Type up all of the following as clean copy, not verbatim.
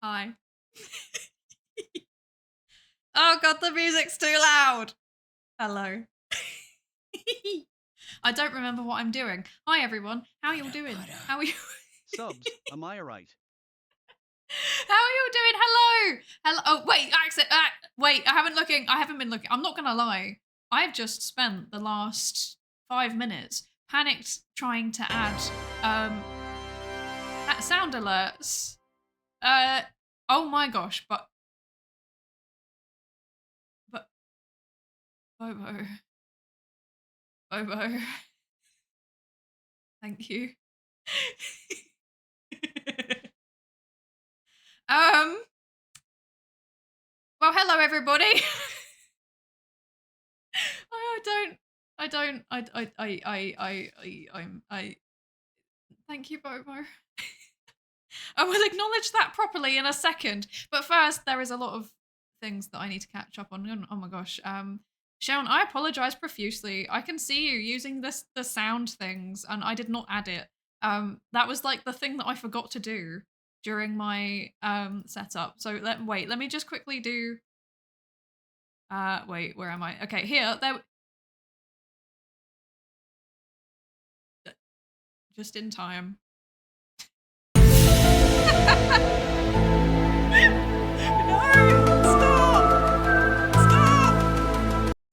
Hi. Oh god, the music's too loud. Hello. I don't remember what I'm doing. Hi everyone. How are you all doing? How are you? Subs, am I right? How are you all doing? Hello. Hello. Oh wait, accent. Wait, I haven't been looking. I'm not gonna lie. I've just spent the last 5 minutes panicked trying to add sound alerts. Oh my gosh, but Bobo. Bobo. Thank you. Well, hello everybody. Thank you, Bobo. I will acknowledge that properly in a second. But first, there is a lot of things that I need to catch up on. Oh my gosh. Sharon, I apologize profusely. I can see you using the sound things, and I did not add it. That was like the thing that I forgot to do during my setup. So let me just quickly do wait, where am I? Okay, here. There just in time. No!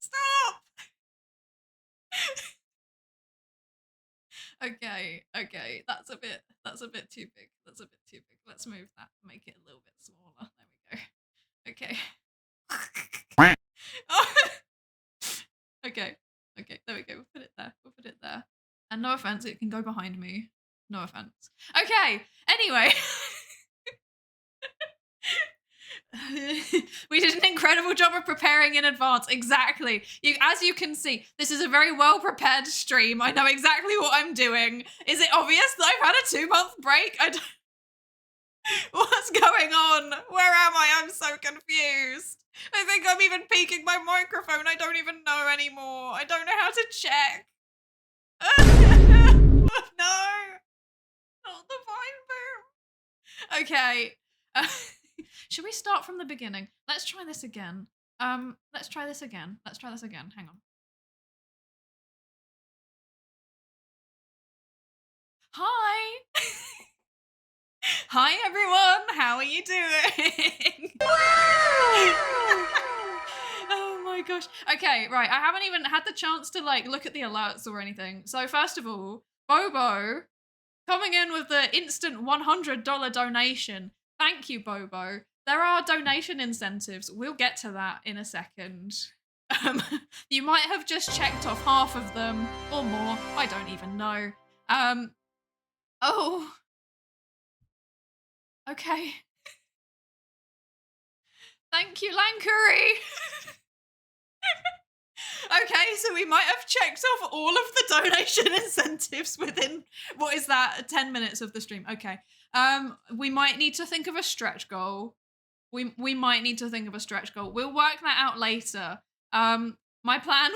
Stop! Stop! Stop! Okay, that's a bit too big. That's a bit too big. Let's move that, make it a little bit smaller. There we go. Okay. Oh. Okay, there we go. We'll put it there. And no offense, it can go behind me. No offense. Okay, anyway. We did an incredible job of preparing in advance. Exactly. As you can see, this is a very well prepared stream. I know exactly what I'm doing. Is it obvious that I've had a 2-month break? What's going on? Where am I? I'm so confused. I think I'm even peeking my microphone. I don't even know anymore. I don't know how to check. No. Not the vine boom. Okay. Should we start from the beginning? Let's try this again. Let's try this again. Hang on. Hi. Hi everyone. How are you doing? Oh my gosh. Okay, right. I haven't even had the chance to like look at the alerts or anything. So first of all, Bobo coming in with the instant $100 donation. Thank you, Bobo. There are donation incentives. We'll get to that in a second. You might have just checked off half of them or more. I don't even know. Oh. Okay. Thank you, Lankuri. Okay, so we might have checked off all of the donation incentives within, what is that, 10 minutes of the stream. Okay. We might need to think of a stretch goal. We might need to think of a stretch goal. We'll work that out later. My plan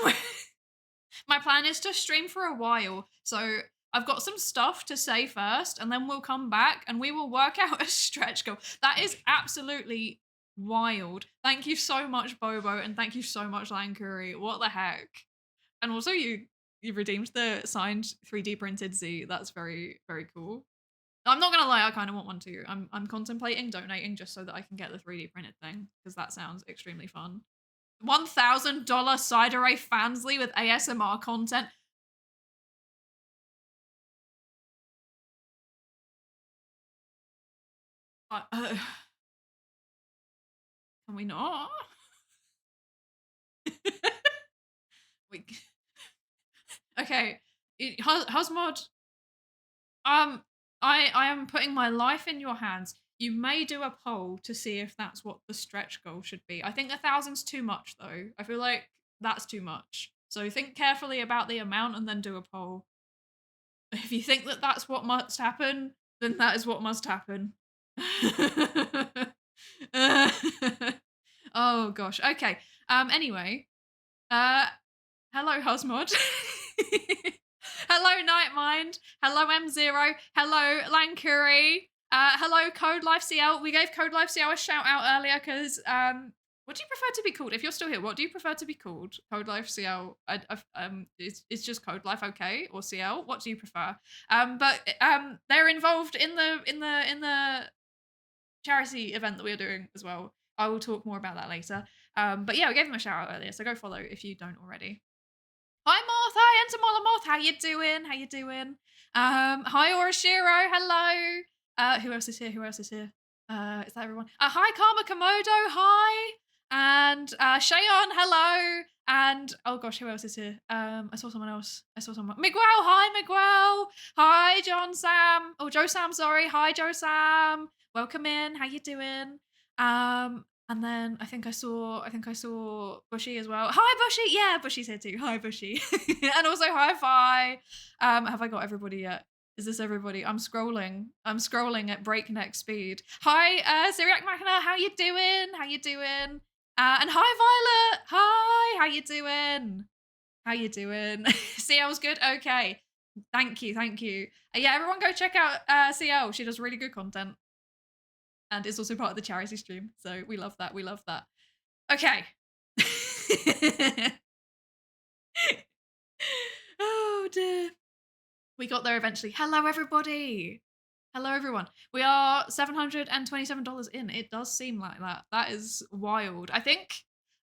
is to stream for a while. So I've got some stuff to say first, and then we'll come back and we will work out a stretch goal. That is absolutely wild. Thank you so much, Bobo, and thank you so much, Lankuri. What the heck? And also you redeemed the signed 3D printed Z. That's very, very cool. I'm not gonna lie, I kind of want one too. I'm contemplating donating just so that I can get the 3D printed thing, because that sounds extremely fun. $1,000 Psydere Fansly with ASMR content. Can we not? Okay, Husmod. I am putting my life in your hands. You may do a poll to see if that's what the stretch goal should be. I think 1,000's too much though. I feel like that's too much. So think carefully about the amount and then do a poll. If you think that that's what must happen, then that is what must happen. Oh gosh. Okay. Anyway. Hello, Hosmod. Hello, Nightmind. Hello, M0. Hello, Lankuri. Hello, Code Life CL. We gave Code Life CL a shout out earlier because what do you prefer to be called? If you're still here, what do you prefer to be called? Code Life CL. It's just Code Life, okay, or CL. What do you prefer? But they're involved in the charity event that we're doing as well. I will talk more about that later. But yeah, we gave them a shout out earlier, so go follow if you don't already. Hi Moth, hi Entomola Moth, how you doing? How you doing? Hi Orashiro, hello. Who else is here? Who else is here? Is that everyone? Hi Karma Komodo, hi. And Shayon, hello. And oh gosh, who else is here? I saw someone else. Miguel, hi Miguel. Hi John Sam. Oh Joe Sam, sorry. Hi Joe Sam. Welcome in. How you doing? And then I think I saw Bushy as well. Hi Bushy, yeah, Bushy's here too. Hi Bushy, and also hi Fi. Have I got everybody yet? Is this everybody? I'm scrolling at breakneck speed. Hi, Syriac Machina, how you doing? How you doing? And hi Violet, hi, how you doing? How you doing? CL's good. Okay, thank you. Yeah, everyone go check out CL. She does really good content. And is also part of the charity stream. So we love that. Okay. Oh dear. We got there eventually. Hello, everybody. Hello, everyone. We are $727 in. It does seem like that. That is wild. I think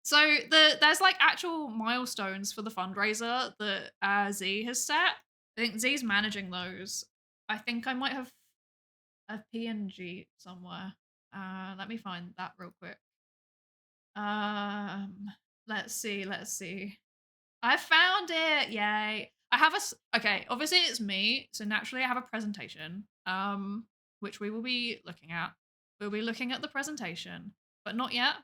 so. There's like actual milestones for the fundraiser that Z has set. I think Z's managing those. I think I might have a PNG somewhere. Let me find that real quick. Let's see. I found it. Yay. I have okay, obviously it's me, so naturally I have a presentation, which we will be looking at. We'll be looking at the presentation, but not yet.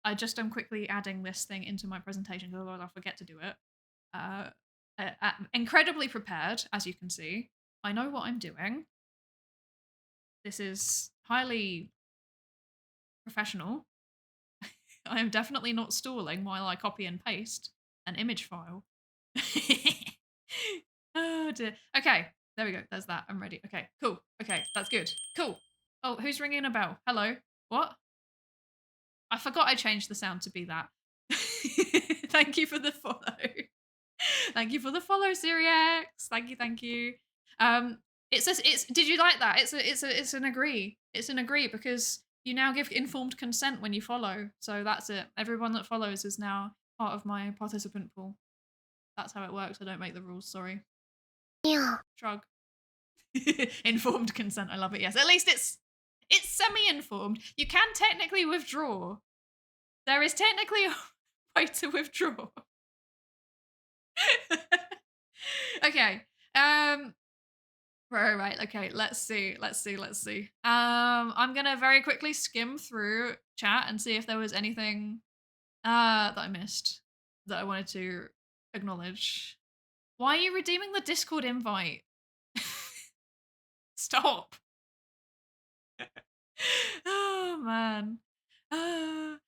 I just am quickly adding this thing into my presentation because otherwise I'll forget to do it. Incredibly prepared, as you can see. I know what I'm doing. This is highly professional. I am definitely not stalling while I copy and paste an image file. Oh dear. Okay, there we go. There's that. I'm ready. Okay, cool. Okay, that's good. Cool. Oh, who's ringing a bell? Hello? What? I forgot I changed the sound to be that. Thank you for the follow. Thank you for the follow, Siriax. Thank you. Did you like that? It's an agree. It's an agree because you now give informed consent when you follow. So that's it. Everyone that follows is now part of my participant pool. That's how it works. I don't make the rules, sorry. Yeah. Shrug. Informed consent. I love it. Yes. At least it's semi-informed. You can technically withdraw. There is technically a way to withdraw. Okay. Right. Okay, let's see. I'm gonna very quickly skim through chat and see if there was anything that I missed that I wanted to acknowledge. Why are you redeeming the Discord invite? Stop. Oh man.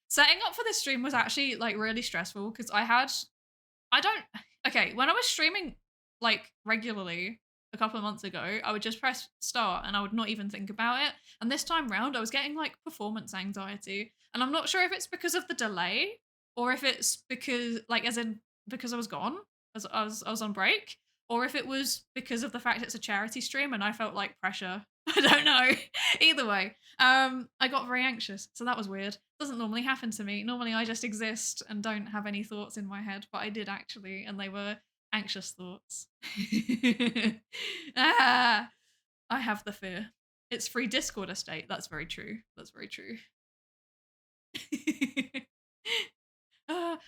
Setting up for this stream was actually like really stressful because when I was streaming like regularly a couple of months ago, I would just press start and I would not even think about it. And this time round, I was getting like performance anxiety. And I'm not sure if it's because of the delay or if it's because I was gone, as I was on break, or if it was because of the fact it's a charity stream and I felt like pressure. I don't know. Either way, I got very anxious. So that was weird. Doesn't normally happen to me. Normally I just exist and don't have any thoughts in my head, but I did actually, and they were anxious thoughts. I have the fear. It's free Discord estate. That's very true.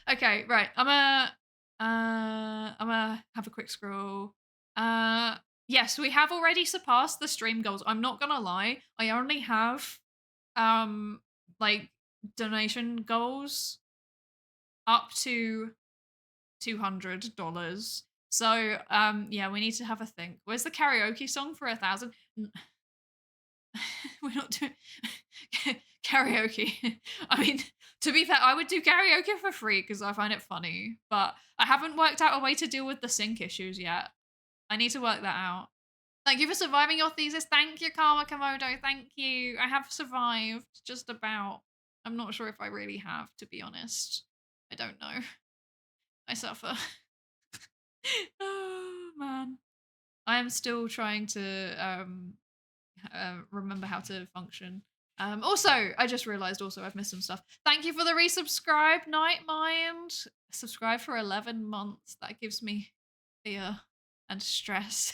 Okay, right. I'm gonna have a quick scroll. Yes, we have already surpassed the stream goals. I'm not gonna lie. I only have like donation goals up to $200. So yeah, we need to have a think. Where's the karaoke song for 1,000? We're not doing karaoke. I mean, to be fair, I would do karaoke for free because I find it funny, but I haven't worked out a way to deal with the sync issues yet. I need to work that out. Thank you for surviving your thesis. Thank you, Karma Komodo. Thank you. I have survived just about. I'm not sure if I really have, to be honest. I don't know. I suffer. Oh, man. I am still trying to remember how to function. Also, I just realized I've missed some stuff. Thank you for the resubscribe, Nightmind. Subscribe for 11 months. That gives me fear and stress.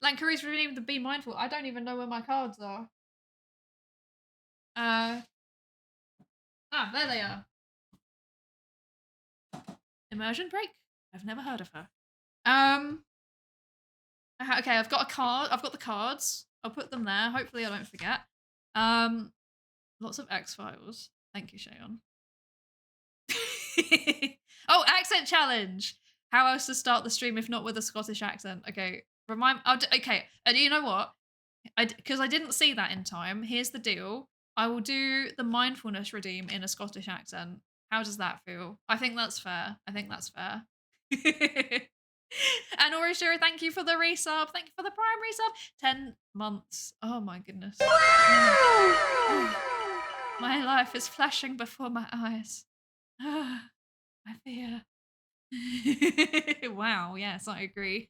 Lankuri's redeemed the Be Mindful. I don't even know where my cards are. There they are. Immersion break? I've never heard of her. Okay, I've got a card. I've got the cards. I'll put them there. Hopefully I don't forget. Lots of X-Files. Thank you, Shayon. Oh, accent challenge. How else to start the stream if not with a Scottish accent? Okay, okay, you know what? Because I didn't see that in time. Here's the deal. I will do the mindfulness redeem in a Scottish accent. How does that feel? I think that's fair. And Orishiro, thank you for the resub. Thank you for the prime resub. 10 months. Oh my goodness. My life is flashing before my eyes. I fear. Wow, yes, I agree.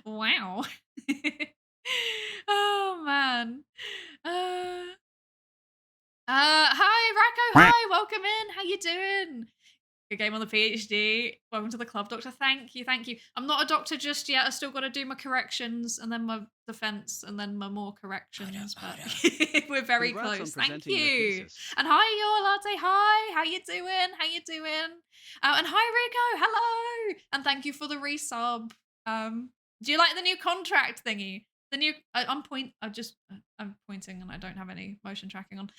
Wow. Oh man. Hi Racco, hi, welcome in. How you doing? Good game on the PhD. Welcome to the club, Doctor. Thank you, thank you. I'm not a doctor just yet. I still got to do my corrections and then my defense and then my more corrections. But we're very close. Thank you. And hi, your latte. Hi, how you doing? How you doing? And hi, Rico. Hello. And thank you for the resub. Do you like the new contract thingy? The new. I'm pointing and I don't have any motion tracking on.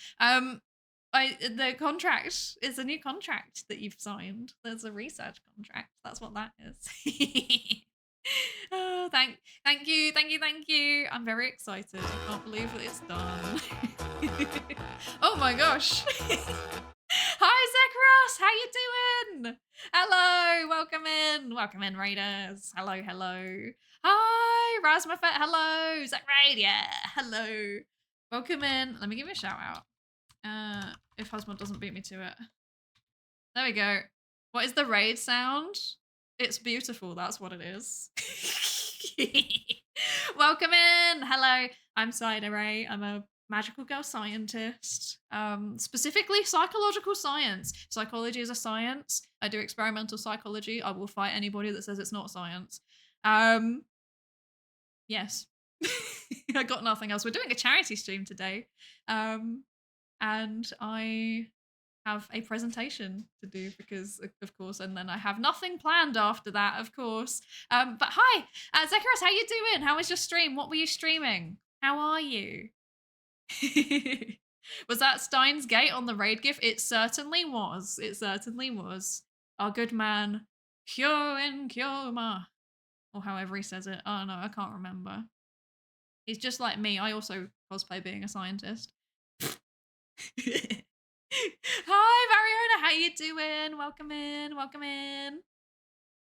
The contract is a new contract that you've signed. There's a research contract. That's what that is. Oh, thank you. I'm very excited. I can't believe that it's done. Oh my gosh. Hi Zekros, how you doing? Hello, welcome in Raiders. Hello. Hi Rasmafet, hello. Zach Raid, yeah, hello. Welcome in. Let me give you a shout out. If Husband doesn't beat me to it. There we go. What is the raid sound? It's beautiful, that's what it is. Welcome in! Hello, I'm Psydere. I'm a magical girl scientist. Specifically psychological science. Psychology is a science. I do experimental psychology. I will fight anybody that says it's not science. Yes. I got nothing else. We're doing a charity stream today. And I have a presentation to do because, of course, and then I have nothing planned after that, of course. But hi, Zekaros, how you doing? How was your stream? What were you streaming? How are you? Was that Steins Gate on the raid gif? It certainly was. Our good man, Kyo Kyoma, or however he says it. Oh no, I can't remember. He's just like me. I also cosplay being a scientist. Hi Mariona, how you doing? Welcome in.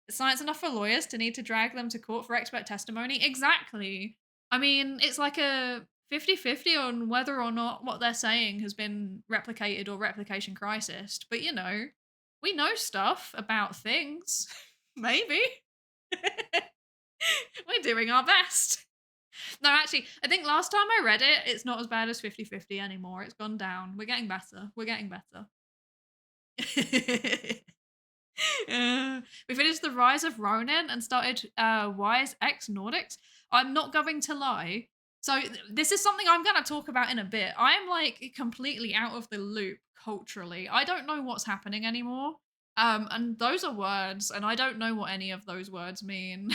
Is science enough for lawyers to need to drag them to court for expert testimony? Exactly. I mean, it's like a 50-50 on whether or not what they're saying has been replicated or replication crisis. But you know, we know stuff about things. Maybe. We're doing our best. No, actually, I think last time I read it, it's not as bad as 50-50 anymore. It's gone down. We're getting better. We finished The Rise of Ronin and started Wise X Nordics. I'm not going to lie. So this is something I'm going to talk about in a bit. I'm like completely out of the loop culturally. I don't know what's happening anymore. And those are words, and I don't know what any of those words mean.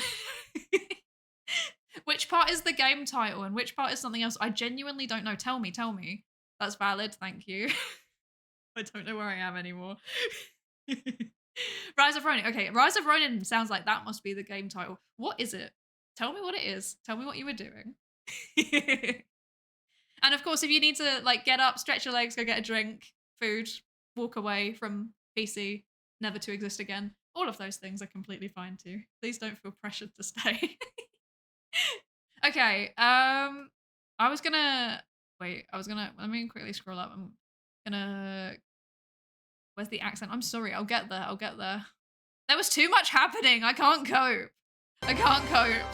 Which part is the game title and which part is something else? I genuinely don't know. Tell me. That's valid, thank you. I don't know where I am anymore. Rise of Ronin. Okay, Rise of Ronin sounds like that must be the game title. What is it? Tell me what it is. Tell me what you were doing. And of course, if you need to like get up, stretch your legs, go get a drink, food, walk away from PC, never to exist again, all of those things are completely fine too. Please don't feel pressured to stay. Okay. I was gonna wait. Let me quickly scroll up. I'm gonna. Where's the accent? I'm sorry. I'll get there. I'll get there. There was too much happening. I can't cope. I can't cope.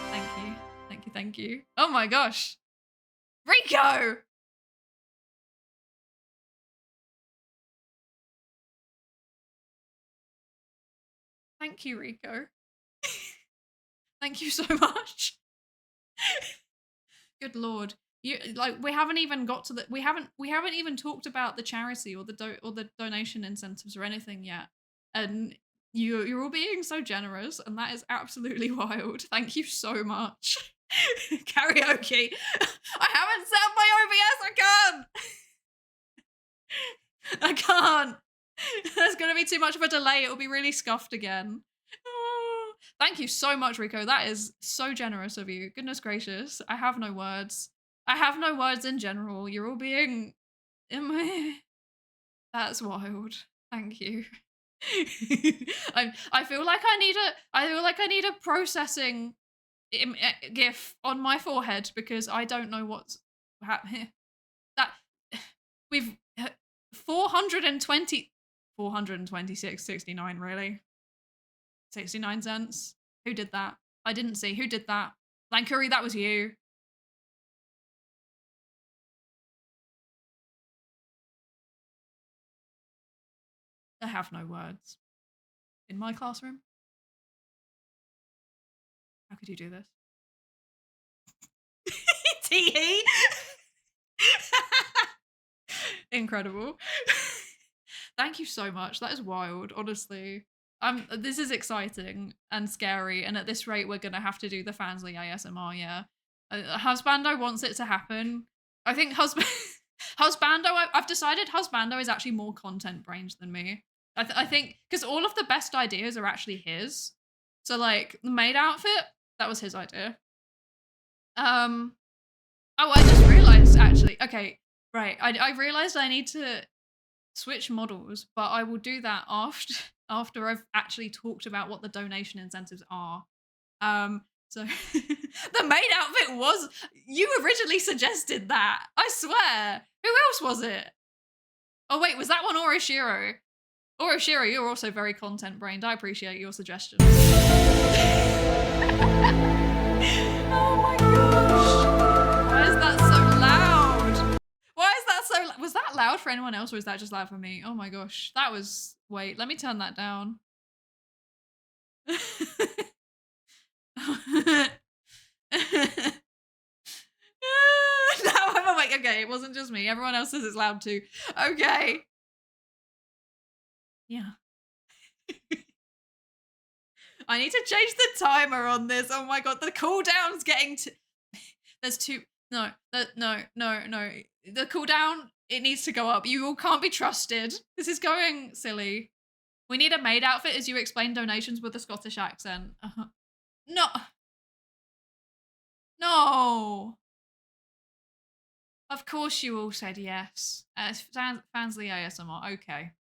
Thank you. Thank you. Thank you. Oh my gosh. Rico! Thank you, Rico. Thank you so much. Good Lord. You like we haven't even got to the we haven't even talked about the charity or the donation incentives or anything yet. And you're all being so generous, and that is absolutely wild. Thank you so much. Karaoke. I haven't set up my OBS. I can't. There's going to be too much of a delay. It'll be really scuffed again. Oh, thank you so much, Rico. That is so generous of you. Goodness gracious. I have no words. I have no words in general. You're all being... That's wild. Thank you. I feel like I need a processing GIF on my forehead because I don't know what's happening. That we've 426.69 really. 69 cents. Who did that? I didn't see. Who did that? Lankuri, that was you. I have no words. In my classroom? How could you do this? Tee. Incredible. Thank you so much. That is wild, honestly. This is exciting and scary, and at this rate, we're gonna have to do the Fansly ASMR. Yeah, Husbando wants it to happen. I think Husbando. I've decided Husbando is actually more content brained than me. I think because all of the best ideas are actually his. So like the maid outfit, that was his idea. Oh, I just realized actually. Okay, right. I realized I need to switch models, but I will do that after I've actually talked about what the donation incentives are. So the maid outfit was, you originally suggested that. I swear. Who else was it? Oh wait, was that one Orishiro? Orishiro, you're also very content brained. I appreciate your suggestions. Oh my gosh. Why is that so loud? Why is that so was that loud for anyone else or is that just loud for me? Oh my gosh. That was wait, let me turn that down. Now I'm like, okay, it wasn't just me. Everyone else says it's loud too. Okay. Yeah. I need to change the timer on this. Oh my god, the cooldown's getting to... There's two... No. The cooldown, it needs to go up. You all can't be trusted. This is going silly. We need a maid outfit as you explain donations with a Scottish accent. No. No. Of course you all said yes. Fansly ASMR. Okay.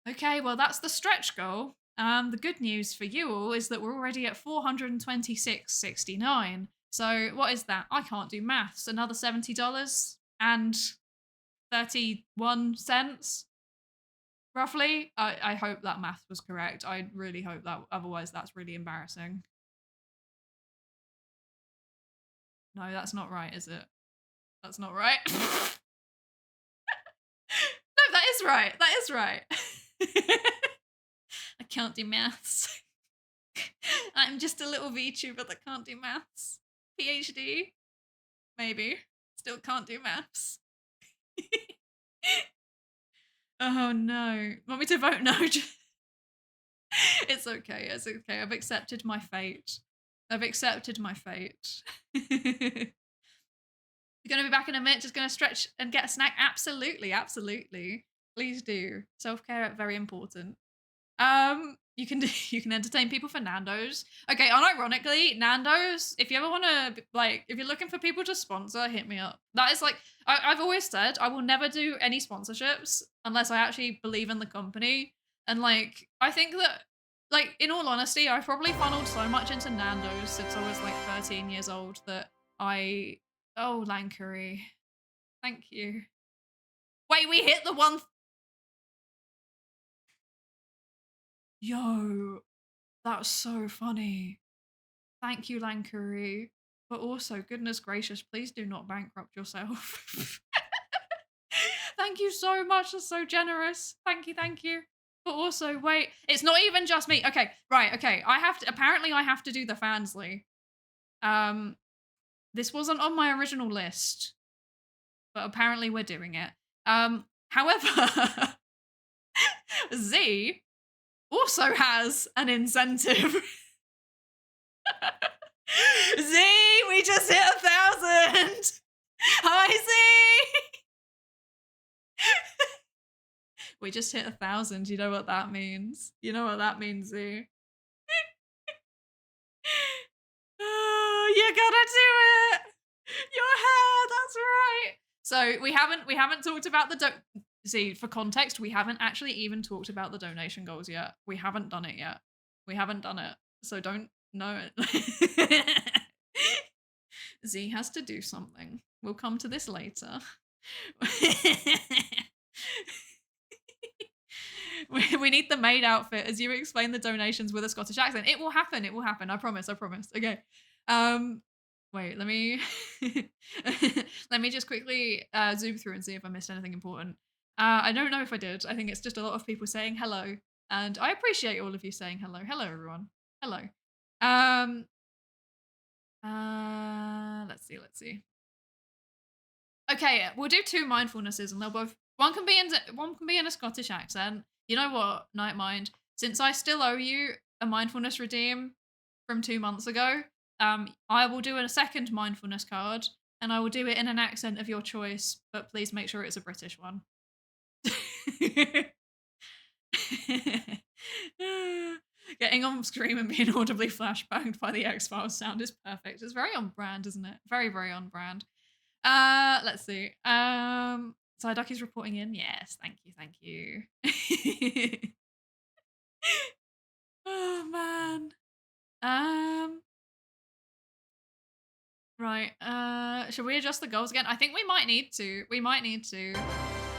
Okay, well, that's the stretch goal. The good news for you all is that we're already at 426.69. So what is that? I can't do maths. Another $70 and 31 cents, roughly. I hope that math was correct. I really hope that. Otherwise, that's really embarrassing. No, that's not right, is it? That's not right. No, that is right. That is right. I can't do maths. I'm just a little VTuber that can't do maths. PhD? Maybe. Still can't do maths. Oh no. Want me to vote no? It's okay. It's okay. I've accepted my fate. You're gonna be back in a minute, just gonna stretch and get a snack? Absolutely. Please do. Self-care, very important. You can entertain people for Nando's. Okay, unironically, Nando's, if you ever want to, like, if you're looking for people to sponsor, hit me up. That is like, I've always said, I will never do any sponsorships unless I actually believe in the company. And like, I think that like, in all honesty, I've probably funneled so much into Nando's since I was like 13 years old that oh, Lankuri. Thank you. Wait, we hit the one. Yo, that was so funny. Thank you, Lankuri. But also, goodness gracious, please do not bankrupt yourself. Thank you so much. That's so generous. Thank you, thank you. But also, wait, it's not even just me. Okay, right, okay. Apparently I have to do the Fansly. This wasn't on my original list, but apparently we're doing it. However, Z also has an incentive. Z, we just hit 1,000. Hi, Z. We just hit 1,000. You know what that means? You know what that means, Z? Oh, you gotta do it. Your hair. That's right. So we haven't talked about the see, for context, we haven't actually even talked about the donation goals yet. We haven't done it yet. We haven't done it. So don't know it. Z has to do something. We'll come to this later. We need the maid outfit as you explain the donations with a Scottish accent. It will happen. It will happen. I promise. I promise. Okay. Wait, let me let me just quickly zoom through and see if I missed anything important. I don't know if I did. I think it's just a lot of people saying hello, and I appreciate all of you saying hello. Hello, everyone. Hello. Let's see. Okay, we'll do 2 mindfulnesses, and they'll both one can be in a Scottish accent. You know what, Nightmind? Since I still owe you a mindfulness redeem from 2 months ago, I will do a second mindfulness card, and I will do it in an accent of your choice, but please make sure it's a British one. Getting on screen and being audibly flashbanged by the X-Files sound is perfect. It's very on brand, isn't it? Very, very on brand. Let's see. Psyducky's reporting in. Yes, thank you. Oh man. Right. Should we adjust the goals again? I think we might need to.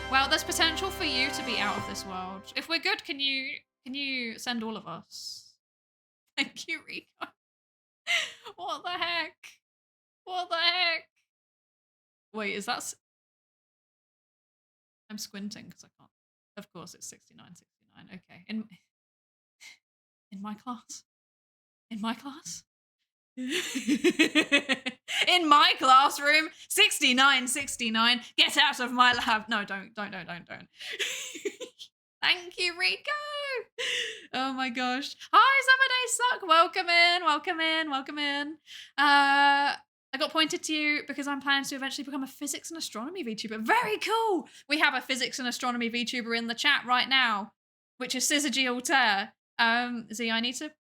Well, there's potential for you to be out of this world. If we're good, can you send all of us? Thank you, Rico. What the heck? Wait, is that... I'm squinting because I can't. Of course, it's 69. Okay. In my class. In my classroom, 69. Get out of my lab. No, don't. Thank you, Rico. Oh my gosh. Hi, Summer Days Suck. Welcome in. I got pointed to you because I'm planning to eventually become a physics and astronomy VTuber. Very cool. We have a physics and astronomy VTuber in the chat right now, which is Syzygy Altair. Z,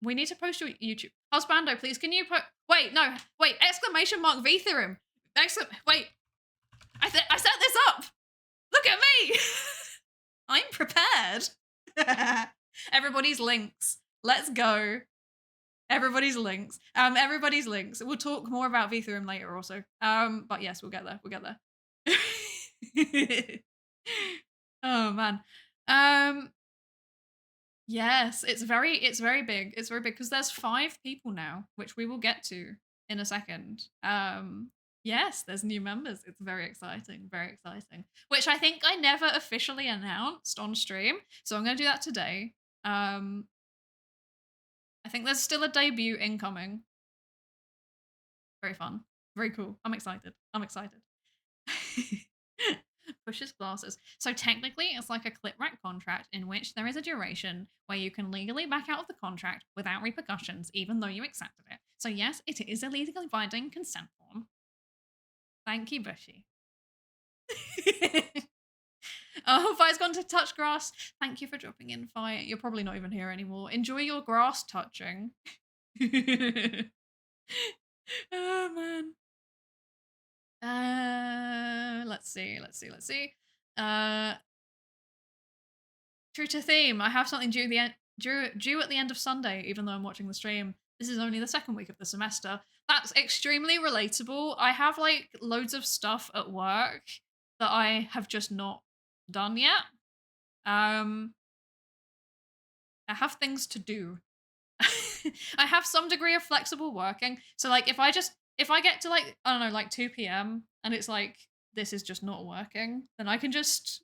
we need to post your YouTube. Husbando, please, can you wait, exclamation mark VTheorem. Wait, I set this up. Look at me. I'm prepared. Everybody's links. Let's go. Everybody's links. We'll talk more about VTheorem later also. But yes, we'll get there. Oh man. Yes, it's very big. It's very big because there's 5 people now, which we will get to in a second. Yes, there's new members. It's very exciting. Which I think I never officially announced on stream, so I'm going to do that today. I think there's still a debut incoming. Very fun. Very cool. I'm excited. Pushes glasses. So technically, it's like a clip rack contract in which there is a duration where you can legally back out of the contract without repercussions, even though you accepted it. So yes, it is a legally binding consent form. Thank you, Bushy. Oh, Fire's gone to touch grass. Thank you for dropping in, Fire. You're probably not even here anymore. Enjoy your grass touching. Oh, man. Let's see. True to theme, I have something due due at the end of Sunday, even though I'm watching the stream. This is only the second week of the semester. That's extremely relatable. I have like loads of stuff at work that I have just not done yet. I have things to do. I have some degree of flexible working. So like if I get to like, I don't know, like 2 p.m. and it's like, this is just not working, then I can just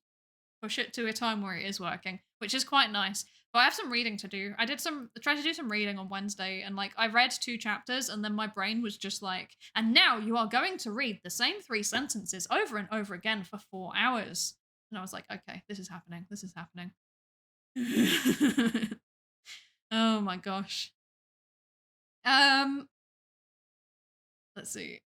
push it to a time where it is working, which is quite nice. But I have some reading to do. I tried to do some reading on Wednesday, and like I read 2 chapters, and then my brain was just like, and now you are going to read the same 3 sentences over and over again for 4 hours. And I was like, okay, this is happening. This is happening. Oh my gosh. Let's see.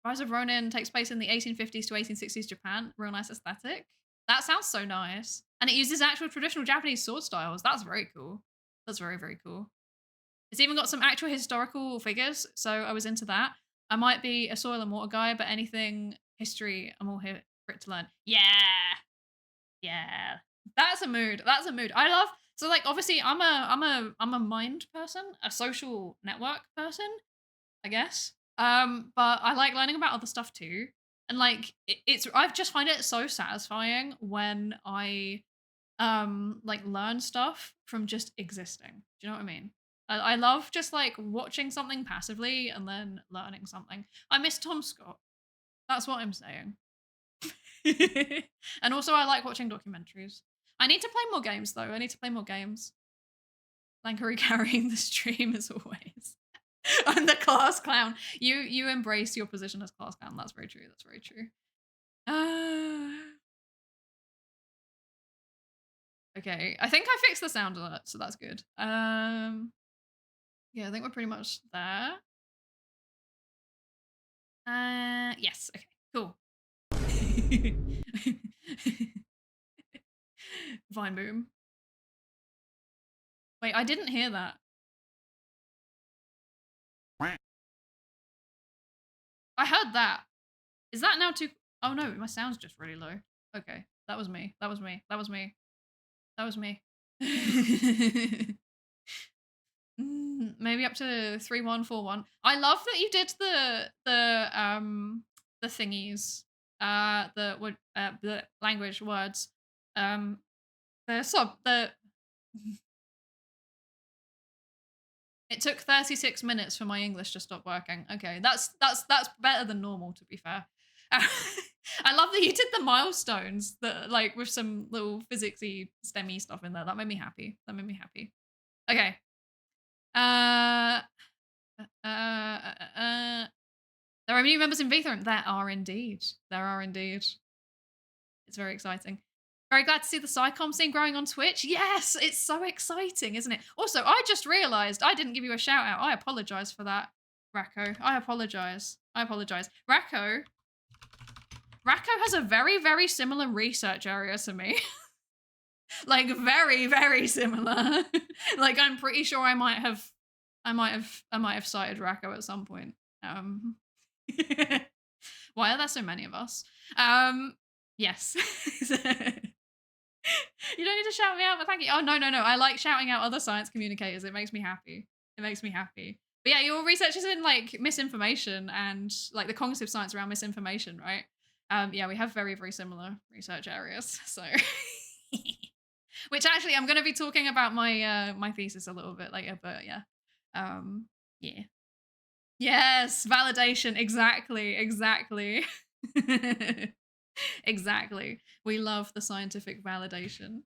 Rise of Ronin takes place in the 1850s to 1860s Japan. Real nice aesthetic. That sounds so nice. And it uses actual traditional Japanese sword styles. That's very cool. That's very, very cool. It's even got some actual historical figures, so I was into that. I might be a soil and water guy, but anything history, I'm all here for it to learn. Yeah. Yeah. That's a mood. That's a mood. I love, so like obviously I'm a mind person, a social network person, I guess. But I like learning about other stuff too. And like I just find it so satisfying when I like learn stuff from just existing. Do you know what I mean? I love just like watching something passively and then learning something. I miss Tom Scott. That's what I'm saying. And also I like watching documentaries. I need to play more games though. I need to play more games. Lankuri carrying the stream as always. I'm the class clown. You embrace your position as class clown. That's very true. That's very true. Okay, I think I fixed the sound alert, so that's good. Yeah, I think we're pretty much there. Yes. Okay. Cool. Vine boom. Wait, I didn't hear that. I heard that. Is that now too? Oh no, my sound's just really low. Okay, that was me. That was me. That was me. That was me. Maybe up to 3141. I love that you did the thingies, the language words, the It took 36 minutes for my English to stop working. Okay, that's better than normal, to be fair. I love that you did the milestones that like with some little physicsy STEMmy stuff in there. That made me happy. That made me happy. Okay. There are new members in VThorn. There are indeed. There are indeed. It's very exciting. Very glad to see the Psycom scene growing on Twitch. Yes, it's so exciting, isn't it? Also, I just realized I didn't give you a shout out. I apologize for that, Racco. I apologize. I apologize. Racco has a very, very similar research area to me. Like very, very similar. Like I'm pretty sure I might have cited Racco at some point. Why are there so many of us? Yes. You don't need to shout me out, but thank you. Oh, no. I like shouting out other science communicators. It makes me happy. It makes me happy. But yeah, your research is in like misinformation and like the cognitive science around misinformation, right? Yeah, we have very, very similar research areas. So, which actually I'm going to be talking about my my thesis a little bit later, but yeah. Yeah. Yes, validation. Exactly. Exactly. We love the scientific validation.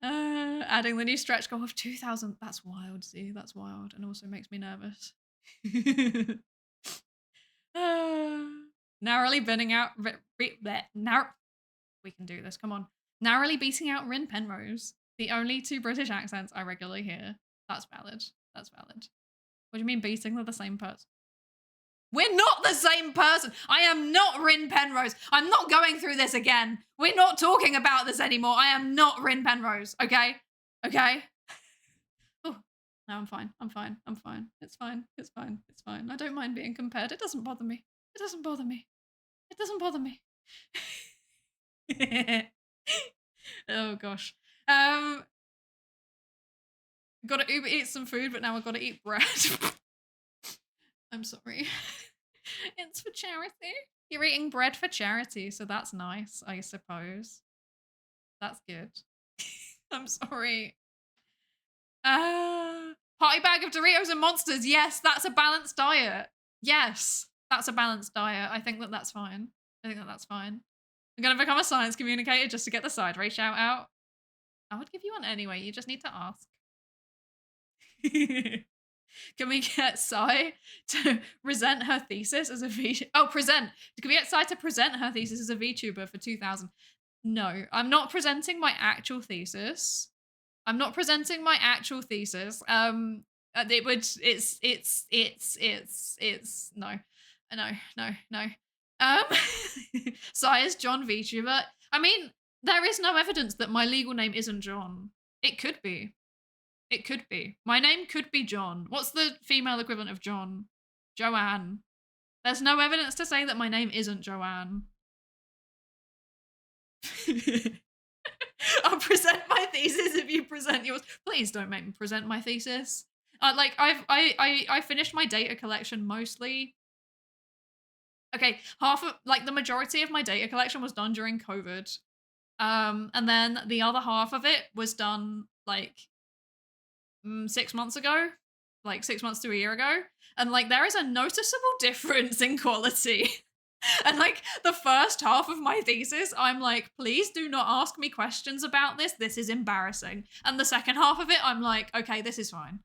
Adding the new stretch goal of 2,000. That's wild, see? That's wild. And also makes me nervous. Narrowly binning out... We can do this, come on. Narrowly beating out Rin Penrose. The only 2 British accents I regularly hear. That's valid. That's valid. What do you mean beating? They're the same person. We're not the same person. I am not Rin Penrose. I'm not going through this again. We're not talking about this anymore. I am not Rin Penrose, okay? Okay? Oh, no, I'm fine. I'm fine. I'm fine. It's fine. It's fine. It's fine. I don't mind being compared. It doesn't bother me. It doesn't bother me. It doesn't bother me. Oh gosh. Gotta Uber eat some food, but now I've got to eat bread. I'm sorry. It's for charity. You're eating bread for charity, so that's nice, I suppose. That's good. I'm sorry. Party bag of Doritos and Monsters. Yes, that's a balanced diet. Yes, that's a balanced diet. I think that that's fine. I think that that's fine. I'm gonna become a science communicator just to get the Psydere shout out. I would give you one anyway. You just need to ask. Can we get Psy to present her thesis as a V? Oh, present. Can we get Psy to present her thesis as a VTuber for 2000? No, I'm not presenting my actual thesis. I'm not presenting my actual thesis. It would. It's no. Psy is John VTuber. I mean, there is no evidence that my legal name isn't John. It could be. It could be. My name could be John. What's the female equivalent of John? Joanne. There's no evidence to say that my name isn't Joanne. I'll present my thesis if you present yours. Please don't make me present my thesis. I finished my data collection mostly. Okay, the majority of my data collection was done during COVID. And then the other half of it was done 6 months ago, 6 months to a year ago. And there is a noticeable difference in quality. And the first half of my thesis, I'm like, please do not ask me questions about this. This is embarrassing. And the second half of it, I'm like, okay, this is fine.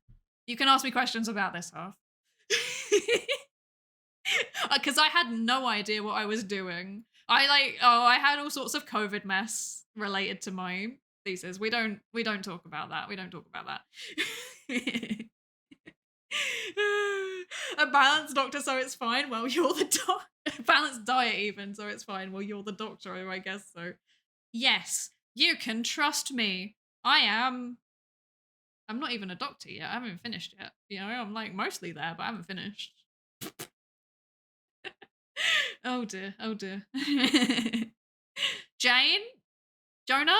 You can ask me questions about this half. Because I had no idea what I was doing. I had all sorts of COVID mess related to my thesis. We don't talk about that. We don't talk about that. A balanced doctor, so it's fine. Well, you're the balanced diet even, so it's fine. Well, you're the doctor, I guess so. Yes, you can trust me. I'm not even a doctor yet. I haven't finished yet. You know, I'm mostly there, but I haven't finished. Oh dear. Jane? Jonah?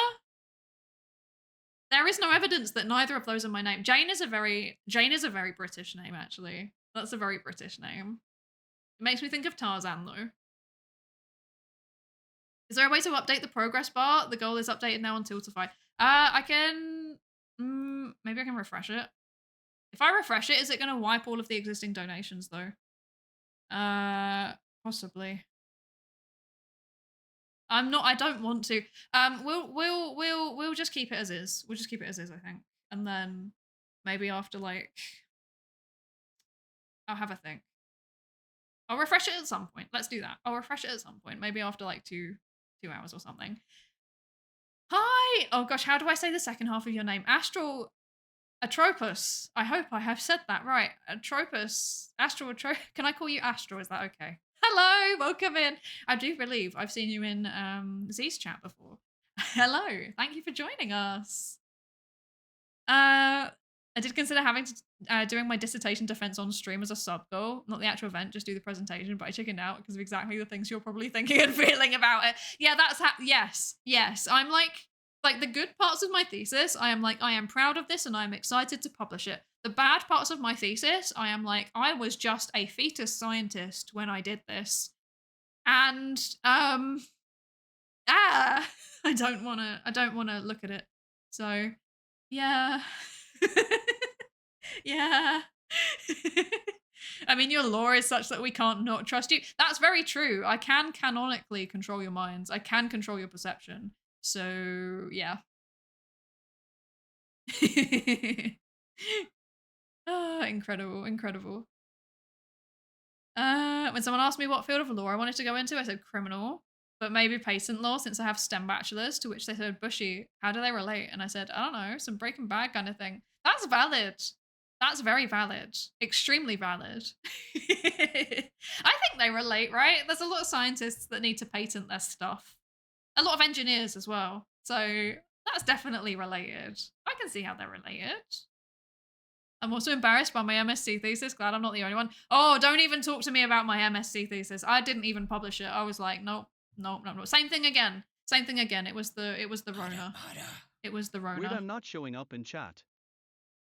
There is no evidence that neither of those are my name. Jane is a very British name, actually. That's a very British name. It makes me think of Tarzan, though. Is there a way to update the progress bar? The goal is updated now on Tiltify. I can... maybe I can refresh it. If I refresh it, is it going to wipe all of the existing donations, though? Possibly. I don't want to. We'll just keep it as is. We'll just keep it as is, I think. And then maybe after I'll have a think. I'll refresh it at some point. Let's do that. I'll refresh it at some point. Maybe after 2 hours or something. Hi! Oh gosh, how do I say the second half of your name? Astral Atropos. I hope I have said that right. Atropos. Astral Atropos. Can I call you Astral? Is that okay? Hello, welcome in. I do believe I've seen you in Z's chat before. Hello, thank you for joining us. I did consider doing my dissertation defense on stream as a sub goal, not the actual event, just do the presentation, but I chickened out because of exactly the things you're probably thinking and feeling about it. Yeah, that's yes. I'm like the good parts of my thesis, I am proud of this and I'm excited to publish it. The bad parts of my thesis, I am I was just a fetus scientist when I did this. And I don't wanna look at it. So yeah. Yeah. I mean, your lore is such that we can't not trust you. That's very true. I can canonically control your minds. I can control your perception. So yeah. Oh, incredible. When someone asked me what field of law I wanted to go into, I said criminal, but maybe patent law since I have STEM bachelors, to which they said, Bushy, how do they relate? And I said, I don't know, some Breaking Bad kind of thing. That's valid. That's very valid. Extremely valid. I think they relate, right? There's a lot of scientists that need to patent their stuff. A lot of engineers as well. So that's definitely related. I can see how they're related. I'm also embarrassed by my MSc thesis. Glad I'm not the only one. Oh, don't even talk to me about my MSc thesis. I didn't even publish it. I was like, nope. Same thing again. It was the Rona. It was the Rona. Weird, I'm not showing up in chat.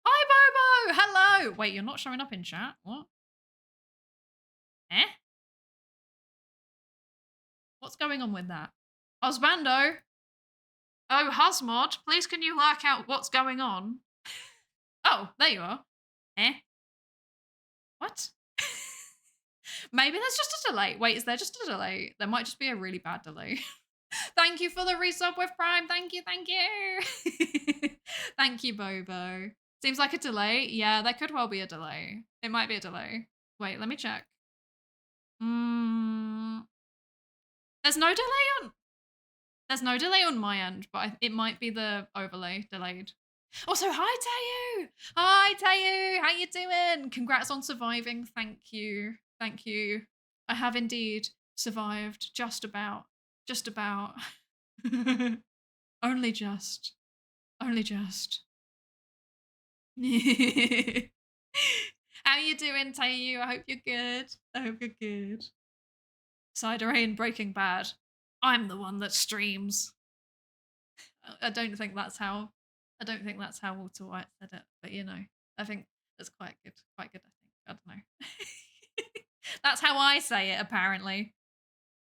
Hi, Bobo. Hello. Wait, you're not showing up in chat? What? Eh? What's going on with that? Osbando. Oh, Husmod, please can you work out what's going on? Oh, there you are. Eh? What? Maybe there's just a delay. Wait, is there just a delay? There might just be a really bad delay. Thank you for the resub with Prime. Thank you. Thank you, Bobo. Seems like a delay. Yeah, there could well be a delay. It might be a delay. Wait, let me check. There's no delay on my end, but it might be the overlay delayed. Also, hi Tayu! Hi Tayu! How you doing? Congrats on surviving. Thank you. I have indeed survived. Just about. Only just. How you doing, Tayu? I hope you're good. Psydere and Breaking Bad. I'm the one that streams. I don't think that's how Walter White said it, but you know, I think that's quite good. I think. I don't know. That's how I say it, apparently.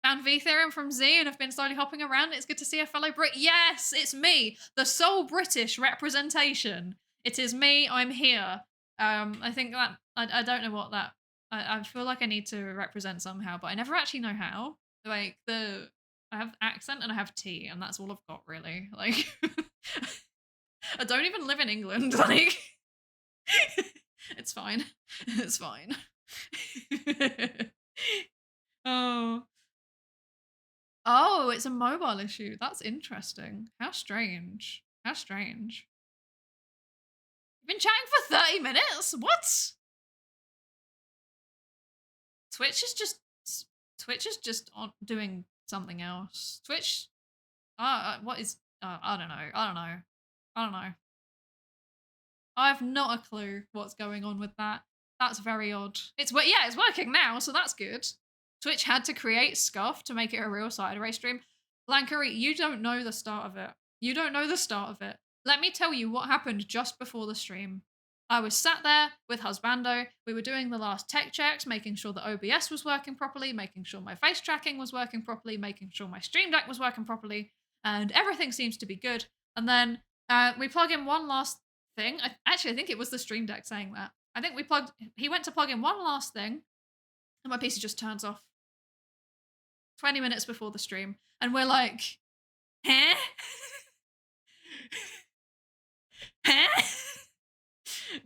Found V-Theorem from Z and have been slowly hopping around. It's good to see a fellow Brit. Yes, it's me, the sole British representation. It is me. I'm here. I think that I don't know what that. I feel like I need to represent somehow, but I never actually know how. Like I have accent and I have tea, and that's all I've got really. Like I don't even live in England. Like it's fine. Oh, it's a mobile issue. That's interesting. How strange. You've been chatting for 30 minutes? What? Twitch is just on doing something else. Twitch, what is? I don't know. I have not a clue what's going on with that. That's very odd. It's working now, so that's good. Twitch had to create scuff to make it a real Psydere stream. Lankuri, you don't know the start of it. Let me tell you what happened just before the stream. I was sat there with Husbando. We were doing the last tech checks, making sure that OBS was working properly, making sure my face tracking was working properly, making sure my Stream Deck was working properly, and everything seems to be good. And then we plug in one last thing. I think it was the Stream Deck saying that. I think he went to plug in one last thing, and my PC just turns off. 20 minutes before the stream. And we're like, huh?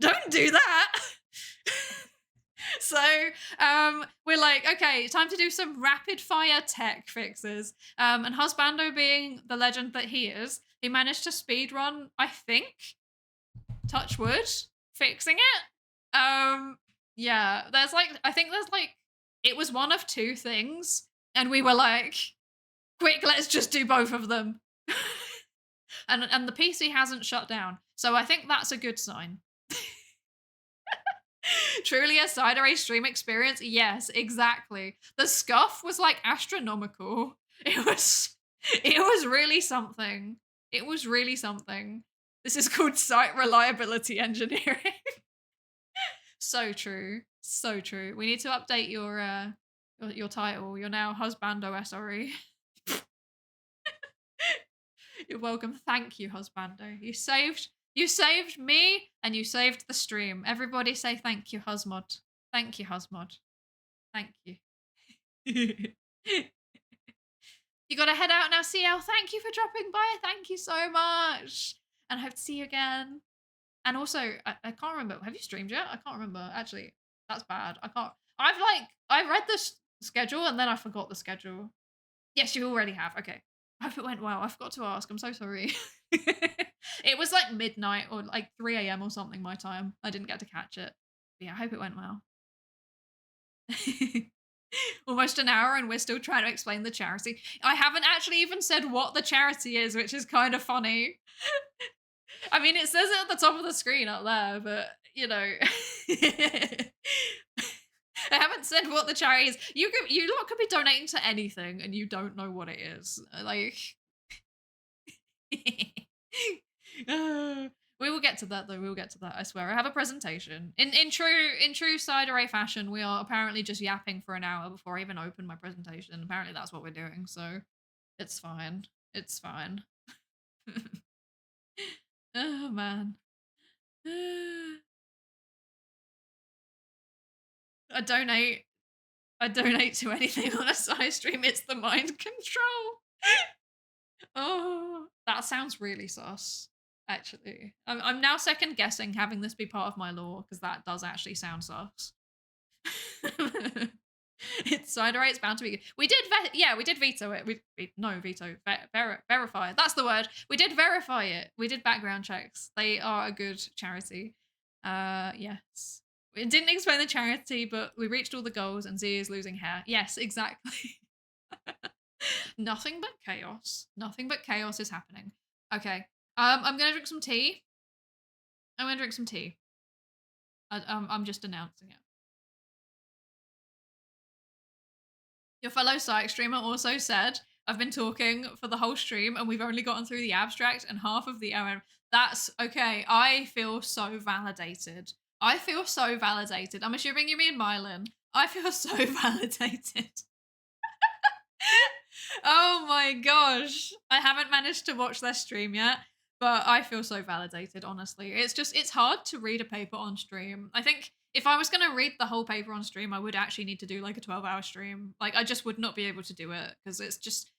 Don't do that. So we're like, okay, time to do some rapid fire tech fixes. And Husbando, being the legend that he is, he managed to speedrun, I think, touch wood, fixing it. Yeah, it was one of two things. And we were like, quick, let's just do both of them. and the PC hasn't shut down. So I think that's a good sign. Truly a Psydere stream experience? Yes, exactly. The scuff was like astronomical. It was really something. This is called site reliability engineering. So true. We need to update your title. You're now Husbando SRE. You're welcome. Thank you, Husbando. You saved me and you saved the stream. Everybody say thank you, Husmod. Thank you, Husmod. Thank you. You gotta head out now, CL. Thank you for dropping by. Thank you so much. And I hope to see you again. And also, I can't remember. Have you streamed yet? I can't remember. Actually, that's bad. I read the schedule and then I forgot the schedule. Yes, you already have. Okay. I hope it went well. I forgot to ask. I'm so sorry. It was like midnight or like 3 a.m. or something my time. I didn't get to catch it. But yeah, I hope it went well. Almost an hour and we're still trying to explain the charity. I haven't actually even said what the charity is, which is kind of funny. I mean, it says it at the top of the screen up there, but you know, I haven't said what the charity is. You lot could be donating to anything, and you don't know what it is. Like, we will get to that though. We will get to that. I swear. I have a presentation. In true Psydere fashion, we are apparently just yapping for an hour before I even open my presentation. Apparently, that's what we're doing. So, it's fine. It's fine. Oh man. I donate. I donate to anything on a side stream. It's the mind control. Oh, that sounds really sus. Actually, I'm now second guessing having this be part of my lore because that does actually sound sus. It's Psydere. It's bound to be good. We did, we did veto it. Verify. That's the word. We did verify it. We did background checks. They are a good charity. Yes. It didn't explain the charity, but we reached all the goals and Z is losing hair. Yes, exactly. Nothing but chaos. Nothing but chaos is happening. Okay. I'm gonna drink some tea. I'm just announcing it. Your fellow Psych streamer also said, I've been talking for the whole stream and we've only gotten through the abstract and half of the OM. That's okay. I feel so validated. I'm assuming you mean Mylan. I feel so validated. Oh my gosh. I haven't managed to watch their stream yet, but I feel so validated, honestly. It's hard to read a paper on stream. I think if I was going to read the whole paper on stream, I would actually need to do like a 12-hour stream. Like I just would not be able to do it because it's just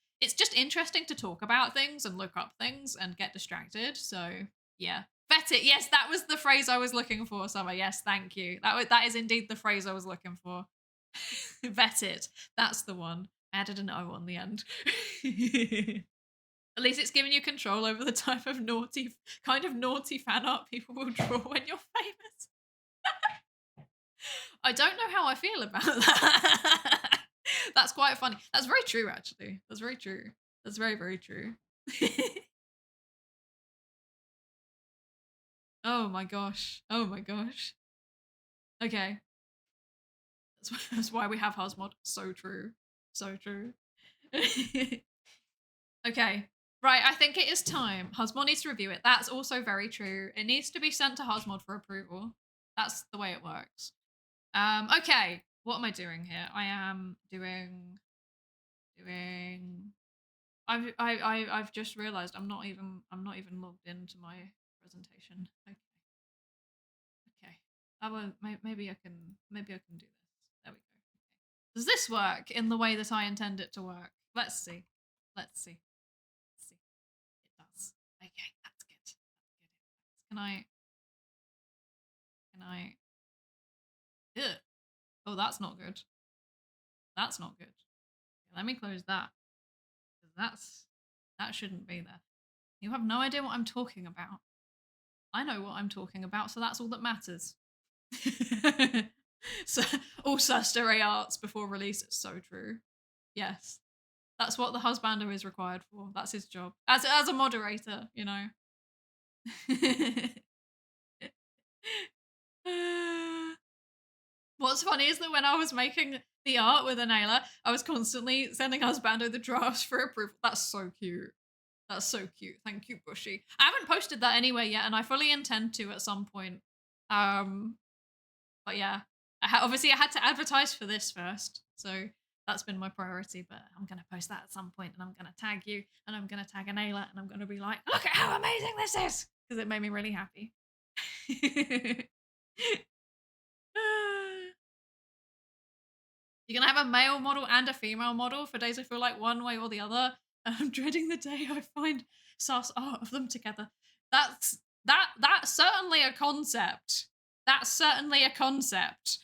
interesting to talk about things and look up things and get distracted. So, yeah. Vet it. Yes, that was the phrase I was looking for, Summer. Yes, thank you. That is indeed the phrase I was looking for. Vet it. That's the one. I added an O on the end. At least it's giving you control over the type of naughty fan art people will draw when you're famous. I don't know how I feel about that. That's quite funny. That's very true, actually. That's very true. That's very, very true. Oh my gosh. Oh my gosh. Okay. That's why we have Husmod. So true. So true. Okay. Right, I think it is time. Husmod needs to review it. That's also very true. It needs to be sent to Husmod for approval. That's the way it works. Okay. What am I doing here? I am doing I've just realized I'm not even logged into my presentation. Okay. Maybe I can do this. There we go. Okay. Does this work in the way that I intend it to work? Let's see. It does. Okay, that's good. Can I? Ugh. Oh, that's not good. That's not good. Okay, let me close that. That shouldn't be there. You have no idea what I'm talking about. I know what I'm talking about, so that's all that matters. So all Psydere arts before release. It's so true. Yes. That's what the husbander is required for. That's his job. As a moderator, you know. What's funny is that when I was making the art with Anela, I was constantly sending husbando the drafts for approval. That's so cute. That's so cute. Thank you, Bushy. I haven't posted that anywhere yet, and I fully intend to at some point. But yeah, obviously I had to advertise for this first, so that's been my priority. But I'm gonna post that at some point, and I'm gonna tag you, and I'm gonna tag Anela, and I'm gonna be like, "Look at how amazing this is," because it made me really happy. You're gonna have a male model and a female model for days I feel like one way or the other. I'm dreading the day I find sus art of them together. That's certainly a concept. That's certainly a concept.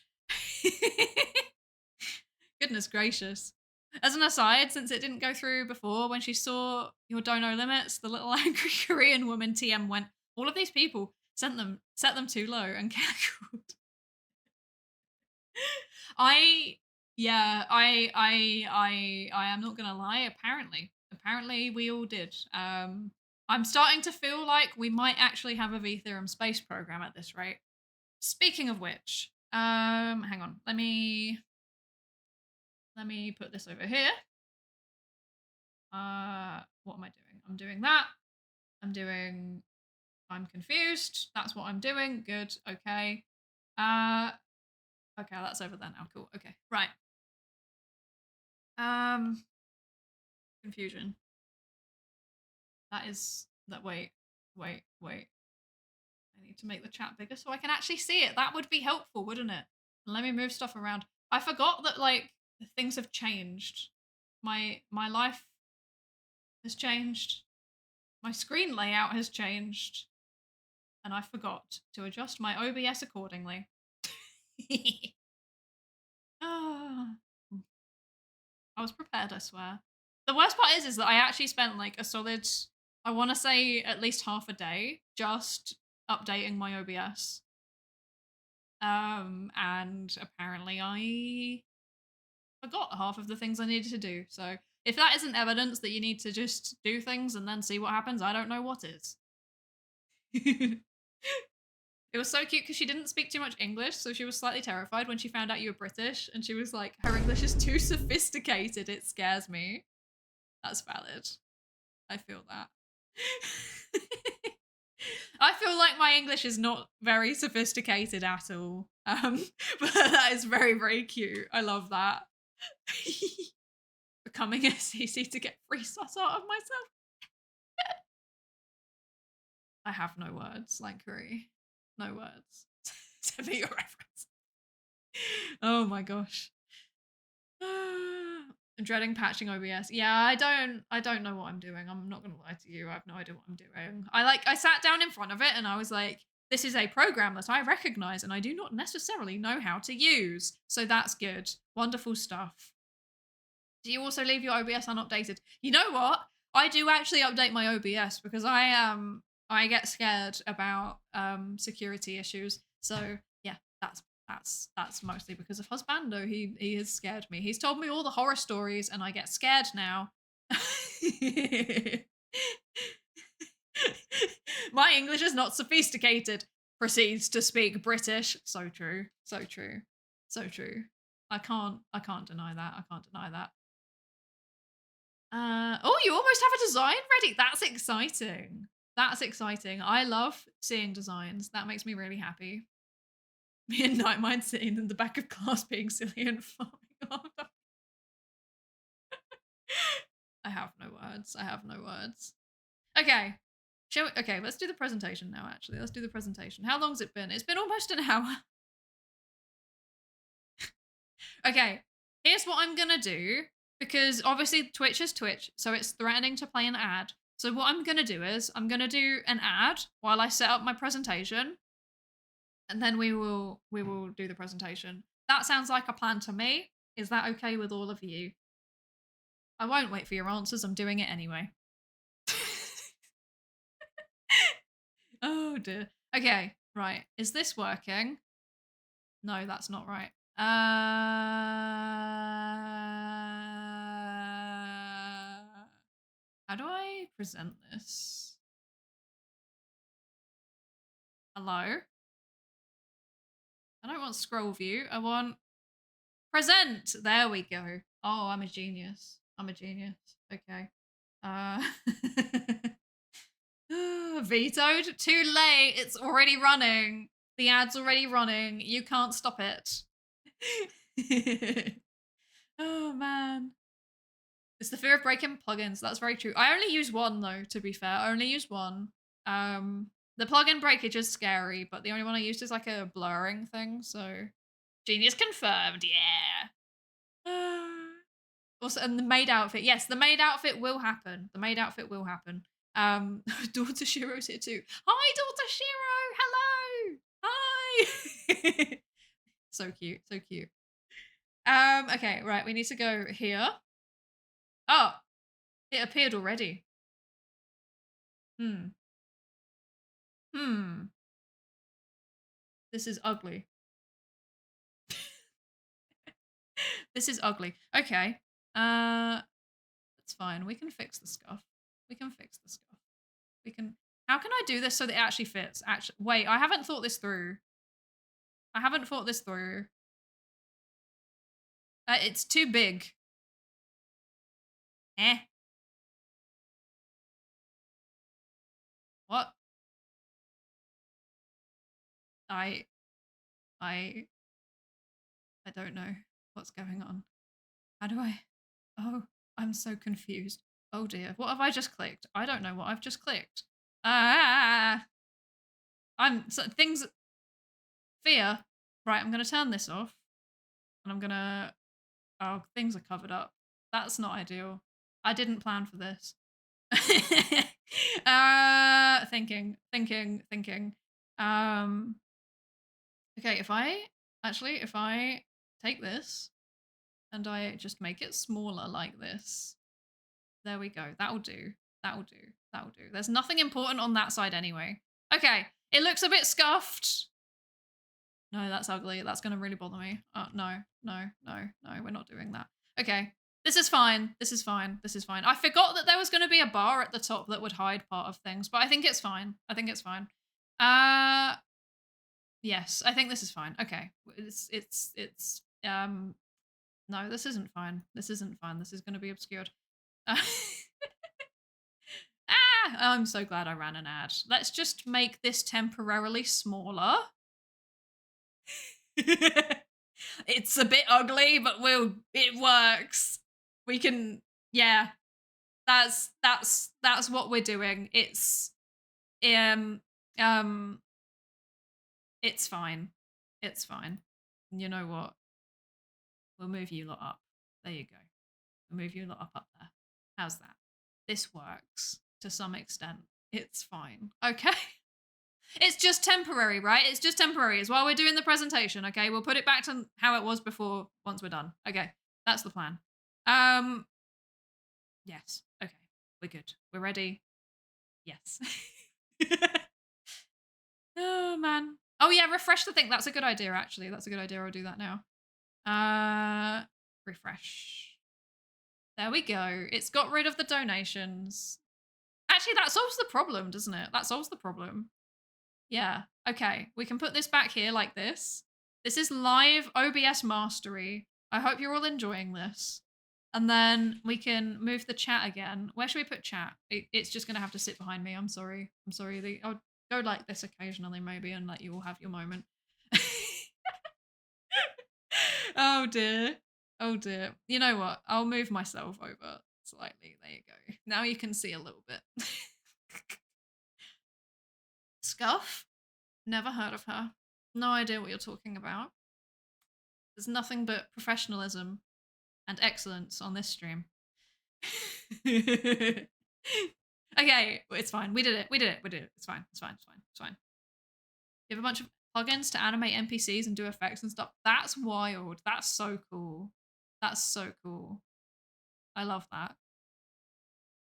Goodness gracious. As an aside, since it didn't go through before, when she saw your dono limits, the little angry Korean woman TM went, all of these people set them too low and cackled. I am not gonna lie. Apparently we all did. I'm starting to feel like we might actually have a VTheorem space program at this rate. Speaking of which, hang on. Let me put this over here. What am I doing? I'm doing that. I'm confused. That's what I'm doing. Good. Okay. Okay, that's over there now. Cool. Okay. Right. Confusion. Wait. I need to make the chat bigger so I can actually see it. That would be helpful, wouldn't it? Let me move stuff around. I forgot that like things have changed. My life has changed. My screen layout has changed. And I forgot to adjust my OBS accordingly. I was prepared, I swear. The worst part is that I actually spent like a solid, I want to say at least half a day just updating my OBS. And apparently I forgot half of the things I needed to do. So if that isn't evidence that you need to just do things and then see what happens, I don't know what is. It was so cute because she didn't speak too much English, so she was slightly terrified when she found out you were British, and she was like, her English is too sophisticated, it scares me. That's valid. I feel that. I feel like my English is not very sophisticated at all. But that is very, very cute. I love that. Becoming a CC to get free sauce out of myself. I have no words, Lankuri. No words. Send me your reference. Oh my gosh. Dreading patching OBS. Yeah, I don't know what I'm doing. I'm not gonna lie to you. I have no idea what I'm doing. I sat down in front of it and I was like, this is a program that I recognize and I do not necessarily know how to use. So that's good. Wonderful stuff. Do you also leave your OBS unupdated? You know what? I do actually update my OBS because I get scared about security issues. So yeah, that's mostly because of Husbando. He has scared me. He's told me all the horror stories and I get scared now. My English is not sophisticated. Proceeds to speak British. So true. So true. So true. I can't deny that. I can't deny that. Oh, you almost have a design ready. That's exciting. That's exciting. I love seeing designs. That makes me really happy. Me and Nightmind sitting in the back of class being silly and farming. I have no words. I have no words. Okay. Okay, let's do the presentation now, actually. Let's do the presentation. How long's it been? It's been almost an hour. Okay, here's what I'm gonna do, because obviously Twitch is Twitch, so it's threatening to play an ad. So what I'm gonna do is I'm gonna do an ad while I set up my presentation, and then we will do the presentation. That sounds like a plan to me. Is that okay with all of you? I won't wait for your answers. I'm doing it anyway. Oh dear. Okay, right. Is this working? No, that's not right. How do I present this? Hello? I don't want scroll view. I want present. There we go. Oh, I'm a genius. I'm a genius. Okay. Vetoed? Too late. It's already running. The ad's already running. You can't stop it. Oh, man. It's the fear of breaking plugins. That's very true. I only use one, though, to be fair. I only use one. The plugin breakage is scary, but the only one I used is like a blurring thing, so... Genius confirmed, yeah. Also, and the maid outfit. Yes, the maid outfit will happen. The maid outfit will happen. Daughter Shiro's here too. Hi, Daughter Shiro! Hello! Hi! So cute, so cute. Okay, right, we need to go here. Oh, it appeared already. This is ugly. This is ugly. Okay. It's fine. We can fix the scuff. We can fix the scuff. We can... How can I do this so that it actually fits? Actually, wait, I haven't thought this through. I haven't thought this through. It's too big. Eh. What? I don't know what's going on. How do I? Oh, I'm so confused. Oh dear. What have I just clicked? I don't know what I've just clicked. Things. Fear. Right, I'm going to turn this off. And I'm going to... Oh, things are covered up. That's not ideal. I didn't plan for this. Thinking. Okay, if I take this and I just make it smaller like this, there we go. That'll do. There's nothing important on that side anyway. Okay, it looks a bit scuffed. No, that's ugly. That's going to really bother me. No, we're not doing that. Okay, this is fine. I forgot that there was going to be a bar at the top that would hide part of things, but I think it's fine. Yes, I think this is fine. Okay, no, this isn't fine. This is going to be obscured. I'm so glad I ran an ad. Let's just make this temporarily smaller. It's a bit ugly, but it works. We can, yeah. That's what we're doing. It's fine. It's fine. You know what? We'll move you lot up. There you go. We'll move you lot up there. How's that? This works to some extent. It's fine. Okay. It's just temporary, right? It's just temporary. It's while we're doing the presentation, okay? We'll put it back to how it was before once we're done. Okay, that's the plan. Yes. Okay, we're good. We're ready. Yes. Oh, man. Oh, yeah, refresh the thing. That's a good idea, actually. That's a good idea. I'll do that now. Refresh. There we go. It's got rid of the donations. Actually, that solves the problem, doesn't it? That solves the problem. Yeah. Okay. We can put this back here like this. This is live OBS mastery. I hope you're all enjoying this. And then we can move the chat again. Where should we put chat? It's just going to have to sit behind me. I'm sorry. I'll go like this occasionally maybe and let you all have your moment. Oh dear. You know what? I'll move myself over slightly. There you go. Now you can see a little bit. Scuff? Never heard of her. No idea what you're talking about. There's nothing but professionalism and excellence on this stream. Okay, it's fine. We did it. It's fine. You have a bunch of plugins to animate NPCs and do effects and stuff. That's wild. That's so cool. I love that.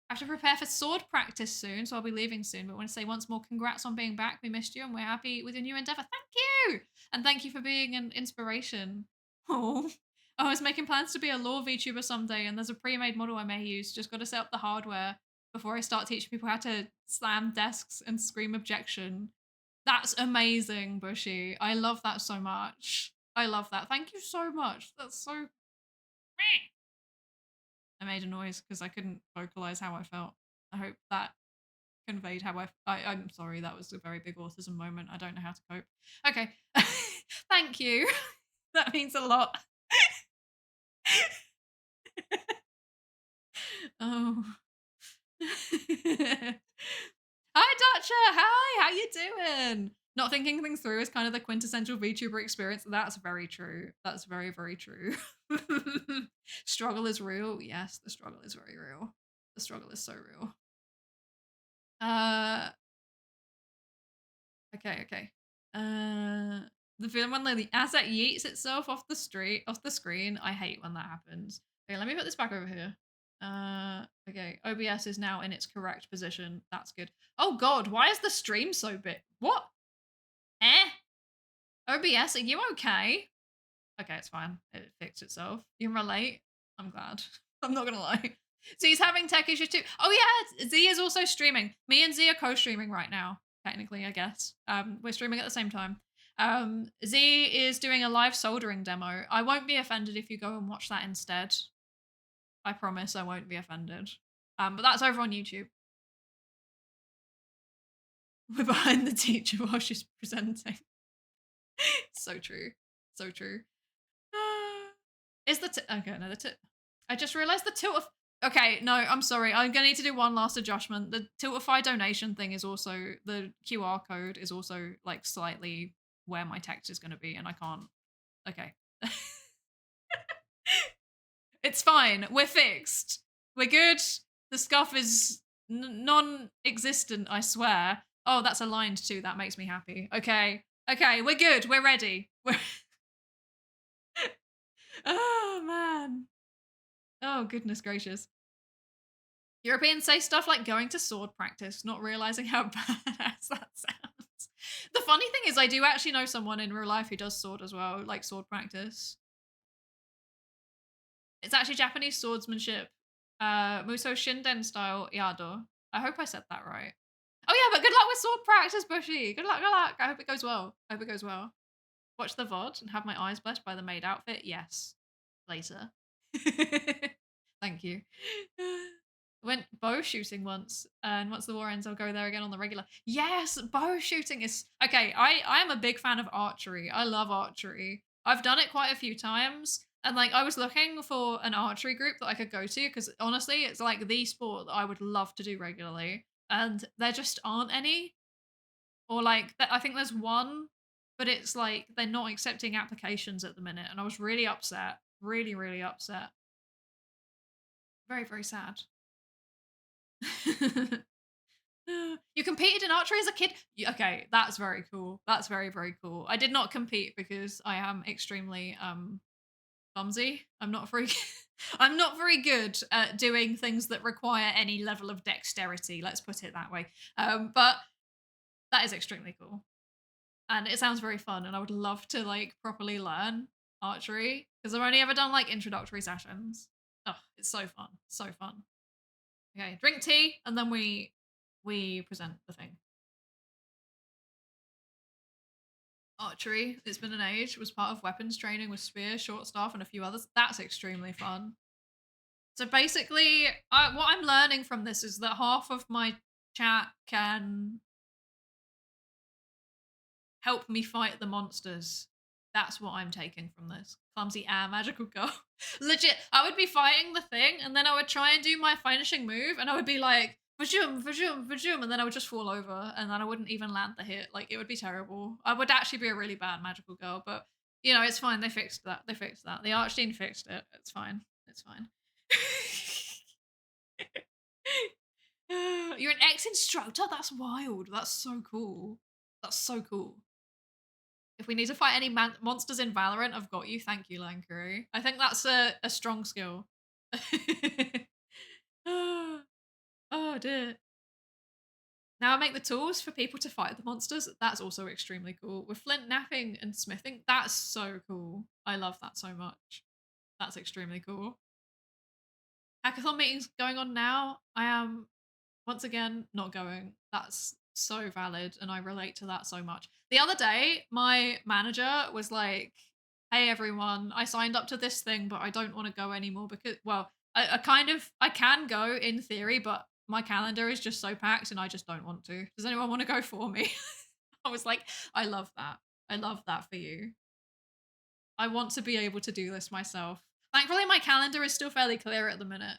I have to prepare for sword practice soon, so I'll be leaving soon. But I want to say once more, congrats on being back. We missed you and we're happy with your new endeavor. Thank you! And thank you for being an inspiration. Oh, I was making plans to be a law VTuber someday, and there's a pre-made model I may use. Just got to set up the hardware before I start teaching people how to slam desks and scream objection. That's amazing, Bushy. I love that so much. I love that. Thank you so much. That's so... I made a noise because I couldn't vocalize how I felt. I hope that conveyed how I'm sorry, that was a very big autism moment. I don't know how to cope. Okay. Thank you. That means a lot. Oh. Hi, Dutcha. Hi, how you doing? Not thinking things through is kind of the quintessential VTuber experience. That's very true. That's very, very true. Struggle is real. Yes, the struggle is very real. The struggle is so real. Okay. The feeling when the asset yeets itself off the screen. I hate when that happens. Okay, let me put this back over here. Okay, OBS is now in its correct position. That's good. Oh God, why is the stream so big? What? OBS, are you okay? Okay, it's fine. It fixed itself. You can relate? I'm glad. I'm not gonna lie. Z's having tech issues too. Oh yeah, Z is also streaming. Me and Z are co-streaming right now, technically, I guess. We're streaming at the same time. Z is doing a live soldering demo. I won't be offended if you go and watch that instead. I promise I won't be offended. But that's over on YouTube. We're behind the teacher while she's presenting. So true. So true. Is the okay, no, I just realized the tilt of okay, no, I'm sorry. I'm gonna need to do one last adjustment. The Tiltify donation thing is also the QR code is also like slightly where my text is gonna be, and I can't. Okay. It's fine. We're fixed. We're good. The scuff is non-existent, I swear. Oh, that's aligned too. That makes me happy. Okay. Okay, we're good. We're ready. We're oh, man. Oh, goodness gracious. Europeans say stuff like going to sword practice, not realizing how badass that sounds. The funny thing is, I do actually know someone in real life who does sword as well, like sword practice. It's actually Japanese swordsmanship, Muso Shinden style Yado. I hope I said that right. Oh yeah, but good luck with sword practice, Bushy. Good luck, good luck. I hope it goes well. I hope it goes well. Watch the VOD and have my eyes blessed by the maid outfit. Yes. Later. Thank you. Went bow shooting once, and once the war ends, I'll go there again on the regular. Yes, bow shooting is okay. I am a big fan of archery. I love archery. I've done it quite a few times, and like I was looking for an archery group that I could go to because honestly, it's like the sport that I would love to do regularly, and there just aren't any. Or like I think there's one, but it's like they're not accepting applications at the minute, and I was really upset. Really, really upset. Very, very sad. You competed in archery as a kid? Okay, that's very cool. That's very, very cool. I did not compete because I am extremely clumsy. I'm not very I'm not very good at doing things that require any level of dexterity, let's put it that way. But that is extremely cool. And it sounds very fun, and I would love to like properly learn archery because I've only ever done like introductory sessions. Oh, it's so fun. So fun. Okay, drink tea, and then we present the thing. Archery, it's been an age, was part of weapons training with spear, short staff, and a few others. That's extremely fun. So basically, what I'm learning from this is that half of my chat can help me fight the monsters. That's what I'm taking from this. Clumsy magical girl. Legit, I would be fighting the thing, and then I would try and do my finishing move, and I would be like, vajum, vajum, vajum, and then I would just fall over, and then I wouldn't even land the hit. Like, it would be terrible. I would actually be a really bad magical girl, but, you know, it's fine. They fixed that. They fixed that. The arch dean fixed it. It's fine. It's fine. You're an ex-instructor? That's wild. That's so cool. That's so cool. If we need to fight any monsters in Valorant, I've got you. Thank you, Lankuri. I think that's a strong skill. Oh dear. Now I make the tools for people to fight the monsters. That's also extremely cool. With flint napping and smithing, that's so cool. I love that so much. That's extremely cool. Hackathon meetings going on now. I am, once again, not going. That's so valid, and I relate to that so much. The other day, my manager was like, hey everyone, I signed up to this thing, but I don't want to go anymore because, well, I can go in theory, but my calendar is just so packed and I just don't want to. Does anyone want to go for me? I was like, I love that. I love that for you. I want to be able to do this myself. Thankfully, my calendar is still fairly clear at the minute.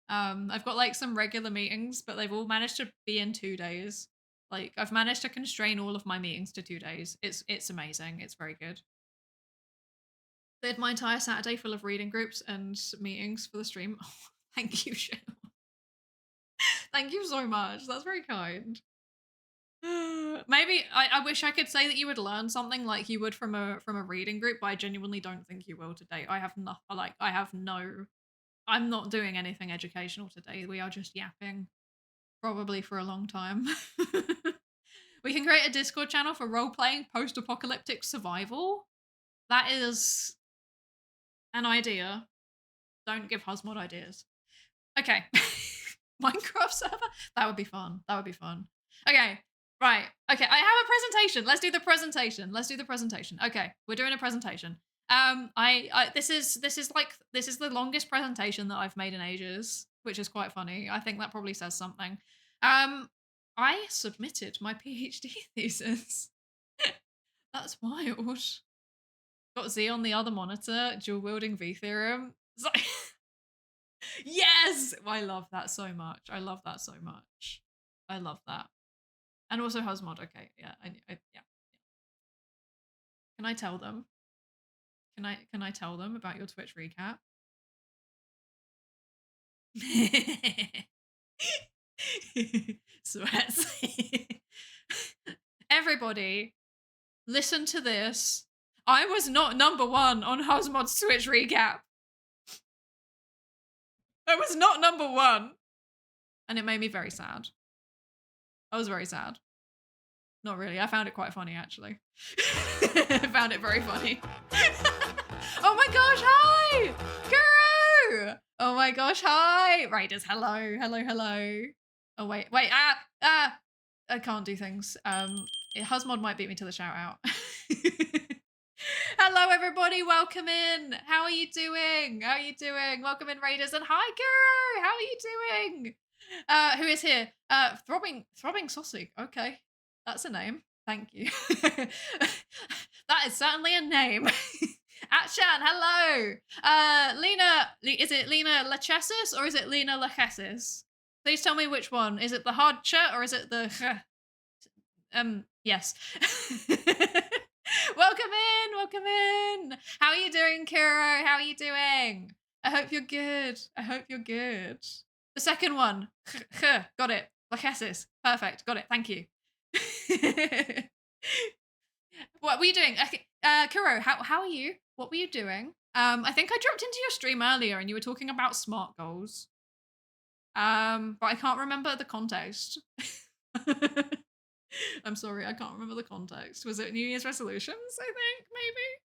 I've got like some regular meetings, but they've all managed to be in 2 days. Like I've managed to constrain all of my meetings to 2 days. It's amazing. It's very good. They had my entire Saturday full of reading groups and meetings for the stream. Oh, thank you, Shell. Thank you so much. That's very kind. Maybe I wish I could say that you would learn something like you would from a reading group, but I genuinely don't think you will today. I'm not doing anything educational today. We are just yapping. Probably for a long time. We can create a Discord channel for role-playing post-apocalyptic survival. That is an idea. Don't give Husmod ideas. Okay. Minecraft server? That would be fun. That would be fun. Okay. Right. Okay. I have a presentation. Let's do the presentation. Okay. We're doing a presentation. This is the longest presentation that I've made in ages, which is quite funny. I think that probably says something. I submitted my PhD thesis. That's wild. Got Z on the other monitor, dual wielding V theorem. Yes! I love that so much. I love that. And also Husmod. Okay, yeah, yeah. Can I tell them? Can I tell them about your Twitch recap? Sweats. Everybody, listen to this. I was not number one on Husmod's Twitch recap. I was not number one. And it made me very sad. I was very sad. Not really. I found it quite funny, actually. I found it very funny. Oh my gosh, hi! Guru! Oh my gosh, hi! Raiders, hello. Oh, wait. I can't do things. Husmod might beat me to the shout out. Hello, everybody. Welcome in. How are you doing? Welcome in, Raiders. And hi, Guru. How are you doing? Who is here? Throbbing Sausage. Okay. That's a name. Thank you. That is certainly a name. Atshan, hello. Lena, is it Lena Lachesis or is it Lena Lachesis? Please tell me which one. Is it the hard ch or is it the yes. Welcome in. How are you doing, Kuro? How are you doing? I hope you're good. The second one. Got it. Lachesis. Perfect. Got it. Thank you. What were you doing? Kuro, how are you? What were you doing? I think I dropped into your stream earlier and you were talking about SMART goals. But I can't remember the context. I'm sorry, I can't remember the context. Was it New Year's resolutions, I think, maybe?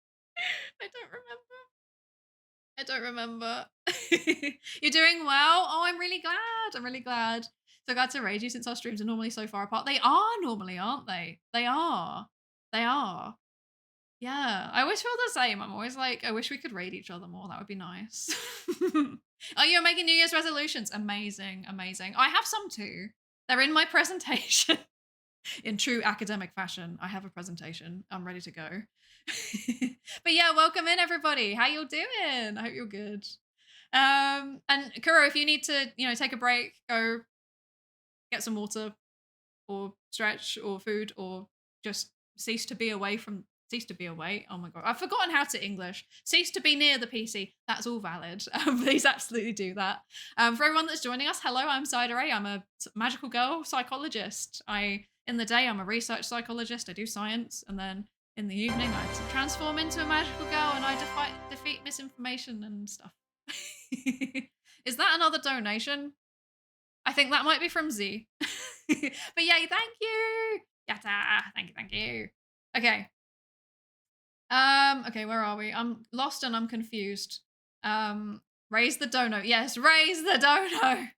I don't remember. You're doing well? Oh, I'm really glad. So glad to raid you since our streams are normally so far apart. They are normally, aren't they? They are. Yeah, I always feel the same. I'm always like, I wish we could raid each other more. That would be nice. Oh, you're making New Year's resolutions. Amazing. I have some too. They're in my presentation. In true academic fashion, I have a presentation. I'm ready to go. But yeah, welcome in, everybody. How you doing? I hope you're good. And Kuro, if you need to, take a break, go get some water or stretch or food or just cease to be away. Oh my God. I've forgotten how to English. Cease to be near the PC. That's all valid. Please absolutely do that. For everyone that's joining us, hello, I'm Psydere. I'm a magical girl psychologist. In the day, I'm a research psychologist. I do science. And then in the evening, I transform into a magical girl and I defeat misinformation and stuff. Is that another donation? I think that might be from Z. But yay, thank you. Yatta. Thank you. Okay. Okay, where are we? I'm lost and I'm confused. Raise the dono. Yes, raise the dono.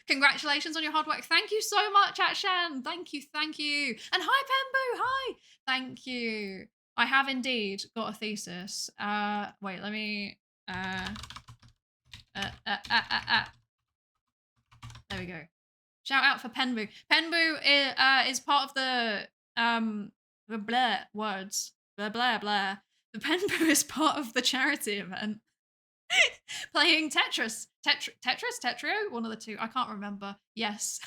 Congratulations on your hard work. Thank you so much, Atshan. Thank you. And hi, Pembu. Hi. Thank you. I have indeed got a thesis. Wait, let me. There we go. Shout out for Penbu. Penbu is part of the blah words. Blah blah blah. The Penbu is part of the charity event. Playing Tetris, Tetrio, one of the two. I can't remember. Yes.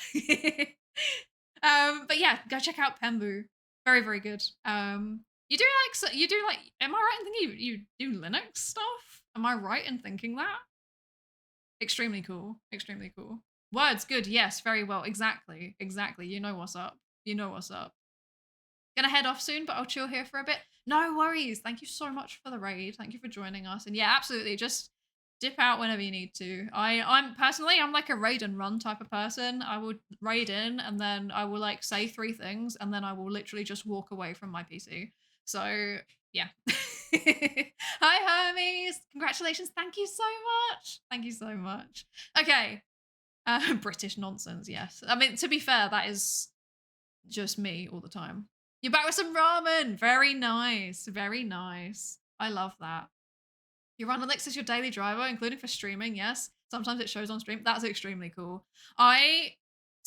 But yeah, go check out Penbu. Very, very good. You do like. Am I right in thinking you do Linux stuff? Am I right in thinking that? Extremely cool. Words, good. Yes, very well. Exactly. You know what's up. Gonna head off soon, but I'll chill here for a bit. No worries. Thank you so much for the raid. Thank you for joining us. And yeah, absolutely. Just dip out whenever you need to. I'm like a raid and run type of person. I will raid in and then I will like say 3 things and then I will literally just walk away from my PC. So yeah. Hi, homies. Congratulations. Thank you so much. Okay. British nonsense, yes. I mean, to be fair, that is just me all the time. You're back with some ramen. Very nice. Very nice. I love that. You run Linux as your daily driver, including for streaming, yes. Sometimes it shows on stream. That's extremely cool. I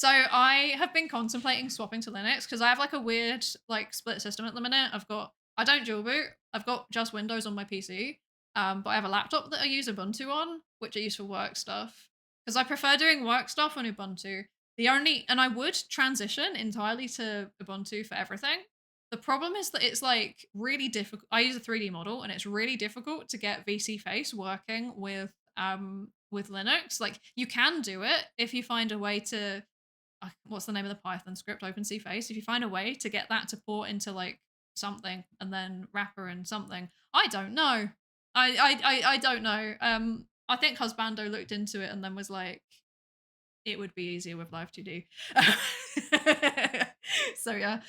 have been contemplating swapping to Linux because I have like a weird like split system at the minute. I don't dual boot. I've got just Windows on my PC. But I have a laptop that I use Ubuntu on, which I use for work stuff. Because I prefer doing work stuff on Ubuntu. And I would transition entirely to Ubuntu for everything. The problem is that it's like really difficult. I use a 3D model and it's really difficult to get VC Face working with Linux. Like you can do it if you find a way to what's the name of the Python script, OpenC Face. If you find a way to get that to port into like something and then wrapper and something. I don't know. I don't know. I think Husbando looked into it and then was like, it would be easier with Live 2D. So yeah.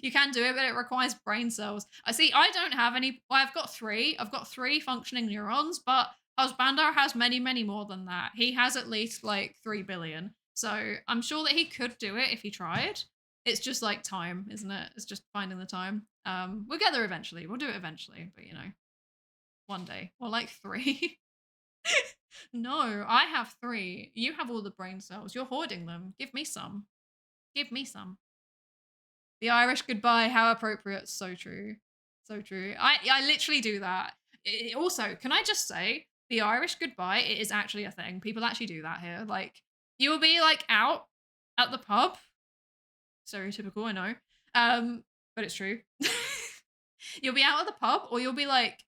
You can do it, but it requires brain cells. I don't have any. Well, I've got three functioning neurons, but Husbando has many, many more than that. He has at least like 3 billion. So I'm sure that he could do it if he tried. It's just like time, isn't it? It's just finding the time. We'll get there eventually. We'll do it eventually, but you know, one day or like 3. No, I have 3. You have all the brain cells. You're hoarding them. Give me some. Give me some. The Irish goodbye, how appropriate. So true. So true. I literally do that. Also, can I just say, the Irish goodbye, it is actually a thing. People actually do that here. Like, you will be like out at the pub. Stereotypical, I know. But it's true. You'll be out at the pub, or you'll be like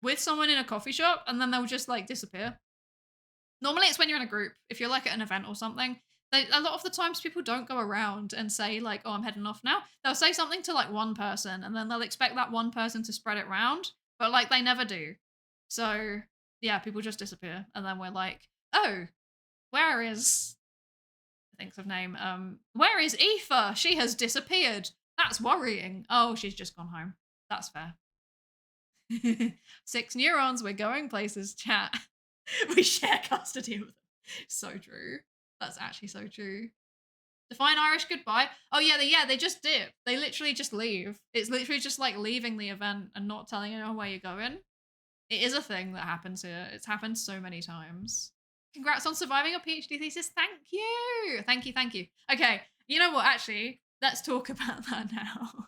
with someone in a coffee shop, and then they'll just like disappear. Normally it's when you're in a group. If you're like at an event or something, a lot of the times people don't go around and say like, oh, I'm heading off now. They'll say something to like one person and then they'll expect that one person to spread it around, but like they never do. So yeah, people just disappear. And then we're like, oh, where is, thinks of name, where is Aoife? She has disappeared. That's worrying. Oh, she's just gone home. That's fair. 6 neurons, we're going places, chat. We share custody with them. So true. That's actually so true. Define Irish goodbye. Oh yeah, they just dip. They literally just leave. It's literally just like leaving the event and not telling anyone where you're going. It is a thing that happens here. It's happened so many times. Congrats on surviving a PhD thesis. Thank you. Thank you, thank you. Okay, you know what, actually, let's talk about that now.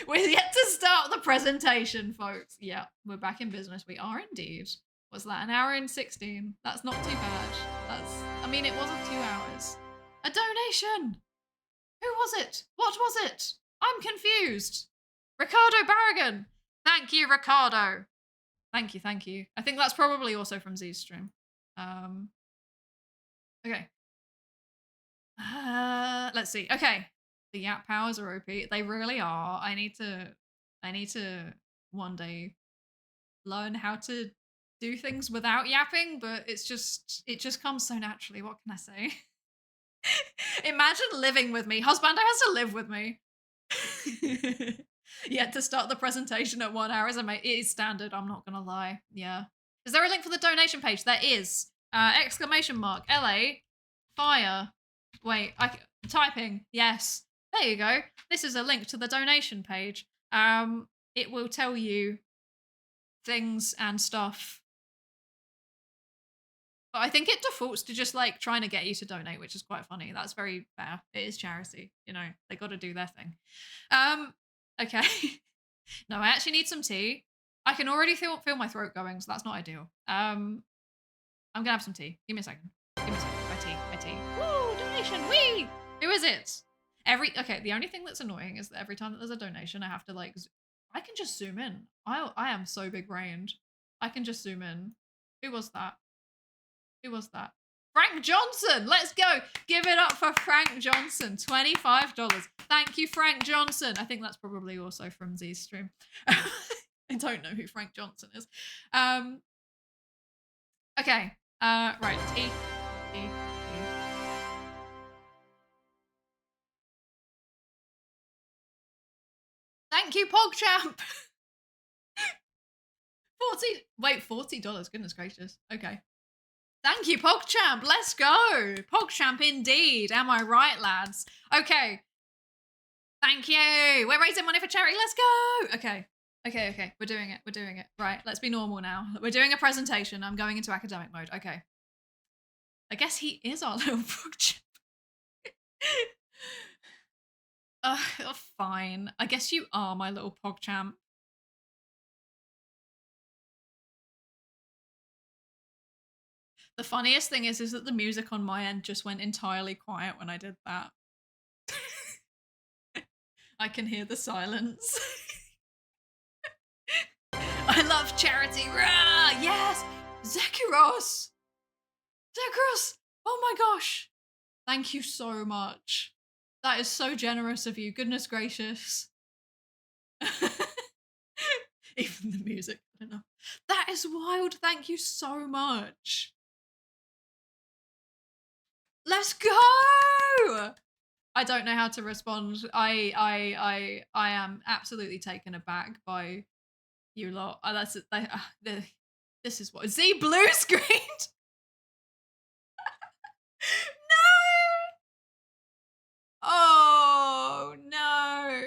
We're yet to start the presentation, folks. Yeah, we're back in business. We are indeed. Was that an hour and 16? That's not too bad. It wasn't 2 hours. A donation! Who was it? What was it? I'm confused. Ricardo Barragan. Thank you, Ricardo. Thank you, thank you. I think that's probably also from Z's stream. Okay. Let's see. Okay. The Yap powers are OP. They really are. I need to one day learn how to do things without yapping, but it just comes so naturally. What can I say? Imagine living with me. Husband has to live with me. Yeah, to start the presentation at 1 hour it is standard, I'm not gonna lie. Yeah. Is there a link for the donation page? There is. Exclamation mark LA fire. Wait, typing. Yes. There you go. This is a link to the donation page. It will tell you things and stuff. But I think it defaults to just like trying to get you to donate, which is quite funny. That's very fair. It is charity, you know, they got to do their thing. Okay. No, I actually need some tea. I can already feel my throat going, so that's not ideal. I'm gonna have some tea. Give me a second. Give me a second. My tea. Woo, donation, wee! Who is it? Okay, the only thing that's annoying is that every time that there's a donation, I have to like, I can just zoom in. I am so big brained. I can just zoom in. Who was that? Who was that? Frank Johnson! Let's go! Give it up for Frank Johnson. $25. Thank you, Frank Johnson. I think that's probably also from Z's stream. I don't know who Frank Johnson is. Okay. Right. T. Thank you, PogChamp! $40. Goodness gracious. Okay. Thank you, PogChamp. Let's go. PogChamp indeed. Am I right, lads? Okay. Thank you. We're raising money for charity. Let's go. Okay. Okay. We're doing it. Right. Let's be normal now. We're doing a presentation. I'm going into academic mode. Okay. I guess he is our little PogChamp. Fine. I guess you are my little PogChamp. The funniest thing is that the music on my end just went entirely quiet when I did that. I can hear the silence. I love charity. Rah! Yes! Zekiros! Zekiros! Oh my gosh! Thank you so much. That is so generous of you. Goodness gracious. Even the music, I don't know. That is wild. Thank you so much. Let's go! I don't know how to respond. I am absolutely taken aback by you lot. This is what Z blue screened. No. Oh no.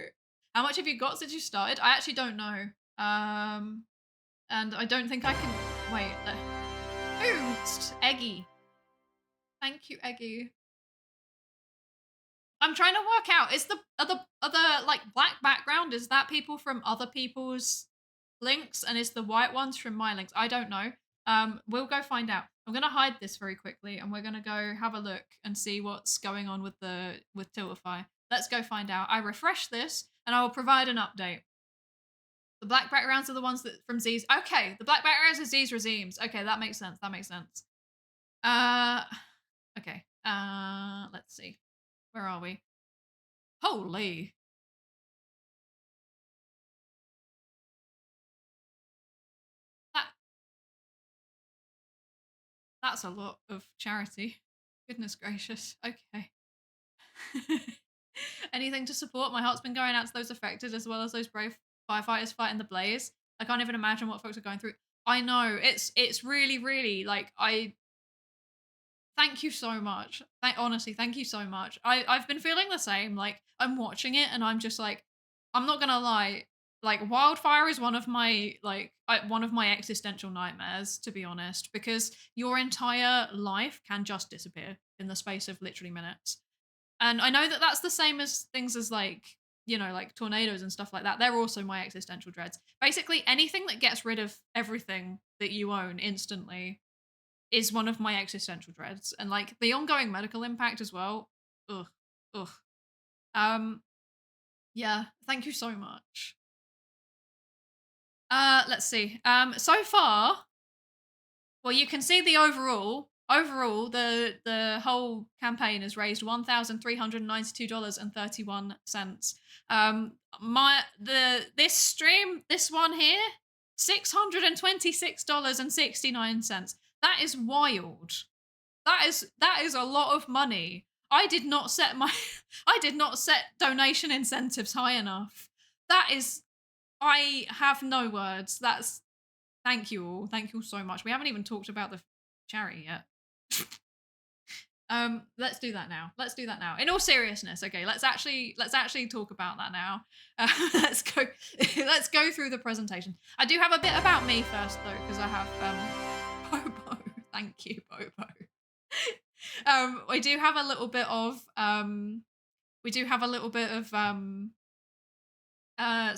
How much have you got since you started? I actually don't know. And I don't think I can wait. Oops, Eggy. Thank you, Eggy. I'm trying to work out, is the other like black background, is that people from other people's links and is the white ones from my links? I don't know. We'll go find out. I'm gonna hide this very quickly and we're gonna go have a look and see what's going on with Tiltify. Let's go find out. I refresh this and I will provide an update. The black backgrounds are the ones that from Z's. Okay, the black backgrounds are Z's regimes. Okay, that makes sense. Okay. Let's see. Where are we? Holy. That's a lot of charity. Goodness gracious. Okay. Anything to support? My heart's been going out to those affected as well as those brave firefighters fighting the blaze. I can't even imagine what folks are going through. I know. It's really, really like thank you so much. Honestly, thank you so much. I've been feeling the same. Like I'm watching it and I'm just like, I'm not gonna lie. Like wildfire is one of my existential nightmares, to be honest, because your entire life can just disappear in the space of literally minutes. And I know that that's the same as things as like, you know, like tornadoes and stuff like that. They're also my existential dreads. Basically, anything that gets rid of everything that you own instantly is one of my existential dreads. And like the ongoing medical impact as well. Ugh. Yeah, thank you so much. Let's see. So far, well, you can see the overall. Overall, the whole campaign has raised $1,392.31. This stream, this one here, $626.69. That is wild. That is a lot of money. I did not set donation incentives high enough. I have no words. Thank you all. Thank you all so much. We haven't even talked about the charity yet. Let's do that now. In all seriousness, okay, let's actually talk about that now. Let's go through the presentation. I do have a bit about me first though, because I have Bobo. Thank you, Bobo. We do have a little bit of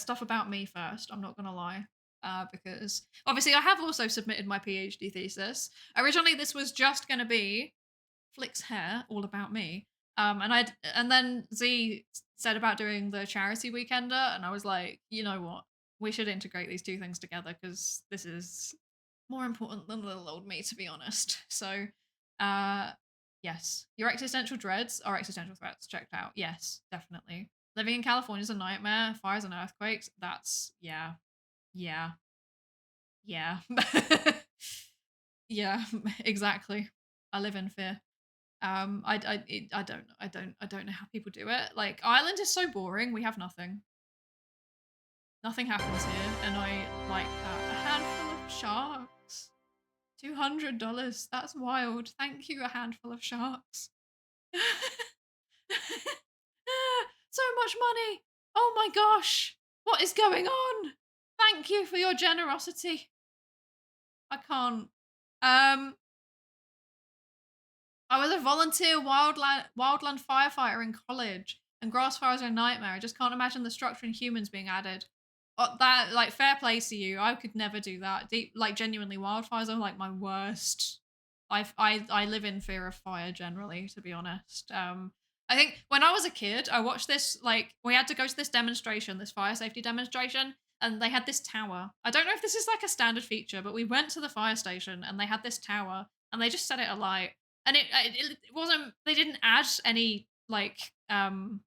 stuff about me first. I'm not gonna lie. Because obviously I have also submitted my PhD thesis. Originally this was just gonna be Flick's hair, all about me. And then Z said about doing the charity weekender, and I was like, you know what? We should integrate these two things together because this is more important than little old me, to be honest. So, yes, your existential dreads are existential threats. Checked out. Yes, definitely. Living in California is a nightmare. Fires and earthquakes. That's yeah. Yeah, exactly. I live in fear. I don't know how people do it. Like Ireland is so boring. We have nothing. Nothing happens here, and I like that. A handful of sharks. $200. That's wild. Thank you, a handful of sharks. So much money. Oh my gosh. What is going on? Thank you for your generosity. I can't. I was a volunteer wildland firefighter in college, and grass fires are a nightmare. I just can't imagine the structure and humans being added. That, like, fair play to you. I could never do that. Deep, like, genuinely, wildfires are like my worst. I live in fear of fire generally, to be honest. I think when I was a kid, I watched this, like, we had to go to this demonstration, this fire safety demonstration, and they had this tower. I don't know if this is like a standard feature, but we went to the fire station and they had this tower and they just set it alight. And it wasn't, they didn't add any, like,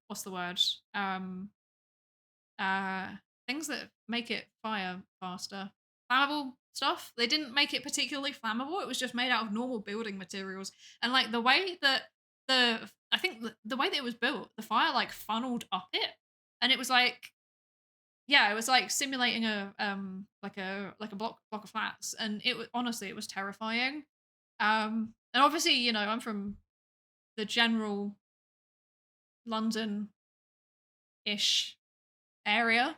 what's the word? Uh Things that make it fire faster. Flammable stuff. They didn't make it particularly flammable. It was just made out of normal building materials. And like the way that I think the way that it was built, the fire like funneled up it. And it was like, yeah, it was like simulating a block of flats. And it was, honestly, it was terrifying. And obviously, you know, I'm from the general London-ish area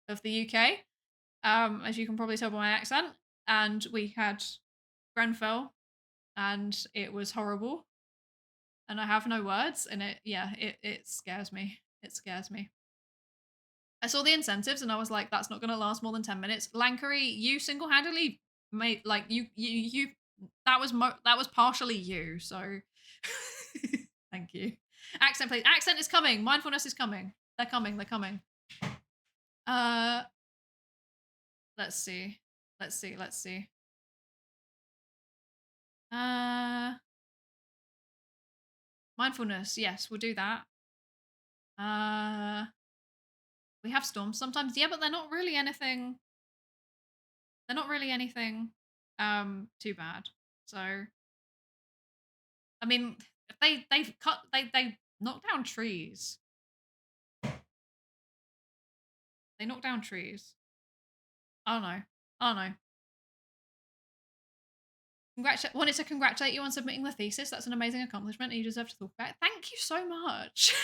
of the UK, as you can probably tell by my accent. And we had Grenfell, and it was horrible. And I have no words. And it scares me. It scares me. I saw the incentives, and I was like, that's not going to last more than 10 minutes. Lankuri, you single-handedly made, like, you. That was partially you. So, thank you. Accent, please. Accent is coming. Mindfulness is coming. They're coming. They're coming. Let's see. Let's see. Let's see. Mindfulness. Yes, we'll do that. We have storms sometimes. Yeah, but they're not really anything. They're not really anything too bad. So, I mean, they knock down trees. They knock down trees. I don't know. I don't know. Wanted to congratulate you on submitting the thesis. That's an amazing accomplishment and you deserve to talk about it. Thank you so much.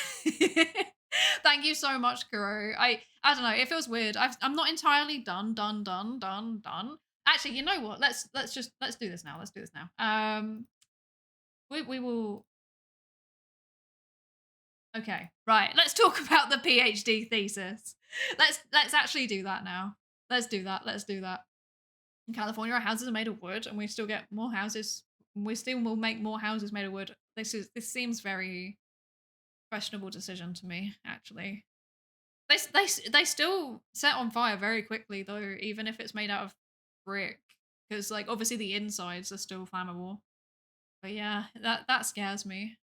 Thank you so much, Kuro. I don't know. It feels weird. I'm not entirely done. Actually, you know what? Let's do this now. Let's do this now. We will. Okay, right. Let's talk about the PhD thesis. Let's actually do that now. Let's do that. Let's do that. In California, our houses are made of wood, and we still get more houses. We still will make more houses made of wood. This seems very questionable decision to me. Actually, they still set on fire very quickly though, even if it's made out of brick, because like obviously the insides are still flammable. But yeah, that scares me.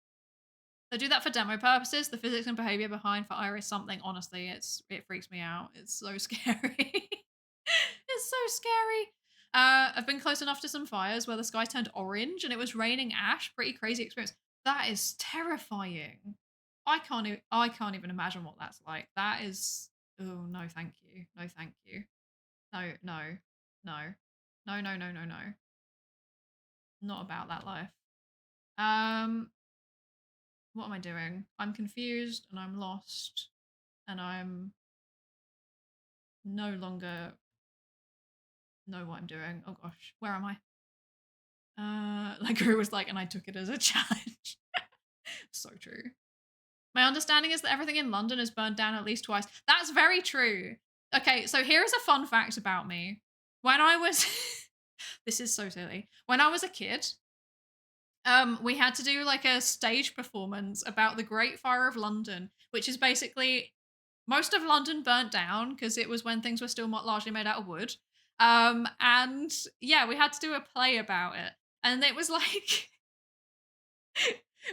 They do that for demo purposes. The physics and behavior behind fire is something. Honestly, it freaks me out. It's so scary. It's so scary. I've been close enough to some fires where the sky turned orange and it was raining ash. Pretty crazy experience. That is terrifying. I can't even imagine what that's like. That is, oh no, thank you. No, thank you. No. Not about that life. What am I doing? I'm confused and I'm lost and I'm no longer know what I'm doing. Oh gosh, where am I? Like Guru was like, and I took it as a challenge. So true. My understanding is that everything in London is burned down at least twice. That's very true. Okay, so here is a fun fact about me. When I was, this is so silly. When I was a kid, we had to do like a stage performance about the Great Fire of London, which is basically most of London burnt down because it was when things were still largely made out of wood. And yeah, we had to do a play about it, and it was like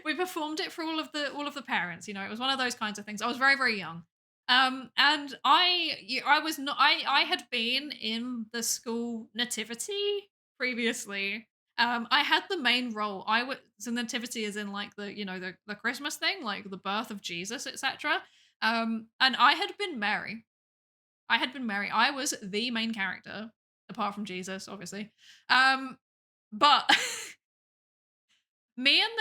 we performed it for all of the parents. You know, it was one of those kinds of things. I was very, very young. And I had been in the school nativity previously. I had the main role. I was the nativity is in like the Christmas thing, like the birth of Jesus, etc. And I had been Mary. I was the main character, apart from Jesus, obviously. But me and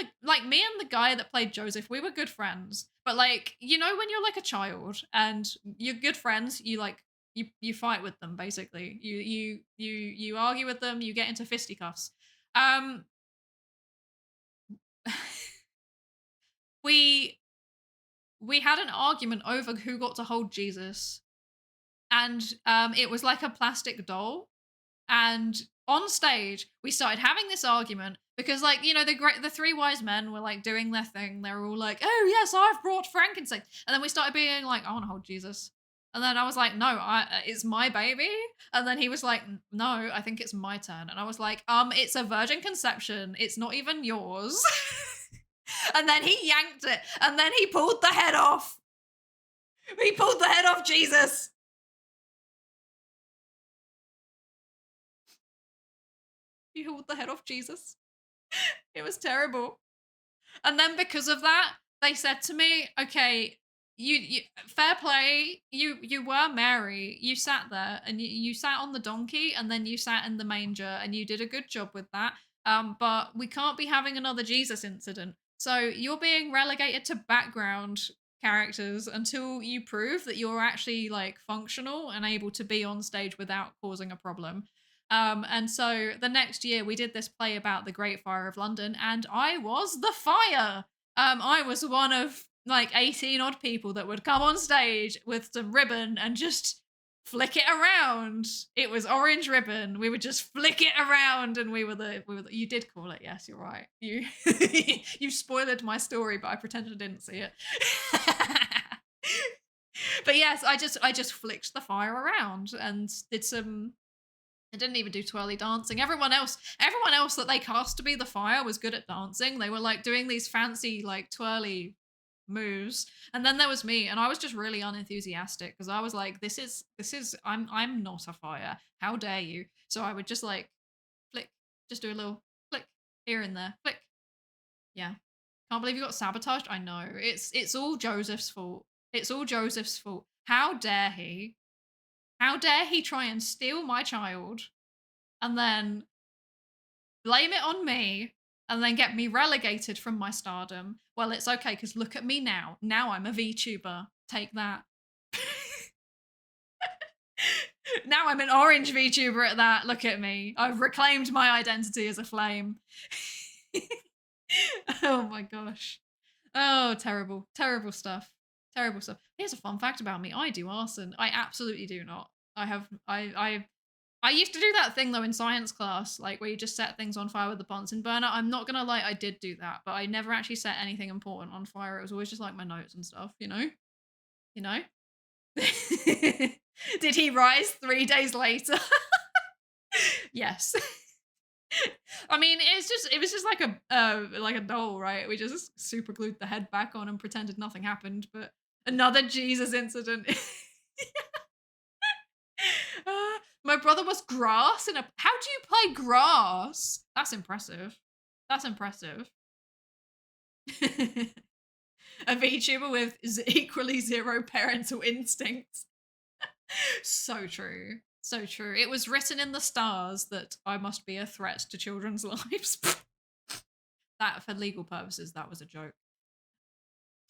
the guy that played Joseph, we were good friends. But like, you know, when you're like a child and you're good friends, you like you fight with them basically. You argue with them, you get into fisticuffs. Um we we had an argument over who got to hold Jesus. And it was like a plastic doll. And on stage, we started having this argument because, like, you know, the three wise men were like doing their thing. They were all like, "Oh yes, I've brought frankincense," and then we started being like, "I want to hold Jesus," and then I was like, "No, it's my baby," and then he was like, "No, I think it's my turn," and I was like, it's a virgin conception. It's not even yours." And then he yanked it, and then he pulled the head off. He pulled the head off Jesus. He pulled the head off Jesus. It was terrible. And then because of that, they said to me, "Okay, you fair play. You were Mary. You sat there and you sat on the donkey, and then you sat in the manger, and you did a good job with that. But we can't be having another Jesus incident. So you're being relegated to background characters until you prove that you're actually like functional and able to be on stage without causing a problem." And so the next year we did this play about the Great Fire of London, and I was the fire. I was one of like 18 odd people that would come on stage with some ribbon and just flick it around. It was orange ribbon. We would just flick it around, and you did call it, yes, you're right. You you spoiled my story, but I pretended I didn't see it. But yes, I just flicked the fire around and did some. I didn't even do twirly dancing. Everyone else that they cast to be the fire was good at dancing. They were like doing these fancy like twirly moves. And then there was me, and I was just really unenthusiastic because I was like, this is I'm not a fire. How dare you? So I would just like flick, just do a little flick here and there. Flick. Yeah. Can't believe you got sabotaged. I know. It's all Joseph's fault. It's all Joseph's fault. How dare he? How dare he try and steal my child and then blame it on me and then get me relegated from my stardom? Well, it's okay because look at me now. Now I'm a VTuber. Take that. Now I'm an orange VTuber at that. Look at me. I've reclaimed my identity as a flame. Oh my gosh. Oh, terrible. Terrible stuff. Terrible stuff. Here's a fun fact about me. I do arson. I absolutely do not. I used to do that thing though in science class, like where you just set things on fire with the Bunsen burner. I'm not gonna lie, I did do that, but I never actually set anything important on fire. It was always just like my notes and stuff, you know? You know? Did he rise 3 days later? Yes. I mean, it was just like a doll, right? We just super glued the head back on and pretended nothing happened, but another Jesus incident. My brother was grass in a. How do you play grass? That's impressive. That's impressive. A VTuber with equally zero parental instincts. So true. So true. It was written in the stars that I must be a threat to children's lives. That, for legal purposes, that was a joke.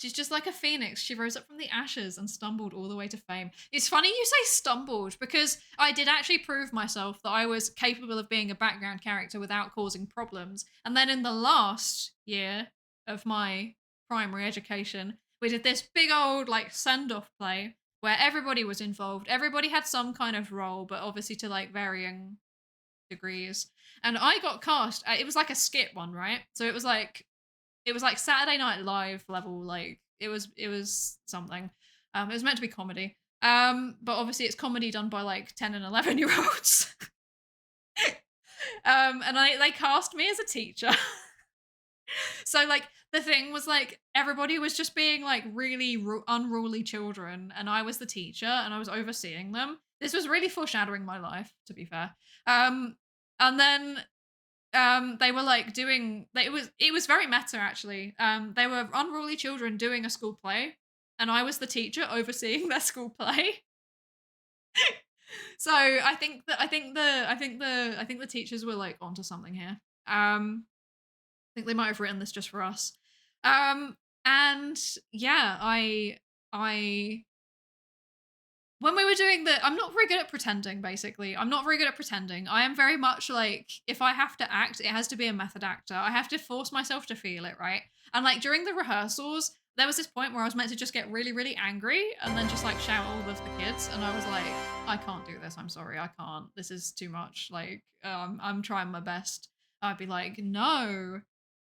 She's just like a phoenix. She rose up from the ashes and stumbled all the way to fame. It's funny you say stumbled because I did actually prove myself that I was capable of being a background character without causing problems. And then in the last year of my primary education, we did this big old like send-off play where everybody was involved. Everybody had some kind of role, but obviously to like varying degrees. And I got cast. It was like a skit one, right? So it was like Saturday Night Live level, like it was something. It was meant to be comedy. But obviously it's comedy done by like 10 and 11-year-olds. And they cast me as a teacher. So like the thing was like everybody was just being like really unruly children, and I was the teacher and I was overseeing them. This was really foreshadowing my life, to be fair. And then they were like doing it was very meta actually. They were unruly children doing a school play, and I was the teacher overseeing their school play. So I think the teachers were like onto something here. I think they might have written this just for us. And yeah, I when we were doing I'm not very good at pretending, basically. I'm not very good at pretending. I am very much like, if I have to act, it has to be a method actor. I have to force myself to feel it, right? And like during the rehearsals, there was this point where I was meant to just get really, really angry and then just like shout all of the kids. And I was like, I can't do this. I'm sorry. I can't. This is too much. Like, I'm trying my best. I'd be like, no,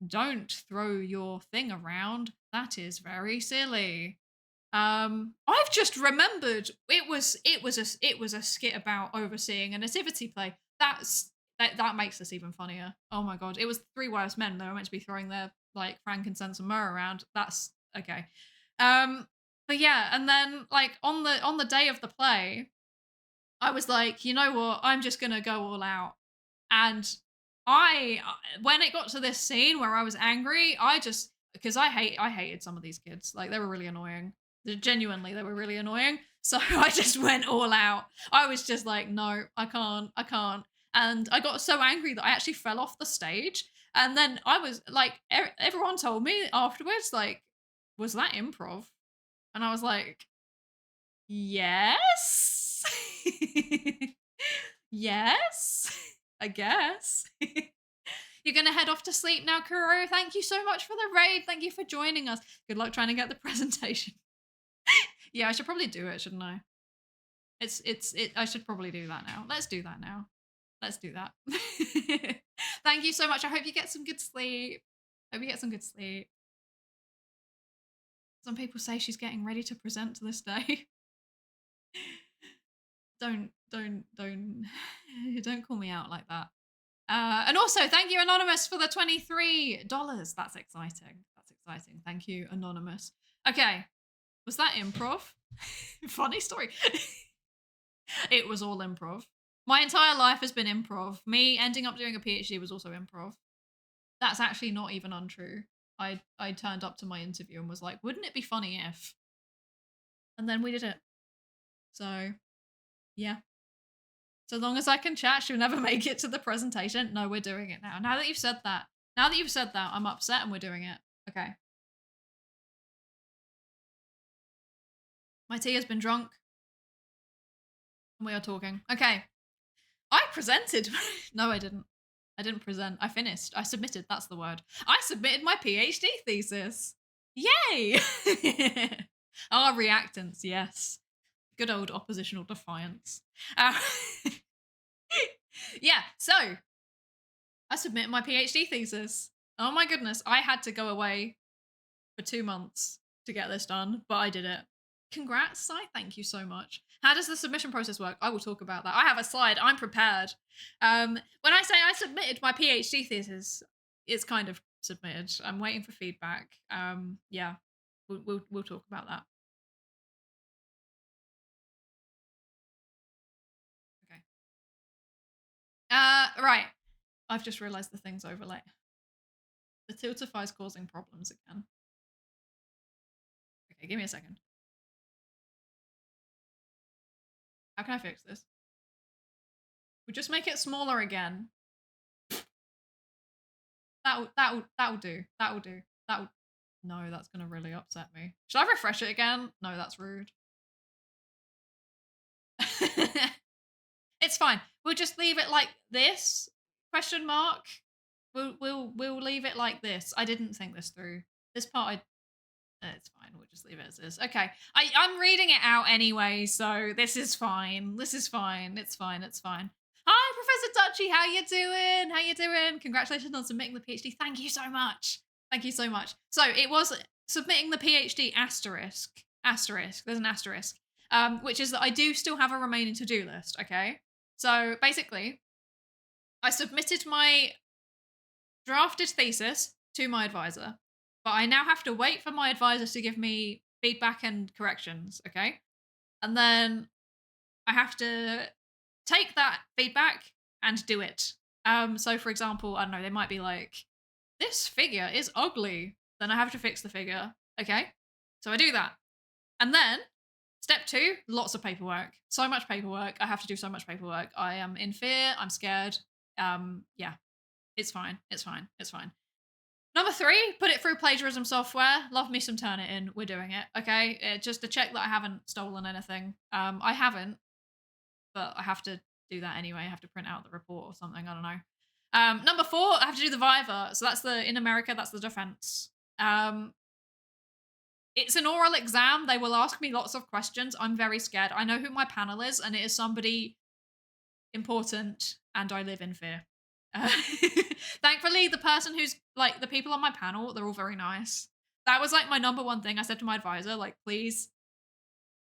don't throw your thing around. That is very silly. I've just remembered it was a skit about overseeing a nativity play. That makes this even funnier. Oh my god, it was three wise men. They were meant to be throwing their like frankincense and myrrh around. That's okay. But yeah, and then like on the day of the play, I was like, you know what? I'm just gonna go all out. And when it got to this scene where I was angry, because I hated some of these kids. Like they were really annoying. Genuinely, they were really annoying. So I just went all out. I was just like, no, I can't. And I got so angry that I actually fell off the stage. And then I was like, everyone told me afterwards, like, was that improv? And I was like, yes. Yes, I guess. You're going to head off to sleep now, Kuro. Thank you so much for the raid. Thank you for joining us. Good luck trying to get the presentation. Yeah, I should probably do it, shouldn't I? I should probably do that now. Let's do that now. Let's do that. Thank you so much. I hope you get some good sleep. Hope you get some good sleep. Some people say she's getting ready to present to this day. Don't call me out like that. And also, thank you, Anonymous, for the $23. That's exciting. That's exciting. Thank you, Anonymous. Okay. Was that improv? Funny story. It was all improv. My entire life has been improv. Me ending up doing a PhD was also improv. That's actually not even untrue. I turned up to my interview and was like, wouldn't it be funny if? And then we did it. So, yeah. So long as I can chat, she'll never make it to the presentation. No, we're doing it now. Now that you've said that, I'm upset and we're doing it. Okay. My tea has been drunk. And we are talking. Okay. I presented. No, I didn't. I didn't present. I finished. I submitted. That's the word. I submitted my PhD thesis. Yay! Our reactants, yes. Good old oppositional defiance. Yeah, so I submitted my PhD thesis. Oh my goodness, I had to go away for 2 months to get this done, but I did it. Congrats, Sai. Thank you so much. How does the submission process work? I will talk about that. I have a slide. I'm prepared. When I say I submitted my PhD thesis, it's kind of submitted. I'm waiting for feedback. Yeah, we'll talk about that. Okay. Right. I've just realized the thing's overlay. The Tiltify is causing problems again. Okay, give me a second. How can I fix this? We just make it smaller again. That'll do. That'll do. No, that's gonna really upset me. Should I refresh it again? No, that's rude. It's fine. We'll just leave it like this? Question mark. We'll leave it like this. I didn't think this through. This part it's fine. We'll just leave it as is. Okay. I'm reading it out anyway, so this is fine. This is fine. It's fine. It's fine. Hi, Professor Dutchy. How you doing? How you doing? Congratulations on submitting the PhD. Thank you so much. Thank you so much. So it was submitting the PhD asterisk. Asterisk. There's an asterisk. Which is that I do still have a remaining to-do list. Okay. So basically, I submitted my drafted thesis to my advisor. But I now have to wait for my advisor to give me feedback and corrections, okay? And then I have to take that feedback and do it. So for example, I don't know, they might be like, this figure is ugly. Then I have to fix the figure, okay? So I do that. And then step 2, lots of paperwork. So much paperwork. I have to do so much paperwork. I am in fear. I'm scared. Yeah. It's fine. It's fine. It's fine. Number 3, put it through plagiarism software. Love me some Turnitin. We're doing it. Okay, just to check that I haven't stolen anything. I haven't, but I have to do that anyway. I have to print out the report or something. I don't know. Number 4, I have to do the Viva. So that's in America. That's the defense. It's an oral exam. They will ask me lots of questions. I'm very scared. I know who my panel is, and it is somebody important, and I live in fear. Thankfully, the person who's like the people on my panel, they're all very nice. That was like my number one thing I said to my advisor, like, please,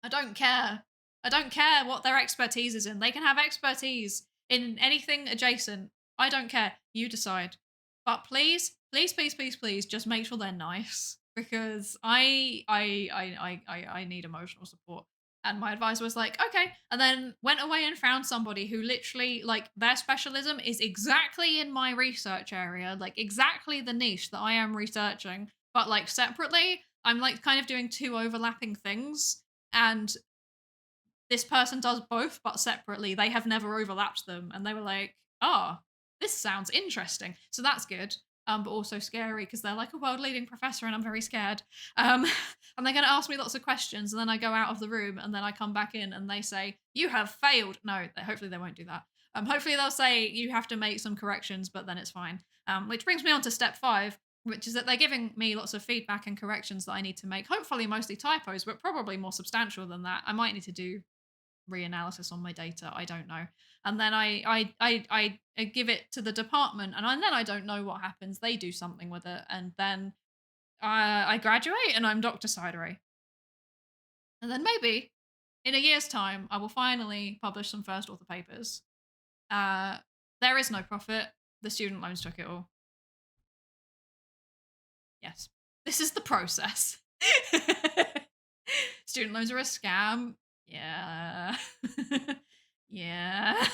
I don't care. I don't care what their expertise is in. They can have expertise in anything adjacent. I don't care. You decide. But please, please, please, please, please, just make sure they're nice because I need emotional support. And my advisor was like, okay. And then went away and found somebody who literally, like, their specialism is exactly in my research area, like, exactly the niche that I am researching. But, like, separately, I'm, like, kind of doing 2 overlapping things. And this person does both, but separately. They have never overlapped them. And they were like, oh, this sounds interesting. So that's good. But also scary because they're like a world-leading professor and I'm very scared. And they're going to ask me lots of questions and then I go out of the room and then I come back in and they say, you have failed. No, hopefully they won't do that. Hopefully they'll say you have to make some corrections, but then it's fine. Which brings me on to step 5, which is that they're giving me lots of feedback and corrections that I need to make. Hopefully mostly typos, but probably more substantial than that. I might need to do reanalysis on my data. I don't know. And then I give it to the department, and then I don't know what happens. They do something with it, and then I graduate, and I'm Dr. Psydere. And then maybe in a year's time, I will finally publish some first author papers. There is no profit. The student loans took it all. Yes, this is the process. Student loans are a scam. Yeah. Yeah.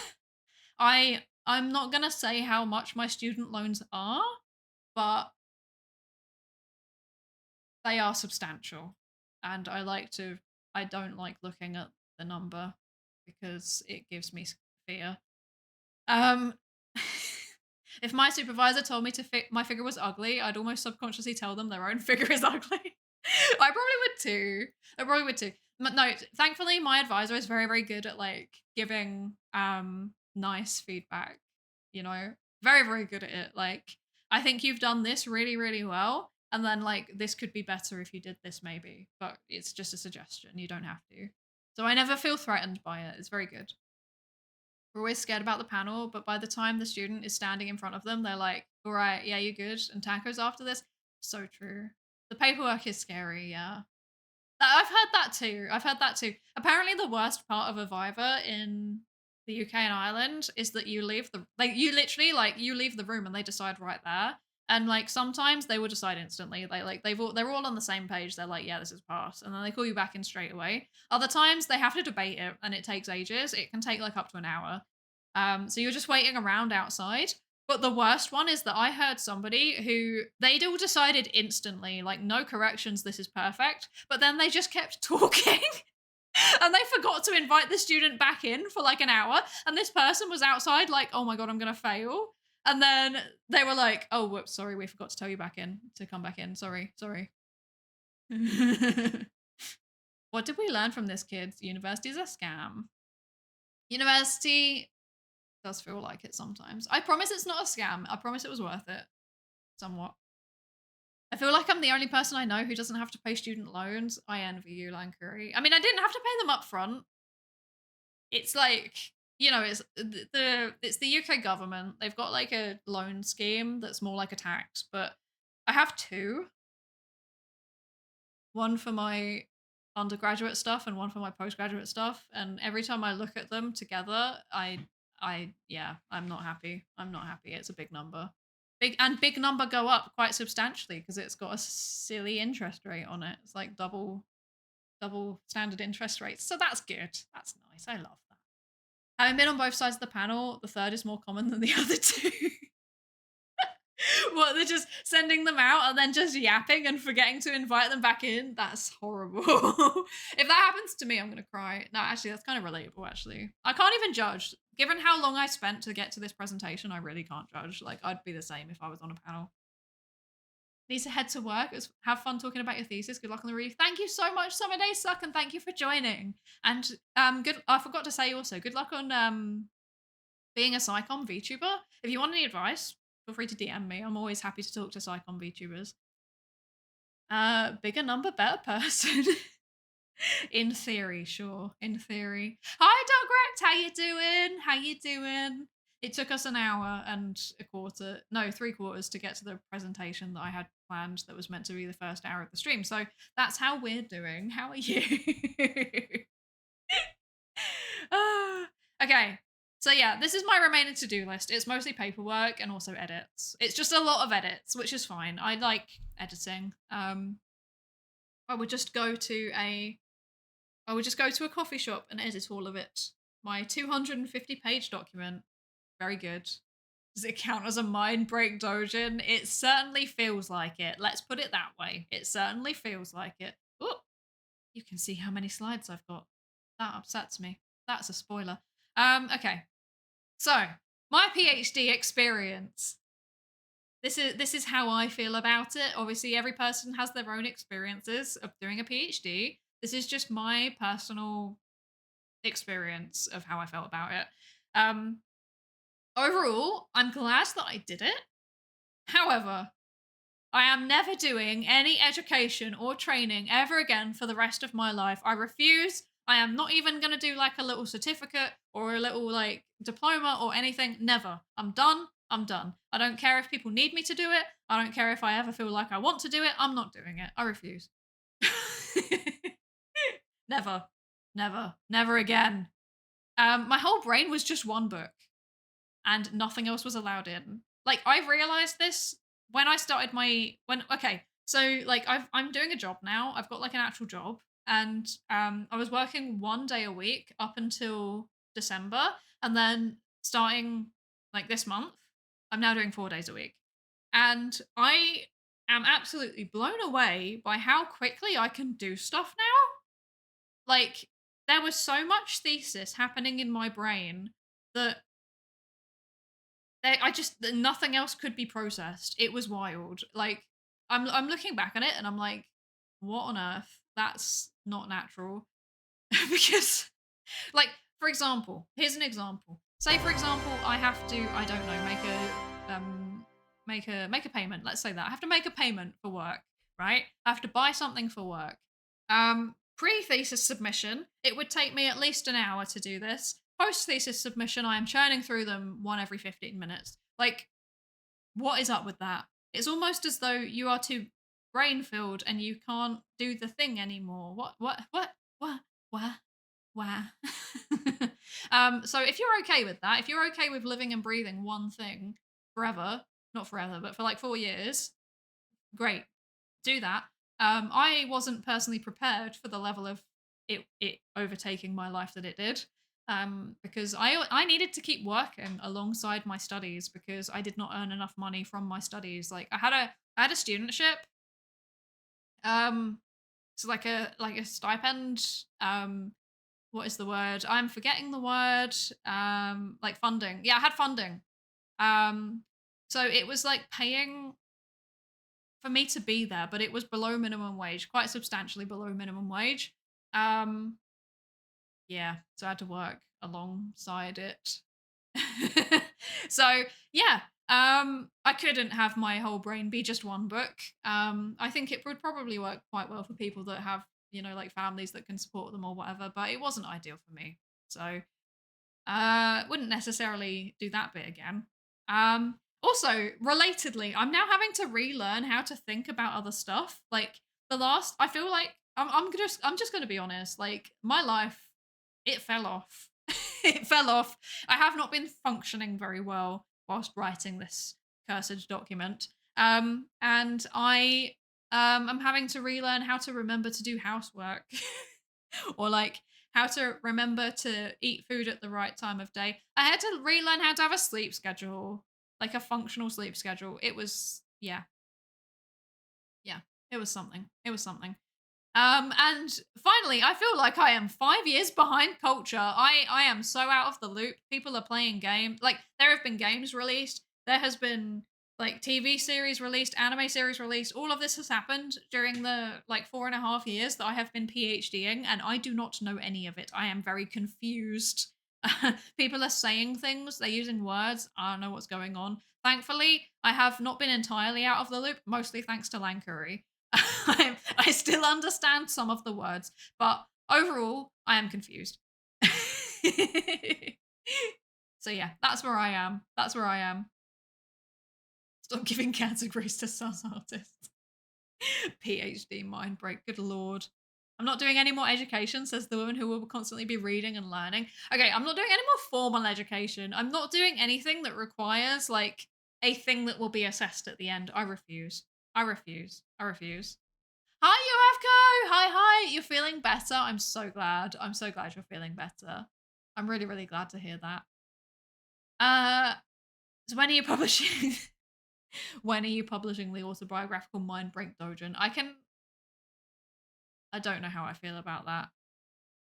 I'm not gonna say how much my student loans are, but they are substantial. And I don't like looking at the number because it gives me fear. If my supervisor told me my figure was ugly, I'd almost subconsciously tell them their own figure is ugly. I probably would too. But no, thankfully my advisor is very, very good at like giving nice feedback, you know. Very, very good at it. Like, I think you've done this really, really well. And then like this could be better if you did this maybe. But it's just a suggestion. You don't have to. So I never feel threatened by it. It's very good. We're always scared about the panel, but by the time the student is standing in front of them, they're like, all right, yeah, you're good. And tacos after this. So true. The paperwork is scary, yeah. I've heard that too. Apparently the worst part of a Viva in the UK and Ireland is that you leave you leave the room and they decide right there. And like sometimes they will decide instantly. They're all on the same page. They're like, yeah, this is pass. And then they call you back in straight away. Other times they have to debate it and it takes ages. It can take like up to an hour. So you're just waiting around outside. But the worst one is that I heard somebody who they'd all decided instantly, like, no corrections, this is perfect. But then they just kept talking and they forgot to invite the student back in for like an hour. And this person was outside like, oh my God, I'm going to fail. And then they were like, oh, whoops, sorry, we forgot to tell you to come back in. Sorry. What did we learn from this, kids? University is a scam. University does feel like it sometimes. I promise it's not a scam. I promise it was worth it. Somewhat. I feel like I'm the only person I know who doesn't have to pay student loans. I envy you, Lankuri. I mean, I didn't have to pay them up front. It's like, you know, it's the UK government. They've got like a loan scheme that's more like a tax, but I have 2. One for my undergraduate stuff and one for my postgraduate stuff. And every time I look at them together, I'm not happy. It's a big number. Big number go up quite substantially because it's got a silly interest rate on it. It's like double standard interest rates. So that's good. That's nice. I love that. Having been on both sides of the panel, the third is more common than the other 2. What, they're just sending them out and then just yapping and forgetting to invite them back in? That's horrible. If that happens to me, I'm gonna cry. No, actually, that's kind of relatable, actually. I can't even judge. Given how long I spent to get to this presentation, I really can't judge. Like, I'd be the same if I was on a panel. Need to head to work. Have fun talking about your thesis. Good luck on the read. Thank you so much. Summer days suck, and thank you for joining. And good. I forgot to say also, good luck on being a Psycom VTuber. If you want any advice, feel free to DM me. I'm always happy to talk to Psycom VTubers. Bigger number, better person. In theory, sure. In theory. Hi, Dogrect. How you doing? How you doing? It took us an hour and a quarter, no, 3/4 to get to the presentation that I had planned that was meant to be the first hour of the stream. So that's how we're doing. How are you? Okay. So yeah, this is my remaining to-do list. It's mostly paperwork and also edits. It's just a lot of edits, which is fine. I like editing. I would just go to a coffee shop and edit all of it. My 250-page document. Very good. Does it count as a mind break dojin? It certainly feels like it. Let's put it that way. It certainly feels like it. Oh, you can see how many slides I've got. That upsets me. That's a spoiler. Okay. So, my PhD experience. This is how I feel about it. Obviously, every person has their own experiences of doing a PhD. This is just my personal experience of how I felt about it. Overall, I'm glad that I did it. However, I am never doing any education or training ever again for the rest of my life. I refuse. I am not even going to do like a little certificate or a little like diploma or anything. Never. I'm done. I'm done. I don't care if people need me to do it. I don't care if I ever feel like I want to do it. I'm not doing it. I refuse. Never. Never. Never again. My whole brain was just one book and nothing else was allowed in. Like, I realized this when I started so like I'm doing a job now. I've got like an actual job, and I was working 1 day a week up until December, and then starting like this month, I'm now doing 4 days a week. And I am absolutely blown away by how quickly I can do stuff now. Like, there was so much thesis happening in my brain that nothing else could be processed. It was wild. Like, I'm looking back on it and I'm like, what on earth? That's not natural. Because, like, for example, here's an example. Say, for example, I have to, I don't know, make a payment. Let's say that I have to make a payment for work, right? I have to buy something for work. Pre-thesis submission, it would take me at least an hour to do this. Post-thesis submission, I am churning through them one every 15 minutes. Like, what is up with that? It's almost as though you are too brain-filled and you can't do the thing anymore. What? So if you're okay with that, if you're okay with living and breathing one thing forever, not forever, but for like 4 years, great, do that. I wasn't personally prepared for the level of it overtaking my life that it did. Because I needed to keep working alongside my studies because I did not earn enough money from my studies. Like, I had a studentship. So like a stipend. What is the word? I'm forgetting the word. Like funding. Yeah, I had funding. So it was like paying for me to be there, but it was below minimum wage, quite substantially below minimum wage. Yeah, so I had to work alongside it. So yeah, I couldn't have my whole brain be just one book. I think it would probably work quite well for people that have, like families that can support them or whatever, but it wasn't ideal for me. So wouldn't necessarily do that bit again. Also, relatedly, I'm now having to relearn how to think about other stuff. Like, I feel like I'm just gonna be honest. Like, my life, it fell off. It fell off. I have not been functioning very well whilst writing this cursed document. And I am having to relearn how to remember to do housework. Or like how to remember to eat food at the right time of day. I had to relearn how to have a sleep schedule. like a functional sleep schedule. It was, yeah, it was something. It was something. And finally, I feel like I am 5 years behind culture. I am so out of the loop. People are playing games. Like, there have been games released. There has been like TV series released, anime series released. All of this has happened during the like 4.5 years that I have been PhDing, and I do not know any of it. I am very confused. People are saying things, they're using words. I don't know what's going on. Thankfully, I have not been entirely out of the loop, mostly thanks to Lankuri. I still understand some of the words, but overall, I am confused. So yeah, that's where I am. That's where I am. Stop giving categories to sus artists. PhD mind break, good lord. I'm not doing any more education, says the woman who will constantly be reading and learning. Okay, I'm not doing any more formal education. I'm not doing anything that requires like a thing that will be assessed at the end. I refuse. I refuse. I refuse. Hi, UFCO! Hi. You're feeling better? I'm so glad. I'm so glad you're feeling better. I'm really, really glad to hear that. So when are you publishing? When are you publishing the autobiographical mind break doujin? I don't know how I feel about that.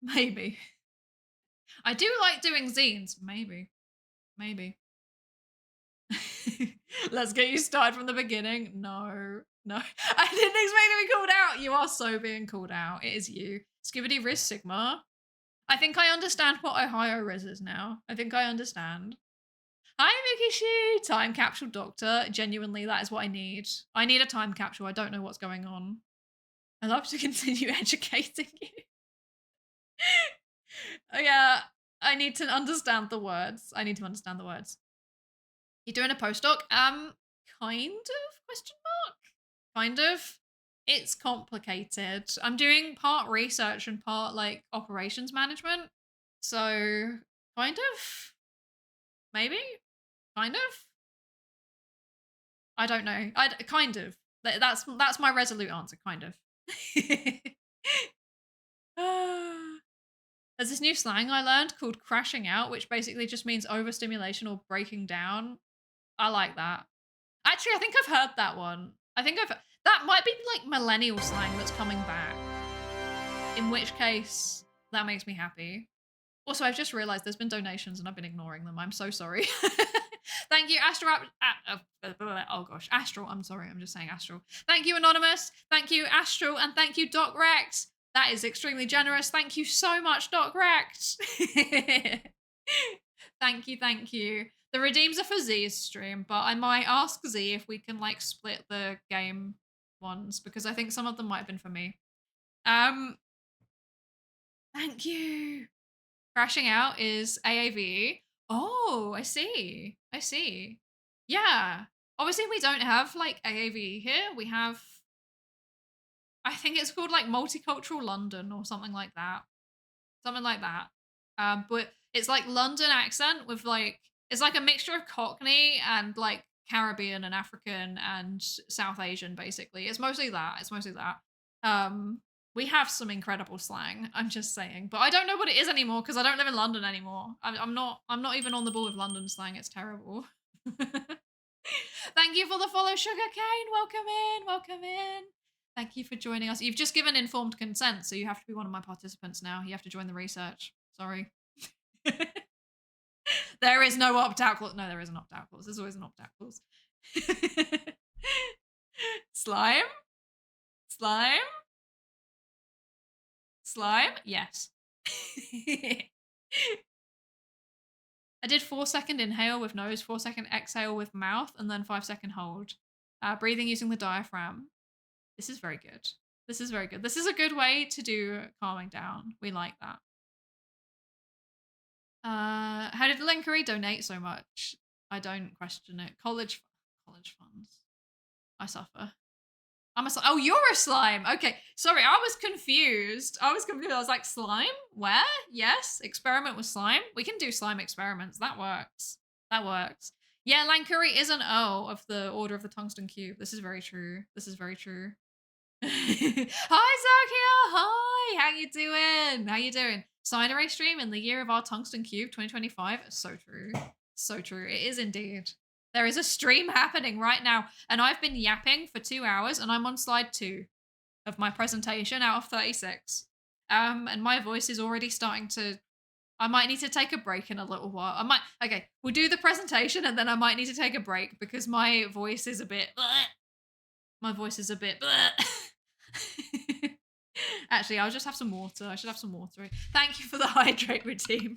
Maybe. I do like doing zines. Maybe. Let's get you started from the beginning. No. I didn't expect to be called out. You are so being called out. It is you. Skibbity Riz Sigma. I think I understand what Ohio Riz is now. I think I understand. Hi, Mikishi. Time capsule doctor. Genuinely, that is what I need. I need a time capsule. I don't know what's going on. I love to continue educating you. Oh, yeah, I need to understand the words. You're doing a postdoc? Kind of, question mark? Kind of. It's complicated. I'm doing part research and part like operations management. So kind of, maybe, kind of. I don't know. Kind of. That's my resolute answer. Kind of. There's this new slang I learned called crashing out, which basically just means overstimulation or breaking down. I like that. Actually, I think I've heard that one. That might be like millennial slang that's coming back. In which case, that makes me happy. Also, I've just realized there's been donations and I've been ignoring them. I'm so sorry. Thank you, Astral. Oh gosh, Astral. I'm sorry. I'm just saying Astral. Thank you, Anonymous. Thank you, Astral. And thank you, Doc Rex. That is extremely generous. Thank you so much, Doc Rex. Thank you. The redeems are for Z's stream, but I might ask Z if we can like split the game ones because I think some of them might have been for me. Thank you. Crashing out is AAVE. Oh, I see. Yeah. Obviously, we don't have like AAVE here. We have, I think it's called like Multicultural London or something like that. But it's like London accent with like, it's like a mixture of Cockney and like Caribbean and African and South Asian, basically. It's mostly that. We have some incredible slang, I'm just saying. But I don't know what it is anymore because I don't live in London anymore. I'm not even on the ball with London slang. It's terrible. Thank you for the follow, Sugar Cane. Welcome in. Thank you for joining us. You've just given informed consent, so you have to be one of my participants now. You have to join the research. Sorry. There is no opt-out clause. No, there is an opt-out clause. There's always an opt-out clause. Slime? Yes. I did 4-second inhale with nose, 4-second exhale with mouth, and then 5-second hold. Breathing using the diaphragm. This is very good. This is a good way to do calming down. We like that. How did Lankuri donate so much? I don't question it. College funds. I suffer. Oh, you're a slime. Okay. Sorry, I was confused. I was like, slime? Where? Yes. Experiment with slime. We can do slime experiments. That works. Yeah, Lankuri is an O of the Order of the Tungsten Cube. This is very true. Hi, Zakia. Hi. How you doing? Psydere stream in the year of our Tungsten Cube 2025. So true. It is indeed. There is a stream happening right now, and I've been yapping for 2 hours, and I'm on slide 2 of my presentation out of 36. And my voice is already starting to. I might need to take a break in a little while. Okay, we'll do the presentation, and then I might need to take a break because my voice is a bit. My voice is a bit. Actually, I'll just have some water. I should have some water. Thank you for the hydrate routine.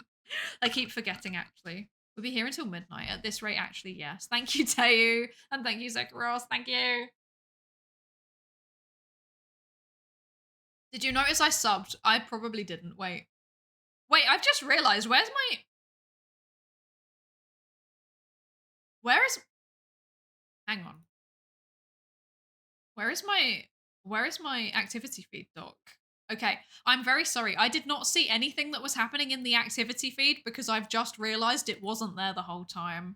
I keep forgetting, actually. We'll be here until midnight. At this rate, actually, yes. Thank you, Teu. And thank you, Zechariah. Thank you. Did you notice I subbed? I probably didn't. Wait, I've just realized. Where is... Hang on. Where is my activity feed, Doc? Okay, I'm very sorry. I did not see anything that was happening in the activity feed because I've just realized it wasn't there the whole time.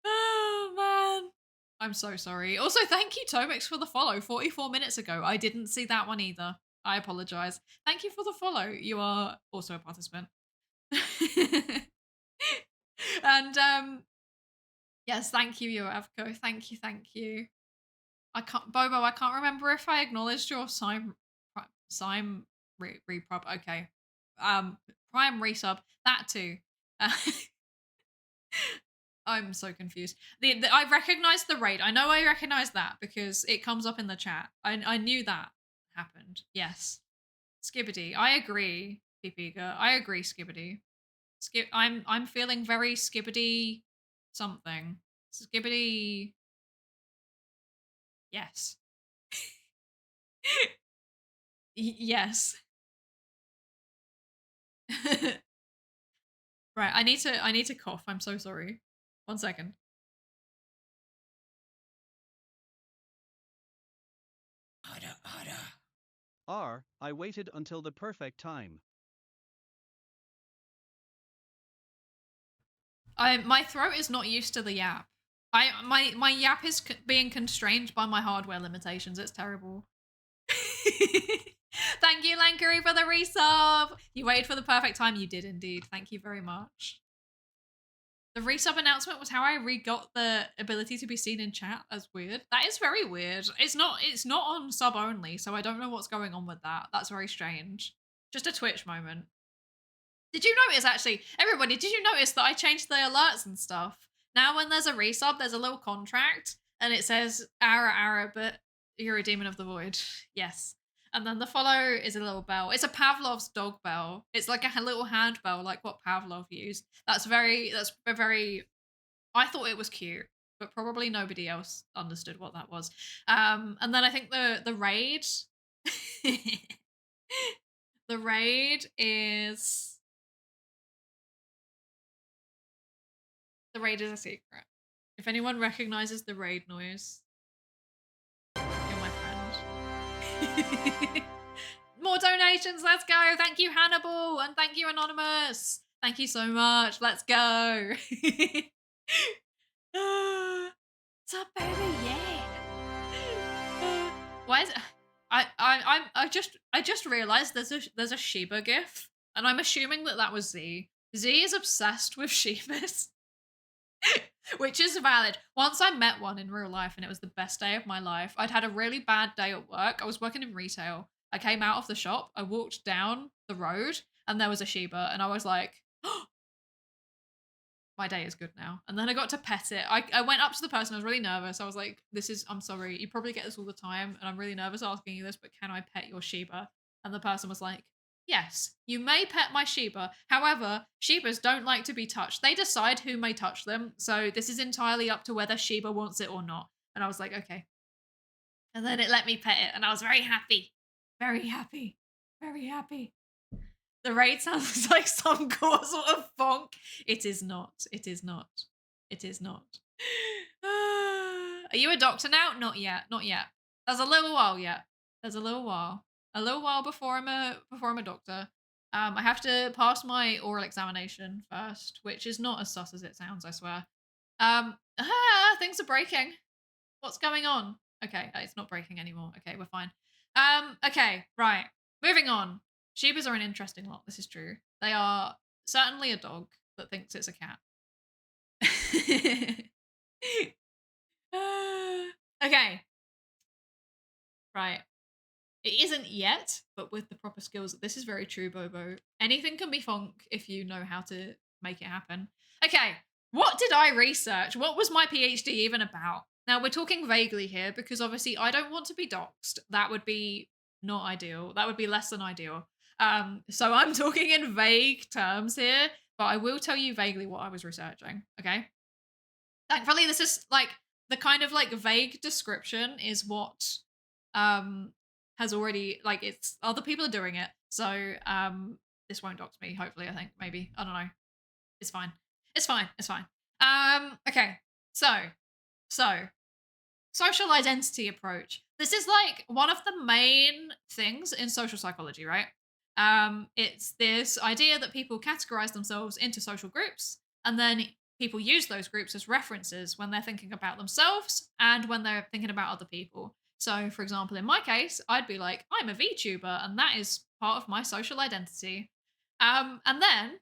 Oh, man. I'm so sorry. Also, thank you, Tomix, for the follow 44 minutes ago. I didn't see that one either. I apologize. Thank you for the follow. You are also a participant. And, yes, thank you, Yoavko. Thank you. Bobo, I can't remember if I acknowledged your Sime reprop. Okay. Prime resub. That too. I'm so confused. I recognized the raid. I know I recognize that because it comes up in the chat. I knew that happened. Yes. Skibbity. I agree, Pipiga. I agree, Skibbity. I'm feeling very Skibbity something. Skibbity. Yes. Yes. Right, I need to cough. I'm so sorry. 1 second. R, I waited until the perfect time. My throat is not used to the yap. My yap is being constrained by my hardware limitations. It's terrible. Thank you, Lankuri, for the resub. You waited for the perfect time. You did indeed. Thank you very much. The resub announcement was how I re-got the ability to be seen in chat. That's weird. That is very weird. It's not on sub only, so I don't know what's going on with that. That's very strange. Just a Twitch moment. Did you notice, actually, everybody, did you notice that I changed the alerts and stuff? Now when there's a resub, there's a little contract, and it says, Ara, but you're a demon of the void. Yes. And then the follow is a little bell. It's a Pavlov's dog bell. It's like a little hand bell, like what Pavlov used. That's very, I thought it was cute, but probably nobody else understood what that was. And then I think the raid, the raid is a secret. If anyone recognizes the raid noise, you're my friend. More donations, let's go. Thank you, Hannibal, and thank you, Anonymous. Thank you so much. Let's go. What's up, baby? Yeah. Why is it? I just realized there's a Shiba gif, and I'm assuming that was Z. Z is obsessed with Shibas. Which is valid. Once I met one in real life and it was the best day of my life. I'd had a really bad day at work. I was working in retail. I came out of the shop. I walked down the road and there was a Shiba and I was like, oh, my day is good now. And then I got to pet it. I went up to the person. I was really nervous. I was like, I'm sorry. You probably get this all the time and I'm really nervous asking you this, but can I pet your Shiba? And the person was like, yes, you may pet my Shiba. However, Shibas don't like to be touched. They decide who may touch them. So this is entirely up to whether Shiba wants it or not. And I was like, okay. And then it let me pet it. And I was very happy. Very happy. Very happy. The raid sounds like some sort of funk. It is not. It is not. It is not. Are you a doctor now? Not yet. Not yet. There's a little while yet. There's a little while. A little while before I'm a doctor. I have to pass my oral examination first, which is not as sus as it sounds, I swear. Things are breaking. What's going on? Okay, it's not breaking anymore. Okay, we're fine. Okay, right. Moving on. Shibas are an interesting lot. This is true. They are certainly a dog that thinks it's a cat. Okay. Right. It isn't yet, but with the proper skills, this is very true, Bobo. Anything can be funk if you know how to make it happen. Okay, what did I research? What was my PhD even about? Now, we're talking vaguely here because obviously I don't want to be doxxed. That would be not ideal. That would be less than ideal. So I'm talking in vague terms here, but I will tell you vaguely what I was researching, okay? Thankfully, this is like the kind of like vague description is what has already like it's other people are doing it. So this won't dox me, hopefully, I think. Maybe. I don't know. It's fine. It's fine. It's fine. Okay. So social identity approach. This is like one of the main things in social psychology, right? It's this idea that people categorize themselves into social groups, and then people use those groups as references when they're thinking about themselves and when they're thinking about other people. So, for example, in my case, I'd be like, I'm a VTuber, and that is part of my social identity. And then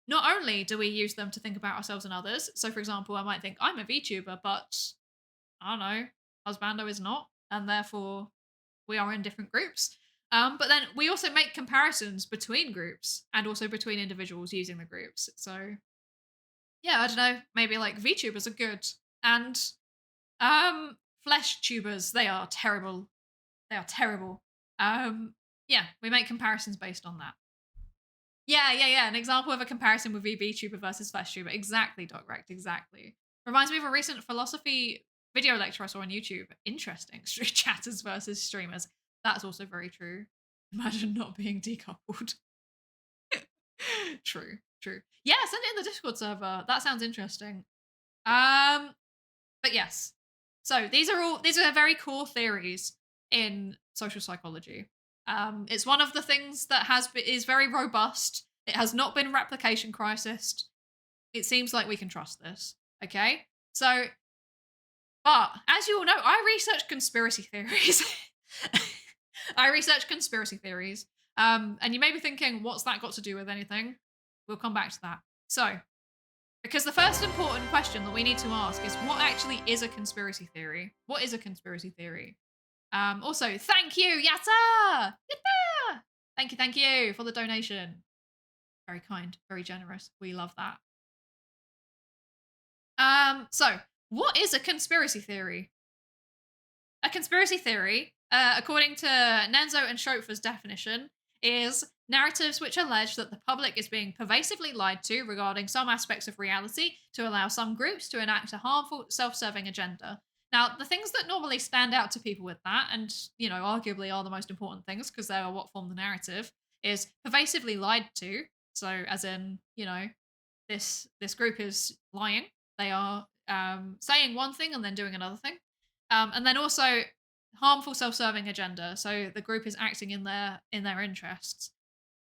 not only do we use them to think about ourselves and others, so for example, I might think I'm a VTuber, but I don't know, husbando is not, and therefore we are in different groups. But then we also make comparisons between groups and also between individuals using the groups. So yeah, I don't know, maybe like VTubers are good. And flesh tubers, they are terrible. They are terrible. Yeah, we make comparisons based on that. Yeah. An example of a comparison would be VTuber versus flesh tuber. Exactly, Doc Rect, exactly. Reminds me of a recent philosophy video lecture I saw on YouTube. Interesting. Street chatters versus streamers. That's also very true. Imagine not being decoupled. True. Yeah, send it in the Discord server. That sounds interesting. But yes. So these are very core theories in social psychology. It's one of the things that is very robust. It has not been replication crisis. It seems like we can trust this. Okay? So, but as you all know, I research conspiracy theories. And you may be thinking, what's that got to do with anything? We'll come back to that. So, because the first important question that we need to ask is what actually is a conspiracy theory? What is a conspiracy theory? Also, thank you, Yatta! Yatta! Thank you for the donation. Very kind, very generous. We love that. So, what is a conspiracy theory? A conspiracy theory, according to Nenzo and Schoepfer's definition, is narratives which allege that the public is being pervasively lied to regarding some aspects of reality to allow some groups to enact a harmful, self-serving agenda. Now, the things that normally stand out to people with that, and, you know, arguably are the most important things because they are what form the narrative, is pervasively lied to. So, as in, you know, this group is lying. They are saying one thing and then doing another thing. And then also harmful self-serving agenda. So the group is acting in their interests.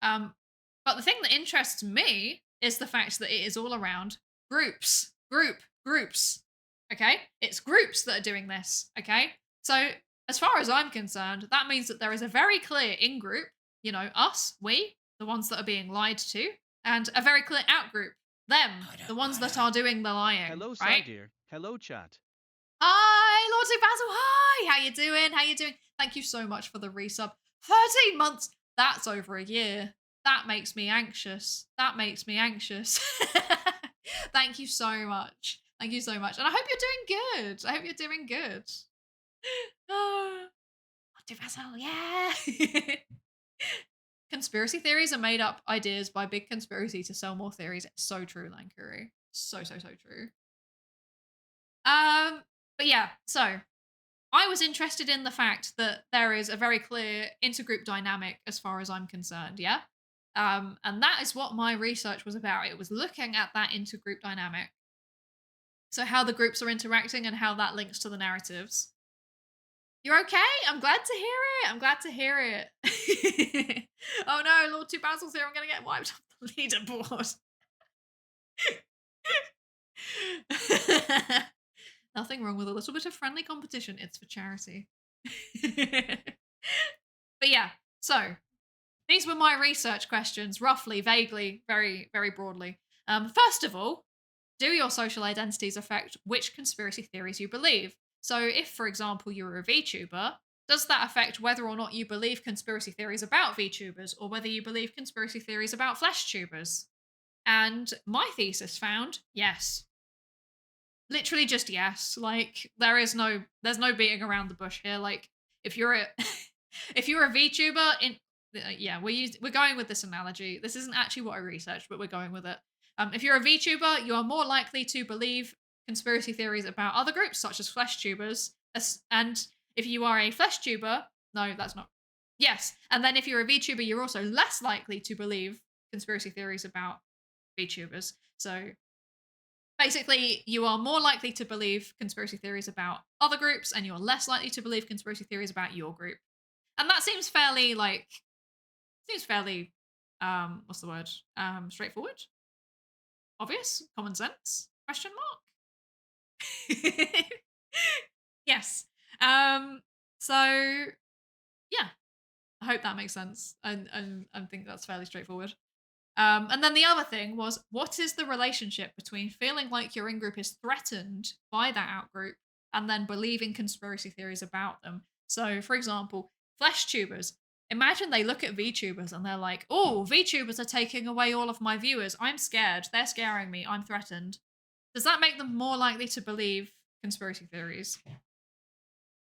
But the thing that interests me is the fact that it is all around groups. Groups. Okay? It's groups that are doing this. Okay? So as far as I'm concerned, that means that there is a very clear in-group, you know, us, we, the ones that are being lied to, and a very clear out-group, them, the ones that are doing the lying. Hello, right? Psydere. Hello, chat. Hi, Lord Basil. Hi, how you doing? Thank you so much for the resub. 13 months. That's over a year. That makes me anxious. Thank you so much. And I hope you're doing good. Oh, Lord Basil, yeah. Conspiracy theories are made up ideas by big conspiracy to sell more theories. It's so true, Lankuri. So true. But yeah, so I was interested in the fact that there is a very clear intergroup dynamic as far as I'm concerned, yeah? And that is what my research was about. It was looking at that intergroup dynamic. So how the groups are interacting and how that links to the narratives. You're okay? I'm glad to hear it. Oh no, Lord 2 Basil's here. I'm going to get wiped off the leaderboard. Nothing wrong with a little bit of friendly competition. It's for charity. But yeah, so these were my research questions, roughly, vaguely, very, very broadly. First of all, do your social identities affect which conspiracy theories you believe? So, if, for example, you're a VTuber, does that affect whether or not you believe conspiracy theories about VTubers or whether you believe conspiracy theories about flesh tubers? And my thesis found yes. Literally just yes. Like there's no beating around the bush here. Like if you're a if you're a VTuber in yeah, we're going with this analogy. This isn't actually what I researched, but we're going with it. If you're a VTuber, you are more likely to believe conspiracy theories about other groups such as flesh tubers. And if you are a flesh tuber, no, that's not. Yes, and then if you're a VTuber, you're also less likely to believe conspiracy theories about VTubers. So basically, you are more likely to believe conspiracy theories about other groups, and you're less likely to believe conspiracy theories about your group. And that seems fairly what's the word? Straightforward, obvious, common sense? Question mark. Yes. So yeah, I hope that makes sense. I think that's fairly straightforward. And then the other thing was, what is the relationship between feeling like your in-group is threatened by that out-group and then believing conspiracy theories about them? So, for example, flesh tubers. Imagine they look at VTubers and they're like, oh, VTubers are taking away all of my viewers. I'm scared. They're scaring me. I'm threatened. Does that make them more likely to believe conspiracy theories?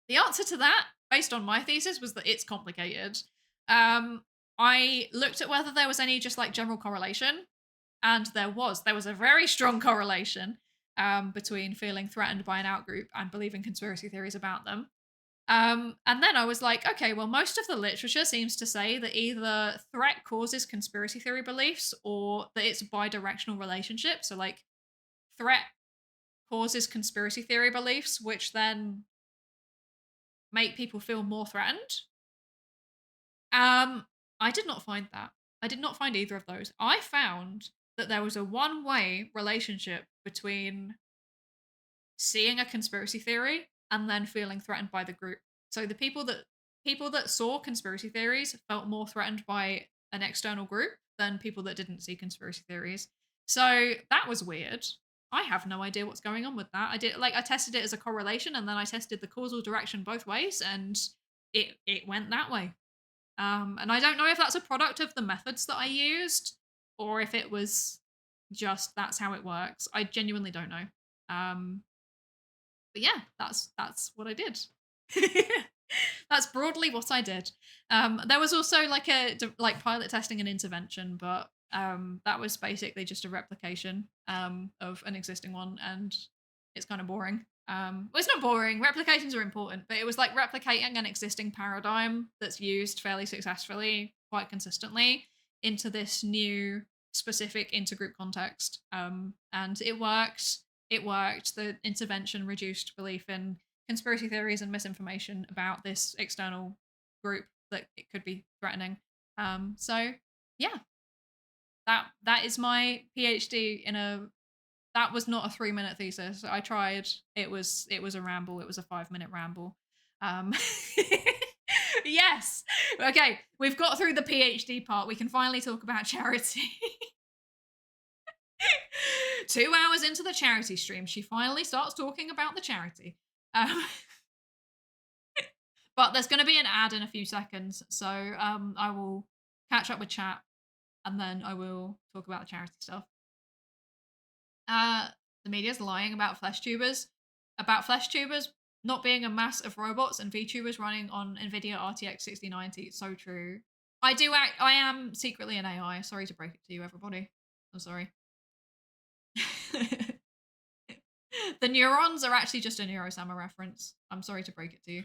The answer to that, based on my thesis, was that it's complicated. I looked at whether there was any just like general correlation, and there was. There was a very strong correlation between feeling threatened by an outgroup and believing conspiracy theories about them. And then I was like, okay, well, most of the literature seems to say that either threat causes conspiracy theory beliefs or that it's a bi-directional relationship. So, like, threat causes conspiracy theory beliefs, which then make people feel more threatened. I did not find that. I did not find either of those. I found that there was a one-way relationship between seeing a conspiracy theory and then feeling threatened by the group. So the people that saw conspiracy theories felt more threatened by an external group than people that didn't see conspiracy theories. So that was weird. I have no idea what's going on with that. I tested it as a correlation and then I tested the causal direction both ways and it went that way. And I don't know if that's a product of the methods that I used or if it was just that's how it works. I genuinely don't know. But yeah, that's what I did. That's broadly what I did. There was also like pilot testing and intervention, but that was basically just a replication of an existing one, and it's kind of boring. Well, it's not boring. Replications are important, but it was like replicating an existing paradigm that's used fairly successfully, quite consistently, into this new specific intergroup context. And it worked. It worked. The intervention reduced belief in conspiracy theories and misinformation about this external group that it could be threatening. So yeah, that is my PhD in a. That was not a 3-minute thesis. I tried. It was a ramble. It was a 5-minute ramble. Um, yes. Okay, we've got through the PhD part. We can finally talk about charity. 2 hours into the charity stream, she finally starts talking about the charity. But there's going to be an ad in a few seconds, so I will catch up with chat, and then I will talk about the charity stuff. The media's lying about flesh tubers not being a mass of robots and VTubers running on NVIDIA RTX 6090. So true. I am secretly an AI. Sorry to break it to you, everybody. I'm sorry. The neurons are actually just a Neurosama reference. I'm sorry to break it to you.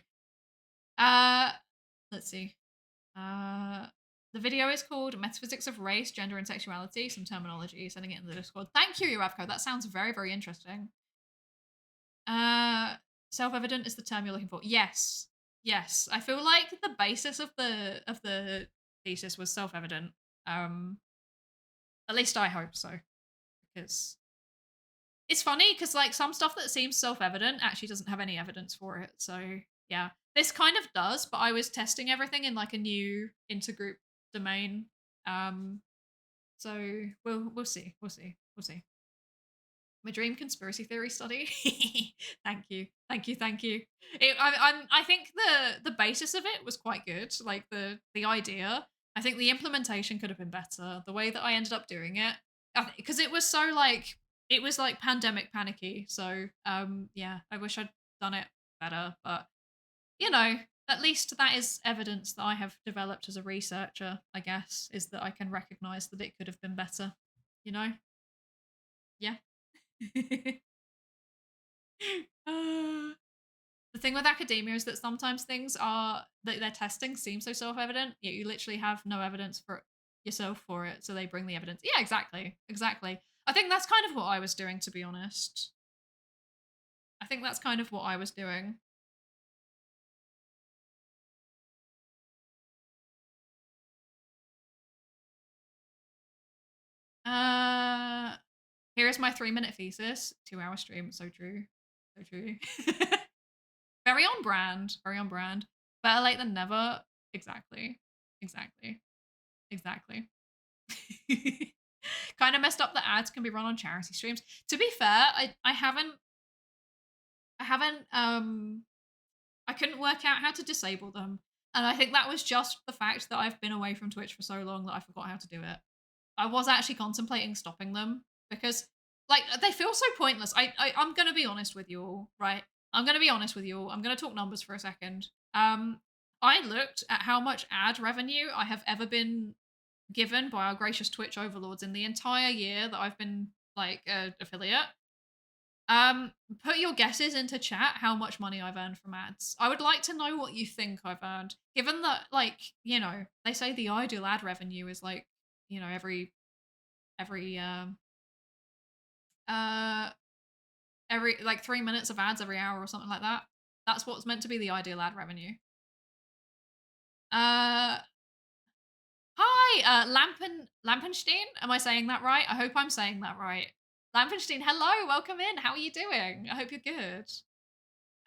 Let's see. The video is called Metaphysics of Race, Gender and Sexuality, some terminology, sending it in the Discord. Thank you, Yuravko. That sounds very, very interesting. Self-evident is the term you're looking for. Yes. Yes. I feel like the basis of the thesis was self-evident. At least I hope so. Because it's funny because like some stuff that seems self-evident actually doesn't have any evidence for it. So yeah. This kind of does, but I was testing everything in like a new intergroup domain. So we'll see. My dream conspiracy theory study. Thank you, thank you, thank you. I think the basis of it was quite good. Like the idea. I think the implementation could have been better. The way that I ended up doing it, because it was so like it was like pandemic panicky. So yeah, I wish I'd done it better. But you know, at least that is evidence that I have developed as a researcher. I guess is that I can recognize that it could have been better. You know, yeah. Uh, the thing with academia is that sometimes things are that their testing seems so self-evident, yet you literally have no evidence for yourself for it. So they bring the evidence. Yeah, exactly, exactly. I think that's kind of what I was doing, to be honest. I think that's kind of what I was doing. Uh, Here is my 3-minute thesis. 2-hour stream. So true. So true. Very on brand. Very on brand. Better late than never. Exactly. Exactly. Exactly. Kind of messed up that ads can be run on charity streams. To be fair, I couldn't work out how to disable them. And I think that was just the fact that I've been away from Twitch for so long that I forgot how to do it. I was actually contemplating stopping them because like they feel so pointless. I'm gonna be honest with you all, right? I'm gonna be honest with you all. I'm gonna talk numbers for a second. I looked at how much ad revenue I have ever been given by our gracious Twitch overlords in the entire year that I've been like an affiliate. Put your guesses into chat how much money I've earned from ads. I would like to know what you think I've earned, given that, like, you know, they say the ideal ad revenue is like, you know, every uh every like 3 minutes of ads every hour or something like that. That's what's meant to be the ideal ad revenue. Uh Hi, Lampenstein. Am I saying that right? I hope I'm saying that right. Lampenstein, hello, welcome in. How are you doing? I hope you're good.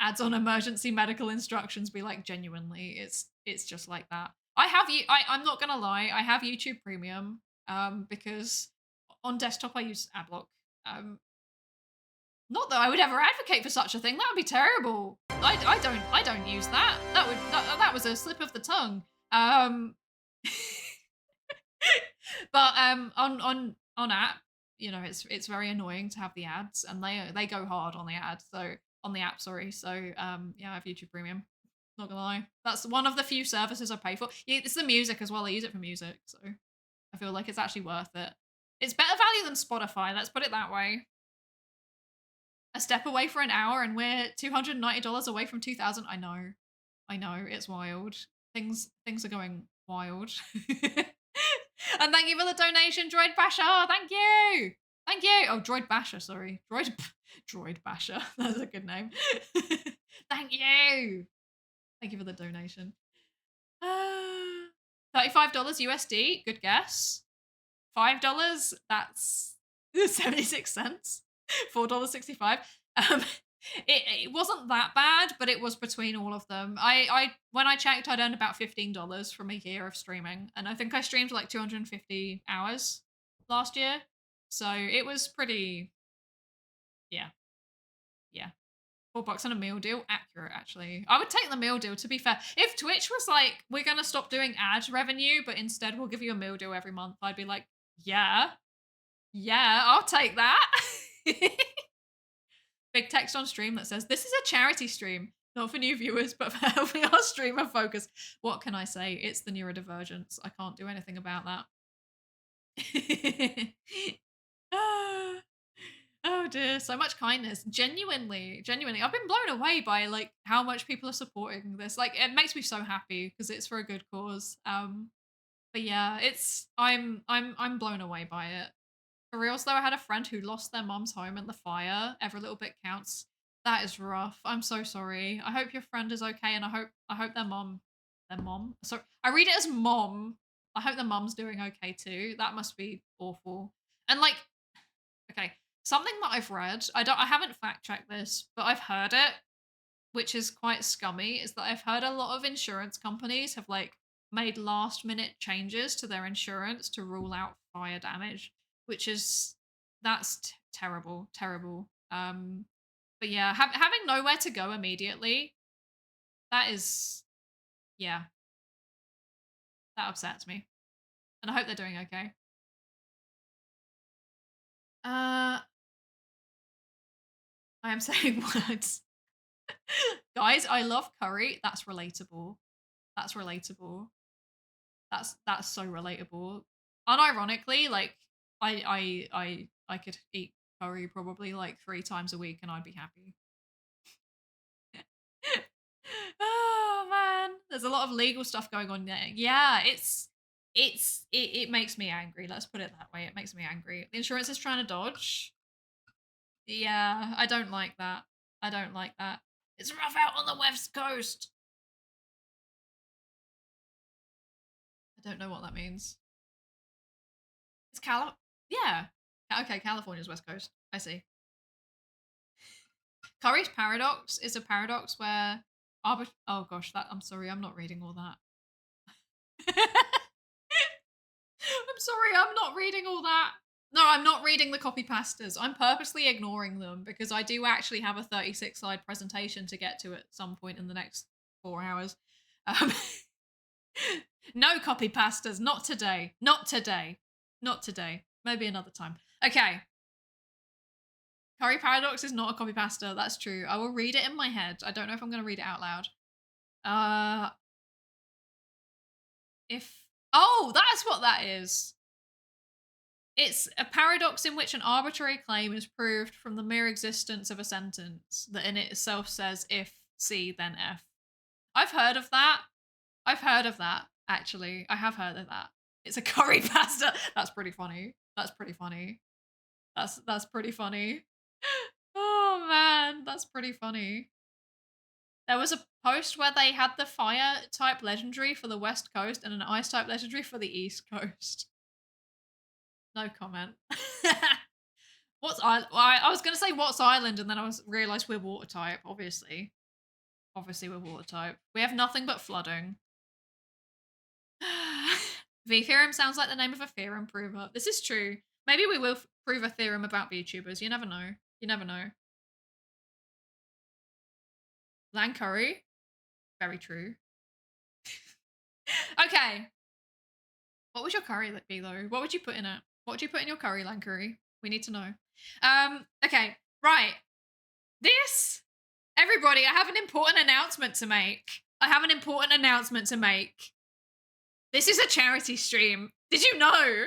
Ads on emergency medical instructions be like genuinely, it's just like that. I'm not gonna lie, I have YouTube Premium, because on desktop I use Adblock. Not that I would ever advocate for such a thing. That would be terrible. I don't use that. That was a slip of the tongue. Um but on app, you know, it's very annoying to have the ads, and they go hard on the ads. So on the app, sorry. So yeah, I have YouTube Premium. Not gonna lie, that's one of the few services I pay for. Yeah, it's the music as well. I use it for music, so I feel like it's actually worth it. It's better value than Spotify. Let's put it that way. A step away for an hour, and we're $290 away from 2,000. I know, it's wild. Things are going wild. And thank you for the donation, Droid Basher. Thank you. Thank you. Oh, Droid Basher, sorry. Droid Basher. That's a good name. Thank you. Thank you for the donation. $35 USD. Good guess. $5. That's 76 cents. $4.65. It wasn't that bad, but it was between all of them. I when I checked, I'd earned about $15 from a year of streaming, and I think I streamed like 250 hours last year, so it was pretty. Yeah, yeah. $4 on a meal deal, accurate actually. I would take the meal deal. To be fair, if Twitch was like, we're gonna stop doing ad revenue, but instead we'll give you a meal deal every month, I'd be like, yeah, I'll take that. Big text on stream that says, this is a charity stream, not for new viewers, but for helping our streamer focus. What can I say? It's the neurodivergence. I can't do anything about that. Oh dear, so much kindness. Genuinely. I've been blown away by like how much people are supporting this. Like it makes me so happy because it's for a good cause. But yeah, I'm blown away by it. For reals though, I had a friend who lost their mom's home in the fire. Every little bit counts. That is rough. I'm so sorry. I hope your friend is okay, and I hope their mom. Sorry, I read it as mom. I hope their mom's doing okay too. That must be awful. And like, okay, something that I've read. I haven't fact checked this, but I've heard it, which is quite scummy. Is that I've heard a lot of insurance companies have like made last minute changes to their insurance to rule out fire damage, which is terrible, terrible. But yeah, having nowhere to go immediately, that is, yeah, that upsets me. And I hope they're doing okay. I am saying words. Guys, I love curry. That's relatable. That's relatable. That's so relatable. Unironically, like I could eat curry probably like 3 times a week and I'd be happy. Oh man, there's a lot of legal stuff going on there. Yeah, it makes me angry. Let's put it that way. It makes me angry. The insurance is trying to dodge. Yeah, I don't like that. I don't like that. It's rough out on the west coast. I don't know what that means. It's yeah. Okay, California's west coast. I see. Curry's paradox is a paradox where oh gosh, I'm sorry, I'm not reading all that. I'm sorry, I'm not reading all that. No, I'm not reading the copy pastas. I'm purposely ignoring them because I do actually have a 36 slide presentation to get to at some point in the next 4 hours. No copy pastas, not today. Not today. Not today. Maybe another time. Okay. Curry paradox is not a copy pasta. That's true. I will read it in my head. I don't know if I'm going to read it out loud. Oh, that's what that is. It's a paradox in which an arbitrary claim is proved from the mere existence of a sentence that in itself says if C, then F. I've heard of that. Actually. I have heard of that. It's a curry pasta. That's pretty funny. That's pretty funny. That's pretty funny. Oh man, that's pretty funny. There was a post where they had the fire type legendary for the West Coast and an ice type legendary for the East Coast. No comment. I was going to say what's island and then I realised we're water type, obviously. Obviously we're water type. We have nothing but flooding. V-theorem sounds like the name of a theorem prover. This is true. Maybe we will prove a theorem about VTubers. You never know. You never know. Lankuri. Very true. Okay. What would your curry be though? What would you put in it? What would you put in your curry, Lankuri? We need to know. Okay, right. Everybody, I have an important announcement to make. This is a charity stream. Did you know?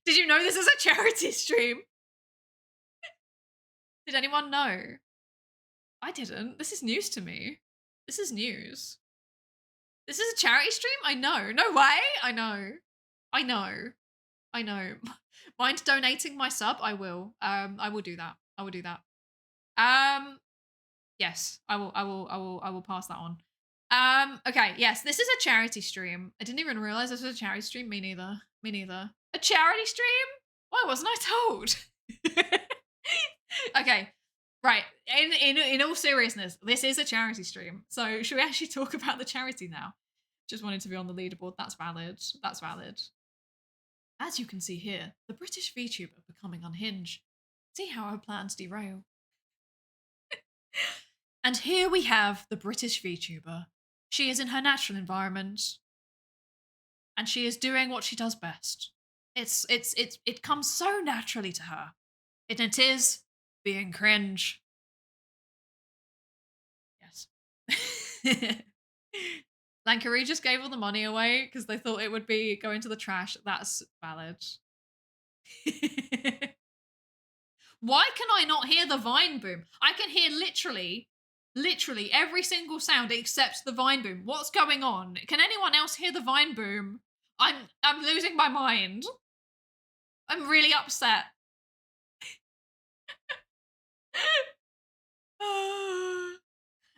Did you know this is a charity stream? Did anyone know? I didn't. This is news to me. This is news. This is a charity stream? I know. No way. I know. Mind donating my sub? I will. I will do that. Yes, I will pass that on. Okay, yes, this is a charity stream. I didn't even realize this was a charity stream. Me neither. A charity stream? Why wasn't I told? Okay, right. In all seriousness, this is a charity stream. So should we actually talk about the charity now? Just wanted to be on the leaderboard. That's valid. As you can see here, the British VTuber becoming unhinged. See how our plans derail. And here we have the British VTuber. She is in her natural environment. And she is doing what she does best. It comes so naturally to her. And it is being cringe. Yes. Lankuri just gave all the money away because they thought it would be going to the trash. That's valid. Why can I not hear the vine boom? I can hear literally every single sound except the vine boom. What's going on? Can anyone else hear the vine boom? I'm losing my mind. I'm really upset.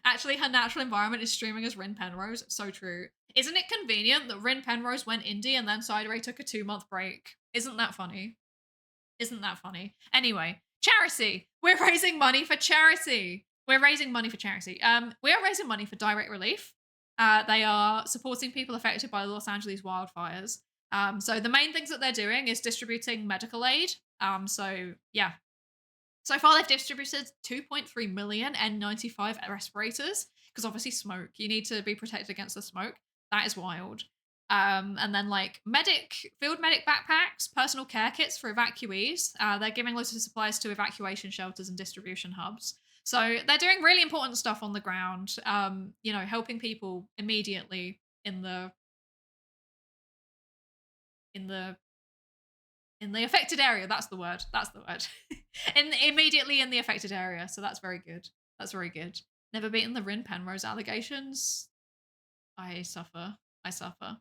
Actually, her natural environment is streaming as Rin Penrose. So true. Isn't it convenient that Rin Penrose went indie and then Psydere took a 2-month break? Isn't that funny? Anyway, charity. We're raising money for charity. We are raising money for direct relief. They are supporting people affected by the Los Angeles wildfires. So the main things that they're doing is distributing medical aid. So yeah, So far, they've distributed 2.3 million N95 respirators because obviously smoke. You need to be protected against the smoke. That is wild. And then like field medic backpacks, personal care kits for evacuees. They're giving loads of supplies to evacuation shelters and distribution hubs. So they're doing really important stuff on the ground. Helping people immediately in the in the in the affected area. That's the word. That's the word. Immediately in the affected area. So that's very good. That's very good. Never beaten the Rin Penrose allegations. I suffer. I suffer.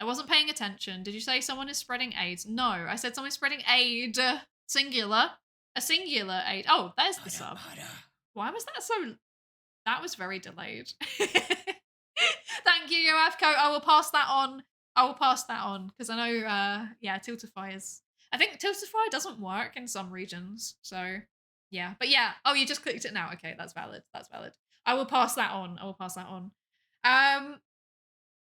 I wasn't paying attention. Did you say someone is spreading AIDS? No, I said someone's spreading aid. Singular. A singular aid. Oh, there's the sub. Why was that so... That was very delayed. Thank you, Yoavco. I will pass that on. Because I know, Tiltify is... I think Tiltify doesn't work in some regions. So, yeah. But yeah. Oh, you just clicked it now. Okay, that's valid. I will pass that on.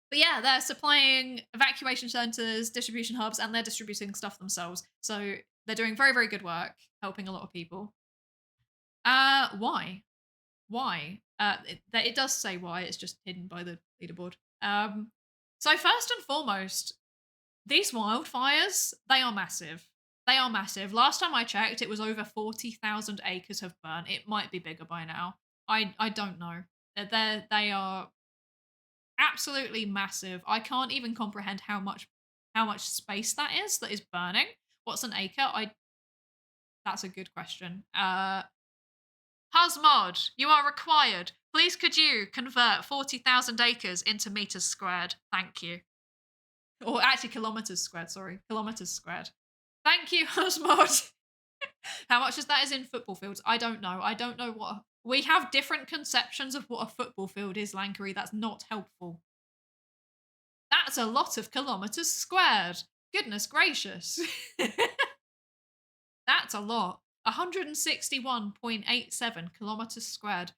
But yeah, they're supplying evacuation centers, distribution hubs, and they're distributing stuff themselves. So they're doing very, very good work, helping a lot of people. Why? It does say why, it's just hidden by the leaderboard. So first and foremost, these wildfires, they are massive. Last time I checked, it was over 40,000 acres have burnt. It might be bigger by now. I don't know. They are absolutely massive. I can't even comprehend how much space that is burning. What's an acre? That's a good question. Husmod, you are required. Please could you convert 40,000 acres into meters squared? Thank you. Or actually kilometers squared, sorry. Kilometers squared. Thank you, Husmod. How much is that in football fields? I don't know. What... We have different conceptions of what a football field is, Lankuri. That's not helpful. That's a lot of kilometers squared. Goodness gracious. That's a lot. 161.87 kilometers squared.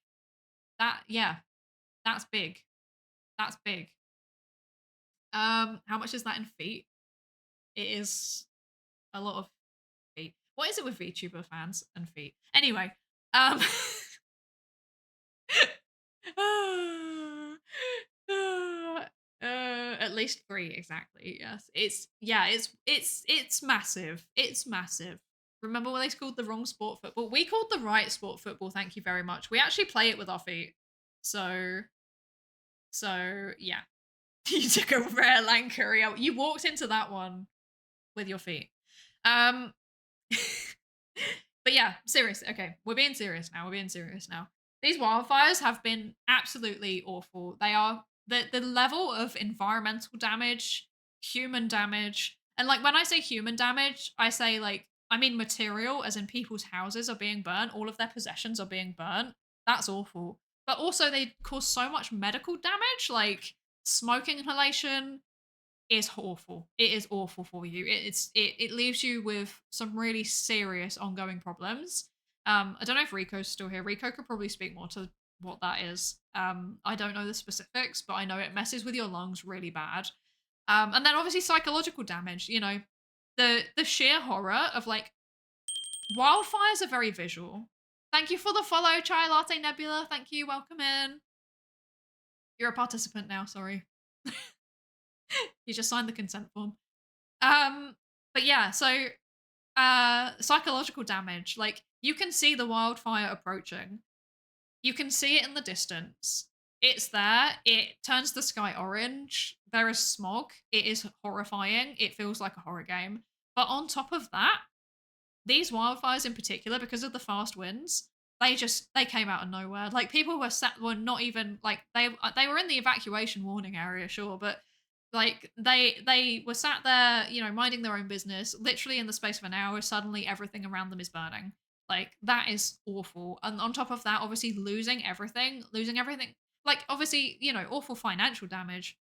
That's big. How much is that in feet? It is a lot of feet. What is it with VTuber fans and feet? Anyway, at least 3 exactly. Yes, it's massive. It's massive. Remember when they called the wrong sport football? We called the right sport football. Thank you very much. We actually play it with our feet. So yeah. You took a rare Lankuri out. You walked into that one with your feet. But yeah, serious. Okay, we're being serious now. These wildfires have been absolutely awful. They are the level of environmental damage, human damage, and like when I say human damage, I mean material, as in people's houses are being burnt, all of their possessions are being burnt. That's awful. But also they cause so much medical damage, like smoke inhalation is awful. It is awful for you. It leaves you with some really serious ongoing problems. I don't know if Rico's still here. Rico could probably speak more to what that is. I don't know the specifics, but I know it messes with your lungs really bad. And then obviously psychological damage, the sheer horror of like wildfires are very visual. Thank you for the follow, Chai Latte Nebula. Thank you. Welcome in. You're a participant now, sorry. You just signed the consent form. But yeah, so psychological damage. Like you can see the wildfire approaching. You can see it in the distance. It's there. It turns the sky orange. There is smog. It is horrifying. It feels like a horror game. But on top of that, these wildfires in particular, because of the fast winds, they came out of nowhere. Like people were not even like they were in the evacuation warning area, sure, but like they were sat there, minding their own business. Literally in the space of an hour, suddenly everything around them is burning. Like that is awful. And on top of that, obviously losing everything. Like obviously, awful financial damage.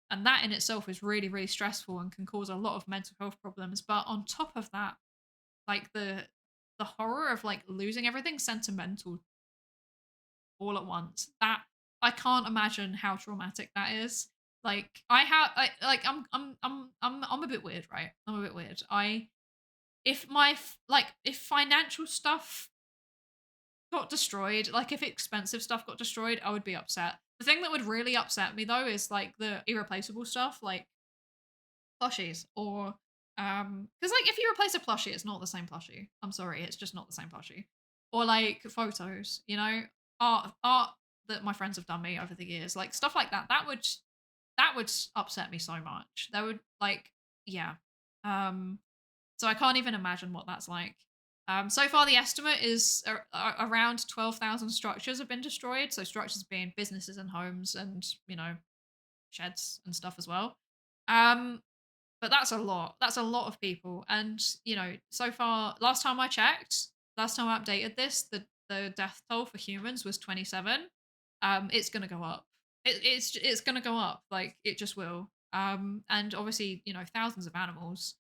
And that in itself is really, really stressful and can cause a lot of mental health problems. But on top of that, like the horror of like losing everything sentimental all at once. That I can't imagine how traumatic that is. Like I'm a bit weird, right? I'm a bit weird. if financial stuff got destroyed, like if expensive stuff got destroyed, I would be upset. The thing that would really upset me though is like the irreplaceable stuff, like plushies or because like if you replace a plushie, it's not the same plushie. I'm sorry, it's just not the same plushie. Or like photos, art that my friends have done me over the years, like stuff like that. That would upset me so much. That would like yeah. Um so I can't even imagine what that's like. So far, the estimate is around 12,000 structures have been destroyed. So structures being businesses and homes and, sheds and stuff as well. Um, but that's a lot. That's a lot of people. And, so far, last time I updated this, the death toll for humans was 27. It's going to go up. It's going to go up. Like, it just will. And obviously, thousands of animals.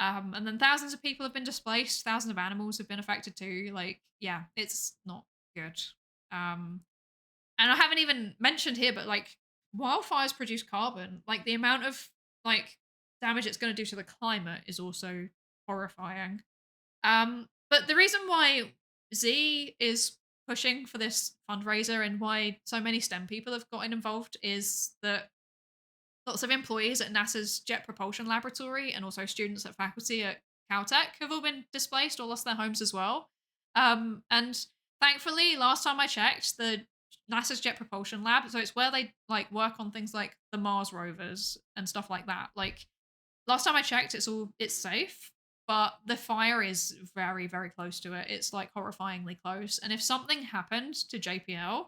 And then thousands of people have been displaced, thousands of animals have been affected too. Like, yeah, it's not good. Um, and I haven't even mentioned here, but like wildfires produce carbon. Like the amount of like damage it's going to do to the climate is also horrifying. But the reason why Z is pushing for this fundraiser and why so many STEM people have gotten involved is that lots of employees at NASA's Jet Propulsion Laboratory and also students at faculty at Caltech have all been displaced or lost their homes as well. And thankfully, last time I checked, the NASA's Jet Propulsion Lab, so it's where they like work on things like the Mars rovers and stuff like that. Like last time I checked, it's safe, but the fire is very, very close to it. It's like horrifyingly close. And if something happened to JPL,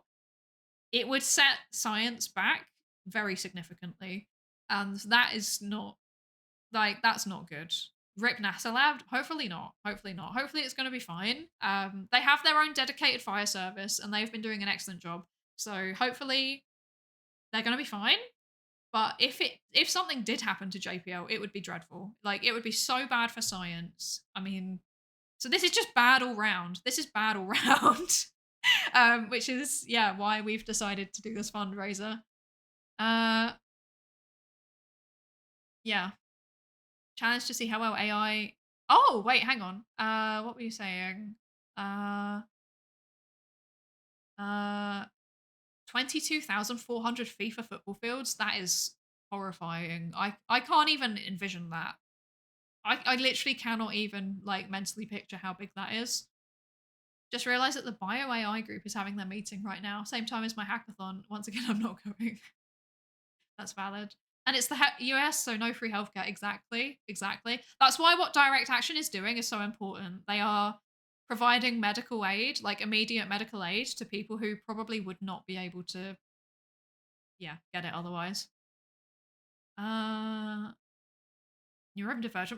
it would set science back very significantly. And that is not that's not good. Rip NASA Lab? Hopefully not. Hopefully not. Hopefully it's going to be fine. They have their own dedicated fire service and they've been doing an excellent job. So hopefully they're going to be fine. But if something did happen to JPL, it would be dreadful. Like it would be so bad for science. I mean, so this is just bad all round. This is bad all round. Which is why we've decided to do this fundraiser. Uh yeah. Challenge to see how well AI. Oh, wait, hang on. What were you saying? Uh, 22,400 FIFA football fields. That is horrifying. I can't even envision that. I literally cannot even like mentally picture how big that is. Just realized that the Bio AI group is having their meeting right now, same time as my hackathon. Once again, I'm not going. That's valid. And it's the US, so no free healthcare. Exactly. Exactly. That's why what direct action is doing is so important. They are providing medical aid, like immediate medical aid to people who probably would not be able to, get it otherwise. Neurodivergent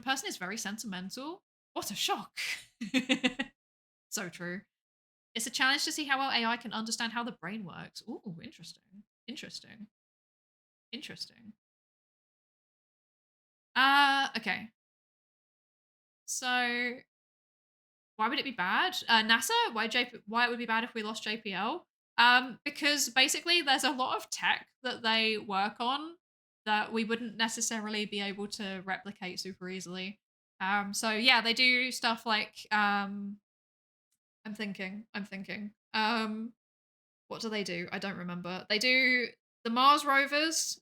person is very sentimental. What a shock. So true. It's a challenge to see how well AI can understand how the brain works. Ooh, interesting. Interesting. Interesting. Okay. So why would it be bad? NASA, why it would be bad if we lost JPL? Because basically there's a lot of tech that they work on that we wouldn't necessarily be able to replicate super easily. So yeah, they do stuff like I'm thinking. What do they do? I don't remember. They do the Mars rovers.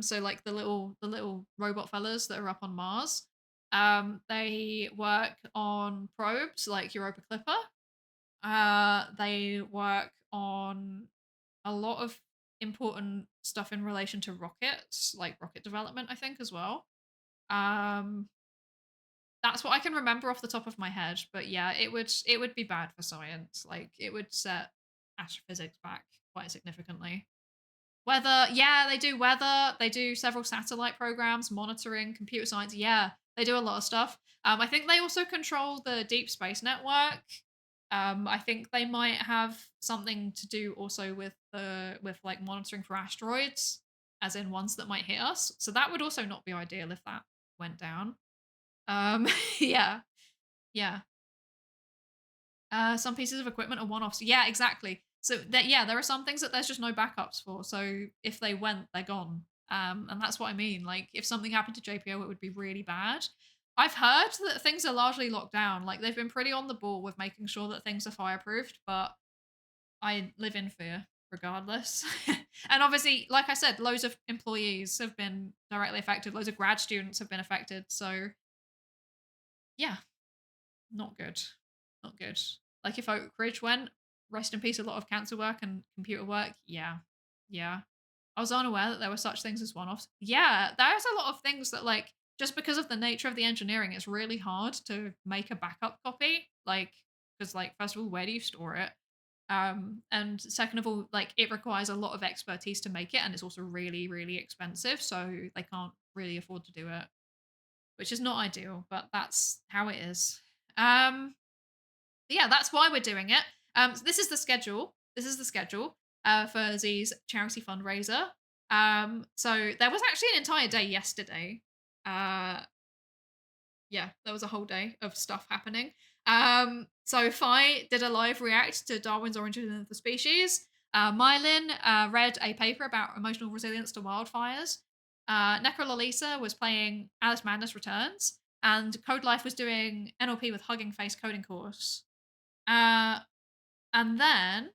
So like the little robot fellas that are up on Mars. They work on probes like Europa Clipper. They work on a lot of important stuff in relation to rockets, like rocket development, I think, as well. Um, that's what I can remember off the top of my head. But yeah, it would be bad for science. Like it would set astrophysics back quite significantly. Weather, yeah, they do weather. They do several satellite programs, monitoring, computer science. Yeah, they do a lot of stuff. I think they also control the Deep Space Network. I think they might have something to do also with like monitoring for asteroids, as in ones that might hit us. So that would also not be ideal if that went down. Um, yeah, yeah. Some pieces of equipment are one-offs. Yeah, exactly. So that there are some things that there's just no backups for. So if they went, they're gone. And that's what I mean. Like if something happened to JPO, it would be really bad. I've heard that things are largely locked down. Like they've been pretty on the ball with making sure that things are fireproofed, but I live in fear regardless. And obviously, like I said, loads of employees have been directly affected. Loads of grad students have been affected. So yeah, not good. Not good. Like if Oak Ridge went, rest in peace, a lot of cancer work and computer work. Yeah. Yeah. I was unaware that there were such things as one-offs. Yeah, there's a lot of things that like just because of the nature of the engineering, it's really hard to make a backup copy. Like, because like first of all, where do you store it? And second of all, like it requires a lot of expertise to make it, and it's also really, really expensive. So they can't really afford to do it, which is not ideal, but that's how it is. Um, yeah, that's why we're doing it. So this is the schedule. This is the schedule for Z's charity fundraiser. So there was actually an entire day yesterday. Uh, yeah, there was a whole day of stuff happening. So Phi did a live react to Darwin's Origin of the Species. Mylin read a paper about emotional resilience to wildfires. Necrololisa was playing Alice Madness Returns, and Code Life was doing NLP with Hugging Face coding course. Uh, and then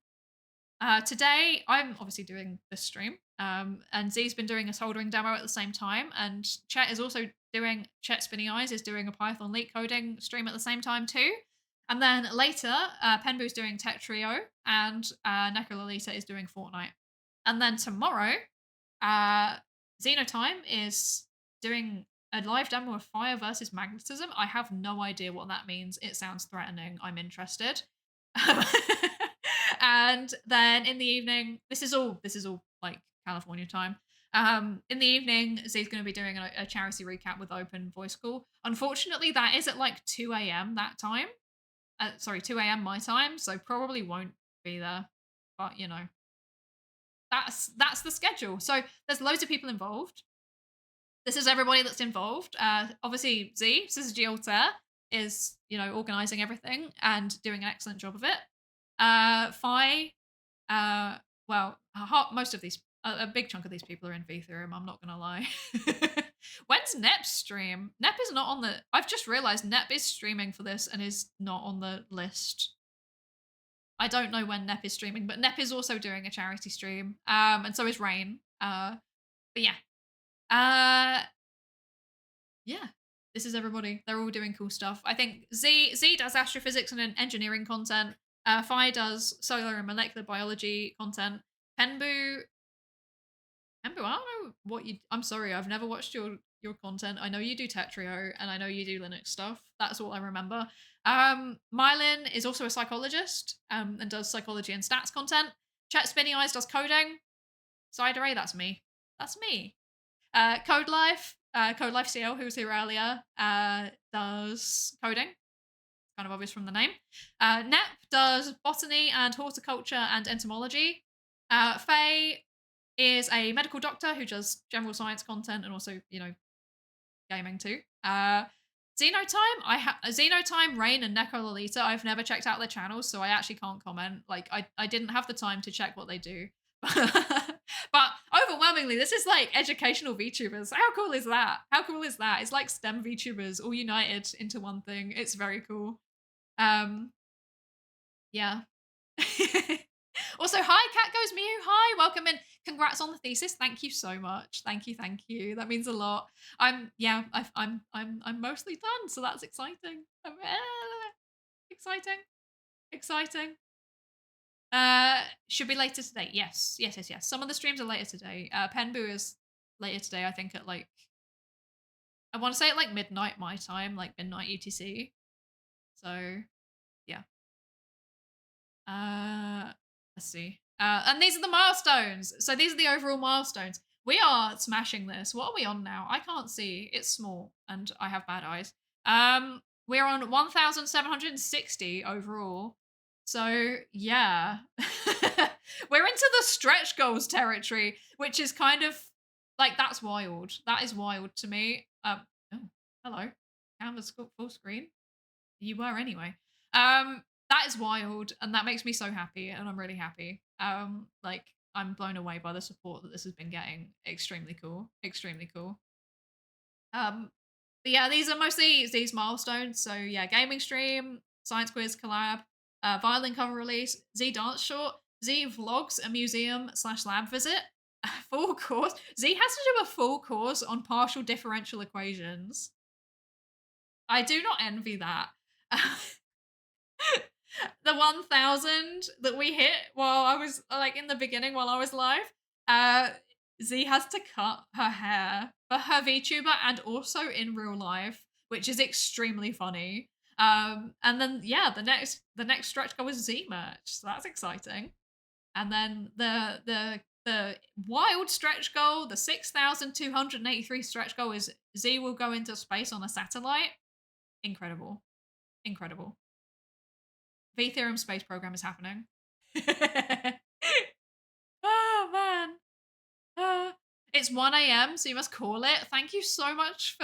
today I'm obviously doing this stream, and Z's been doing a soldering demo at the same time, and Chet is also doing Chet Spinny Eyes is doing a Python leak coding stream at the same time too. And then later, Penbu's doing Tech Trio, and Necrololita is doing Fortnite. And then tomorrow, uh, Xenotime is doing a live demo of Fire versus Magnetism. I have no idea what that means. It sounds threatening. I'm interested. And then in the evening, this is all like California time. In the evening, Z's going to be doing a charity recap with open voice call. Unfortunately, that is at like 2 a.m. that time. Sorry, 2 a.m. my time, so probably won't be there. But you know, that's the schedule. So there's loads of people involved. This is everybody that's involved. Obviously, Z, this is Giolter, is organizing everything and doing an excellent job of it. Phi, well, most of these, a big chunk of these people are in vTheorem. I'm not gonna lie. When's Nep's stream? Nep is not on the. I've just realized Nep is streaming for this and is not on the list. I don't know when Nep is streaming, but Nep is also doing a charity stream. And so is Rain. But yeah. Yeah. This is everybody. They're all doing cool stuff. I think Z does astrophysics and engineering content. Phi does solar and molecular biology content. Penbu, I don't know what you. I'm sorry, I've never watched your content. I know you do Tetrio and I know you do Linux stuff. That's all I remember. Mylin is also a psychologist and does psychology and stats content. Chet Spinny Eyes does coding. Psydere, that's me. That's me. Code Life CL, who was here earlier, does coding. Kind of obvious from the name. Nep does botany and horticulture and entomology. Faye is a medical doctor who does general science content and also, gaming too. Xenotime, Rain, and Necrololita. I've never checked out their channels, so I actually can't comment. Like, I didn't have the time to check what they do. But overwhelmingly, this is like educational VTubers. How cool is that? How cool is that? It's like STEM VTubers all united into one thing. It's very cool. Yeah. Also, hi, Cat Goes Mew. Hi, welcome in. Congrats on the thesis. Thank you so much. Thank you. That means a lot. I'm mostly done, so that's exciting. Exciting. Should be later today. Yes. Some of the streams are later today. Penbu is later today, I think at like I want to say at like midnight my time, like midnight UTC. So yeah. Let's see. And these are the milestones. So these are the overall milestones. We are smashing this. What are we on now? I can't see. It's small and I have bad eyes. We're on 1,760 overall. So yeah. We're into the stretch goals territory, which is kind of like that's wild. That is wild to me. Oh, hello. Canvas full screen. You were anyway. That is wild, and that makes me so happy, and I'm really happy. Like I'm blown away by the support that this has been getting. Extremely cool. But yeah, these are mostly these milestones. So yeah, gaming stream, science quiz collab, violin cover release, Z dance short, Z vlogs a museum / lab visit, full course. Z has to do a full course on partial differential equations. I do not envy that. The 1,000 that we hit while I was like in the beginning while I was live, uh, Z has to cut her hair for her VTuber and also in real life, which is extremely funny. And then yeah, the next stretch goal is Z merch, so that's exciting. And then the wild stretch goal, the 6,283 stretch goal is Z will go into space on a satellite. Incredible, incredible. V Theorem space program is happening. Oh man. It's 1 a.m., so you must call it. Thank you so much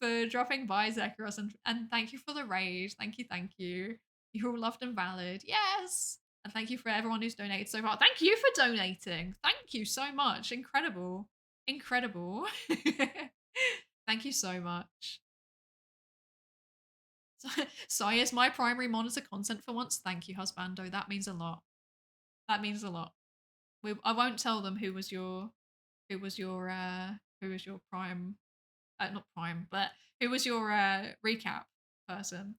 for dropping by, Zechariah, and thank you for the raid. Thank you, thank you. You're all loved and valid. Yes. And thank you for everyone who's donated so far. Thank you for donating. Thank you so much. Incredible. Incredible. Thank you so much. Sai is my primary monitor content for once. Thank you, husbando. That means a lot. That means a lot. I won't tell them who was your prime, not prime, but who was your recap person.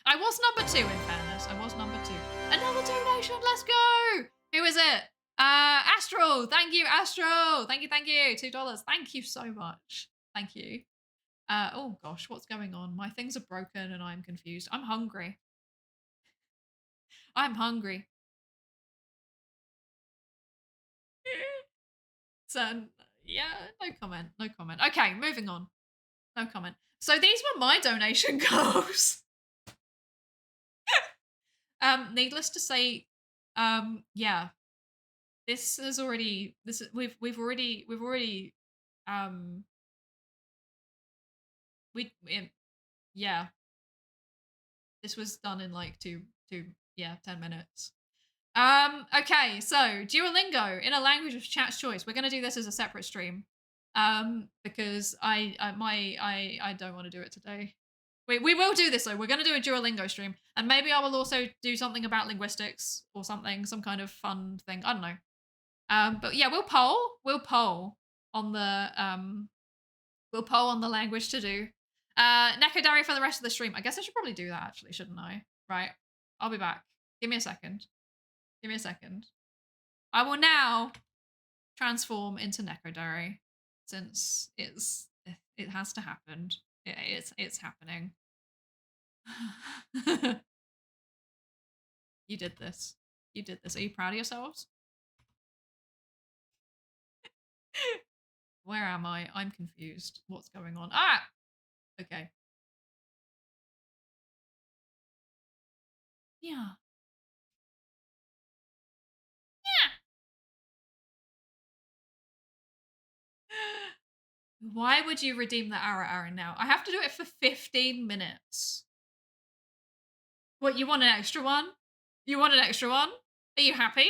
I was number 2 in fairness. I was number 2. Another donation. Let's go. Who is it? Astral. Thank you, Astral. Thank you. $2. Thank you so much. Thank you. Oh gosh, what's going on? My things are broken and I'm confused. I'm hungry. I'm hungry. So yeah, no comment. No comment. Okay, moving on. No comment. So these were my donation goals. Needless to say, yeah, this is already we've already yeah, this was done in like 10 minutes. Okay, so Duolingo in a language of chat's choice. We're gonna do this as a separate stream. Because I don't want to do it today. We will do this though. We're gonna do a Duolingo stream, and maybe I will also do something about linguistics or something, some kind of fun thing. I don't know. But yeah, we'll poll on the language to do. Nekodari for the rest of the stream. I guess I should probably do that actually, shouldn't I? Right. I'll be back. Give me a second. I will now transform into Nekodari since it has to happen. It's happening. You did this. Are you proud of yourselves? Where am I? I'm confused. What's going on? Ah! Okay. Yeah. Why would you redeem the hour now? I have to do it for 15 minutes. What, you want an extra one? Are you happy?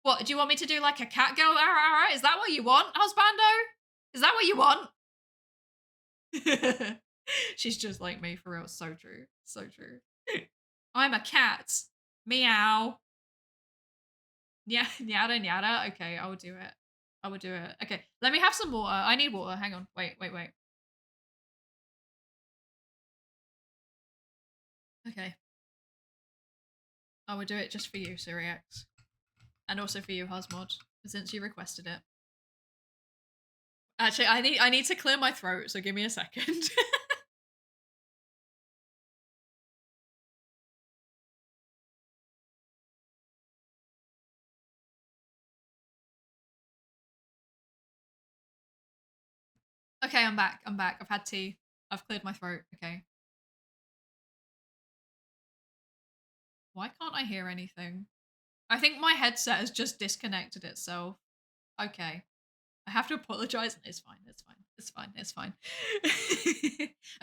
What, do you want me to do like a cat girl hour? Is that what you want, husbando? Is that what you want? She's just like me, for real. So true. So true. I'm a cat. Meow. Yeah, nyada nyada. Okay, I will do it. Okay, let me have some water. I need water. Hang on. Wait. Okay. I will do it just for you, Syriax. And also for you, Husmod, since you requested it. Actually, I need to clear my throat, so give me a second. Okay, I'm back. I've had tea. I've cleared my throat. Okay. Why can't I hear anything? I think my headset has just disconnected itself. Okay. I have to apologize. It's fine.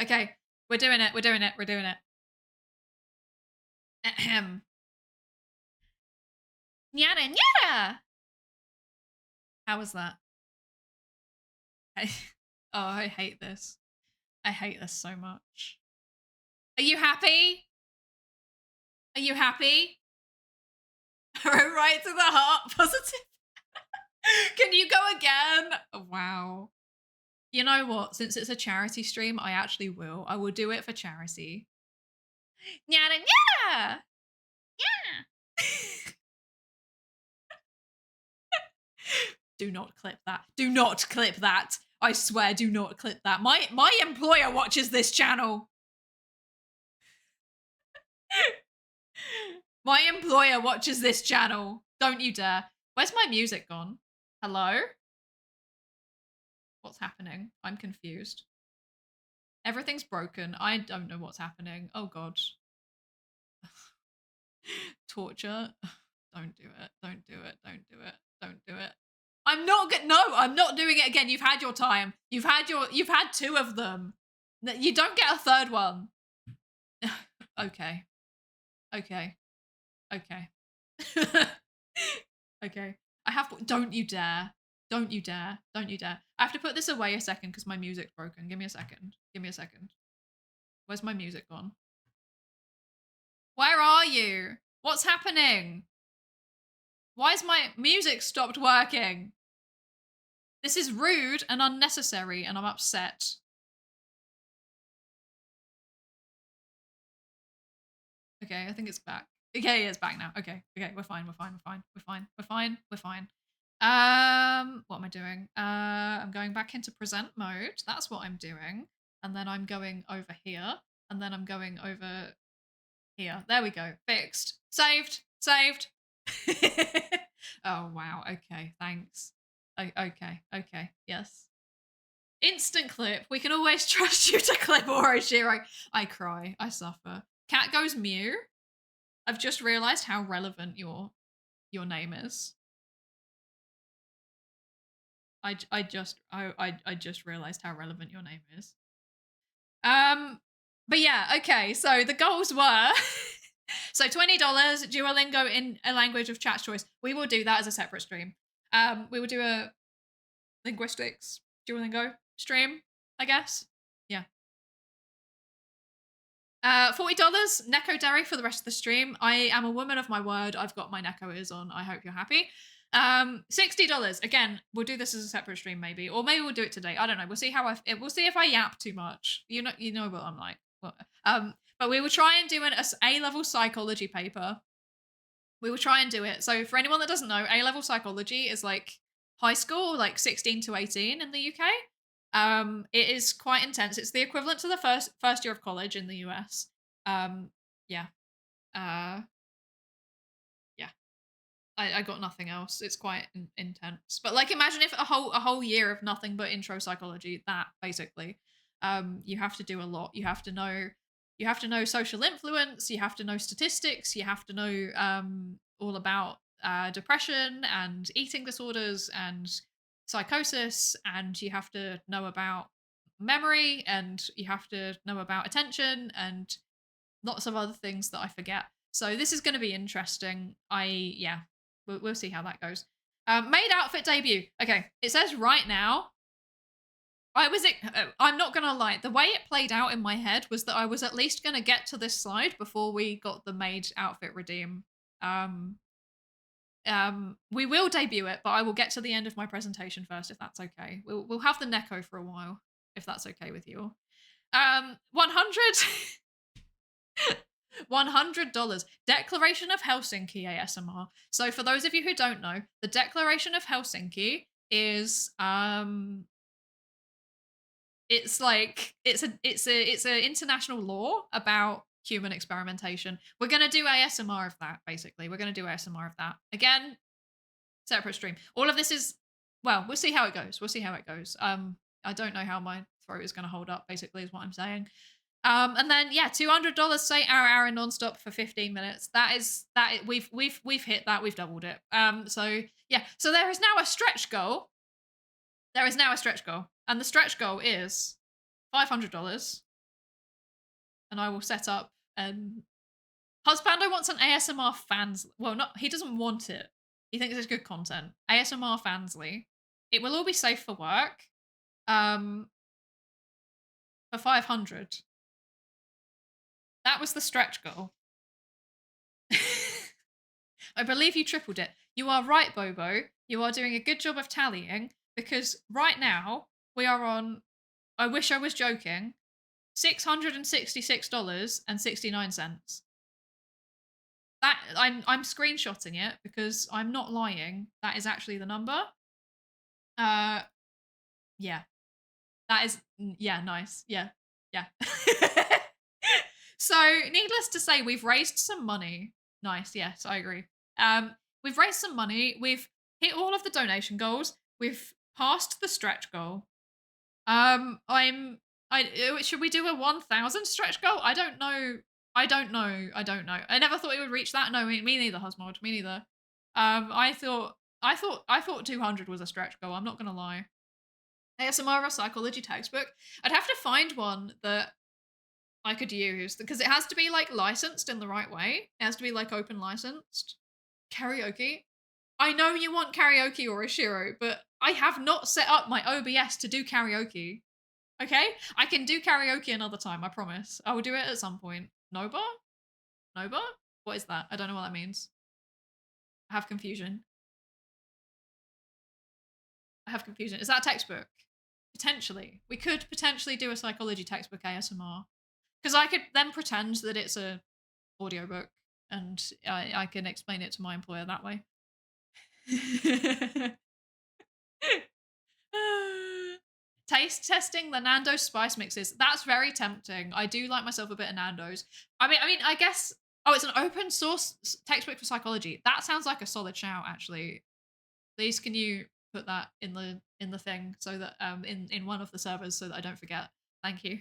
Okay. We're doing it. Ahem. Nyada nyada! How was that? Oh, I hate this. I hate this so much. Are you happy? Are you happy? Right to the heart, positive. Can you go again? Wow. You know what? Since it's a charity stream, I actually will. I will do it for charity. Nyada nyada! Yeah! Do not clip that. Do not clip that. I swear, do not clip that. My employer watches this channel. My employer watches this channel. Don't you dare. Where's my music gone? Hello? What's happening? I'm confused. Everything's broken. I don't know what's happening. Oh god. Torture. Don't do it. Don't do it. Don't do it. Don't do it. I'm not I'm not doing it again. You've had your time. You've had 2 of them. You don't get a 3rd one. Okay. Okay. Okay. Okay. Don't you dare. Don't you dare. Don't you dare. I have to put this away a second because my music's broken. Give me a second. Give me a second. Where's my music gone? Where are you? What's happening? Why's my music stopped working? This is rude and unnecessary and I'm upset. Okay, I think it's back. Okay, it's back now. Okay, we're fine. What am I doing? I'm going back into present mode. That's what I'm doing. And then I'm going over here. And then I'm going over here. There we go. Fixed. Saved. Oh, wow. Okay, thanks. Okay. Yes. Instant clip. We can always trust you to clip Orochiro. I cry. I suffer. Cat goes mew. I've just realized how relevant your name is. I just realized how relevant your name is. But yeah, okay. So the goals were so $20 Duolingo in a language of chat's choice. We will do that as a separate stream. We will do a linguistics Duolingo stream, I guess. Yeah. $40 Neko Derry for the rest of the stream. I am a woman of my word. I've got my Neko ears on. I hope you're happy. $60. Again, we'll do this as a separate stream maybe, or maybe we'll do it today. I don't know. We'll see how we'll see if I yap too much. You know what I'm like. But we will try and do an A-level psychology paper. We will try and do it. So for anyone that doesn't know, A-level psychology is like high school, like 16 to 18 in the UK. It is quite intense. It's the equivalent to the first year of college in the US. Yeah. I got nothing else. It's quite intense. But like, imagine if a whole year of nothing but intro psychology. That basically, you have to do a lot. You have to know social influence. You have to know statistics. You have to know all about depression and eating disorders and psychosis, and you have to know about memory, and you have to know about attention and lots of other things that I forget. So this is going to be interesting. We'll see how that goes. Made outfit debut. Okay, it says right now. I'm not gonna lie. The way it played out in my head was that I was at least gonna get to this slide before we got the made outfit redeem. We will debut it, but I will get to the end of my presentation first, if that's okay. We'll have the Neko for a while, if that's okay with you. 100. $100 Declaration of Helsinki ASMR. So for those of you who don't know, the Declaration of Helsinki is it's a international law about human experimentation. We're gonna do ASMR of that, basically. We're gonna do ASMR of that. Again, separate stream. All of this is, well, we'll see how it goes. I don't know how my throat is gonna hold up, basically, is what I'm saying. And then yeah, $200 say hour nonstop for 15 minutes. We've hit that. We've doubled it. So yeah. So there is now a stretch goal. And the stretch goal is $500. And I will set up Husbando wants an ASMR fans. Well, he doesn't want it. He thinks it's good content. ASMR fansly. It will all be safe for work. Um, for 500. That was the stretch goal. I believe you tripled it. You are right, Bobo. You are doing a good job of tallying because right now we are on, I wish I was joking, $666.69. That I'm screenshotting it because I'm not lying. That is actually the number. Yeah. That is yeah, nice. Yeah. Yeah. So, needless to say, we've raised some money. Nice. Yes, I agree. We've raised some money. We've hit all of the donation goals. We've passed the stretch goal. I'm. Should we do a 1,000 stretch goal? I don't know. I don't know. I don't know. I never thought it would reach that. No, me neither, Husmod. Me neither. I thought 200 was a stretch goal. I'm not gonna lie. ASMR or psychology textbook. I'd have to find one that I could use because it has to be like licensed in the right way. It has to be like open licensed. Karaoke. I know you want karaoke or Ishiro, but I have not set up my OBS to do karaoke. Okay? I can do karaoke another time, I promise. I will do it at some point. Noba? Noba? What is that? I don't know what that means. I have confusion. I have confusion. Is that a textbook? Potentially. We could potentially do a psychology textbook ASMR. Because I could then pretend that it's a audiobook and I can explain it to my employer that way. Taste testing the Nando's spice mixes. That's very tempting. I do like myself a bit of Nando's. I guess. Oh, it's an open source textbook for psychology. That sounds like a solid shout, actually. Please, can you put that in the thing so that in one of the servers so that I don't forget. Thank you.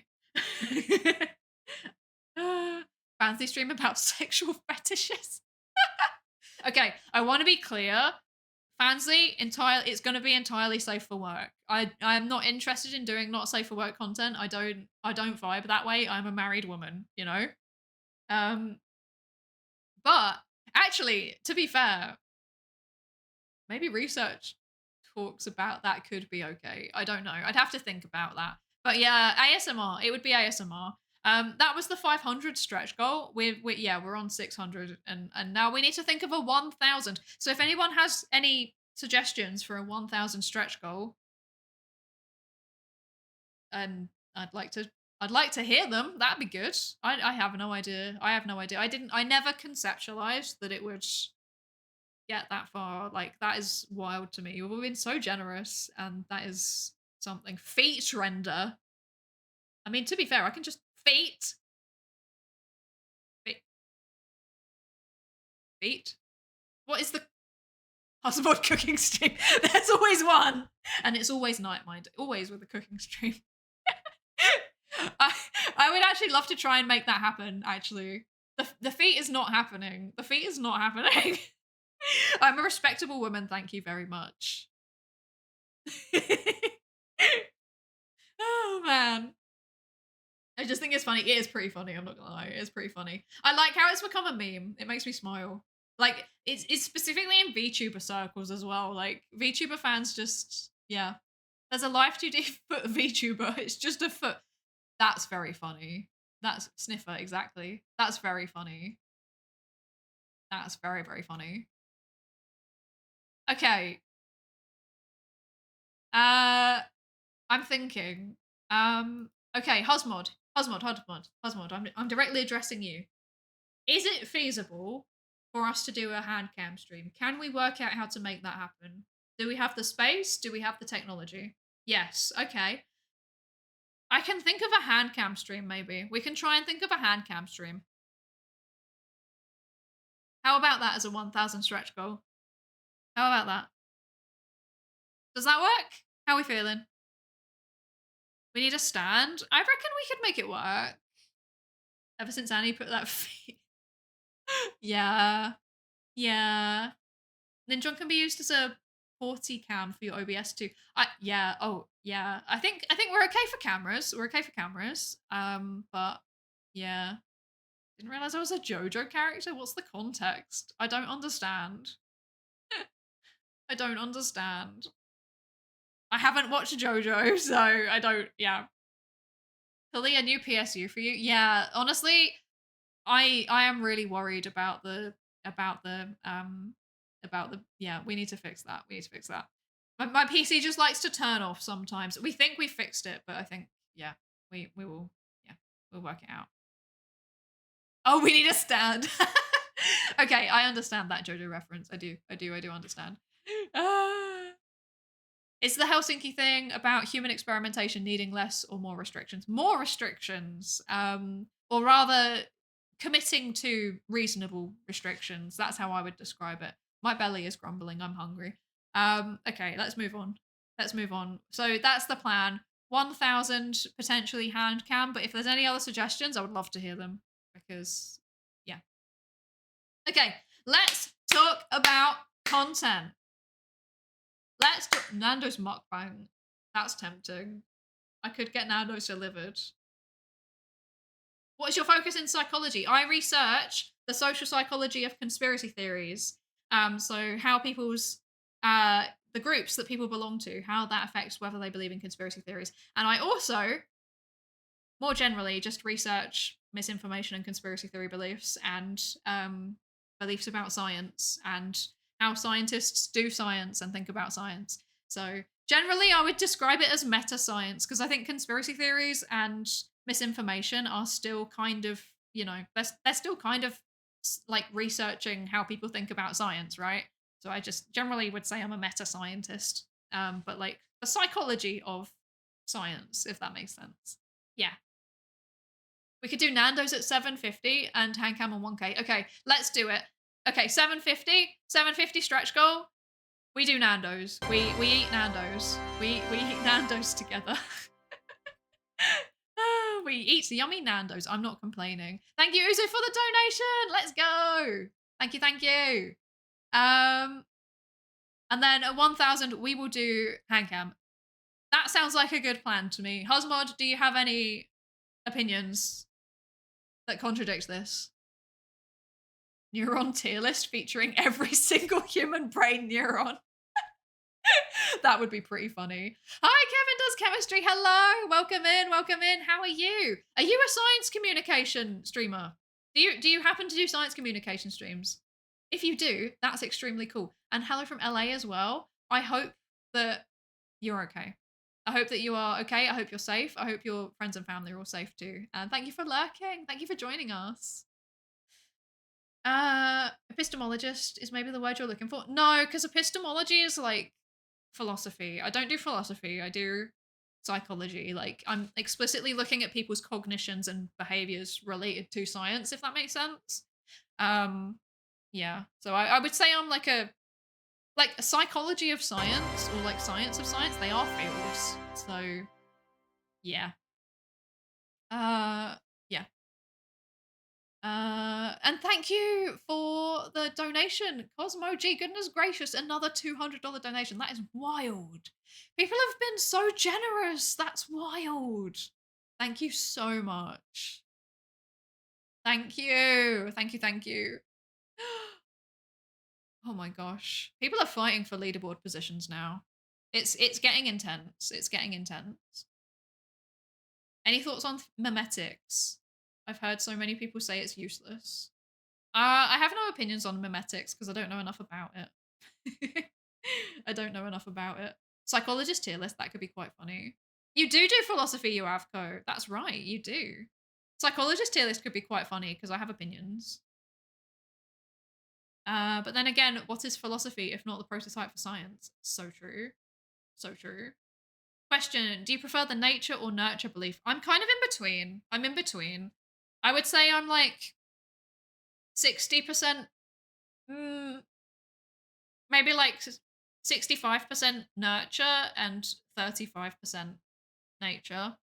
Fancy stream about sexual fetishes. Okay, I want to be clear. Fansly, it's going to be entirely safe for work. I'm not interested in doing not safe for work content. I don't vibe that way. I'm a married woman, you know. But actually, to be fair, maybe research talks about that could be okay. I don't know. I'd have to think about that. But yeah, ASMR. It would be ASMR. That was the 500 stretch goal. We're on 600, and now we need to think of a 1,000. So if anyone has any suggestions for a 1,000 stretch goal, and I'd like to hear them. That'd be good. I have no idea. I have no idea. I never conceptualized that it would get that far. Like, that is wild to me. We've been so generous, and that is something. Feet render. I mean, to be fair, I can just feet. Feet. What is the possible cooking stream? There's always one, and it's always night mind. Always with the cooking stream. I would actually love to try and make that happen. Actually, the feet is not happening. The feet is not happening. I'm a respectable woman. Thank you very much. Oh man. I just think it's funny. It is pretty funny. I'm not gonna lie. It is pretty funny. I like how it's become a meme. It makes me smile. Like, it's specifically in VTuber circles as well. Like, VTuber fans just, yeah. There's a life 2D foot VTuber. It's just a foot. That's very funny. That's sniffer, exactly. That's very funny. That's very, very funny. Okay. I'm thinking. Okay, Husmod. I'm directly addressing you. Is it feasible for us to do a hand cam stream? Can we work out how to make that happen? Do we have the space? Do we have the technology? Yes. Okay. I can think of a hand cam stream, maybe. We can try and think of a hand cam stream. How about that as a 1,000 stretch goal? How about that? Does that work? How are we feeling? We need a stand. I reckon we could make it work. Ever since Annie put that feet. Yeah. Yeah. Ninja can be used as a porty cam for your OBS too. Yeah. Oh, yeah. I think we're okay for cameras. We're okay for cameras. But yeah. Didn't realize I was a JoJo character. What's the context? I don't understand. I don't understand. I haven't watched JoJo, so I don't. Yeah, Tilly, a new PSU for you. Yeah, honestly, I am really worried about the yeah. We need to fix that. We need to fix that. My PC just likes to turn off sometimes. We think we fixed it, but I think yeah, we will yeah we'll work it out. Oh, we need a stand. Okay, I understand that JoJo reference. I do understand. Ah. It's the Helsinki thing about human experimentation needing less or more restrictions. More restrictions, or rather, committing to reasonable restrictions. That's how I would describe it. My belly is grumbling. I'm hungry. Okay, let's move on. Let's move on. So that's the plan. 1,000 potentially hand cam, but if there's any other suggestions, I would love to hear them because, yeah. Okay, let's talk about content. Let's do Nando's mukbang. That's tempting. I could get Nando's delivered. What's your focus in psychology? I research the social psychology of conspiracy theories. So how people's the groups that people belong to, how that affects whether they believe in conspiracy theories. And I also, more generally, just research misinformation and conspiracy theory beliefs and beliefs about science and how scientists do science and think about science. So generally, I would describe it as meta science because I think conspiracy theories and misinformation are still kind of, they're still kind of like researching how people think about science, right? So I just generally would say I'm a meta scientist, but like the psychology of science, if that makes sense. Yeah. We could do Nando's at 750 and Handcam on 1K. Okay, let's do it. Okay, 750 stretch goal. We do Nando's. We eat Nando's. We eat Nando's together. We eat yummy Nando's. I'm not complaining. Thank you, Uzo, for the donation. Let's go. Thank you. And then at 1,000, we will do Handcam. That sounds like a good plan to me. Husmod, do you have any opinions that contradict this? Neuron tier list featuring every single human brain neuron. That would be pretty funny. Hi, Kevin does chemistry. Hello, welcome in. How are you? Are you a science communication streamer? Do you happen to do science communication streams? If you do, that's extremely cool. And hello from LA as well. I hope that you're okay. I hope that you are okay. I hope you're safe. I hope your friends and family are all safe too. And thank you for lurking. Thank you for joining us. Epistemologist is maybe the word you're looking for. No, because epistemology is like philosophy. I don't do philosophy. I do psychology. Like I'm explicitly looking at people's cognitions and behaviors related to science, if that makes sense. Yeah. So I would say I'm like a psychology of science or like science of science. They are fields. So yeah. Yeah. And thank you for the donation, Cosmo G. Goodness gracious, another $200 donation. That is wild. People have been so generous. That's wild. Thank you so much. Thank you. Thank you. Oh my gosh. People are fighting for leaderboard positions now. It's getting intense. It's getting intense. Any thoughts on memetics? I've heard so many people say it's useless. I have no opinions on memetics because I don't know enough about it. I don't know enough about it. Psychologist tier list, that could be quite funny. You do philosophy, you Avco. That's right, you do. Psychologist tier list could be quite funny because I have opinions. But then again, what is philosophy if not the prototype for science? So true. So true. Question, do you prefer the nature or nurture belief? I'm kind of in between. I'm in between. I would say I'm like 60%, maybe like 65% nurture and 35% nature.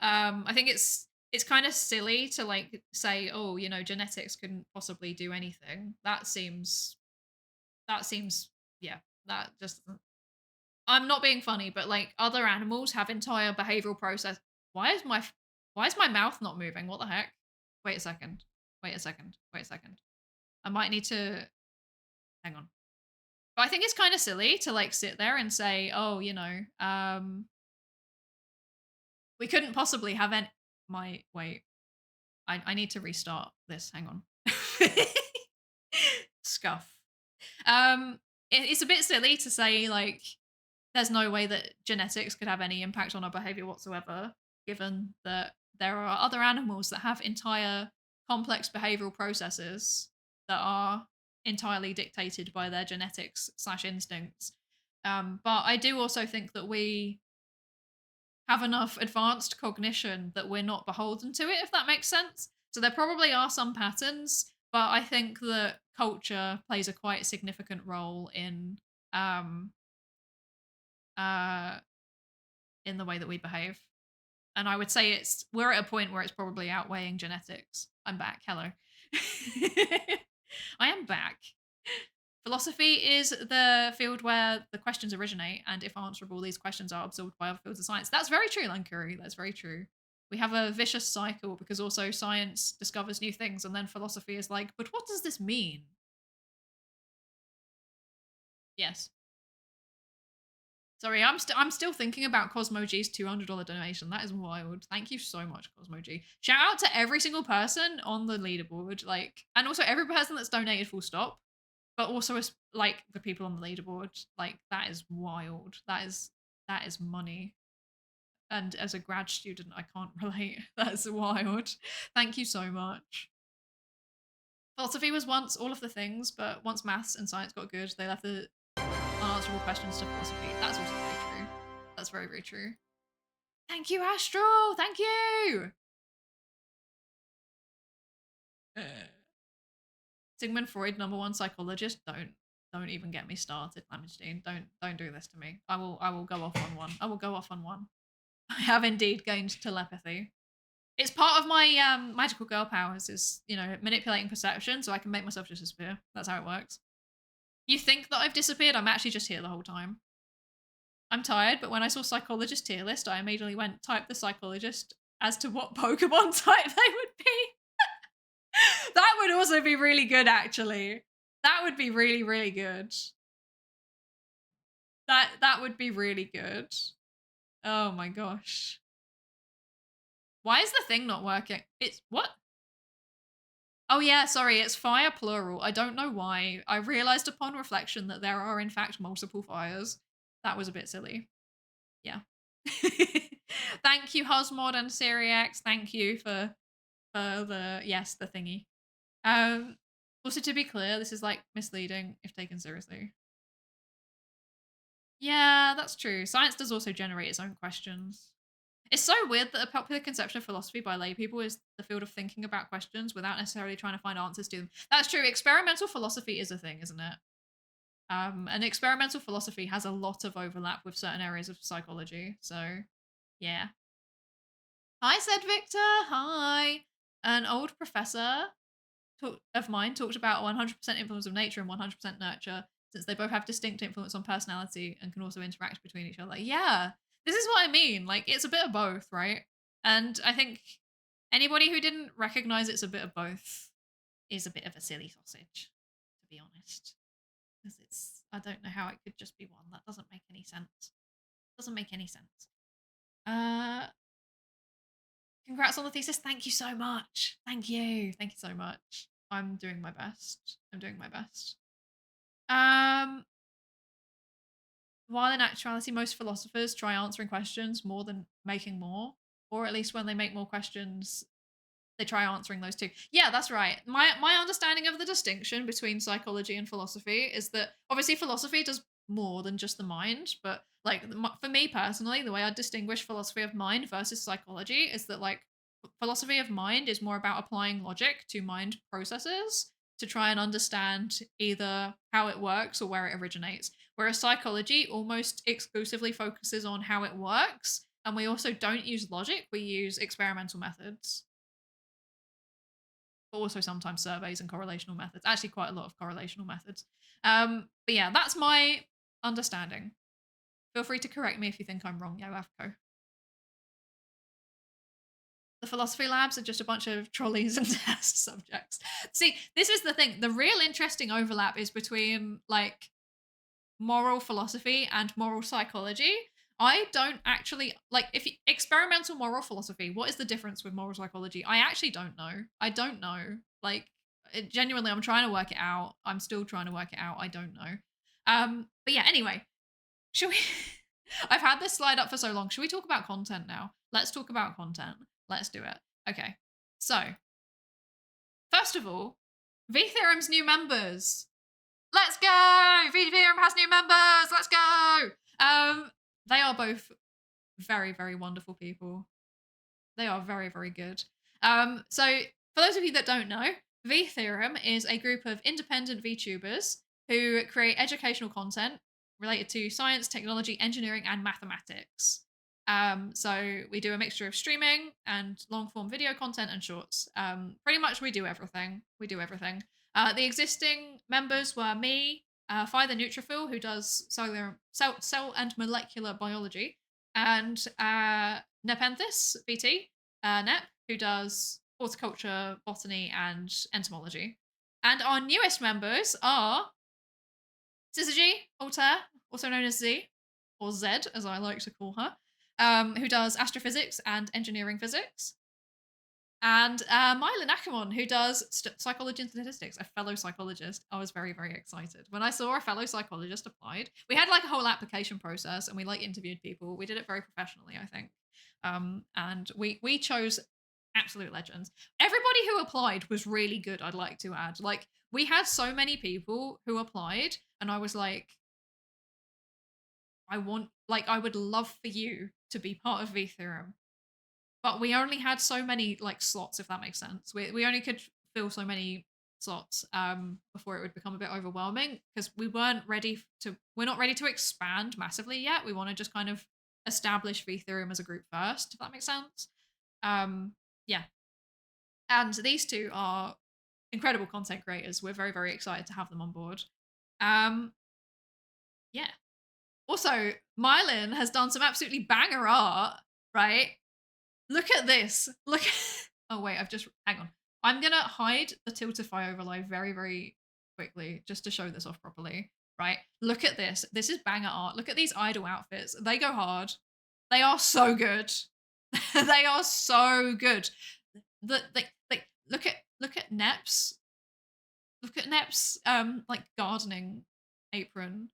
I think it's kind of silly to like say, oh, genetics couldn't possibly do anything. That seems, yeah, that just, I'm not being funny, but like other animals have entire behavioral process. Why is my mouth not moving? What the heck? Wait a second. I might need to, hang on. But I think it's kind of silly to like sit there and say, oh, we couldn't possibly have any. Wait, I need to restart this. Hang on. Scuff. It's a bit silly to say like there's no way that genetics could have any impact on our behavior whatsoever, given that there are other animals that have entire complex behavioral processes that are entirely dictated by their genetics / instincts. But I do also think that we have enough advanced cognition that we're not beholden to it, if that makes sense. So there probably are some patterns, but I think that culture plays a quite significant role uh in the way that we behave. And I would say we're at a point where it's probably outweighing genetics. I'm back. Hello. I am back. Philosophy is the field where the questions originate, and if answerable, these questions are absorbed by other fields of science. That's very true, Lankuri. That's very true. We have a vicious cycle because also science discovers new things, and then philosophy is like, but what does this mean? Yes. Sorry, I'm still thinking about Cosmo G's $200 donation. That is wild. Thank you so much, Cosmo G. Shout out to every single person on the leaderboard, like, and also every person that's donated full stop, but also like the people on the leaderboard. Like, that is wild. That is money. And as a grad student, I can't relate. That's wild. Thank you so much. Philosophy was once all of the things, but once maths and science got good, they left the unanswerable questions to philosophy. That's also very true. That's very, very true. Thank you, Astral. Thank you. Sigmund Freud, #1 psychologist. Don't even get me started, Lamagine. Don't do this to me. I will go off on one. I will go off on one. I have indeed gained telepathy. It's part of my magical girl powers is, manipulating perception so I can make myself disappear. That's how it works. You think that I've disappeared? I'm actually just here the whole time. I'm tired, but when I saw psychologist tier list, I immediately went type the psychologist as to what Pokemon type they would be. That would also be really good, actually. That would be really, really good. That would be really good. Oh my gosh. Why is the thing not working? It's what? Oh yeah, sorry, it's fire plural. I don't know why. I realized upon reflection that there are in fact multiple fires. That was a bit silly. Yeah. Thank you, Hosmod and Siriax. Thank you for the thingy. Also to be clear, this is like misleading if taken seriously. Yeah, that's true. Science does also generate its own questions. It's so weird that a popular conception of philosophy by lay people is the field of thinking about questions without necessarily trying to find answers to them. That's true. Experimental philosophy is a thing, isn't it? And experimental philosophy has a lot of overlap with certain areas of psychology. So, yeah. Hi, said Victor. Hi. An old professor of mine talked about 100% influence of nature and 100% nurture, since they both have distinct influence on personality and can also interact between each other. Yeah. This is what I mean. Like, it's a bit of both, right? And I think anybody who didn't recognize it's a bit of both is a bit of a silly sausage, to be honest. Because I don't know how it could just be one. That doesn't make any sense. Doesn't make any sense. Congrats on the thesis. Thank you so much. Thank you. Thank you so much. I'm doing my best. I'm doing my best. While in actuality, most philosophers try answering questions more than making more, or at least when they make more questions, they try answering those too. Yeah, that's right. My understanding of the distinction between psychology and philosophy is that obviously philosophy does more than just the mind, but like for me personally, the way I distinguish philosophy of mind versus psychology is that like philosophy of mind is more about applying logic to mind processes to try and understand either how it works or where it originates. Whereas psychology almost exclusively focuses on how it works. And we also don't use logic, we use experimental methods. But also sometimes surveys and correlational methods. Actually, quite a lot of correlational methods. But yeah, that's my understanding. Feel free to correct me if you think I'm wrong, Yo Avco. The philosophy labs are just a bunch of trolleys and test subjects. See, this is the thing. The real interesting overlap is between like moral philosophy and moral psychology. I don't actually like if experimental moral philosophy. What is the difference with moral psychology? I actually don't know. I don't know. Like genuinely, I'm trying to work it out. I'm still trying to work it out. I don't know. But yeah. Anyway, should we? I've had this slide up for so long. Should we talk about content now? Let's talk about content. Let's do it. Okay. So first of all, V Theorem's new members. Let's go! V Theorem has new members. Let's go. They are both very, very wonderful people. They are very, very good. So for those of you that don't know, V Theorem is a group of independent VTubers who create educational content related to science, technology, engineering, and mathematics. So we do a mixture of streaming and long form video content and shorts. Pretty much we do everything. We do everything. The existing members were me, Phi the Neutrophil, who does cell and molecular biology, and Nepenthes, BT, Nep, who does horticulture, botany, and entomology. And our newest members are Syzygy Altair, also known as Z, or Z, as I like to call her, who does astrophysics and engineering physics. And Mylin Akamon, who does psychology and statistics, a fellow psychologist. I was very, very excited. When I saw a fellow psychologist applied, we had like a whole application process and we like interviewed people. We did it very professionally, I think. And we chose absolute legends. Everybody who applied was really good, I'd like to add. Like, we had so many people who applied, and I was like, I would love for you to be part of V Theorem. But we only had so many like slots, if that makes sense. We only could fill so many slots before it would become a bit overwhelming because we're not ready to expand massively yet. We want to just kind of establish V Theorem as a group first, if that makes sense. Yeah. And these two are incredible content creators. We're very, very excited to have them on board. Yeah. Also, Mylin has done some absolutely banger art, right? Look at this. Look. Oh, wait, hang on. I'm going to hide the Tiltify overlay very, very quickly just to show this off properly, right? Look at this. This is banger art. Look at these idol outfits. They go hard. They are so good. They are so good. Look at Nep's. Look at Nep's like gardening apron.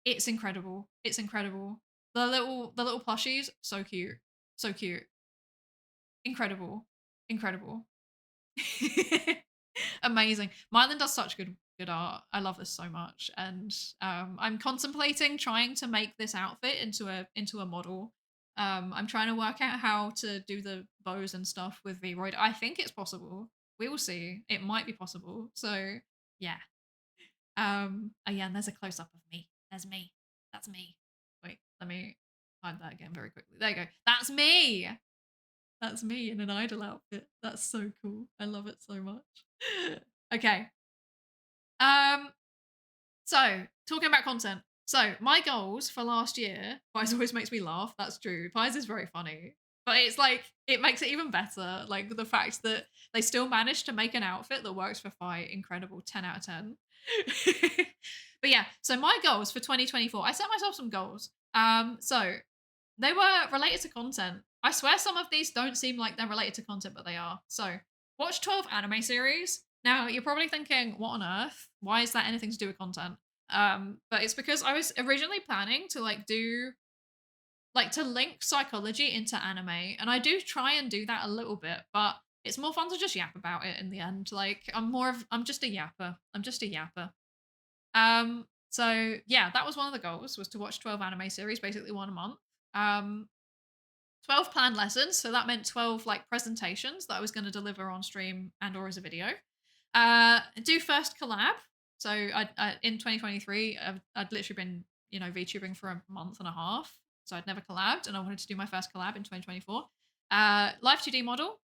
It's incredible. It's incredible. The little plushies, so cute. So cute. Incredible. Incredible. Amazing. Mylin does such good art. I love this so much. And I'm contemplating trying to make this outfit into a model. I'm trying to work out how to do the bows and stuff with Vroid. I think it's possible. We will see. It might be possible. So yeah. Oh yeah, and there's a close up of me. There's me. That's me. Wait, let me hide that again very quickly. There you go. That's me. That's me in an idol outfit. That's so cool. I love it so much. Okay. So talking about content. So my goals for last year, Pies always makes me laugh. That's true. Pies is very funny. But it's like, it makes it even better. Like the fact that they still managed to make an outfit that works for Phi. Incredible. 10 out of 10. But yeah, so my goals for 2024, I set myself some goals. So they were related to content. I swear some of these don't seem like they're related to content, but they are. So watch 12 anime series. Now you're probably thinking, what on earth? Why is that anything to do with content? But it's because I was originally planning to to link psychology into anime, and I do try and do that a little bit, but it's more fun to just yap about it in the end. Like I'm just a yapper. I'm just a yapper. So yeah, that was one of the goals, was to watch 12 anime series, basically one a month. 12 planned lessons, so that meant 12 like presentations that I was going to deliver on stream and or as a video. Do first collab. So I in 2023, I'd literally been, VTubing for a month and a half. So I'd never collabed, and I wanted to do my first collab in 2024. Live 2D model.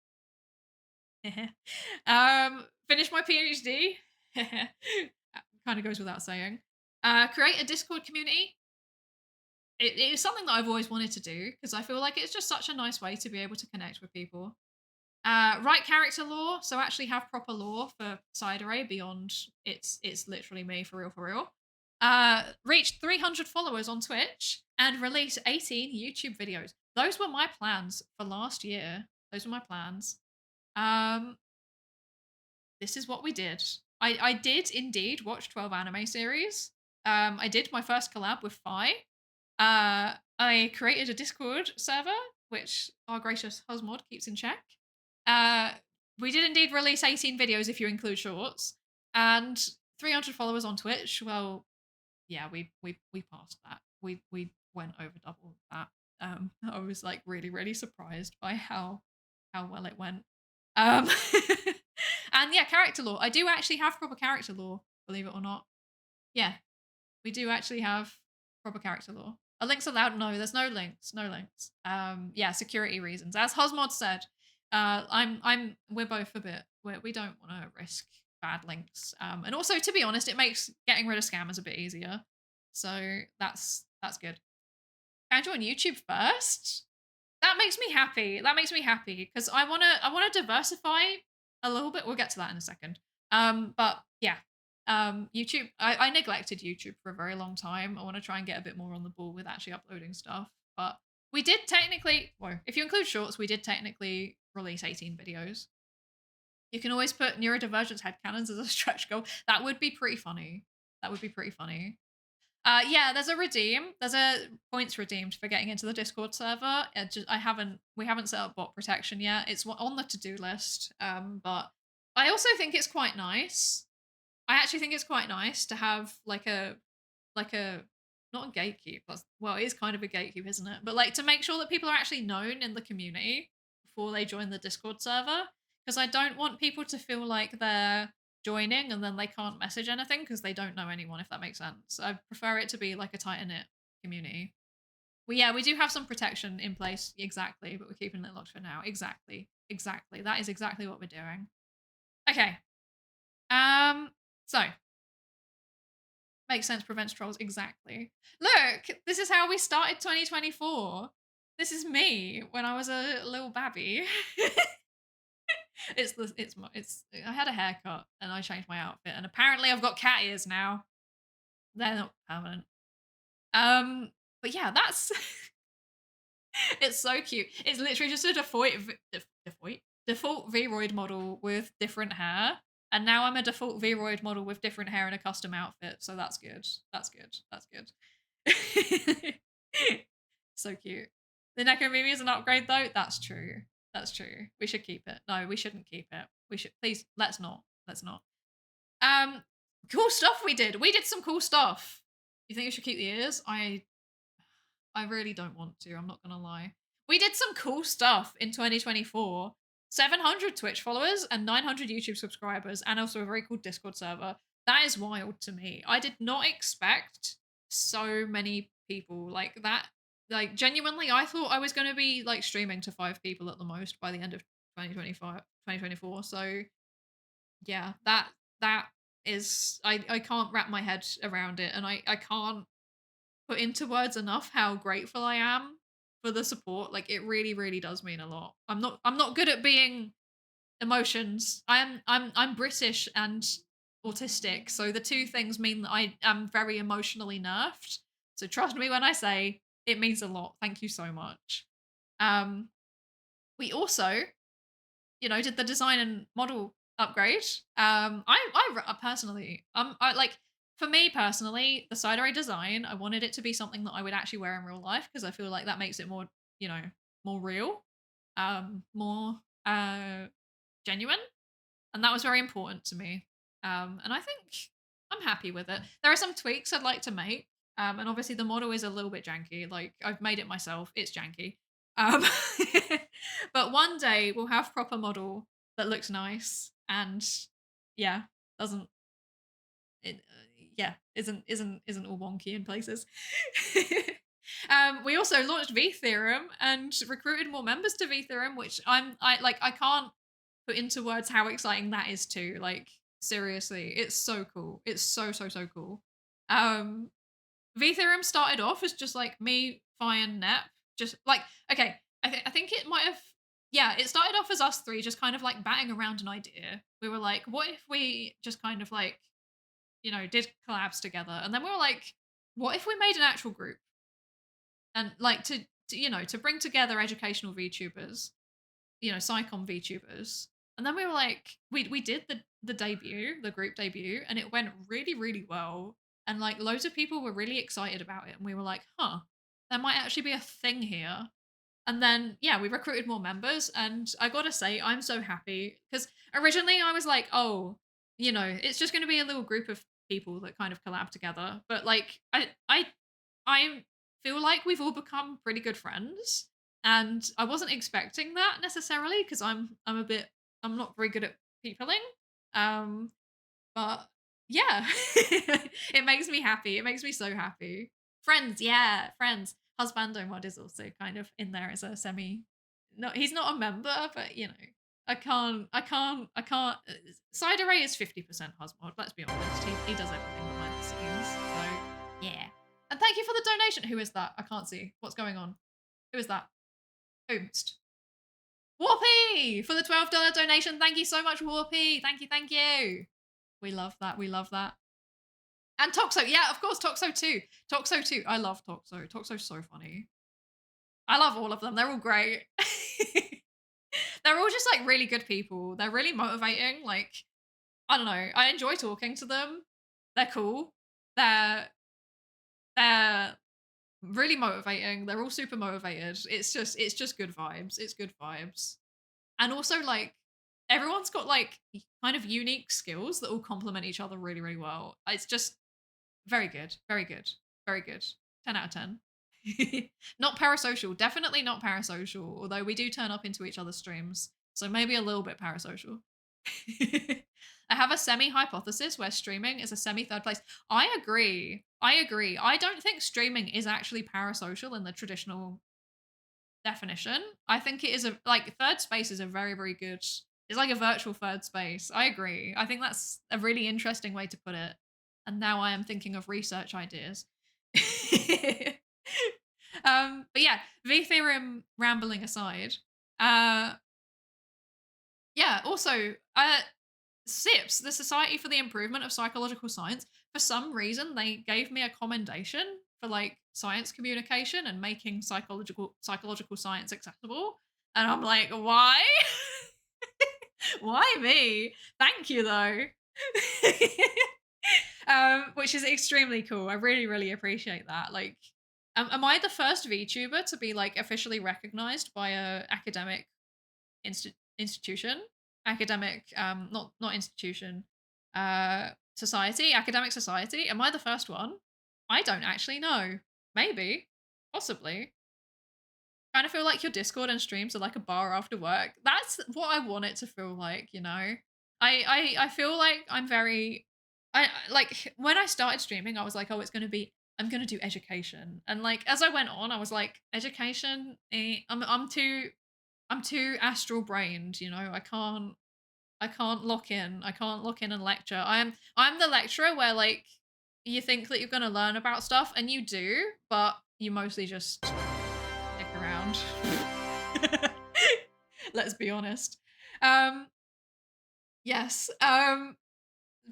Finish my PhD. Kind of goes without saying. Create a Discord community. It is something that I've always wanted to do because I feel like it's just such a nice way to be able to connect with people. Write character lore, so actually have proper lore for Psydere beyond it's literally me for real. Reach 300 followers on Twitch, and release 18 YouTube videos. Those were my plans for last year. Those were my plans. Um, this is what we did. I did indeed watch 12 anime series. I did my first collab with Fi. I created a Discord server, which our gracious Husmod keeps in check. Uh, we did indeed release 18 videos if you include shorts, and 300 followers on Twitch. Well, yeah, we passed that. We went over double that. I was like really surprised by how well it went. Um, and yeah, character lore. I do actually have proper character lore, believe it or not. Yeah, we do actually have proper character lore. Are links allowed? No, there's no links. No links. Yeah, security reasons. As Hosmod said, we're both a bit. We don't want to risk bad links. And also, to be honest, it makes getting rid of scammers a bit easier. So that's good. Can I join YouTube first? That makes me happy. That makes me happy because I wanna diversify a little bit. We'll get to that in a second. But yeah, YouTube. I neglected YouTube for a very long time. I want to try and get a bit more on the ball with actually uploading stuff. But we did technically, well, if you include shorts, we did technically release 18 videos. You can always put neurodivergence headcanons as a stretch goal. That would be pretty funny. That would be pretty funny. Yeah, there's a redeem. There's a points redeemed for getting into the Discord server. We haven't set up bot protection yet. It's on the to-do list. But I also think it's quite nice. I actually think it's quite nice to have like a not a gatekeep. Well, it is kind of a gatekeep, isn't it? But like to make sure that people are actually known in the community before they join the Discord server. Because I don't want people to feel like they're joining and then they can't message anything because they don't know anyone, if that makes sense. I prefer it to be like a tight knit community. Well, yeah, we do have some protection in place, exactly, but we're keeping it locked for now. Exactly. That is exactly what we're doing. Okay. So makes sense, prevents trolls, exactly. Look, this is how we started 2024. This is me when I was a little babby. I had a haircut and I changed my outfit, and apparently I've got cat ears now. They're not permanent. But yeah, that's it's so cute. It's literally just a default Vroid model with different hair, and now I'm a default Vroid model with different hair and a custom outfit. So that's good. That's good. That's good. So cute. The Necromimi is an upgrade though. That's true. That's true. We should keep it. No, we shouldn't keep it. We should please. Let's not. Let's not. Cool stuff we did. We did some cool stuff. You think we should keep the ears? I really don't want to. I'm not gonna lie. We did some cool stuff in 2024. 700 Twitch followers and 900 YouTube subscribers, and also a very cool Discord server. That is wild to me. I did not expect so many people like that. Like genuinely, I thought I was going to be like streaming to 5 people at the most by the end of 2024. So yeah, that is I can't wrap my head around it, and I can't put into words enough how grateful I am for the support. Like it really does mean a lot. I'm not good at being emotions. I'm British and autistic, so the two things mean that I am very emotionally nerfed. So trust me when I say it means a lot. Thank you so much. We also, did the design and model upgrade. I personally, I like for me personally, the Psydere design, I wanted it to be something that I would actually wear in real life because I feel like that makes it more, more real, more genuine, and that was very important to me. And I think I'm happy with it. There are some tweaks I'd like to make, and obviously the model is a little bit janky. Like I've made it myself; it's janky. Um, but one day we'll have proper model that looks nice and yeah, doesn't it? Yeah, isn't all wonky in places. We also launched vTheorem and recruited more members to vTheorem, which I can't put into words how exciting that is too. Like seriously, it's so cool. It's so cool. vTheorem started off as just like me, Fi, and Nep. Just like okay, I think it might have. Yeah, it started off as us three just kind of like batting around an idea. We were like, what if we just kind of like, did collabs together. And then we were like, what if we made an actual group and like to bring together educational VTubers, Psycom VTubers. And then we were like, we did the debut, the group debut, and it went really, really well. And like loads of people were really excited about it. And we were like, huh, there might actually be a thing here. And then, yeah, we recruited more members. And I gotta say, I'm so happy because originally I was like, oh, it's just going to be a little group of people that kind of collab together. But like, I feel like we've all become pretty good friends. And I wasn't expecting that necessarily because I'm not very good at peopling. Um, but yeah, it makes me happy. It makes me so happy. Friends, yeah, friends. Husbando mod is also kind of in there as a semi. No, he's not a member, but I can't. Psydere is 50% husband. Let's be honest. He does everything behind the scenes. So yeah. And thank you for the donation. Who is that? I can't see. What's going on? Who is that? Oomst. Warpy for the $12 donation. Thank you so much, Warpy. Thank you, thank you. We love that. We love that. And Toxo, yeah, of course, Toxo too. Toxo too. I love Toxo. Toxo's so funny. I love all of them. They're all great. They're all just like really good people. They're really motivating. Like, I don't know. I enjoy talking to them. They're cool. They're really motivating. They're all super motivated. It's just good vibes. It's good vibes. And also like everyone's got like kind of unique skills that all complement each other really, really well. It's just very good. Very good. Very good. 10 out of 10. Not parasocial. Definitely not parasocial. Although we do turn up into each other's streams. So maybe a little bit parasocial. I have a semi-hypothesis where streaming is a semi-third place. I agree. I don't think streaming is actually parasocial in the traditional definition. I think it is third space is a very, very good. It's like a virtual third space. I agree. I think that's a really interesting way to put it. And now I am thinking of research ideas. But yeah, V-theorem rambling aside, yeah, also, SIPS, the Society for the Improvement of Psychological Science, for some reason they gave me a commendation for like science communication and making psychological science accessible. And I'm like, why? Why me? Thank you though. Which is extremely cool. I really, really appreciate that. Like, am I the first VTuber to be like officially recognized by a academic institution? Academic, not institution, society, academic society. Am I the first one? I don't actually know. Maybe, possibly. Kind of feel like your Discord and streams are like a bar after work. That's what I want it to feel like, you know. I feel like I'm very, I like when I started streaming, I was like, oh, I'm gonna do education, and like as I went on, I was like, education, I'm too astral brained, you know. I can't lock in. I can't lock in and lecture. I'm the lecturer where like you think that you're gonna learn about stuff and you do, but you mostly just stick around. Let's be honest. Yes.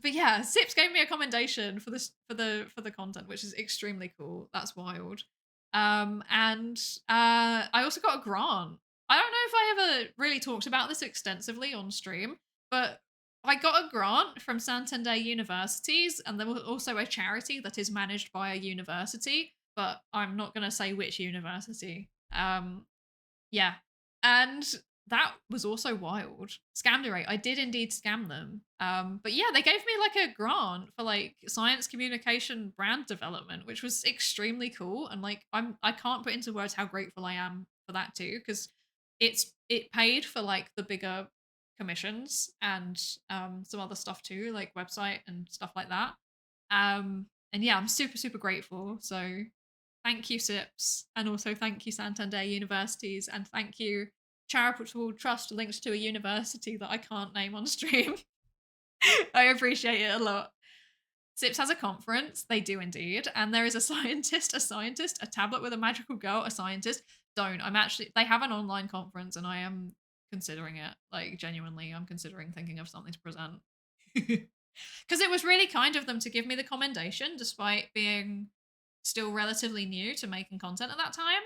But yeah, Sips gave me a commendation for this for the content, which is extremely cool. That's wild. And I also got a grant. I don't know if I ever really talked about this extensively on stream, but I got a grant from Santander Universities, and there was also a charity that is managed by a university, but I'm not gonna say which university. Yeah. And that was also wild. Scamderate. I did indeed scam them. But yeah, they gave me like a grant for like science communication brand development, which was extremely cool. And like I can't put into words how grateful I am for that too, because it paid for like the bigger commissions and some other stuff too, like website and stuff like that. And yeah, I'm super, super grateful. So thank you, SIPS, and also thank you, Santander Universities, and thank you, charitable trust linked to a university that I can't name on stream. I appreciate it a lot. SIPS has a conference, they do indeed, and there is a scientist, a tablet with a magical girl, a scientist. They have an online conference, and I am considering it. Like, genuinely, I'm considering thinking of something to present. Because it was really kind of them to give me the commendation despite being still relatively new to making content at that time.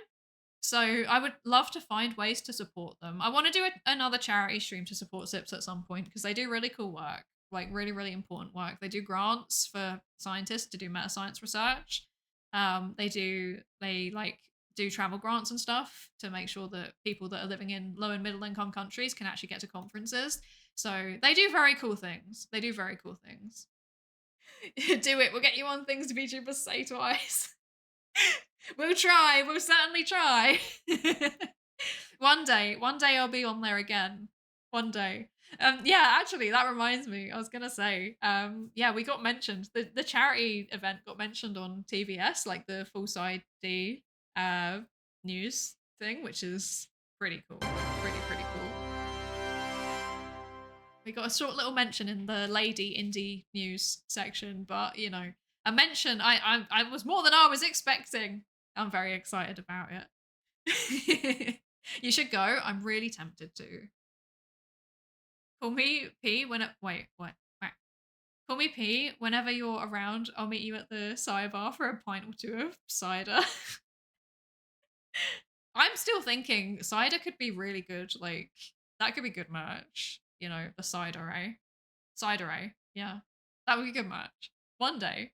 So I would love to find ways to support them. I want to do another charity stream to support Zips at some point because they do really cool work, like really, really important work. They do grants for scientists to do meta science research. They like do travel grants and stuff to make sure that people that are living in low and middle income countries can actually get to conferences. So they do very cool things. They do very cool things. Do it. We'll get you on things to VTubers say twice. We'll try. We'll certainly try. One day I'll be on there again. One day. Yeah, actually, that reminds me. I was gonna say, yeah, we got mentioned. The charity event got mentioned on TVS, like the full side D news thing, which is pretty cool. Pretty cool. We got a short little mention in the lady indie news section, but you know, a mention. I was more than I was expecting. I'm very excited about it. You should go. I'm really tempted to. Call me P when it, wait. Call me P whenever you're around. I'll meet you at the sidebar for a pint or two of cider. I'm still thinking cider could be really good. Like that could be good merch. You know, the Psydere. Psydere. Yeah. That would be good merch. One day.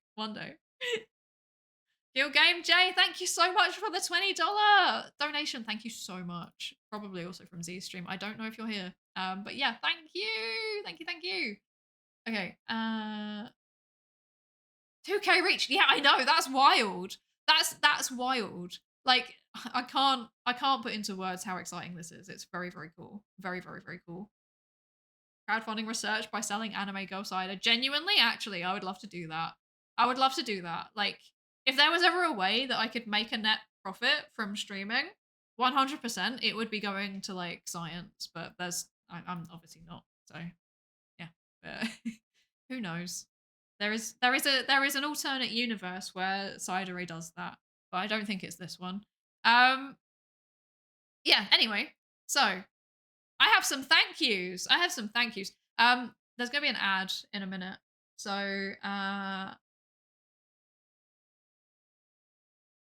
Kill Game J, thank you so much for the $20 donation. Thank you so much. Probably also from Z Stream. I don't know if you're here. But yeah, thank you. Okay. 2K reach. Yeah, I know. That's wild. That's wild. Like I can't put into words how exciting this is. It's very, very cool. Very, very, very cool. Crowdfunding research by selling anime Girl Cider. Genuinely, actually, I would love to do that. I would love to do that. Like, if there was ever a way that I could make a net profit from streaming, 100%, it would be going to like science. But I'm obviously not. So, yeah. But who knows? There is an alternate universe where Psydere does that, but I don't think it's this one. Yeah. Anyway, so I have some thank yous. There's gonna be an ad in a minute. So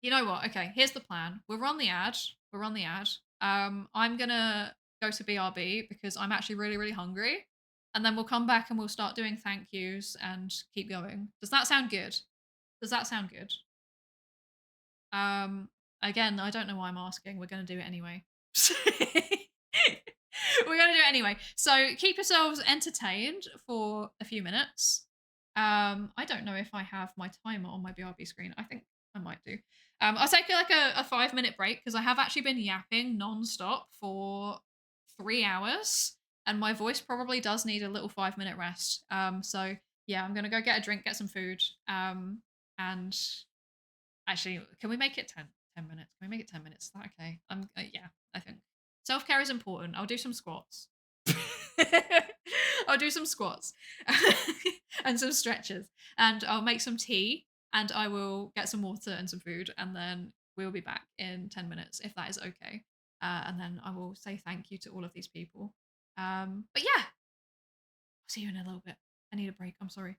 you know what? Okay, here's the plan. We'll run the ad. I'm gonna go to BRB because I'm actually really, really hungry. And then we'll come back and we'll start doing thank yous and keep going. Does that sound good? Again, I don't know why I'm asking. We're gonna do it anyway. We're gonna do it anyway. So keep yourselves entertained for a few minutes. I don't know if I have my timer on my BRB screen. I think I might do. I'll take like a 5-minute break because I have actually been yapping non-stop for 3 hours and my voice probably does need a little 5-minute rest. So yeah, I'm gonna go get a drink, get some food. And actually, can we make it 10 minutes? Can we make it 10 minutes? Is that okay? Yeah, I think. Self-care is important. I'll do some squats. I'll do some squats and some stretches. And I'll make some tea and I will get some water and some food. And then we'll be back in 10 minutes if that is okay. And then I will say thank you to all of these people. But yeah, I'll see you in a little bit. I need a break. I'm sorry.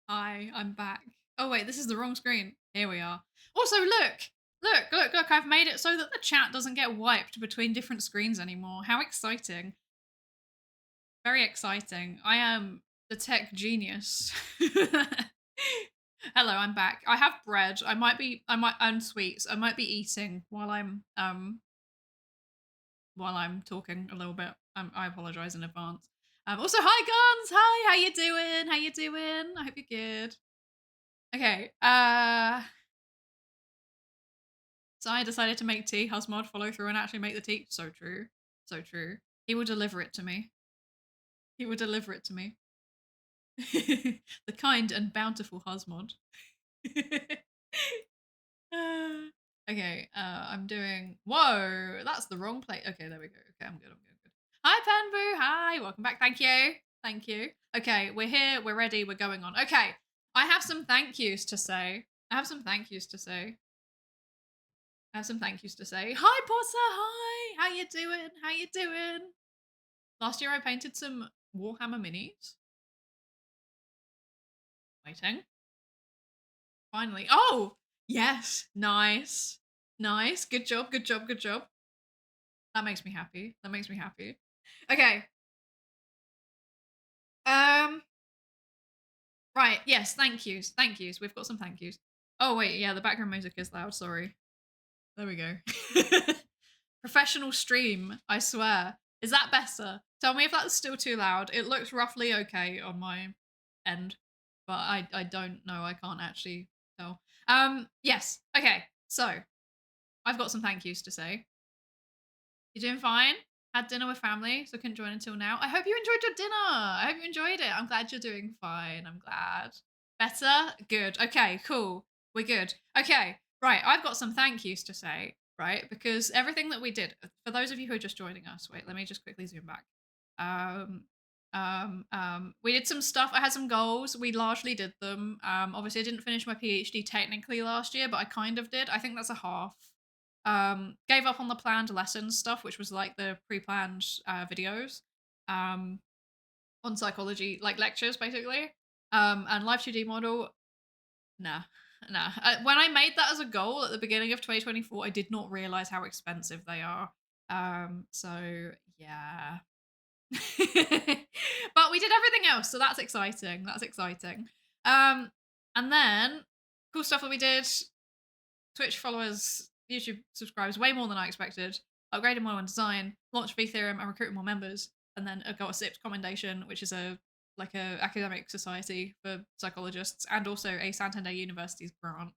Hi, I'm back. Oh wait, this is the wrong screen. Here we are. Also, look, I've made it so that the chat doesn't get wiped between different screens anymore. How exciting. Very exciting. I am the tech genius. Hello, I'm back. I have bread. And sweets. I might be eating while I'm talking a little bit. I apologize in advance. Also, hi Guns. Hi, how you doing? How you doing? I hope you're good. Okay. So I decided to make tea. Husmod follow through and actually make the tea. So true. So true. He will deliver it to me. He will deliver it to me. The kind and bountiful Husmod. Okay, I'm doing. Whoa, that's the wrong place. Okay, there we go. Okay, I'm good. I'm good. Good. Hi, Penboo. Hi, welcome back. Thank you. Thank you. Okay, we're here. We're ready. We're going on. Okay, I have some thank yous to say. I have some thank yous to say. Hi, Potter. Hi. How you doing? How you doing? Last year I painted some Warhammer minis. Waiting. Finally. Oh, yes. Nice. Nice. Good job. Good job. Good job. That makes me happy. That makes me happy. Okay. Right. Yes. Thank yous. Thank yous. We've got some thank yous. Oh wait. Yeah. The background music is loud. Sorry. There we go. Professional stream. I swear. Is that better? Tell me if that's still too loud. It looks roughly okay on my end, but I don't know. I can't actually tell. Yes. Okay. So I've got some thank yous to say. You doing fine? Had dinner with family, so couldn't join until now. I hope you enjoyed your dinner. I hope you enjoyed it. I'm glad you're doing fine. I'm glad. Better? Good. Okay, cool. We're good. Okay, right. I've got some thank yous to say, right? Because everything that we did, for those of you who are just joining us, wait, let me just quickly zoom back. We did some stuff. I had some goals. We largely did them. Obviously, I didn't finish my PhD technically last year, but I kind of did. I think that's a half. Gave up on the planned lessons stuff, which was like the pre-planned videos on psychology, like lectures basically. And live 2D model, nah. When I made that as a goal at the beginning of 2024, I did not realize how expensive they are. So yeah. But we did everything else, so that's exciting. That's exciting. And then cool stuff that we did. Twitch followers, YouTube subscribers, way more than I expected. Upgraded my one design, launched Theorem, and recruited more members. And then I got a SIPS commendation, which is a academic society for psychologists, and also a Santander University's grant.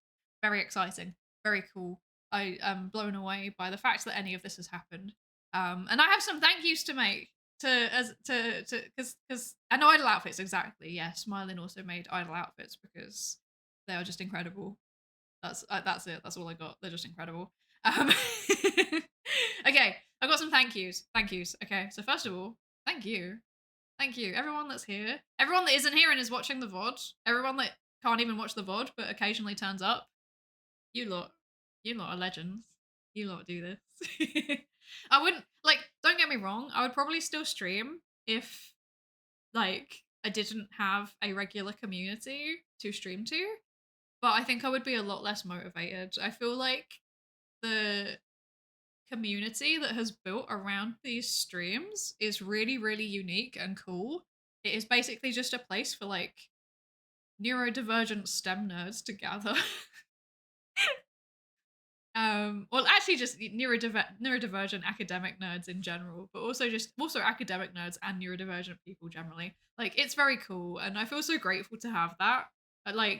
Very exciting, very cool. I am blown away by the fact that any of this has happened. And I have some thank yous to make because and idle outfits, exactly. Yeah, Smiling also made idle outfits because they are just incredible. That's it. That's all I got. They're just incredible. Okay, I've got some thank yous. Thank yous. Okay, so first of all, thank you. Thank you. Everyone that's here. Everyone that isn't here and is watching the VOD. Everyone that can't even watch the VOD but occasionally turns up. You lot are legends. You lot do this. I wouldn't don't get me wrong, I would probably still stream if I didn't have a regular community to stream to. But I think I would be a lot less motivated. I feel like the community that has built around these streams is really, really unique and cool. It is basically just a place for neurodivergent STEM nerds to gather. Well, actually, just neurodivergent academic nerds in general, but also academic nerds and neurodivergent people generally. It's very cool, and I feel so grateful to have that. I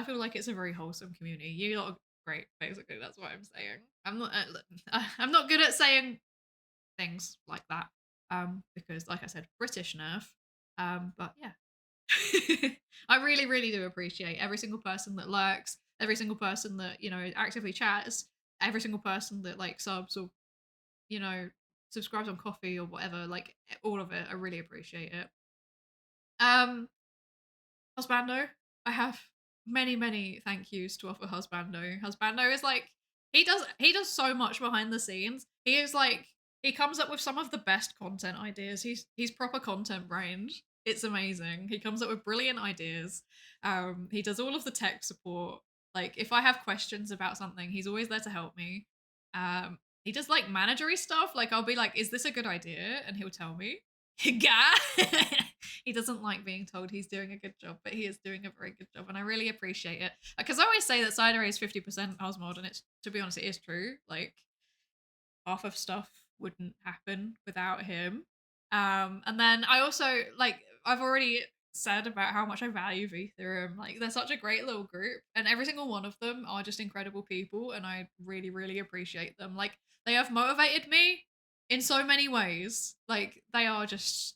feel like it's a very wholesome community. You lot are great. Basically, that's what I'm saying. I'm not good at saying things like that. Because like I said, British nerf. But yeah. I really, really do appreciate every single person that lurks, every single person that, actively chats, every single person that subs or, subscribes on Coffee or whatever, all of it. I really appreciate it. Husbando, I have many, many thank yous to offer Husbando. Husbando is he does so much behind the scenes. He is he comes up with some of the best content ideas. He's proper content brained. It's amazing. He comes up with brilliant ideas. He does all of the tech support. Like, if I have questions about something, he's always there to help me. He does like managery stuff. Like, I'll be like, "Is this a good idea?" And he'll tell me. Yeah. He doesn't like being told he's doing a good job, but he is doing a very good job, and I really appreciate it. Because I always say that Psydere is 50% Osmod, and it's, to be honest, it is true. Like, half of stuff wouldn't happen without him. And then I also, like, I've already said about how much I value vTheorem. Like, they're such a great little group, and every single one of them are just incredible people, and I really, really appreciate them. Like, they have motivated me in so many ways. Like, they are just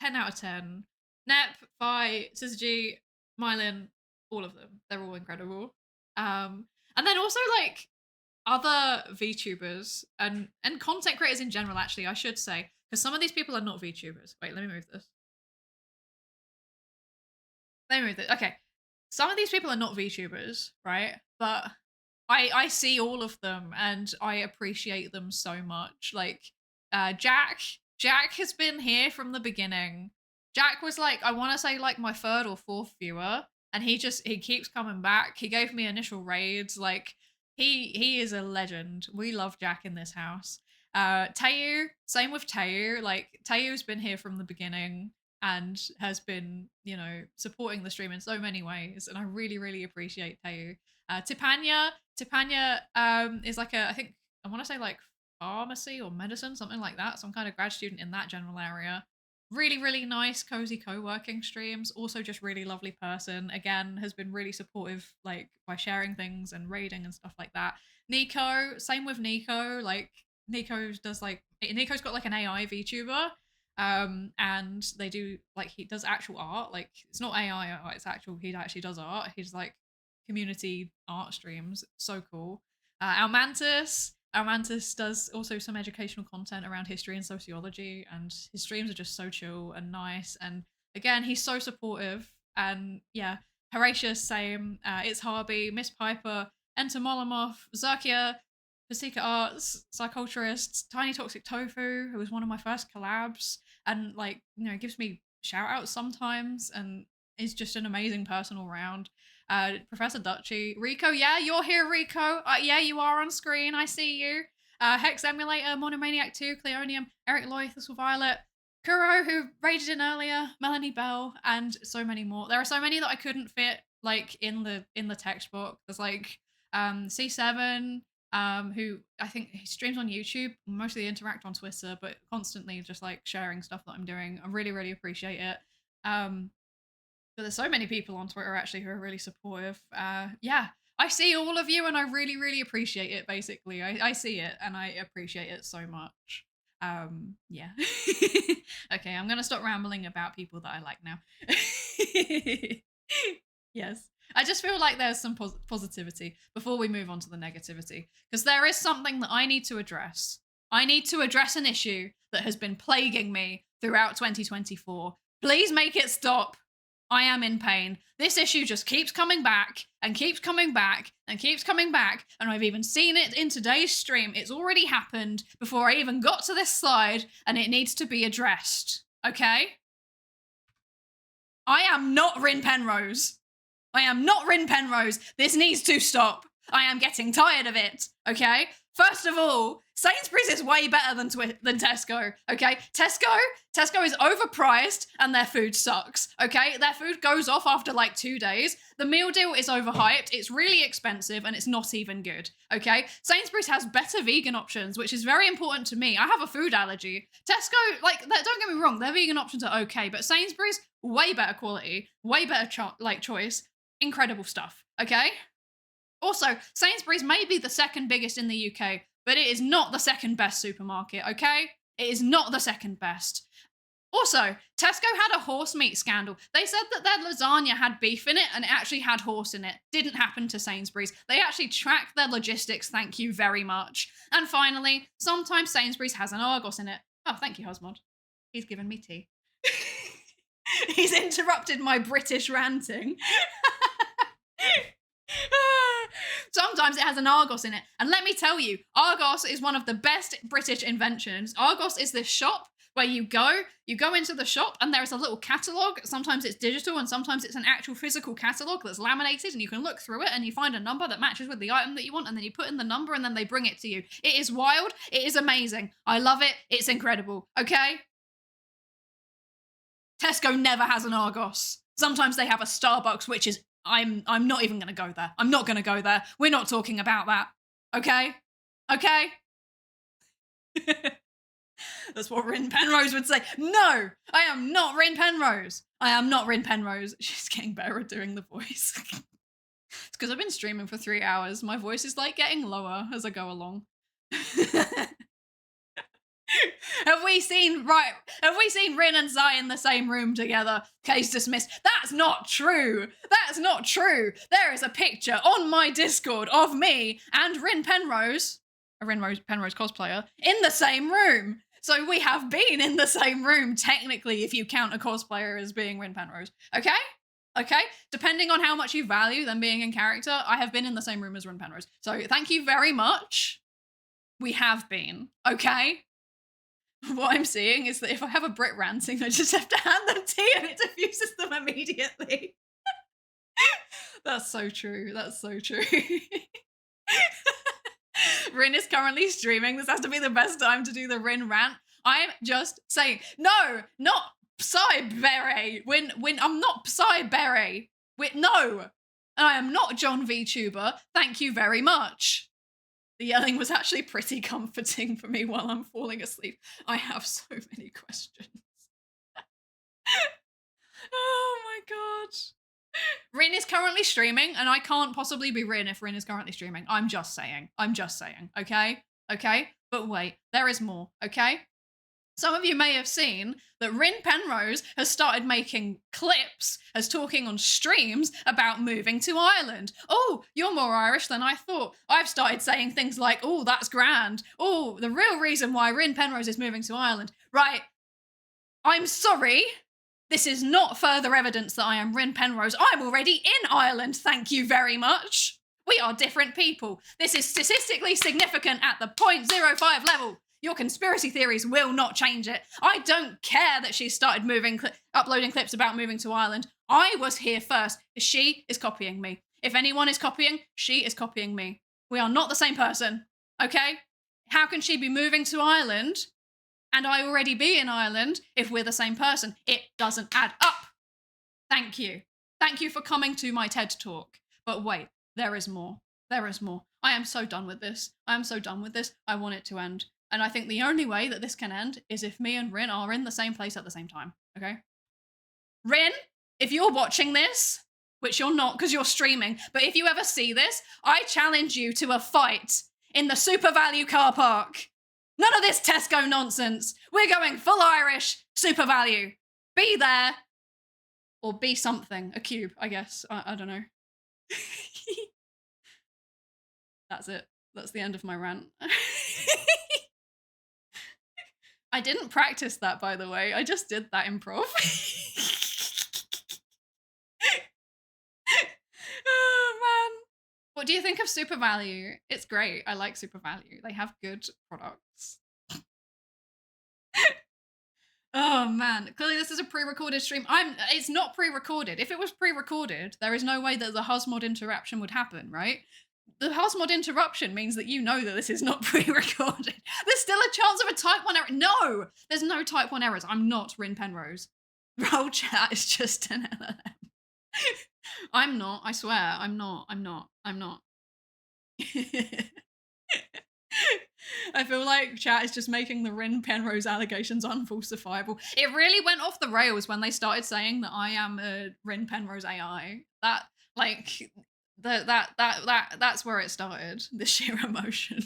10 out of 10. Nep, Phi, Syzygy, Mylin, all of them. They're all incredible. And then also, like, other VTubers and content creators in general, actually, I should say, because some of these people are not VTubers. Wait, let me move this. Let me move this. Okay. Some of these people are not VTubers, right? But I see all of them and I appreciate them so much. Like, Jack has been here from the beginning. Jack was like, I want to say like my third or fourth viewer, and he keeps coming back. He gave me initial raids. Like, he is a legend. We love Jack in this house. Tayu, same with Tayu. Like, Tayu's been here from the beginning and has been, you know, supporting the stream in so many ways, and I really, really appreciate Tayu. Tipanya is like I think I want to say like pharmacy or medicine, something like that, some kind of grad student in that general area. Really, really nice, cozy co-working streams. Also just really lovely person. Again, has been really supportive, like, by sharing things and raiding and stuff like that. Nico, same with Nico. Like, Nico's got like an AI VTuber. And they do, like, he does actual art. Like, it's not AI art, it's actual, he actually does art. He's like community art streams. So cool. Almantis does also some educational content around history and sociology, and his streams are just so chill and nice. And again, he's so supportive. And yeah, Horatius, same. It's Harby, Miss Piper, Enter Molomov, Zerkia, Pasika Arts, Psychoterist, Tiny Toxic Tofu, who was one of my first collabs, and, like, you know, gives me shout outs sometimes, and is just an amazing person all around. Professor Dutchy, Rico, yeah, you're here, Rico. Yeah, you are on screen. I see you. Hex Emulator, Monomaniac 2, Cleonium, Eric Loy, Thistle Violet, Kuro, who raided in earlier, Melanie Bell, and so many more. There are so many that I couldn't fit, like, in the text book. There's like C7, who I think he streams on YouTube, mostly interact on Twitter, but constantly just like sharing stuff that I'm doing. I really, really appreciate it. But there's so many people on Twitter actually who are really supportive. Yeah, I see all of you and I really, really appreciate it, basically. I see it and I appreciate it so much. Yeah. Okay, I'm gonna stop rambling about people that I like now. Yes. I just feel like there's some positivity before we move on to the negativity, because there is something that I need to address. I need to address an issue that has been plaguing me throughout 2024. Please make it stop. I am in pain. This issue just keeps coming back and keeps coming back and keeps coming back, and I've even seen it in today's stream. It's already happened before I even got to this slide, and it needs to be addressed. Okay? I am not Rin Penrose. I am not Rin Penrose. This needs to stop. I am getting tired of it. Okay? First of all, Sainsbury's is way better than Tesco, okay? Tesco is overpriced and their food sucks, okay? Their food goes off after like 2 days. The meal deal is overhyped, it's really expensive, and it's not even good, okay? Sainsbury's has better vegan options, which is very important to me. I have a food allergy. Tesco, like, don't get me wrong, their vegan options are okay, but Sainsbury's, way better quality, way better choice, incredible stuff, okay? Also, Sainsbury's may be the second biggest in the UK, but it is not the second best supermarket, okay? It is not the second best. Also, Tesco had a horse meat scandal. They said that their lasagna had beef in it and it actually had horse in it. Didn't happen to Sainsbury's. They actually tracked their logistics, thank you very much. And finally, sometimes Sainsbury's has an Argos in it. Oh, thank you, Hosmod. He's given me tea. He's interrupted my British ranting. Sometimes it has an Argos in it. And let me tell you, Argos is one of the best British inventions. Argos is this shop where you go into the shop and there's a little catalogue. Sometimes it's digital and sometimes it's an actual physical catalogue that's laminated, and you can look through it and you find a number that matches with the item that you want, and then you put in the number and then they bring it to you. It is wild. It is amazing. I love it. It's incredible. Okay? Tesco never has an Argos. Sometimes they have a Starbucks, which is, I'm not even going to go there. I'm not going to go there. We're not talking about that. Okay? Okay? That's what Rin Penrose would say. No, I am not Rin Penrose. I am not Rin Penrose. She's getting better at doing the voice. It's because I've been streaming for 3 hours. My voice is like getting lower as I go along. Have we seen Rin and Zai in the same room together? Case dismissed. That's not true. That's not true. There is a picture on my Discord of me and Rin Penrose, a Rin Penrose cosplayer, in the same room. So we have been in the same room, technically, if you count a cosplayer as being Rin Penrose. Okay? Okay? Depending on how much you value them being in character, I have been in the same room as Rin Penrose. So thank you very much. We have been. Okay? What I'm seeing is that if I have a Brit ranting, I just have to hand them tea and it diffuses them immediately. That's so true. That's so true. Rin is currently streaming. This has to be the best time to do the Rin rant. I'm just saying, no, not Psydere. When I'm not Psydere. No, I am not John VTuber. Thank you very much. The yelling was actually pretty comforting for me while I'm falling asleep. I have so many questions. Oh my god. Rin is currently streaming, and I can't possibly be Rin if Rin is currently streaming. I'm just saying, okay? Okay? But wait, there is more, okay? Some of you may have seen that Rin Penrose has started making clips as talking on streams about moving to Ireland. Oh, you're more Irish than I thought. I've started saying things like, oh, that's grand. Oh, the real reason why Rin Penrose is moving to Ireland. Right. I'm sorry. This is not further evidence that I am Rin Penrose. I'm already in Ireland, thank you very much. We are different people. This is statistically significant at the 0.05 level. Your conspiracy theories will not change it. I don't care that she started uploading clips about moving to Ireland. I was here first. She is copying me. If anyone is copying, she is copying me. We are not the same person, okay? How can she be moving to Ireland and I already be in Ireland if we're the same person? It doesn't add up. Thank you. Thank you for coming to my TED Talk. But wait, there is more. There is more. I am so done with this. I am so done with this. I want it to end. And I think the only way that this can end is if me and Rin are in the same place at the same time, okay? Rin, if you're watching this, which you're not because you're streaming, but if you ever see this, I challenge you to a fight in the Super Value car park. None of this Tesco nonsense. We're going full Irish, Super Value. Be there. Or be something. A cube, I guess. I don't know. That's it. That's the end of my rant. I didn't practice that, by the way. I just did that improv. Oh, man. What do you think of Super Value? It's great. I like Super Value. They have good products. Oh, man. Clearly, this is a pre-recorded stream. It's not pre-recorded. If it was pre-recorded, there is no way that the Husmod interruption would happen, right? The Husmod interruption means that you know that this is not pre-recorded. There's still a chance of a type 1 error. No! There's no type 1 errors. I'm not Rin Penrose. Roll chat is just an LLM. I'm not. I swear. I'm not. I feel like chat is just making the Rin Penrose allegations unfalsifiable. It really went off the rails when they started saying that I am a Rin Penrose AI. That's where it started, the sheer emotion.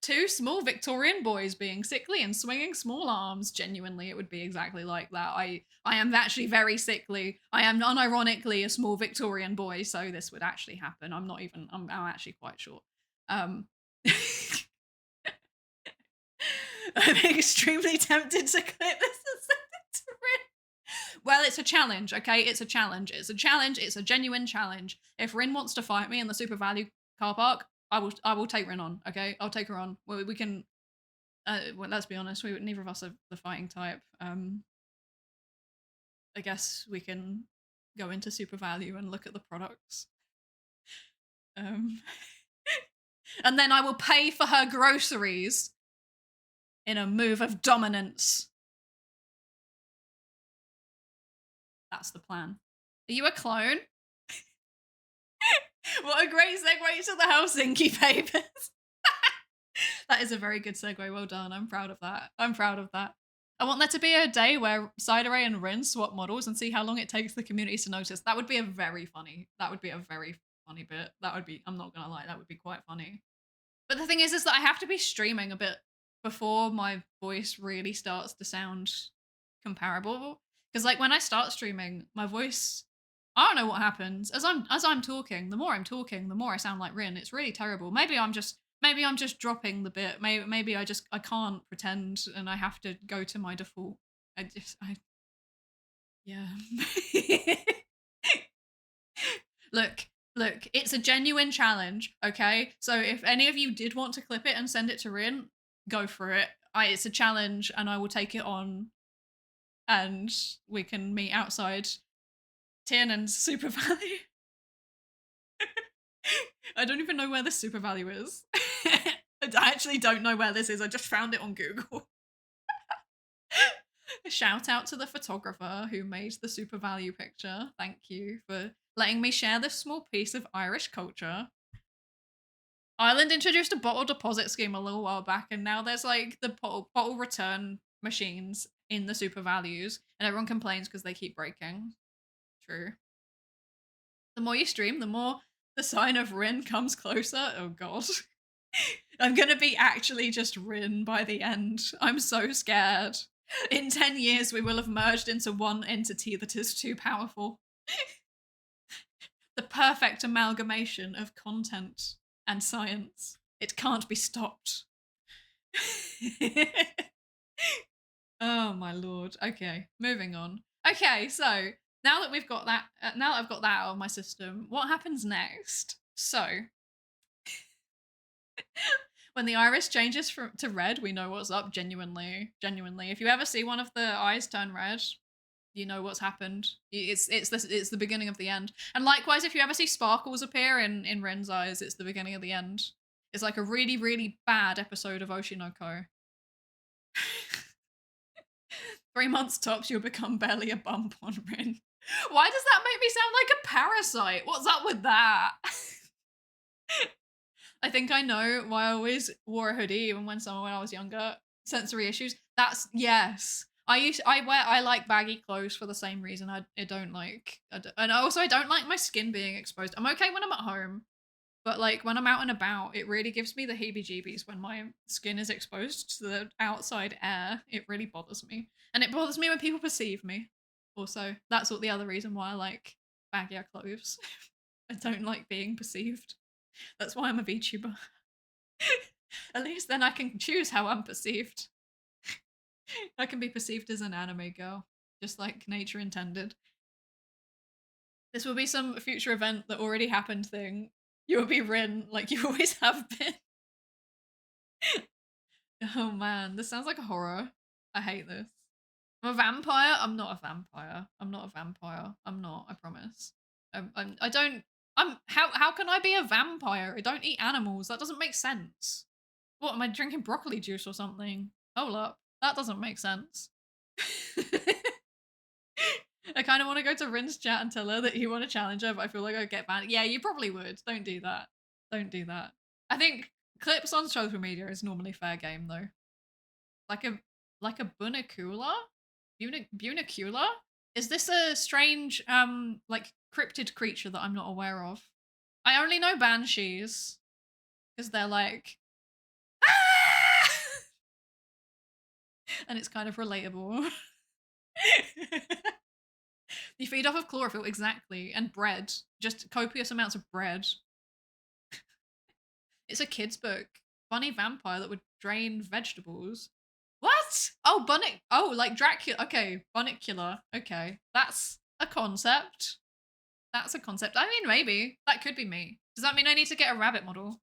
Two small Victorian boys being sickly and swinging small arms. Genuinely, it would be exactly like that. I am actually very sickly. I am unironically a small Victorian boy, so this would actually happen. I'm actually quite sure. I'm extremely tempted to clip this and send it to Rin. Well, it's a challenge, okay? It's a challenge. It's a challenge. It's a genuine challenge. If Rin wants to fight me in the Super Value car park, I will take Rin on, okay? I'll take her on. We can Well, let's be honest, neither of us are the fighting type. I guess we can go into Super Value and look at the products. And then I will pay for her groceries in a move of dominance. That's the plan. Are you a clone? What a great segue to the Helsinki papers. That is a very good segue. Well done. I'm proud of that. I want there to be a day where Psydere and Rin swap models and see how long it takes the community to notice. That would be a very funny bit. I'm not gonna lie, that would be quite funny. But the thing is that I have to be streaming a bit before my voice really starts to sound comparable. Because like when I start streaming, my voice, I don't know what happens. As I'm talking, the more I'm talking, the more I sound like Rin. It's really terrible. Maybe I'm just dropping the bit. Maybe I can't pretend and I have to go to my default. Yeah. Look, it's a genuine challenge, okay? So if any of you did want to clip it and send it to Rin, go for it. It's a challenge and I will take it on and we can meet outside Tin and Super Value. I don't even know where the Super Value is. I actually don't know where this is. I just found it on Google. Shout out to the photographer who made the Super Value picture. Thank you for letting me share this small piece of Irish culture. Ireland introduced a bottle deposit scheme a little while back, and now there's like the bottle return machines in the Super Values, and everyone complains because they keep breaking. True. The more you stream, the more the sign of Rin comes closer. Oh god. I'm gonna be actually just Rin by the end. I'm so scared. In 10 years, we will have merged into one entity that is too powerful. The perfect amalgamation of content and science. It can't be stopped. Oh my lord. Okay, moving on. Okay, so now that we've got that, now that I've got that out of my system, what happens next? So, when the iris changes to red, we know what's up. Genuinely. If you ever see one of the eyes turn red, you know what's happened. It's the beginning of the end. And likewise, if you ever see sparkles appear in Ren's eyes, it's the beginning of the end. It's like a really, really bad episode of Oshinoko. 3 months tops, you'll become barely a bump on Rin. Why does that make me sound like a parasite? What's up with that? I think I know why I always wore a hoodie even when I was younger. Sensory issues. Yes. I like baggy clothes for the same reason. I don't like, and also I don't like my skin being exposed. I'm okay when I'm at home, but like when I'm out and about, it really gives me the heebie-jeebies when my skin is exposed to the outside air. It really bothers me, and it bothers me when people perceive me. Also, that's the other reason why I like baggier clothes. I don't like being perceived. That's why I'm a VTuber. At least then I can choose how I'm perceived. I can be perceived as an anime girl, just like nature intended. This will be some future event that already happened thing. You will be Rin like you always have been. Oh man, this sounds like a horror. I hate this. I'm a vampire? I'm not a vampire. I'm not, I promise. How can I be a vampire? I don't eat animals. That doesn't make sense. What, am I drinking broccoli juice or something? Hold up. That doesn't make sense. I kind of want to go to Rin's chat and tell her that you want to challenge her, but I feel like I'd get banned. Yeah, you probably would. Don't do that. Don't do that. I think clips on social media is normally fair game though. Like a bunicula? Bunicula? Is this a strange like cryptid creature that I'm not aware of? I only know banshees because they're like ah! And it's kind of relatable. You feed off of chlorophyll, exactly, and bread. Just copious amounts of bread. It's a kid's book. Bunny vampire that would drain vegetables. What? Oh, like Dracula. Okay, Bunicula. Okay, that's a concept. That's a concept. I mean, maybe. That could be me. Does that mean I need to get a rabbit model?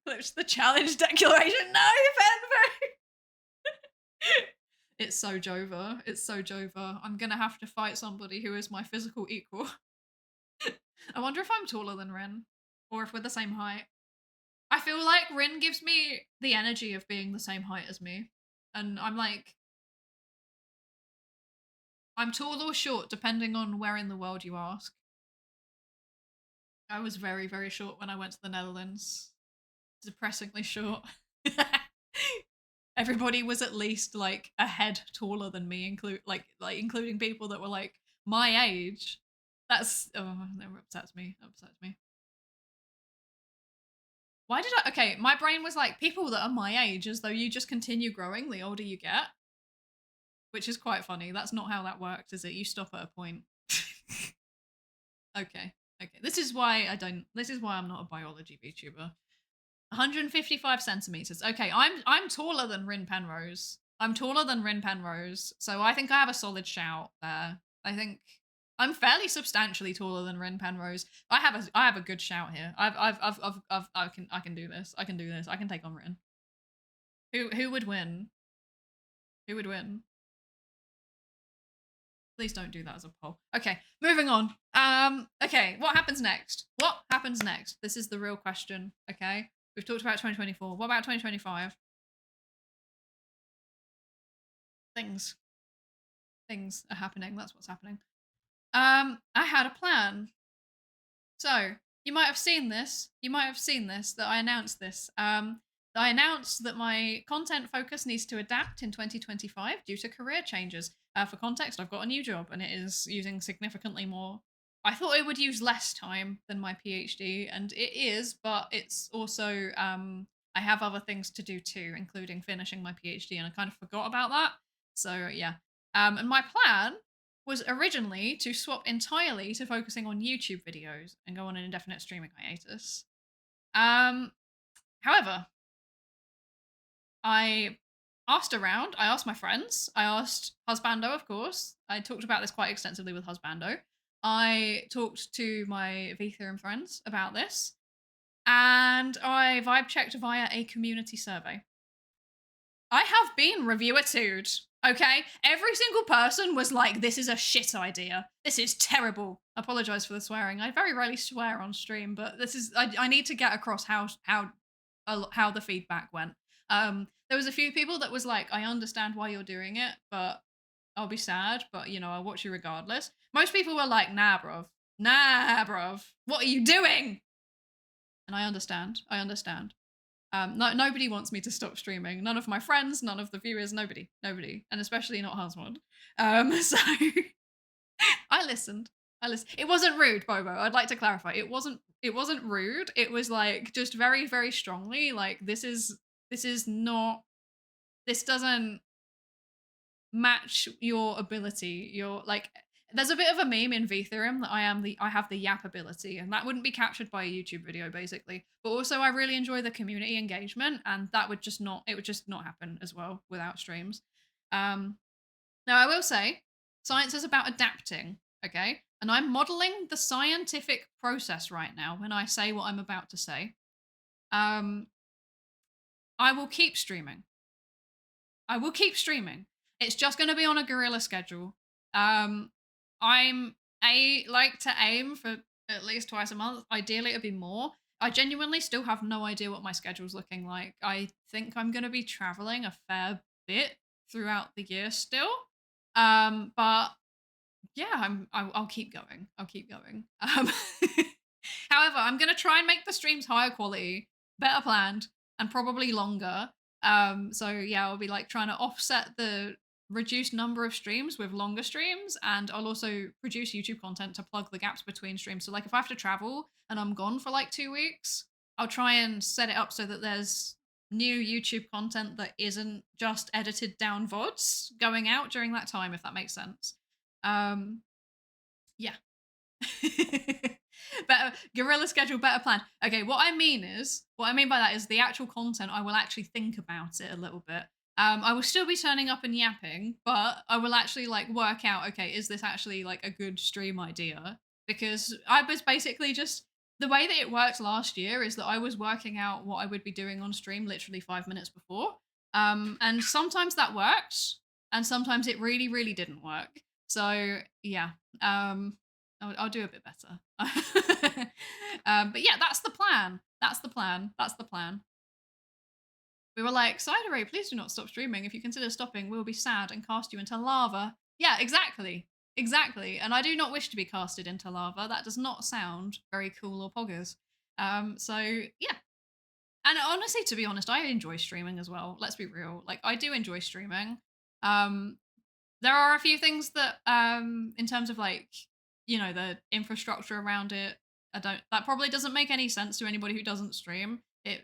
Clips the challenge declaration. No, Fenvo. It's so Jhove. It's so Jhove. I'm gonna have to fight somebody who is my physical equal. I wonder if I'm taller than Rin, or if we're the same height. I feel like Rin gives me the energy of being the same height as me, and I'm tall or short depending on where in the world you ask. I was very, very short when I went to the Netherlands. Depressingly short. Everybody was at least like a head taller than me, including people that were like my age. That upsets me. That upsets me. Why did I? Okay, my brain was like people that are my age, as though you just continue growing the older you get, which is quite funny. That's not how that works, is it? You stop at a point. Okay. This is why I'm not a biology VTuber. 155 centimeters. Okay, I'm taller than Rin Penrose. So I think I have a solid shout there. I think I'm fairly substantially taller than Rin Penrose. I have a good shout here. I can do this. I can take on Rin. Who would win? Who would win? Please don't do that as a poll. Okay, moving on. Okay, what happens next? This is the real question, okay? We've talked about 2024. What about 2025? Things are happening. That's what's happening. I had a plan. So, you might have seen this. That I announced this. I announced that my content focus needs to adapt in 2025 due to career changes. For context, I've got a new job and it is using significantly more. I thought it would use less time than my PhD, and it is, but it's also, I have other things to do too, including finishing my PhD, and I kind of forgot about that. So, yeah. And my plan was originally to swap entirely to focusing on YouTube videos and go on an indefinite streaming hiatus. However, I asked around, I asked my friends, I asked Husbando, of course. I talked about this quite extensively with Husbando. I talked to my VTheorem friends about this, and I vibe checked via a community survey. I have been reviewer-toed, okay? Every single person was like, this is a shit idea. This is terrible. I apologise for the swearing. I very rarely swear on stream, but this is, I need to get across how the feedback went. There was a few people that was like, I understand why you're doing it, but I'll be sad, but I'll watch you regardless. Most people were like, nah, bruv, what are you doing? And I understand. Nobody wants me to stop streaming. None of my friends, none of the viewers, nobody, and especially not Husband. So I listened. It wasn't rude, Bobo. I'd like to clarify. It wasn't rude. It was like just very, very strongly like this doesn't match your ability. You're like, there's a bit of a meme in VTheorem that I have the yap ability, and that wouldn't be captured by a YouTube video basically. But also I really enjoy the community engagement, and it would just not happen as well without streams. Now I will say, science is about adapting, okay? And I'm modeling the scientific process right now when I say what I'm about to say. I will keep streaming. It's just going to be on a guerrilla schedule. I'm like to aim for at least twice a month. Ideally, it'd be more. I genuinely still have no idea what my schedule's looking like. I think I'm going to be traveling a fair bit throughout the year still. But yeah, I'll keep going. However, I'm going to try and make the streams higher quality, better planned, and probably longer. So yeah, I'll be like trying to offset the reduced number of streams with longer streams, and I'll also produce YouTube content to plug the gaps between streams. So like if I have to travel and I'm gone for like 2 weeks, I'll try and set it up so that there's new YouTube content that isn't just edited down VODs going out during that time, if that makes sense. Yeah. Better guerrilla schedule, better plan. Okay, what I mean by that is the actual content, I will actually think about it a little bit. I will still be turning up and yapping, but I will actually like work out, okay, is this actually like a good stream idea? Because I was basically just the way that it worked last year is that I was working out what I would be doing on stream literally 5 minutes before. And sometimes that worked, and sometimes it really, really didn't work. So yeah, I'll do a bit better. But yeah, that's the plan. That's the plan. That's the plan. We were like, Psydere, please do not stop streaming. If you consider stopping, we'll be sad and cast you into lava. Yeah, exactly. Exactly. And I do not wish to be casted into lava. That does not sound very cool or poggers. So yeah. And honestly, to be honest, I enjoy streaming as well. Let's be real. Like, I do enjoy streaming. Um, there are a few things that in terms of like, the infrastructure around it, that probably doesn't make any sense to anybody who doesn't stream.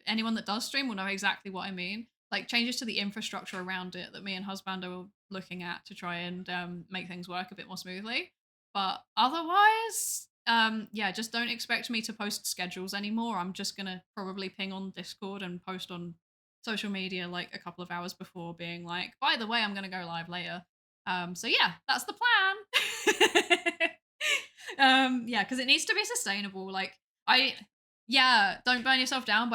Anyone that does stream will know exactly what I mean. Like, changes to the infrastructure around it that me and husband are looking at to try and make things work a bit more smoothly. But otherwise, yeah, just don't expect me to post schedules anymore. I'm just gonna probably ping on Discord and post on social media like a couple of hours before, being like, by the way, I'm gonna go live later. So yeah, that's the plan. Yeah, because it needs to be sustainable. Like, don't burn yourself down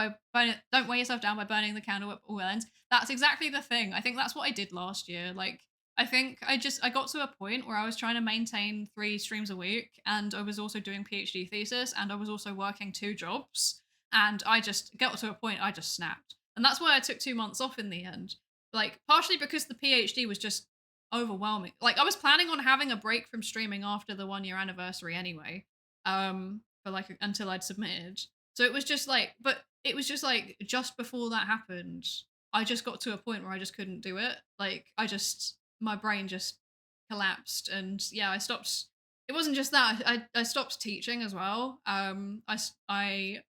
don't weigh yourself down by burning the candle at all ends. That's exactly the thing. I think that's what I did last year. Like, I think I got to a point where I was trying to maintain 3 streams a week, and I was also doing PhD thesis, and I was also working 2 jobs, and I just got to a point I just snapped. And that's why I took 2 months off in the end. Like, partially because the PhD was just overwhelming. Like, I was planning on having a break from streaming after the 1 year anniversary anyway, for like until I'd submitted. So it was just like, but it was just like just before that happened, I just got to a point where I just couldn't do it. Like, my brain just collapsed, and yeah, I stopped. It wasn't just that, I stopped teaching as well. I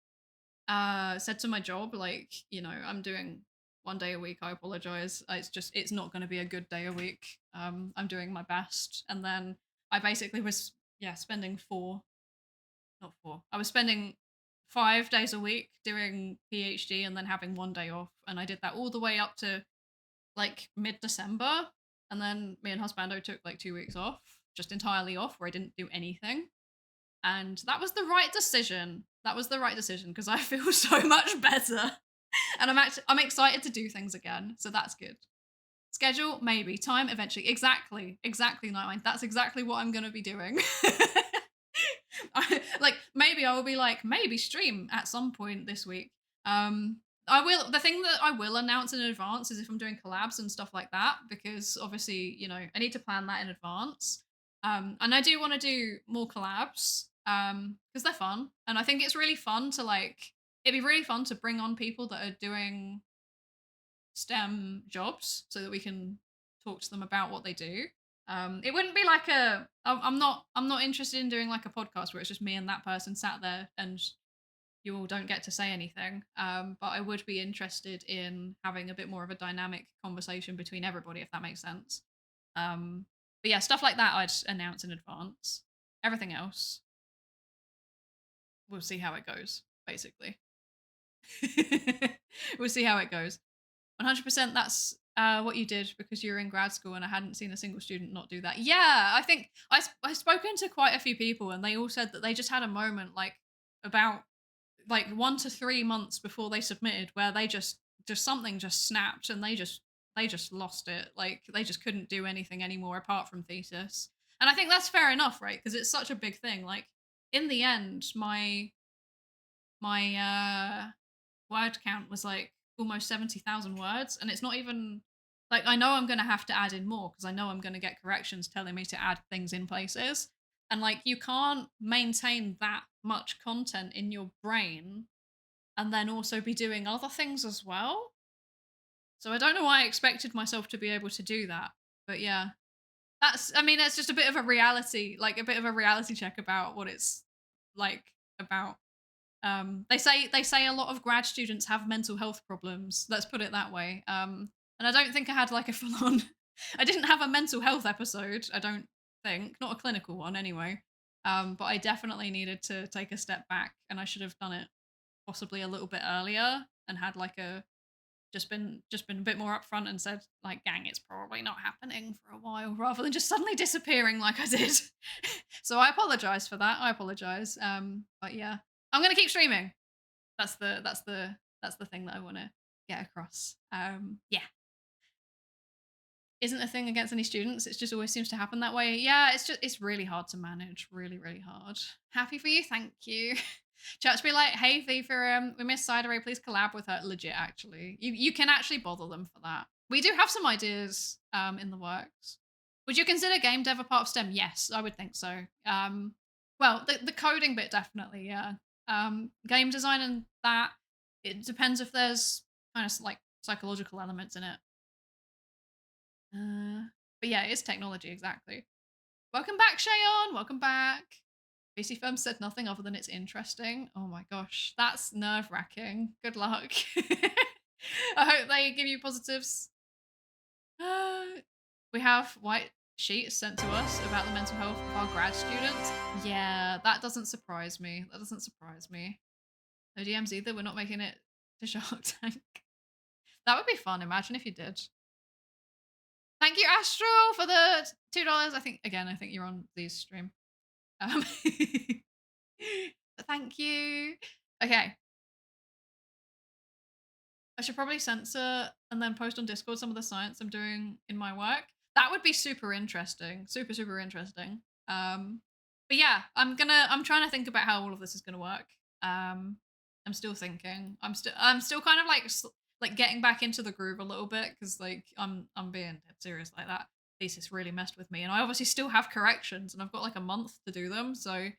said to my job, like, I'm doing 1 day a week. I apologize. It's not going to be a good day a week. I'm doing my best. And then I basically was, spending not 4. I was spending 5 days a week doing PhD and then having 1 day off. And I did that all the way up to like mid-December. And then me and husbando took like 2 weeks off, just entirely off, where I didn't do anything. And that was the right decision. That was the right decision, because I feel so much better. And I'm excited to do things again. So that's good. Schedule, maybe. Time, eventually. Exactly, Nightline. That's exactly what I'm going to be doing. Maybe I will be like, maybe stream at some point this week. The thing that I will announce in advance is if I'm doing collabs and stuff like that, because obviously, I need to plan that in advance. And I do want to do more collabs, because they're fun. And I think it's really fun to it'd be really fun to bring on people that are doing STEM jobs so that we can talk to them about what they do. It wouldn't be like I'm not interested in doing like a podcast where it's just me and that person sat there and you all don't get to say anything. But I would be interested in having a bit more of a dynamic conversation between everybody, if that makes sense. But yeah, stuff like that I'd announce in advance. Everything else, we'll see how it goes, basically. We'll see how it goes. 100% that's what you did because you were in grad school, and I hadn't seen a single student not do that. Yeah, I think I've spoken to quite a few people, and they all said that they just had a moment about 1 to 3 months before they submitted where they just something just snapped, and they just lost it. Like, they just couldn't do anything anymore apart from thesis. And I think that's fair enough, right? Because it's such a big thing. Like, in the end, my word count was like almost 70,000 words, and it's not even like, I know I'm going to have to add in more because I know I'm going to get corrections telling me to add things in places. And like, you can't maintain that much content in your brain and then also be doing other things as well. So I don't know why I expected myself to be able to do that. But yeah, that's just a bit of a reality, a bit of a reality check about what it's like about. They say a lot of grad students have mental health problems. Let's put it that way. And I don't think I had like a full on. I didn't have a mental health episode. I don't think, not a clinical one anyway. But I definitely needed to take a step back, and I should have done it possibly a little bit earlier and had just been a bit more upfront and said like, gang, it's probably not happening for a while, rather than just suddenly disappearing like I did. So I apologize for that. I apologize. But yeah. I'm gonna keep streaming. That's the thing that I want to get across. Yeah, isn't a thing against any students. It just always seems to happen that way. Yeah, it's really hard to manage. Really, really hard. Happy for you. Thank you. Chat be like, hey V for we miss Psydere, please collab with her. Legit, actually. You can actually bother them for that. We do have some ideas in the works. Would you consider game dev a part of STEM? Yes, I would think so. Well, the coding bit definitely, yeah. Game design and that, it depends if there's kind of like psychological elements in it. But yeah, it is technology, exactly. Welcome back, Shayon. Welcome back. VC Firm said nothing other than it's interesting. Oh my gosh, that's nerve-wracking. Good luck. I hope they give you positives. We have white sheets sent to us about the mental health of our grad students. Yeah, that doesn't surprise me. That doesn't surprise me. No DMs either. We're not making it to Shark Tank. That would be fun. Imagine if you did. Thank you, Astral, for the $2. I think you're on Z's stream. Thank you. Okay. I should probably censor and then post on Discord some of the science I'm doing in my work. That would be super interesting. Super, super interesting. But yeah, I'm trying to think about how all of this is gonna work. I'm still thinking. I'm still kind of like getting back into the groove a little bit because like I'm being dead serious like that. Thesis really messed with me, and I obviously still have corrections, and I've got like a month to do them. So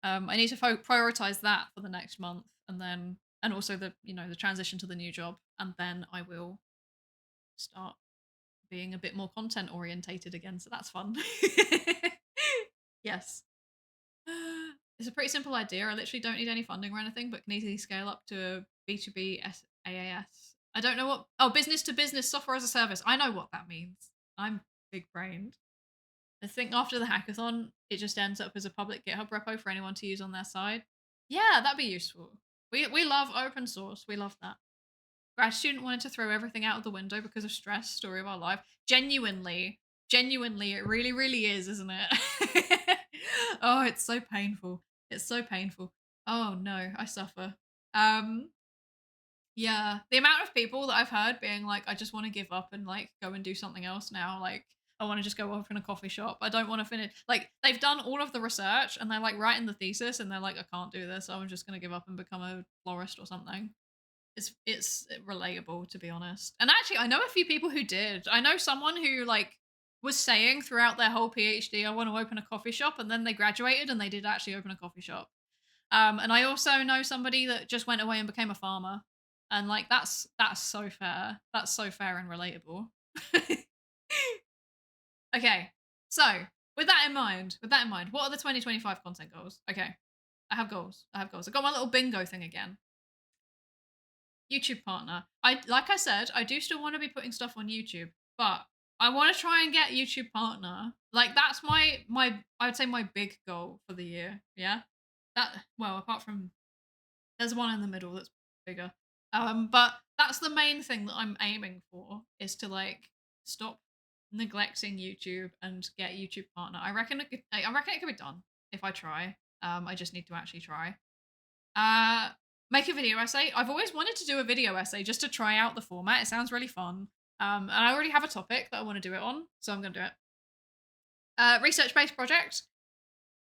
I need to prioritize that for the next month, and also the transition to the new job, and then I will start being a bit more content orientated again. So that's fun. Yes. It's a pretty simple idea. I literally don't need any funding or anything, but can easily scale up to B2B SaaS. I don't know what. Oh, business to business software as a service. I know what that means. I'm big brained. I think after the hackathon, it just ends up as a public GitHub repo for anyone to use on their side. Yeah, that'd be useful. We love open source. We love that. Grad student wanted to throw everything out of the window because of stress. Story of our life. Genuinely, it really, really is, isn't it? Oh, it's so painful. It's so painful. Oh no, I suffer. Yeah, the amount of people that I've heard being like, I just want to give up and like go and do something else now. Like, I want to just go open a coffee shop. I don't want to finish. Like, they've done all of the research and they're like writing the thesis and they're like, I can't do this. I'm just gonna give up and become a florist or something. It's relatable, to be honest. And actually, I know a few people who did. I know someone who like was saying throughout their whole PhD, I want to open a coffee shop, and then they graduated and they did actually open a coffee shop. And I also know somebody that just went away and became a farmer, and like that's so fair. That's so fair and relatable. Okay, so with that in mind, what are the 2025 content goals? Okay, I have goals. I've got my little bingo thing again. YouTube partner. Like I said, I do still want to be putting stuff on YouTube, but I want to try and get YouTube partner. Like that's my I would say my big goal for the year. Yeah. That well, apart from there's one in the middle that's bigger. But that's the main thing that I'm aiming for is to like stop neglecting YouTube and get YouTube partner. I reckon it could be done if I try. I just need to actually try. Make a video essay. I've always wanted to do a video essay just to try out the format. It sounds really fun. And I already have a topic that I want to do it on, so I'm going to do it. Research-based project,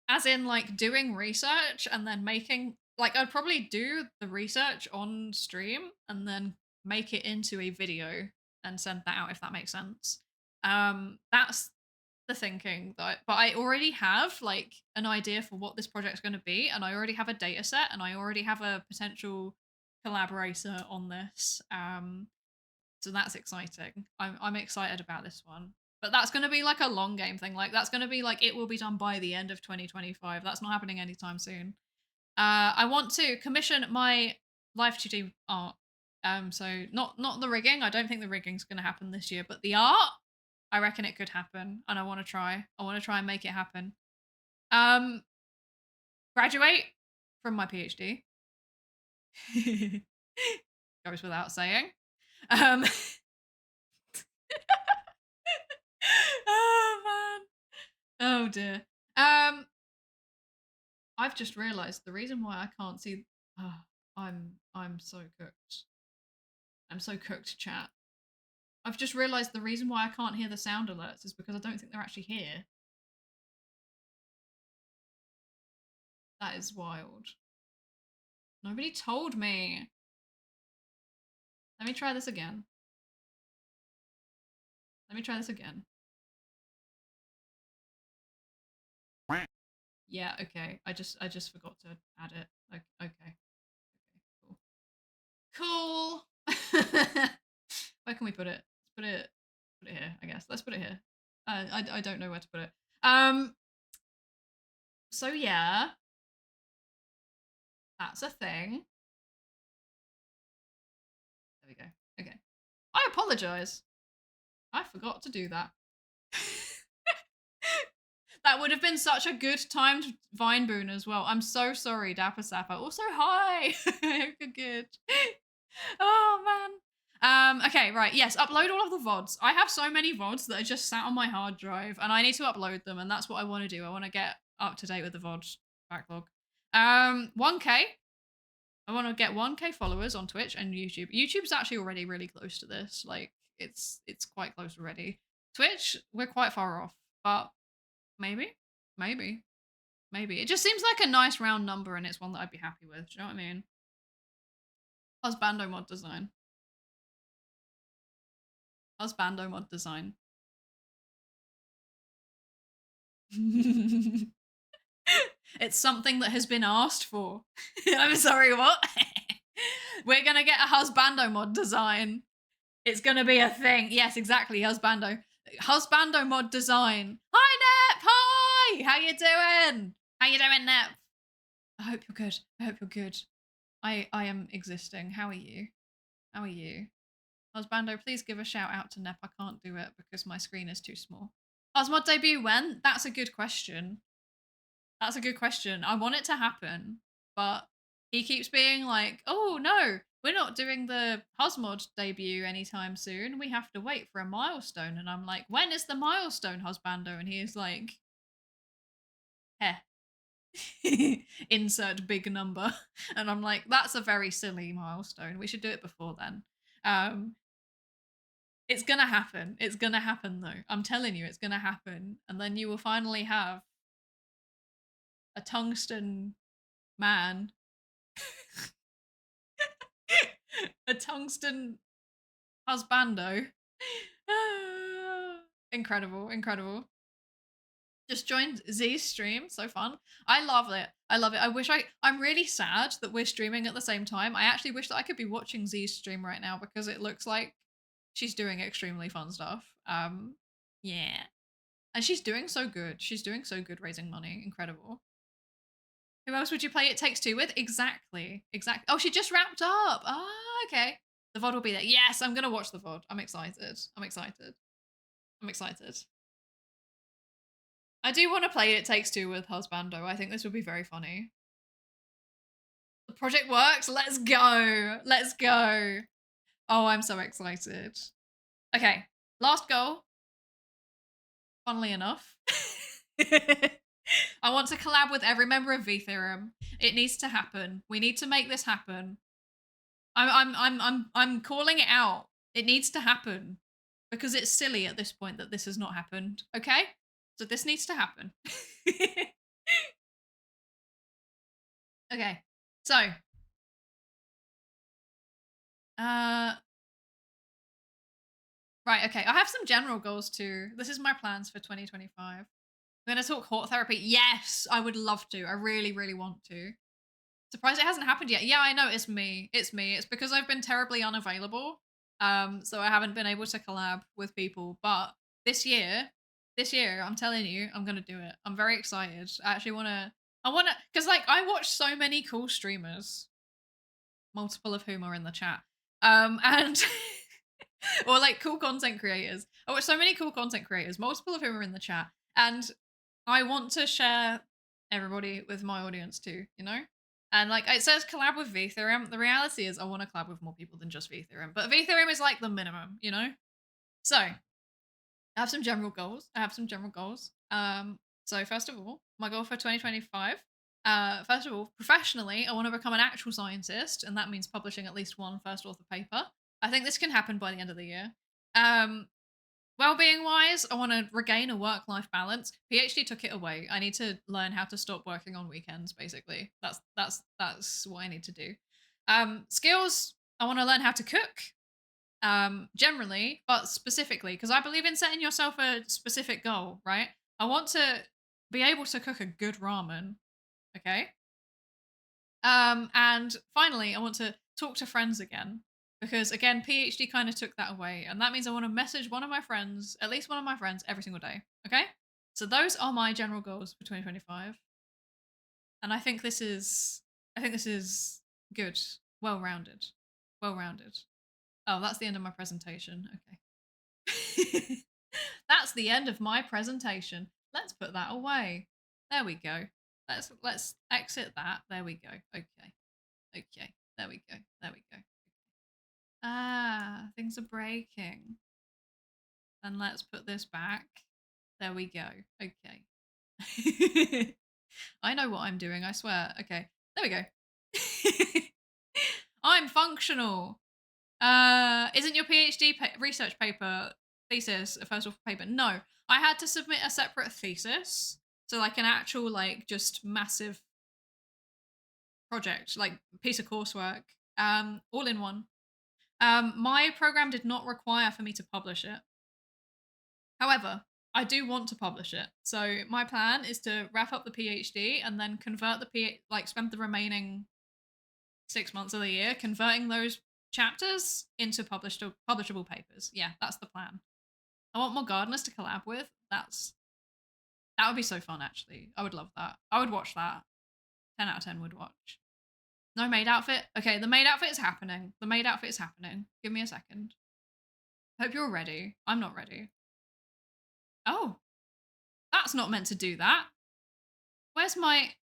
as in like doing research and then making, like I'd probably do the research on stream and then make it into a video and send that out if that makes sense. That's the thinking but I already have like an idea for what this project's going to be, and I already have a data set, and I already have a potential collaborator on this. So that's exciting. I'm excited about this one, but that's going to be like a long game thing. Like that's going to be like it will be done by the end of 2025. That's not happening anytime soon. I want to commission my live 2D art. So not the rigging. I don't think the rigging's going to happen this year, but the art, I reckon it could happen, and I want to try. I want to try and make it happen. Graduate from my PhD. Goes without saying. Oh man. Oh dear. I've just realized the reason why I can't see. I'm so cooked. I'm so cooked, chat. I've just realized the reason why I can't hear the sound alerts is because I don't think they're actually here. That is wild. Nobody told me. Let me try this again. Let me try this again. Yeah, okay. I just forgot to add it. Okay. Cool. Where can we put it? Let's put it here, I guess. Let's put it here. I don't know where to put it. So yeah. That's a thing. There we go. Okay. I apologize. I forgot to do that. That would have been such a good timed Vine boon as well. I'm so sorry, Dapper Sapper. Also, hi. I hope you're good. Oh man. Okay, right. Yes, upload all of the VODs. I have so many VODs that are just sat on my hard drive, and I need to upload them, and that's what I want to do. I want to get up to date with the VOD backlog. 1K. I want to get 1K followers on Twitch and YouTube. YouTube's actually already really close to this. Like, it's quite close already. Twitch, we're quite far off, but maybe. It just seems like a nice round number, and it's one that I'd be happy with. Do you know what I mean? Husbando mod design. Husbando mod design. It's something that has been asked for. I'm sorry, what? We're gonna get a husbando mod design. It's gonna be a thing. Yes, exactly, husbando. Husbando mod design. Hi, Nep! Hi! How you doing? How you doing, Nep? I hope you're good. I hope you're good. I am existing. How are you? How are you? Husbando, please give a shout out to Nep. I can't do it because my screen is too small. Husmod debut when? That's a good question. That's a good question. I want it to happen, but he keeps being like, oh no, we're not doing the Husmod debut anytime soon. We have to wait for a milestone. And I'm like, when is the milestone, Husbando? And he is like, heh. Insert big number. And I'm like, that's a very silly milestone. We should do it before then. It's gonna happen. It's gonna happen though. I'm telling you, it's gonna happen. And then you will finally have a tungsten man. A tungsten husbando. Incredible, incredible. Just joined Z's stream, so fun. I love it. I love it. I'm really sad that we're streaming at the same time. I actually wish that I could be watching Z's stream right now because it looks like she's doing extremely fun stuff. Yeah. And she's doing so good. She's doing so good raising money. Incredible. Who else would you play It Takes Two with? Exactly. Oh, she just wrapped up. Ah, okay. The VOD will be there. Yes, I'm going to watch the VOD. I'm excited. I do want to play It Takes Two with Husbando. I think this would be very funny. The project works. Let's go. Let's go. Oh, I'm so excited. Okay. Last goal. Funnily enough. I want to collab with every member of VTheorem. It needs to happen. We need to make this happen. I'm calling it out. It needs to happen because it's silly at this point that this has not happened. Okay, so this needs to happen. Okay, so right. Okay, I have some general goals too. This is my plans for 2025. We're gonna talk hot therapy. Yes, I would love to. I really, really want to. Surprised it hasn't happened yet. Yeah, I know, it's me. It's me. It's because I've been terribly unavailable. So I haven't been able to collab with people. But this year, I'm telling you, I'm gonna do it. I'm very excited. I wanna, because like I watch so many cool streamers, multiple of whom are in the chat. And or like cool content creators. I watch so many cool content creators, multiple of whom are in the chat, and I want to share everybody with my audience too, you know? And like it says collab with VTheorem. The reality is I want to collab with more people than just VTheorem. But VTheorem is like the minimum, you know? So I have some general goals. So first of all, my goal for 2025 First of all, professionally, I want to become an actual scientist, and that means publishing at least one first author paper. I think this can happen by the end of the year. Um, Well-being wise, I want to regain a work-life balance. PhD took it away. I need to learn how to stop working on weekends. Basically, that's what I need to do. Skills, I want to learn how to cook. Generally, but specifically, because I believe in setting yourself a specific goal. Right? I want to be able to cook a good ramen. Okay. And finally, I want to talk to friends again because again, PhD kind of took that away, and that means I want to message one of my friends, at least one of my friends, every single day. Okay, so those are my general goals for 2025, and I think this is good, well-rounded, well-rounded. Oh, that's the end of my presentation. Okay, that's the end of my presentation. Let's put that away. There we go. Let's exit that. There we go. Okay. Okay, there we go. There we go. Ah, things are breaking. And let's put this back. There we go. Okay. I know what I'm doing, I swear. Okay, there we go. I'm functional. Isn't your PhD research paper thesis a first author paper? No, I had to submit a separate thesis. So like an actual like just massive project, like piece of coursework, all in one. My program did not require for me to publish it. However, I do want to publish it. So my plan is to wrap up the PhD and then convert spend the remaining 6 months of the year converting those chapters into publishable papers. Yeah, that's the plan. I want more gardeners to collab with. That would be so fun, actually. I would love that. I would watch that. 10 out of 10 would watch. No maid outfit? Okay, the maid outfit is happening. The maid outfit is happening. Give me a second. Hope you're ready. I'm not ready. Oh, that's not meant to do that. Where's my...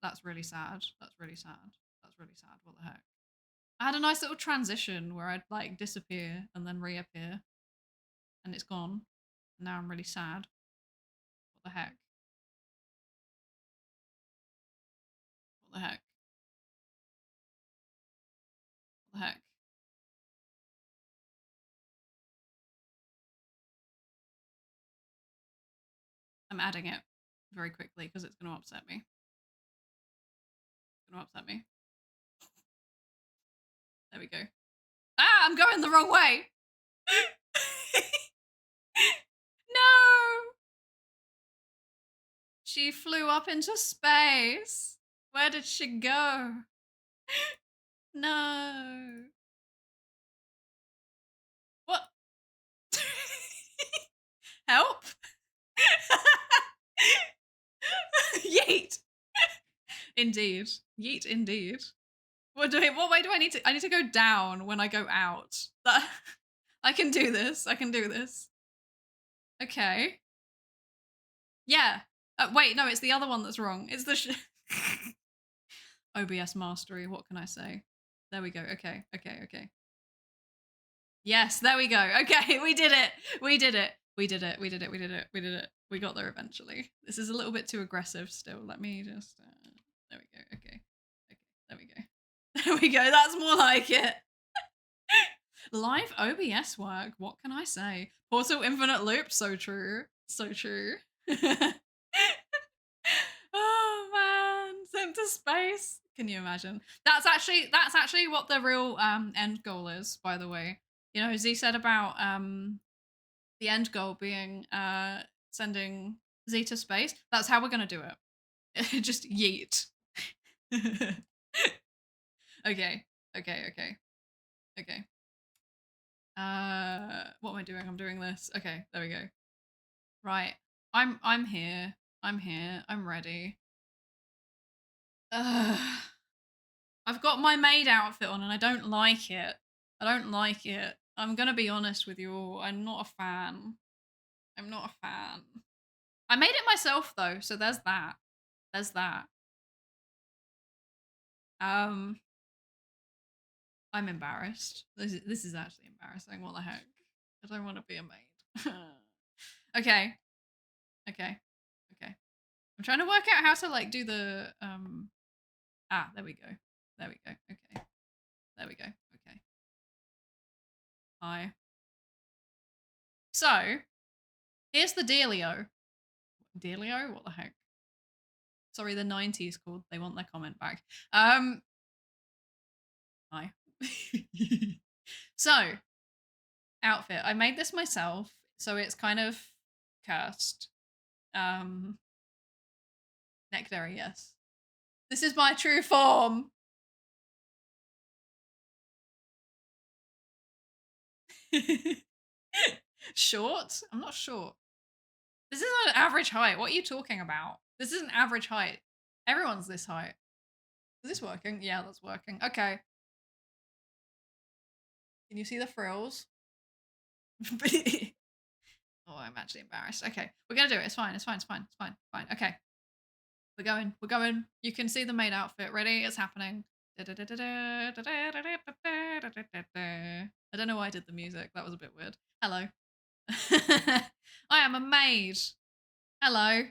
That's really sad. That's really sad. That's really sad. What the heck? I had a nice little transition where I'd like disappear and then reappear. And it's gone. Now I'm really sad. What the heck? What the heck? What the heck? I'm adding it very quickly because it's going to upset me. It's going to upset me. There we go. Ah, I'm going the wrong way. No. She flew up into space. Where did she go? No. What? Help? Yeet. Indeed. Yeet indeed. What way do I need to? I need to go down when I go out. I can do this. I can do this. Okay. Yeah. Wait, no, it's the other one that's wrong. It's the OBS mastery. What can I say? There we go. Okay. Okay. Okay. Yes, there we go. Okay, we did it. We did it. We did it. We did it. We did it. We did it. We got there eventually. This is a little bit too aggressive still. Let me just... there we go. Okay. Okay. There we go. There we go. That's more like it. Live OBS work. What can I say? Portal infinite loop. So true. So true. Oh man, sent to space. Can you imagine? That's actually what the real end goal is, by the way. You know, Z said about the end goal being sending Z to space. That's how we're gonna do it. Just yeet. Okay. Okay, okay. Okay. What am I doing? I'm doing this. Okay, there we go. Right. I'm here. I'm here. I'm ready. I've got my maid outfit on and I don't like it. I don't like it. I'm gonna be honest with you all. I'm not a fan. I'm not a fan. I made it myself though, so there's that. There's that. I'm embarrassed. This is actually embarrassing. What the heck? I don't want to be a maid. Okay. Okay. Okay. I'm trying to work out how to like do the there we go. There we go. Okay. There we go. Okay. Hi. So, here's the dealio. Dealio? What the heck? Sorry, the 90s called. They want their comment back. Hi. So, outfit. I made this myself, so it's kind of cursed. Nectary, yes. This is my true form. Short? I'm not short. This is an average height. What are you talking about? This is an average height. Everyone's this height. Is this working? Yeah, that's working. Okay. Can you see the frills? Oh, I'm actually embarrassed. Okay, we're gonna do it. It's fine. It's fine. It's fine. It's fine. Fine. Okay. We're going. We're going. You can see the maid outfit. Ready? It's happening. I don't know why I did the music. That was a bit weird. Hello. I am a maid. Hello.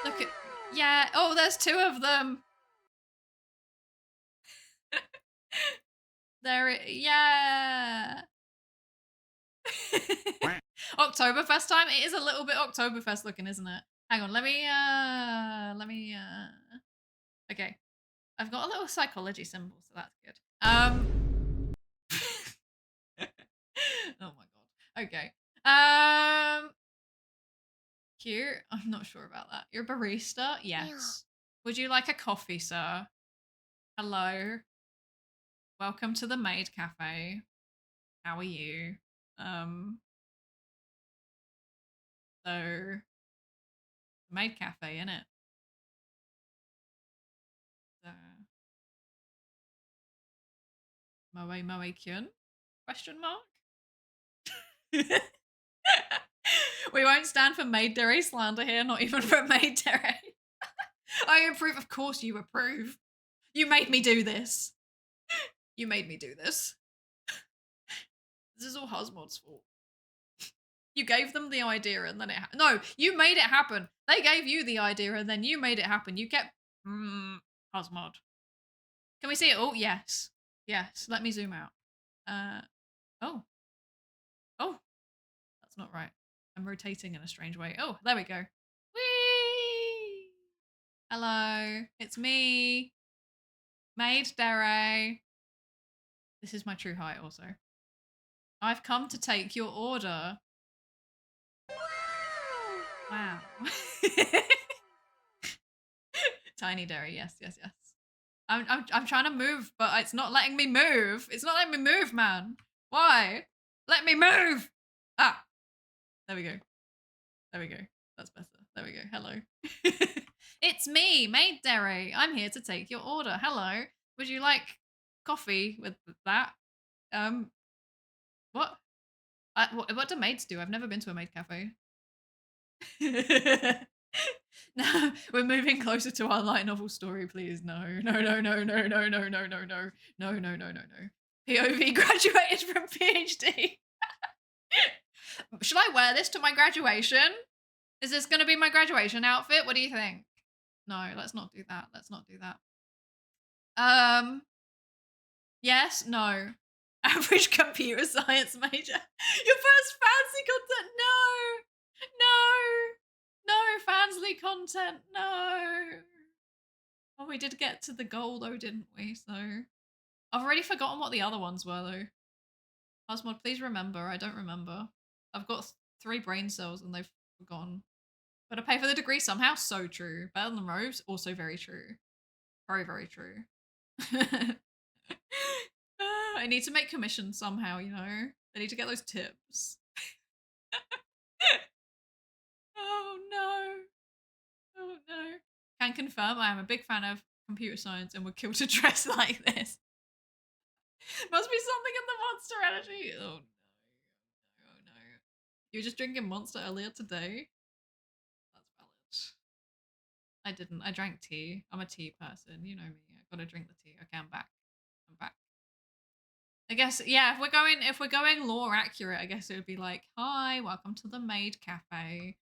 Look at. Yeah. Oh, there's two of them. Yeah. Oktoberfest time. It is a little bit Oktoberfest looking, isn't it? Hang on. Let me. Okay. I've got a little psychology symbol, so that's good. Oh my god. Okay. Cute. I'm not sure about that. You're a barista? Yes. Yeah. Would you like a coffee, sir? Hello. Welcome to the Maid Cafe. How are you? So Maid Cafe, innit? So Moe Kyun? Question mark? We won't stand for Maid Dere slander here, not even for Maid Dere. I approve. Of course you approve. You made me do this. You made me do this. This is all Husmod's fault. You gave them the idea and then no, you made it happen. They gave you the idea and then you made it happen. You kept Husmod. Can we see it? Oh, yes. Yes. Let me zoom out. Oh. Oh. That's not right. I'm rotating in a strange way. Oh, there we go. Whee! Hello. It's me. Maid Dere. This is my true height also. I've come to take your order. Wow. Tiny Dere, yes. I'm trying to move, but it's not letting me move. It's not letting me move, man. Why? Let me move. Ah. There we go. There we go. That's better. There we go. Hello. It's me, Maid Dere. I'm here to take your order. Hello. Would you like coffee with that? What? What do maids do? I've never been to a maid cafe. No, we're moving closer to our light novel story, please. No. POV graduated from PhD. Should I wear this to my graduation? Is this going to be my graduation outfit? What do you think? No, let's not do that. Let's not do that. Yes, no. Average computer science major. Your first fancy content? No, fansly content, no. Oh, we did get to the goal though, didn't we? So I've already forgotten what the other ones were though. Osmod, please remember. I don't remember. I've got 3 brain cells and they've gone. But I pay for the degree somehow. So true. Better than robes. Also very true. Very, very true. I need to make commissions somehow, you know? I need to get those tips. Oh no. Oh no. Can confirm I am a big fan of computer science and would kill to dress like this. Must be something in the monster energy. Oh no. Oh no. You were just drinking Monster earlier today? That's valid. I didn't. I drank tea. I'm a tea person. You know me. I gotta drink the tea. Okay, I'm back. I'm back. I guess, yeah, if we're going lore accurate, I guess it would be like, hi, welcome to the Maid Cafe.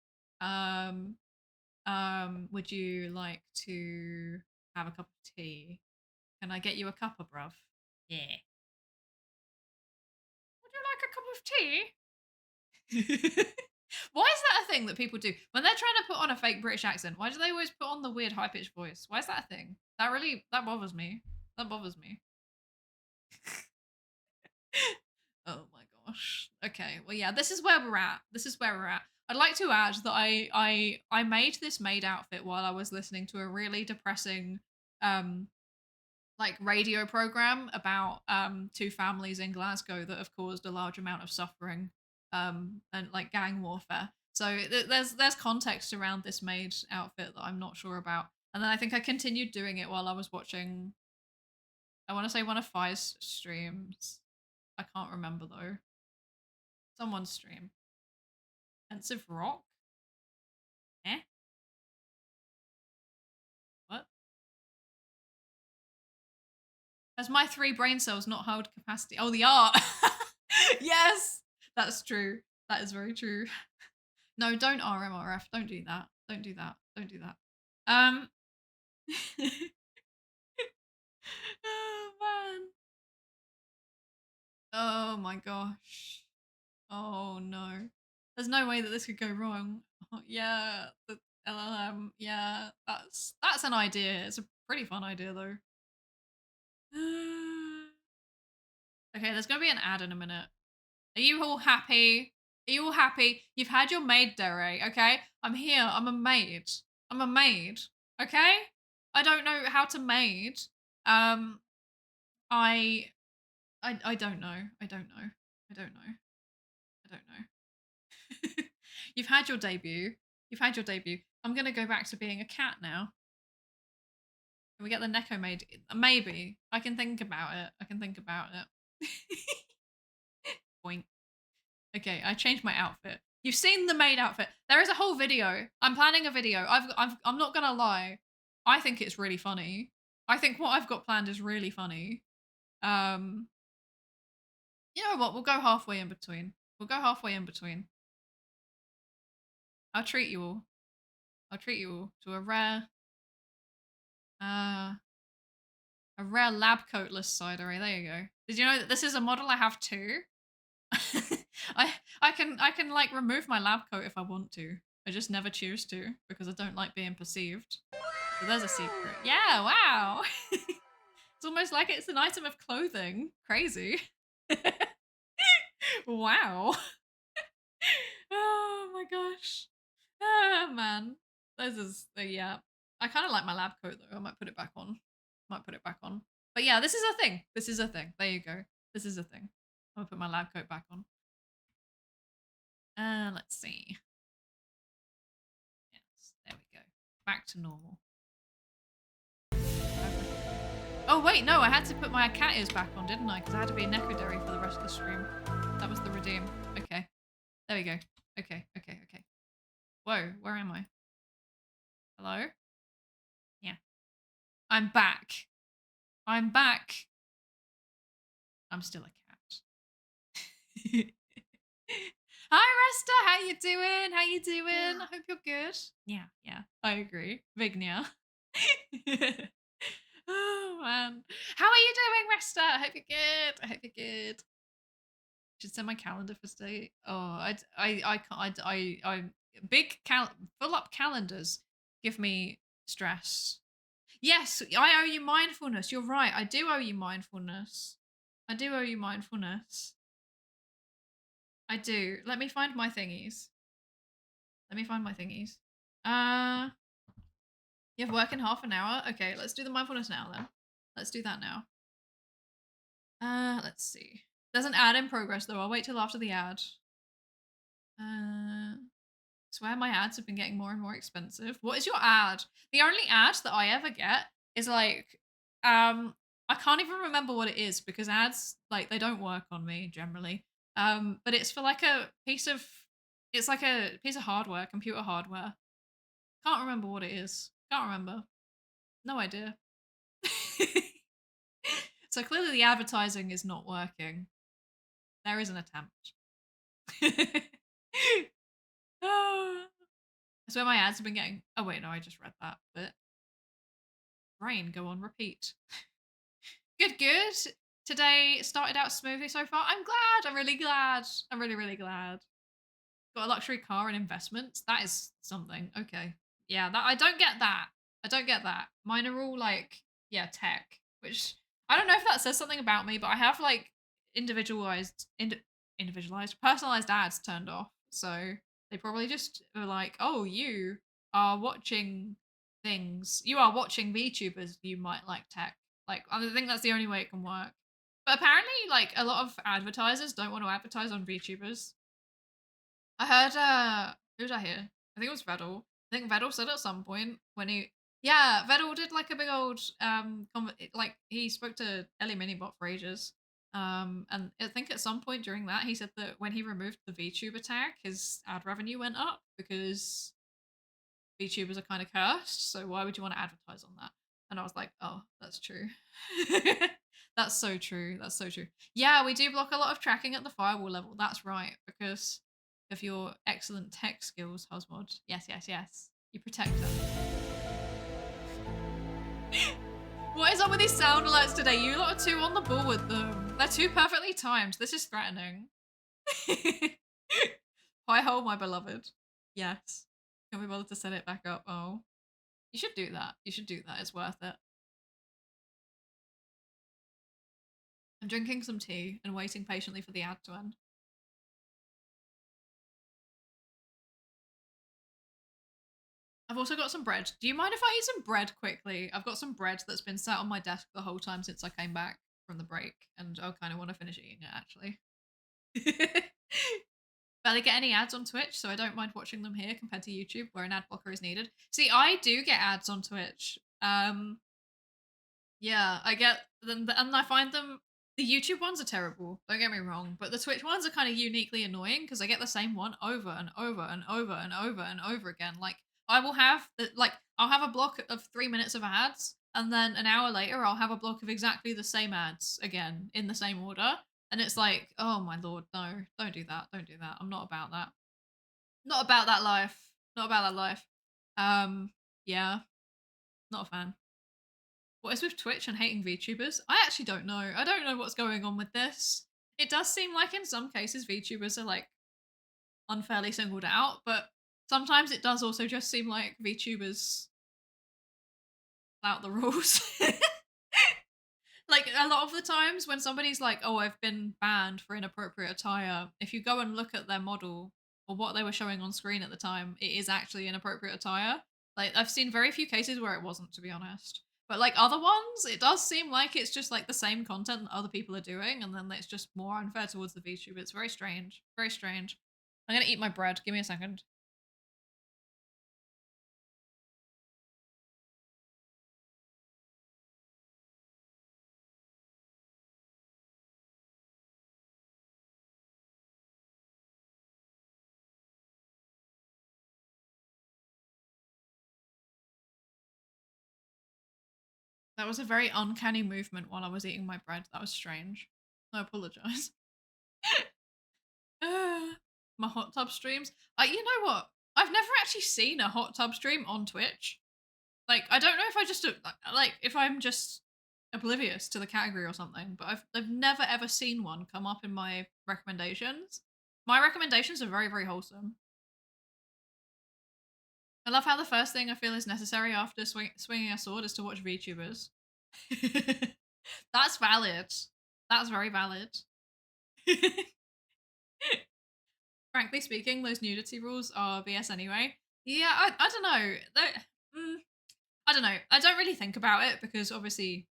Would you like to have a cup of tea? Can I get you a cuppa, bruv? Yeah. Would you like a cup of tea? Why is that a thing that people do when they're trying to put on a fake British accent? Why do they always put on the weird high pitched voice? Why is that a thing? That bothers me. That bothers me. Oh my gosh. Okay. Well, yeah. This is where we're at. This is where we're at. I'd like to add that I made this maid outfit while I was listening to a really depressing like radio program about two families in Glasgow that have caused a large amount of suffering and like gang warfare. So there's context around this maid outfit that I'm not sure about. And then I think I continued doing it while I was watching, I want to say one of Fi's streams. I can't remember though. Someone's stream. Pensive Rock? Eh? What? Has my 3 brain cells not hold capacity? Oh, the art. Yes, that's true. That is very true. No, don't RMRF. Don't do that. Don't do that. Don't do that. Oh man. Oh my gosh. Oh no. There's no way that this could go wrong. Oh, yeah, the LLM. Yeah, that's an idea. It's a pretty fun idea though. Okay, there's gonna be an ad in a minute. Are you all happy? Are you all happy? You've had your maid dere, okay? I'm here. I'm a maid. I'm a maid. Okay? I don't know how to maid. I don't know. I don't know. I don't know. I don't know. You've had your debut. You've had your debut. I'm gonna go back to being a cat now. Can we get the Neko maid? Maybe. I can think about it. I can think about it. Point. Okay, I changed my outfit. You've seen the maid outfit. There is a whole video. I'm planning a video. I'm not gonna lie. I think it's really funny. I think what I've got planned is really funny. You know what? We'll go halfway in between. We'll go halfway in between. I'll treat you all. I'll treat you all to a rare lab coatless Psydere. There you go. Did you know that this is a model I have too? I can like remove my lab coat if I want to. I just never choose to because I don't like being perceived. So there's a secret. Yeah, wow. It's almost like it's an item of clothing. Crazy. Wow. Oh my gosh. Oh man. This is yeah. I kind of like my lab coat though. I might put it back on. Might put it back on. But yeah, this is a thing. This is a thing. There you go. This is a thing. I'm gonna put my lab coat back on. Let's see. Yes, there we go. Back to normal. Oh wait, no, I had to put my cat ears back on, didn't I? Because I had to be a Necrodary for the rest of the stream. That was the redeem. Okay. There we go. Okay. Whoa, where am I? Hello? Yeah. I'm back. I'm back. I'm still a cat. Hi Resta, how you doing? How you doing? I hope you're good. Yeah, I agree. Vignia. Oh man. How are you doing, Resta? I hope you're good. I hope you're good. Should send my calendar for state. Oh, I can't. Full up calendars give me stress. Yes, I owe you mindfulness. You're right. I do owe you mindfulness. I do owe you mindfulness. I do. Let me find my thingies. You have work in half an hour? Okay, let's do the mindfulness now then. Let's do that now. Let's see. There's an ad in progress though. I'll wait till after the ad. I swear my ads have been getting more and more expensive. What is your ad? The only ad that I ever get is like, I can't even remember what it is because ads, like, they don't work on me generally. But it's for like it's like a piece of hardware, computer hardware. Can't remember what it is. Can't remember. No idea. So clearly the advertising is not working. There is an attempt. Oh. That's where my ads have been getting. Oh wait, no, I just read that. But brain, go on repeat. Good, good. Today started out smoothly so far. I'm glad. I'm really glad. I'm really, really glad. Got a luxury car and investments. That is something. Okay. Yeah, that I don't get that. I don't get that. Mine are all like, yeah, tech, which I don't know if that says something about me, but I have like individualized, personalized ads turned off. So they probably just were like, oh, you are watching things. You are watching VTubers. You might like tech. Like, I think that's the only way it can work. But apparently, like, a lot of advertisers don't want to advertise on VTubers. I heard who did I hear? I think it was Vettel. I think Vettel said at some point when yeah, Vettel did like a big old like he spoke to Ellie Minibot for ages. And I think at some point during that he said that when he removed the VTuber tag, his ad revenue went up because VTubers are kind of cursed, so why would you want to advertise on that? And I was like, oh, that's true. That's so true. That's so true. Yeah, we do block a lot of tracking at the firewall level. That's right, because of your excellent tech skills, Hosmod. Yes, yes, yes. You protect them. What is up with these sound alerts today? You lot are too on the ball with them. They're too perfectly timed. This is threatening. Hi ho, my beloved. Yes. Can we bother to set it back up? Oh. You should do that. You should do that. It's worth it. I'm drinking some tea and waiting patiently for the ad to end. I've also got some bread. Do you mind if I eat some bread quickly? I've got some bread that's been sat on my desk the whole time since I came back from the break, and I kind of want to finish eating it, actually. Barely get any ads on Twitch, so I don't mind watching them here compared to YouTube, where an ad blocker is needed. See, I do get ads on Twitch. Yeah, I get them, and I find them. The YouTube ones are terrible. Don't get me wrong, but the Twitch ones are kind of uniquely annoying because I get the same one over and over and over and over and over again. Like I will have I'll have a block of 3 minutes of ads, and then an hour later I'll have a block of exactly the same ads again in the same order, and it's like, oh my lord, no, don't do that, don't do that. I'm not about that. Not about that life. Not about that life. Yeah, not a fan. What is with Twitch and hating VTubers? I actually don't know. I don't know what's going on with this. It does seem like in some cases VTubers are like unfairly singled out, but sometimes it does also just seem like VTubers flout the rules. Like a lot of the times when somebody's like, oh, I've been banned for inappropriate attire, if you go and look at their model or what they were showing on screen at the time, it is actually inappropriate attire. Like I've seen very few cases where it wasn't, to be honest. But like other ones, it does seem like it's just like the same content that other people are doing, and then it's just more unfair towards the VTuber. It's very strange. Very strange. I'm gonna eat my bread. Give me a second. That was a very uncanny movement while I was eating my bread. That was strange. I apologize. My hot tub streams. You know what? I've never actually seen a hot tub stream on Twitch. Like, I don't know if I just like if I'm just oblivious to the category or something, but I've never ever seen one come up in my recommendations. My recommendations are very, very wholesome. I love how the first thing I feel is necessary after swinging a sword is to watch VTubers. That's valid. That's very valid. Frankly speaking, those nudity rules are BS anyway. Yeah, I don't know. I don't know. I don't really think about it because obviously,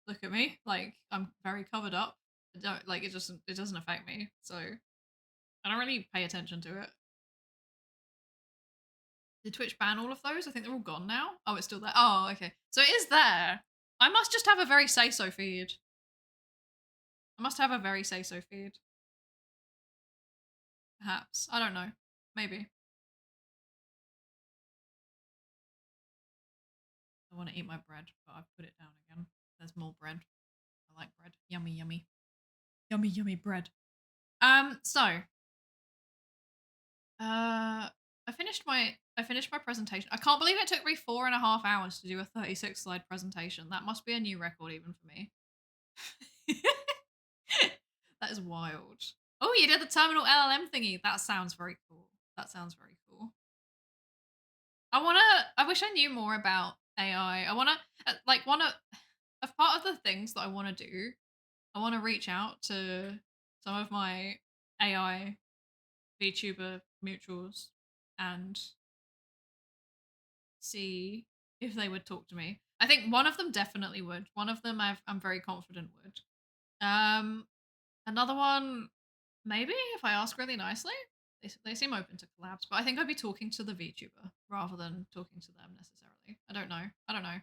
look at me. Like I'm very covered up. I don't like it. It doesn't affect me. So I don't really pay attention to it. Did Twitch ban all of those? I think they're all gone now. Oh, it's still there. Oh, okay. So it is there. I must just have a very say-so feed. I must have a very say-so feed. Perhaps. I don't know. Maybe. I want to eat my bread, but I've put it down again. There's more bread. I like bread. Yummy, yummy. Yummy, yummy bread. So I I finished my presentation. I can't believe it took me 4.5 hours to do a 36 slide presentation. That must be a new record even for me. That is wild. Oh, you did the terminal LLM thingy. That sounds very cool. That sounds very cool. I wish I knew more about AI. I wanna as part of the things that I wanna do, I wanna reach out to some of my AI VTuber mutuals and see if they would talk to me. I think one of them definitely would. One of them I'm very confident would. Another one, maybe if I ask really nicely. They seem open to collabs, but I think I'd be talking to the VTuber rather than talking to them necessarily. I don't know. I'm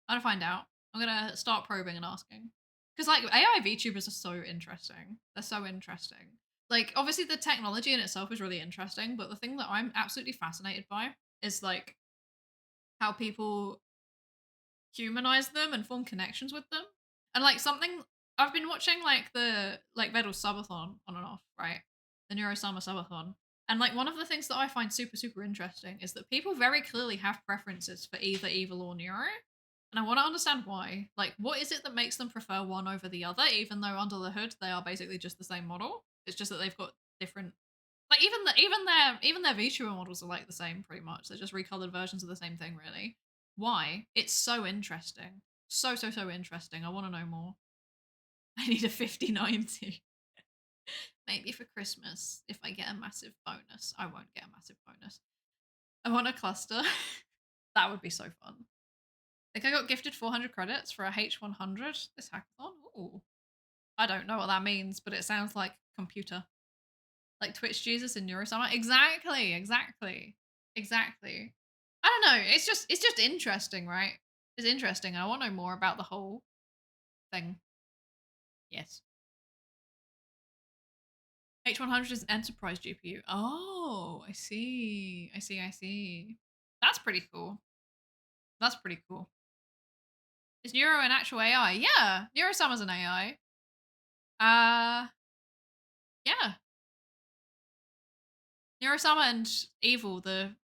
gonna find out. I'm gonna start probing and asking. Because like AI VTubers are so interesting. They're so interesting. Like obviously the technology in itself is really interesting, but the thing that I'm absolutely fascinated by is like how people humanize them and form connections with them. And like something I've been watching like the like Vedal's subathon on and off, right? The Neurosama subathon. And like one of the things that I find super, super interesting is that people very clearly have preferences for either evil or neuro. And I want to understand why. Like, what is it that makes them prefer one over the other, even though under the hood they are basically just the same model? It's just that they've got different like even their VTuber models are like the same pretty much. They're just recolored versions of the same thing, really. Why? It's so interesting. So, so, so interesting. I want to know more. I need a 5090. Maybe for Christmas, if I get a massive bonus. I won't get a massive bonus. I want a cluster. That would be so fun. I think I got gifted 400 credits for a H100 this hackathon. Ooh. I don't know what that means, but it sounds like computer. Like Twitch Jesus and Neurosummer. Exactly. I don't know. It's just interesting, right? It's interesting, and I want to know more about the whole thing. Yes. H100 is an enterprise GPU. Oh, I see. That's pretty cool. Is Neuro an actual AI? Yeah. Neurosummer's an AI. Yeah. Neurosummer and Evil, the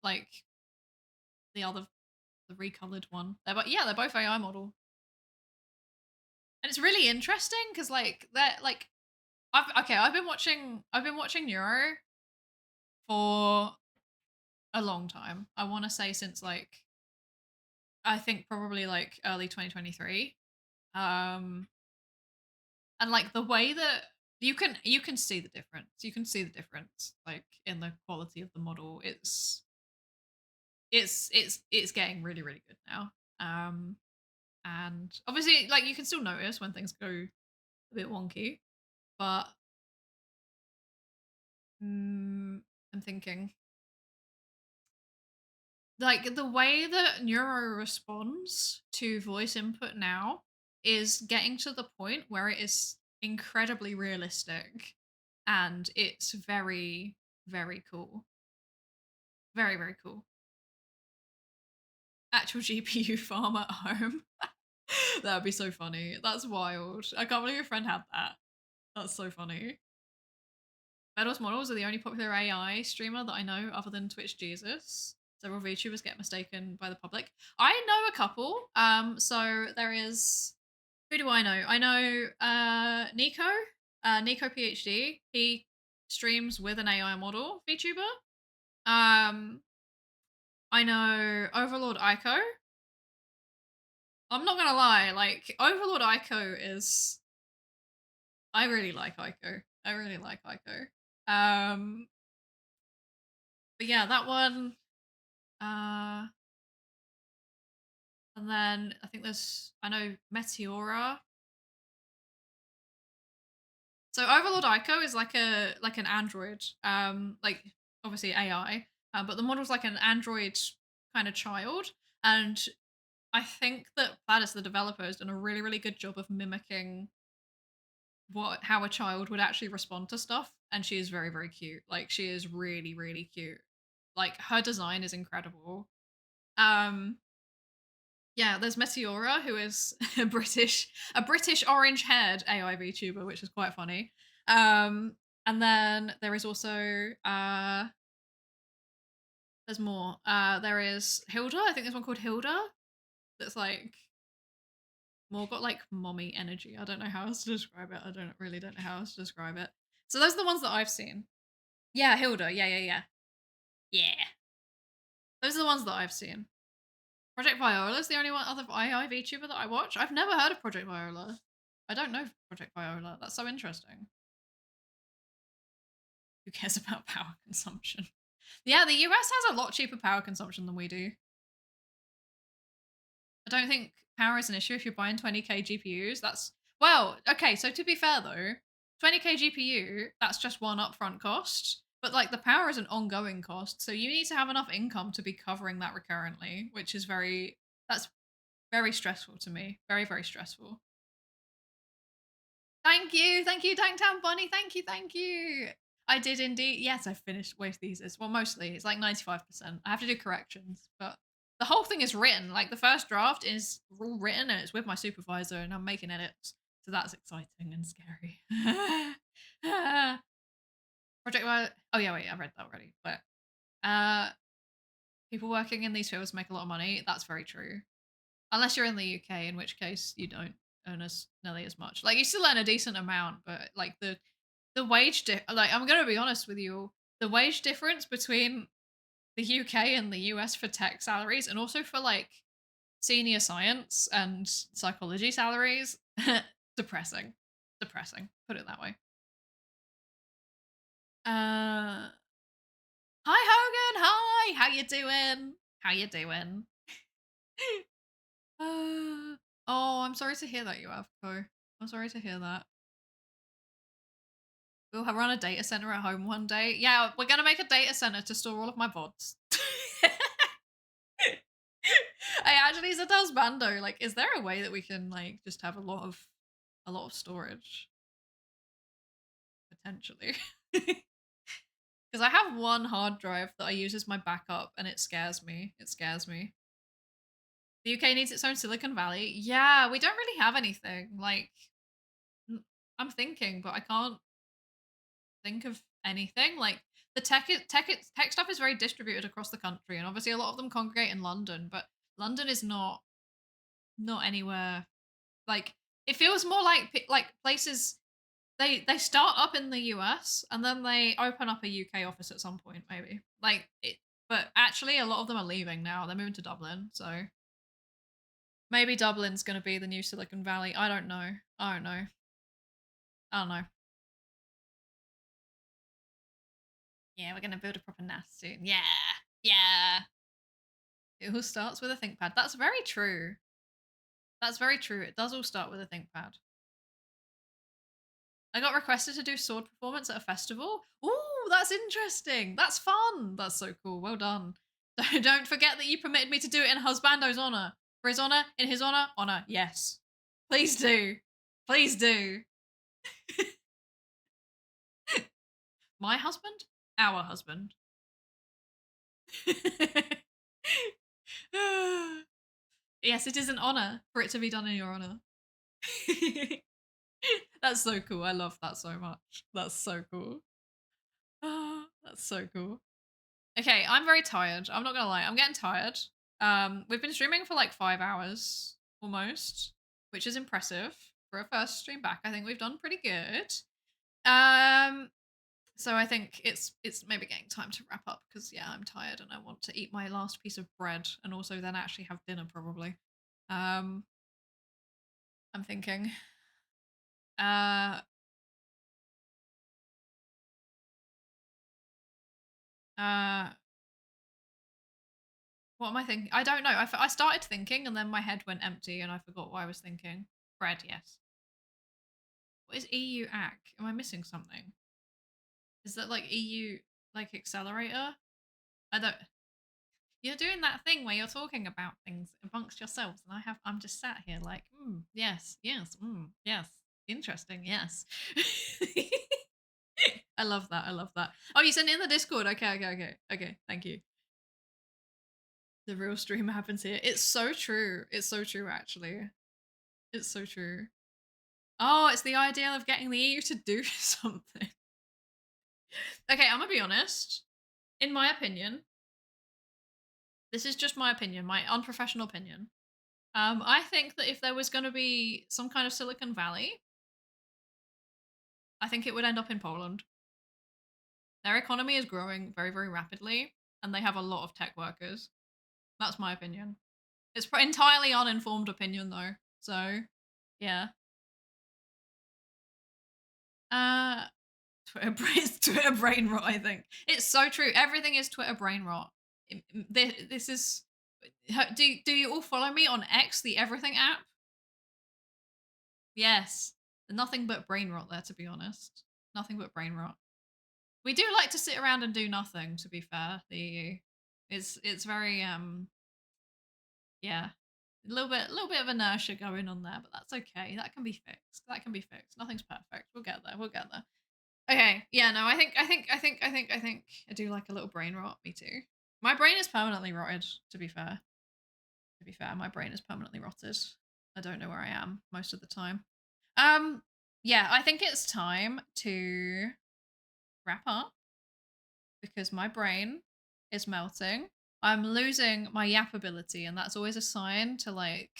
recolored one. They're both AI model. And it's really interesting because like they're like I've been watching Neuro for a long time. I want to say since like I think probably like early 2023. And like the way that you can see the difference. You can see the difference like in the quality of the model. It's getting really really good now. And obviously like you can still notice when things go a bit wonky, but I'm thinking like the way that Neuro responds to voice input now is getting to the point where it is incredibly realistic and it's very, very cool. Very, very cool. Actual GPU farm at home. That would be so funny. That's wild. I can't believe your friend had that. That's so funny. Beddoes models are the only popular AI streamer that I know other than Twitch Jesus. Several VTubers get mistaken by the public. I know a couple. So there is who do I know? I know Nico, Nico PhD. He streams with an AI model VTuber. I know Overlord Ico. I'm not gonna lie, like Overlord Ico is I really like Ico. But yeah, that one. And then I know Meteora. So Overlord Ico is like an android, like obviously AI, but the model's like an android kind of child, and I think that Platis, the developer, has done a really really good job of mimicking how a child would actually respond to stuff, and she is very very cute. Like she is really really cute. Like her design is incredible. Yeah, there's Meteora, who is a British orange-haired AI VTuber, which is quite funny. And then there is also There's more. There is Hilda. I think there's one called Hilda. That's like more got like mommy energy. I don't know how else to describe it. I don't know how else to describe it. So those are the ones that I've seen. Yeah, Hilda. Yeah. Yeah. Those are the ones that I've seen. Project Viola is the only one other AI VTuber that I watch. I've never heard of Project Viola. I don't know Project Viola. That's so interesting. Who cares about power consumption? Yeah, the US has a lot cheaper power consumption than we do. I don't think power is an issue if you're buying 20k GPUs. That's well, okay, so to be fair though, 20k GPU, that's just one upfront cost. But like the power is an ongoing cost, so you need to have enough income to be covering that recurrently, which is that's very stressful to me. Very, very stressful. Thank you, Danktown Bunny. Thank you. I did indeed. Yes, I finished with thesis. Well, mostly it's like 95%. I have to do corrections, but the whole thing is written. Like the first draft is all written and it's with my supervisor, and I'm making edits. So that's exciting and scary. Project. Oh yeah, wait, I read that already. But people working in these fields make a lot of money. That's very true. Unless you're in the UK, in which case you don't earn as nearly as much. Like you still earn a decent amount, but like the wage like I'm gonna be honest with you, the wage difference between the UK and the US for tech salaries and also for like senior science and psychology salaries, depressing. Depressing. Put it that way. Hi Hogan, hi, how you doing? How you doing? Oh, I'm sorry to hear that you have, Co. I'm sorry to hear that. We'll run a data center at home one day. Yeah, we're gonna make a data center to store all of my VODs. I actually said to Bando, like, is there a way that we can like just have a lot of storage? Potentially. Because I have one hard drive that I use as my backup and it scares me. It scares me. The UK needs its own Silicon Valley. Yeah, we don't really have anything. Like, I'm thinking, but I can't think of anything. Like the tech stuff is very distributed across the country, and obviously a lot of them congregate in London. But London is not anywhere like it feels more like places they start up in the US and then they open up a UK office at some point, maybe like it. But actually, a lot of them are leaving now. They're moving to Dublin, so maybe Dublin's going to be the new Silicon Valley. I don't know. I don't know. I don't know. Yeah, we're gonna build a proper NAS soon. Yeah, yeah. It all starts with a ThinkPad. That's very true. That's very true. It does all start with a ThinkPad. I got requested to do sword performance at a festival. Ooh, that's interesting. That's fun. That's so cool. Well done. Don't forget that you permitted me to do it in Husbando's honor. For his honor, in his honor. Yes. Please do. Please do. My husband? Our husband. Yes, it is an honor for it to be done in your honor. That's so cool. I love that so much. That's so cool. That's so cool. Okay, I'm very tired. I'm not gonna lie. I'm getting tired. We've been streaming for like 5 hours almost, which is impressive for a first stream back. I think we've done pretty good. So I think it's maybe getting time to wrap up because yeah, I'm tired and I want to eat my last piece of bread and also then actually have dinner probably. I'm thinking. Uh what am I thinking? I don't know. I started thinking and then my head went empty and I forgot what I was thinking. Bread, yes. What is EU AC? Am I missing something? Is that like EU like accelerator? I don't. You're doing that thing where you're talking about things amongst yourselves, and I'm just sat here like, yes, yes, yes, interesting, yes. I love that. I love that. Oh, you sent it in the Discord. Okay. Thank you. The real stream happens here. It's so true. It's so true, actually. It's so true. Oh, it's the idea of getting the EU to do something. Okay, I'm gonna be honest. In my opinion, This is just my opinion, my unprofessional opinion. I think that if there was going to be some kind of Silicon Valley, I think it would end up in Poland. Their economy is growing very, very rapidly, and they have a lot of tech workers. That's my opinion. It's entirely uninformed opinion, though. So, yeah. Twitter brain rot, I think. It's so true. Everything is Twitter brain rot. This is... Do you all follow me on X, the everything app? Yes. Nothing but brain rot there, to be honest. Nothing but brain rot. We do like to sit around and do nothing, to be fair, the EU. It's very yeah. A little bit of inertia going on there, but that's okay. That can be fixed. That can be fixed. Nothing's perfect. We'll get there. We'll get there. Okay. Yeah, no, I think I do like a little brain rot. Me too. My brain is permanently rotted, to be fair. To be fair, my brain is permanently rotted. I don't know where I am most of the time. Yeah, I think it's time to wrap up because my brain is melting. I'm losing my yap ability, and that's always a sign to like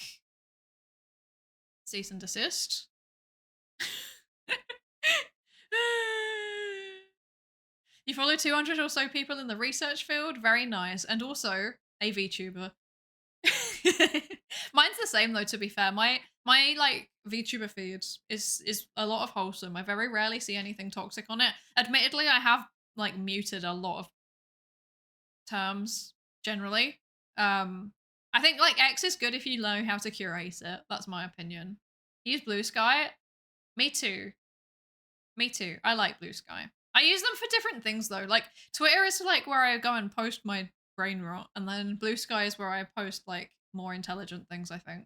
cease and desist. You follow 200 or so people in the research field. Very nice. And also a VTuber. Mine's the same though, to be fair. My like VTuber feed is a lot of wholesome. I very rarely see anything toxic on it. Admittedly, I have like muted a lot of terms generally. I think like X is good if you know how to curate it. That's my opinion. Use Blue Sky. Me too. Me too. I like Blue Sky. I use them for different things though. Like Twitter is like where I go and post my brain rot, and then Blue Sky is where I post like more intelligent things, I think.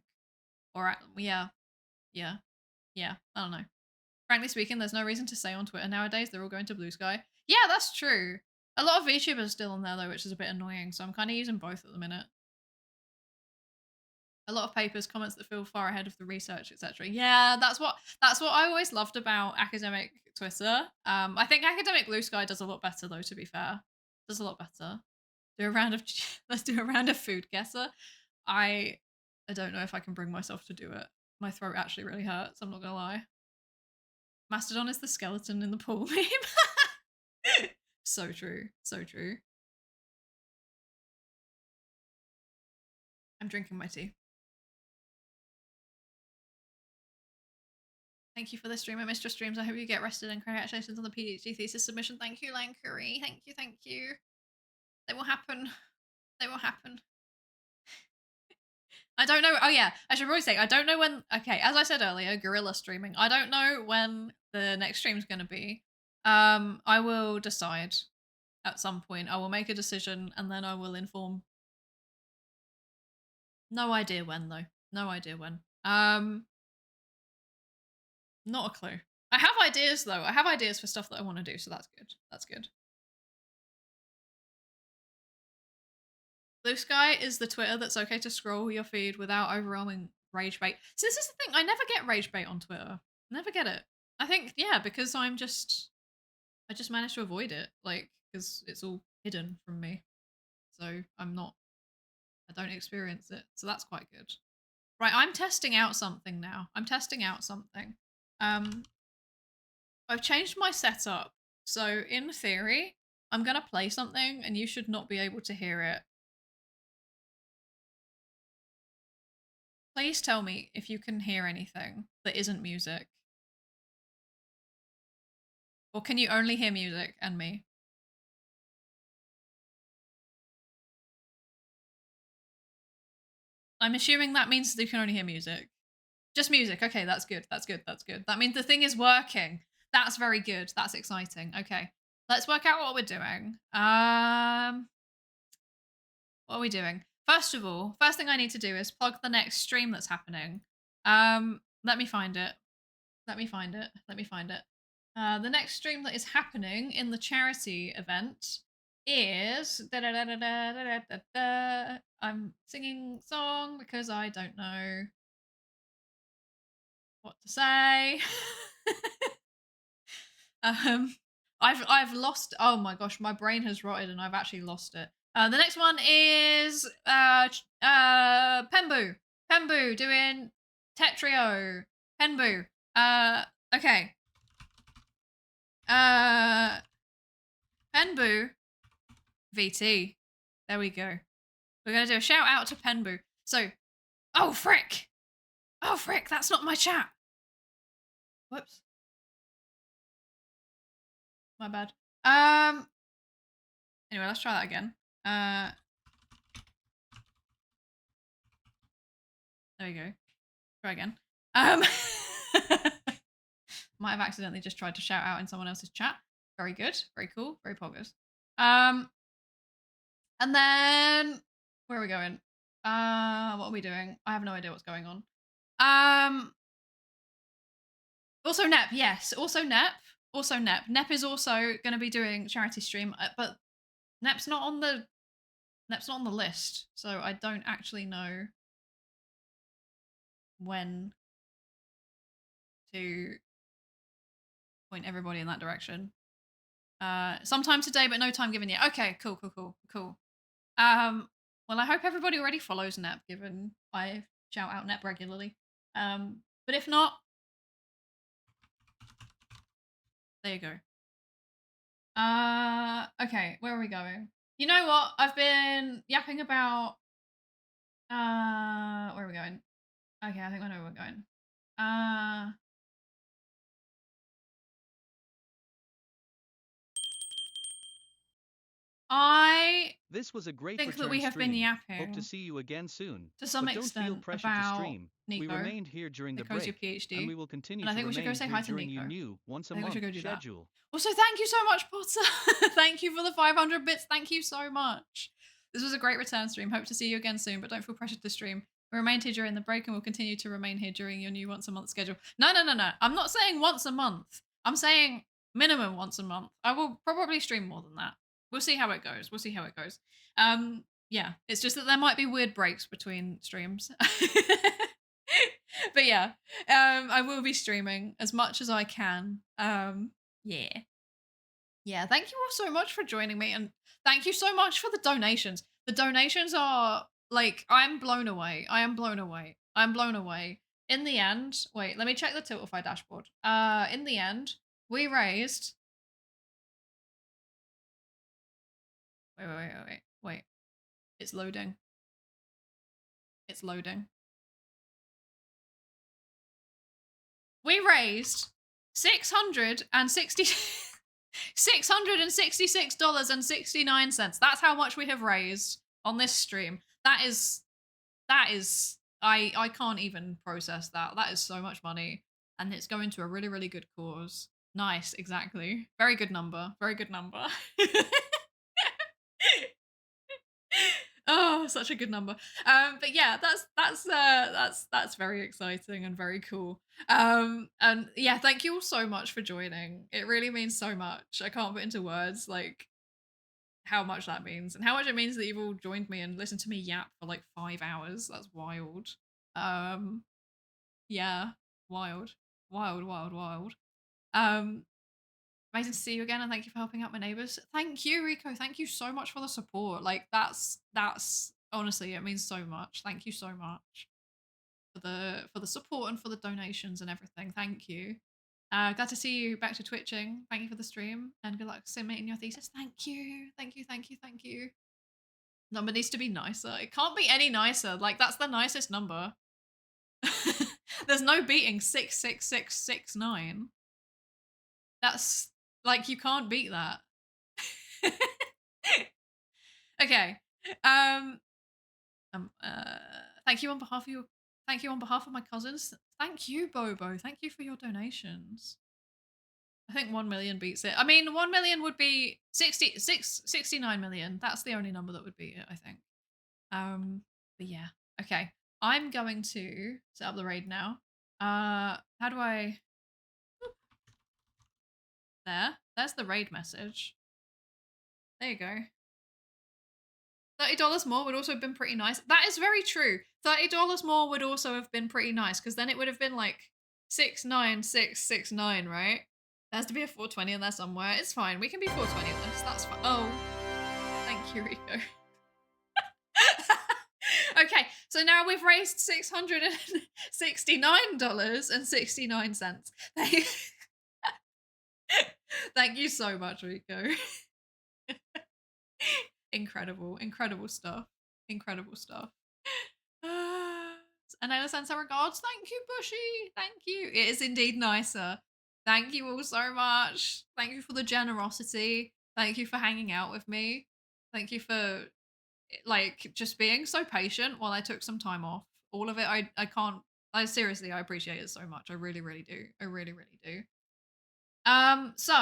Or yeah. I don't know. Frankly speaking, there's no reason to stay on Twitter nowadays. They're all going to Blue Sky. Yeah, that's true. A lot of VTubers are still on there though, which is a bit annoying. So I'm kind of using both at the minute. A lot of papers, comments that feel far ahead of the research, etc. Yeah, that's what I always loved about academic Twitter. I think academic Blue Sky does a lot better though. To be fair, does a lot better. Do a round of let's do a round of food guesser. I don't know if I can bring myself to do it. My throat actually really hurts. I'm not gonna lie. Mastodon is the skeleton in the pool meme. So true. So true. I'm drinking my tea. Thank you for the stream. I missed your streams. I hope you get rested, and congratulations on the PhD thesis submission. Thank you, Lankuri. Thank you, thank you. They will happen. They will happen. I don't know. Oh yeah, I should probably say I don't know when. Okay, as I said earlier, guerrilla streaming. I don't know when the next stream is going to be. I will decide at some point. I will make a decision and then I will inform. No idea when though. No idea when. Not a clue. I have ideas though. I have ideas for stuff that I want to do, so that's good. That's good. Blue Sky is the Twitter that's okay to scroll your feed without overwhelming rage bait. So this is the thing. I never get rage bait on Twitter. Never get it. I think, yeah, because I just managed to avoid it, like, because it's all hidden from me. So I don't experience it. So that's quite good. Right, I'm testing out something now. I'm testing out something. I've changed my setup. So in theory, I'm going to play something and you should not be able to hear it. Please tell me if you can hear anything that isn't music. Or can you only hear music and me? I'm assuming that means that you can only hear music. Just music. Okay, that's good. That's good. That's good. That means the thing is working. That's very good. That's exciting. Okay. Let's work out what we're doing. What are we doing? First of all, first thing I need to do is plug the next stream that's happening. Let me find it. Let me find it. Let me find it. The next stream that is happening in the charity event is I'm singing song because I don't know what to say. I've lost. Oh my gosh, my brain has rotted and I've actually lost it. The next one is Pembu. Pembu doing Tetrio. Pembu. Okay. Penbu VT. There we go. We're gonna do a shout out to Penbu. So, oh frick! Oh frick! That's not my chat. Whoops. My bad. Anyway, let's try that again. There we go. Try again. Might have accidentally just tried to shout out in someone else's chat. Very good. Very cool. Very poggers. And then where are we going? What are we doing? I have no idea what's going on. Also Nep, yes. Also Nep. Also Nep. Nep is also going to be doing charity stream, but Nep's not on the list, so I don't actually know when to point everybody in that direction. Sometime today, but no time given yet. Okay, cool. Well, I hope everybody already follows Nep, given I shout out Nep regularly. But if not, there you go. Okay, where are we going? You know what? I've been yapping about. Where are we going? Okay, I think I know where we're going. This was a great think that we have stream. been yapping. Hope to see you again soon. To some but extent, don't feel pressure about to stream. Nico. We remained here during the break, your PhD, and we will continue and I think to we should go remain say here hi to during Nico. your new once a I think we month should go do schedule. That. Also, thank you so much, Potter. Thank you for the 500 bits. Thank you so much. This was a great return stream. Hope to see you again soon, but don't feel pressured to stream. We remained here during the break and will continue to remain here during your new once a month schedule. No. I'm not saying once a month. I'm saying minimum once a month. I will probably stream more than that. We'll see how it goes. Yeah, it's just that there might be weird breaks between streams. But yeah, I will be streaming as much as I can. Yeah. Thank you all so much for joining me, and thank you so much for the donations. The donations are like, I'm blown away. In the end, wait, let me check the Tiltify dashboard. In the end, we raised. Wait. It's loading. We raised $666.69. That's how much we have raised on this stream. That is I can't even process that. That is so much money, and it's going to a really, really good cause. Nice, exactly. Very good number. Oh, such a good number. But yeah, that's very exciting and very cool. And yeah, thank you all so much for joining. It really means so much. I can't put into words like how much that means, and how much it means that you've all joined me and listened to me yap for like 5 hours. That's wild. Yeah, wild. Amazing to see you again, and thank you for helping out my neighbors. Thank you, Rico. Thank you so much for the support. Like that's honestly, it means so much. Thank you so much for the support and for the donations and everything. Thank you. Glad to see you back to twitching. Thank you for the stream, and good luck submitting your thesis. Thank you. Number needs to be nicer. It can't be any nicer. Like that's the nicest number. There's no beating 66669. That's like, you can't beat that. Okay. Thank you on behalf of my cousins. Thank you, Bobo. Thank you for your donations. I think 1 million beats it. I mean, 1 million would be 69 million. That's the only number that would beat it, I think. But yeah. Okay. I'm going to set up the raid now. How do I... There's the raid message. There you go. $30 more would also have been pretty nice. That is very true. $30 more would also have been pretty nice, because then it would have been like 69669, right? There has to be a 420 in there somewhere. It's fine. We can be 420 in this. That's fine. Oh, thank you, Rico. So now we've raised $669.69. Thank you so much, Rico. Incredible, incredible stuff. Incredible stuff. And Ella sends her regards. Thank you, Bushy. Thank you. It is indeed nicer. Thank you all so much. Thank you for the generosity. Thank you for hanging out with me. Thank you for like just being so patient while I took some time off. All of it, I can't. I seriously, I appreciate it so much. I really, really do. I really, really do. So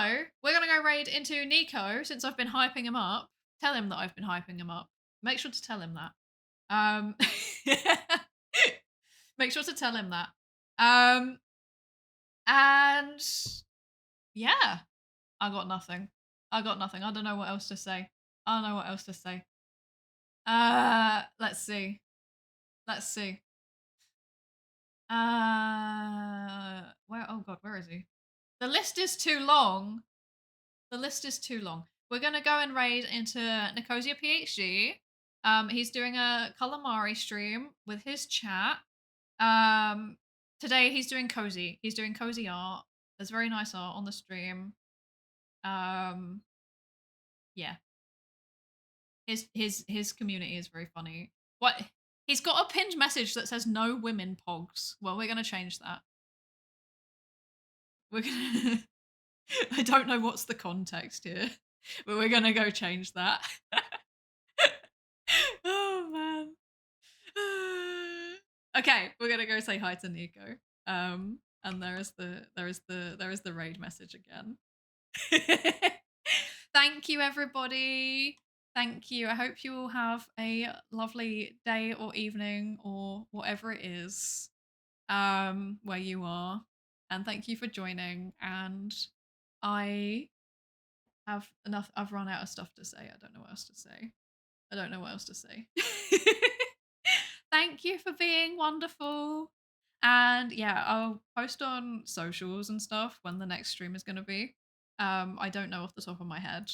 we're gonna go raid into Nico since I've been hyping him up. Tell him that I've been hyping him up. Make sure to tell him that. Make sure to tell him that. And yeah, I got nothing. I don't know what else to say. I don't know what else to say. Let's see. Where? Oh God, where is he? The list is too long. We're gonna go and raid into Nicosia PhD. He's doing a calamari stream with his chat. Today he's doing cozy. He's doing cozy art. There's very nice art on the stream. Yeah. His community is very funny. What? He's got a pinned message that says no women pogs. Well, we're gonna change that. We're gonna I don't know what's the context here, but we're gonna go change that. Oh man. Okay, we're gonna go say hi to Nico. And there is the raid message again. Thank you, everybody. Thank you. I hope you all have a lovely day or evening or whatever it is where you are. And thank you for joining. And I have enough. I've run out of stuff to say. I don't know what else to say. Thank you for being wonderful. And yeah, I'll post on socials and stuff when the next stream is going to be. I don't know off the top of my head.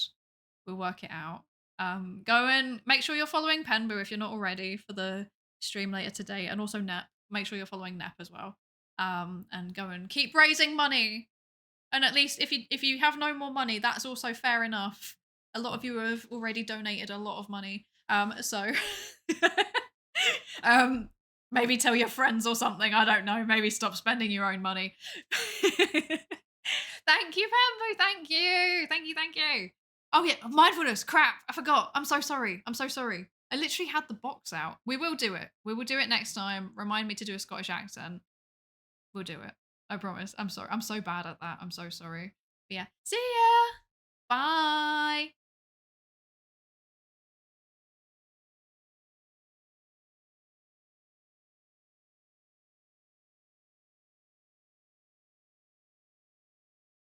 We'll work it out. Go and make sure you're following Penbu if you're not already for the stream later today, and also Nep. Make sure you're following Nep as well. And go and keep raising money. And at least if you have no more money, that's also fair enough. A lot of you have already donated a lot of money. So maybe tell your friends or something. I don't know. Maybe stop spending your own money. Thank you, Pambo. Thank you. Oh yeah, mindfulness. Crap, I forgot. I'm so sorry. I literally had the box out. We will do it. Next time. Remind me to do a Scottish accent. We'll do it. I promise. I'm sorry. I'm so bad at that. I'm so sorry. But yeah. See ya. Bye.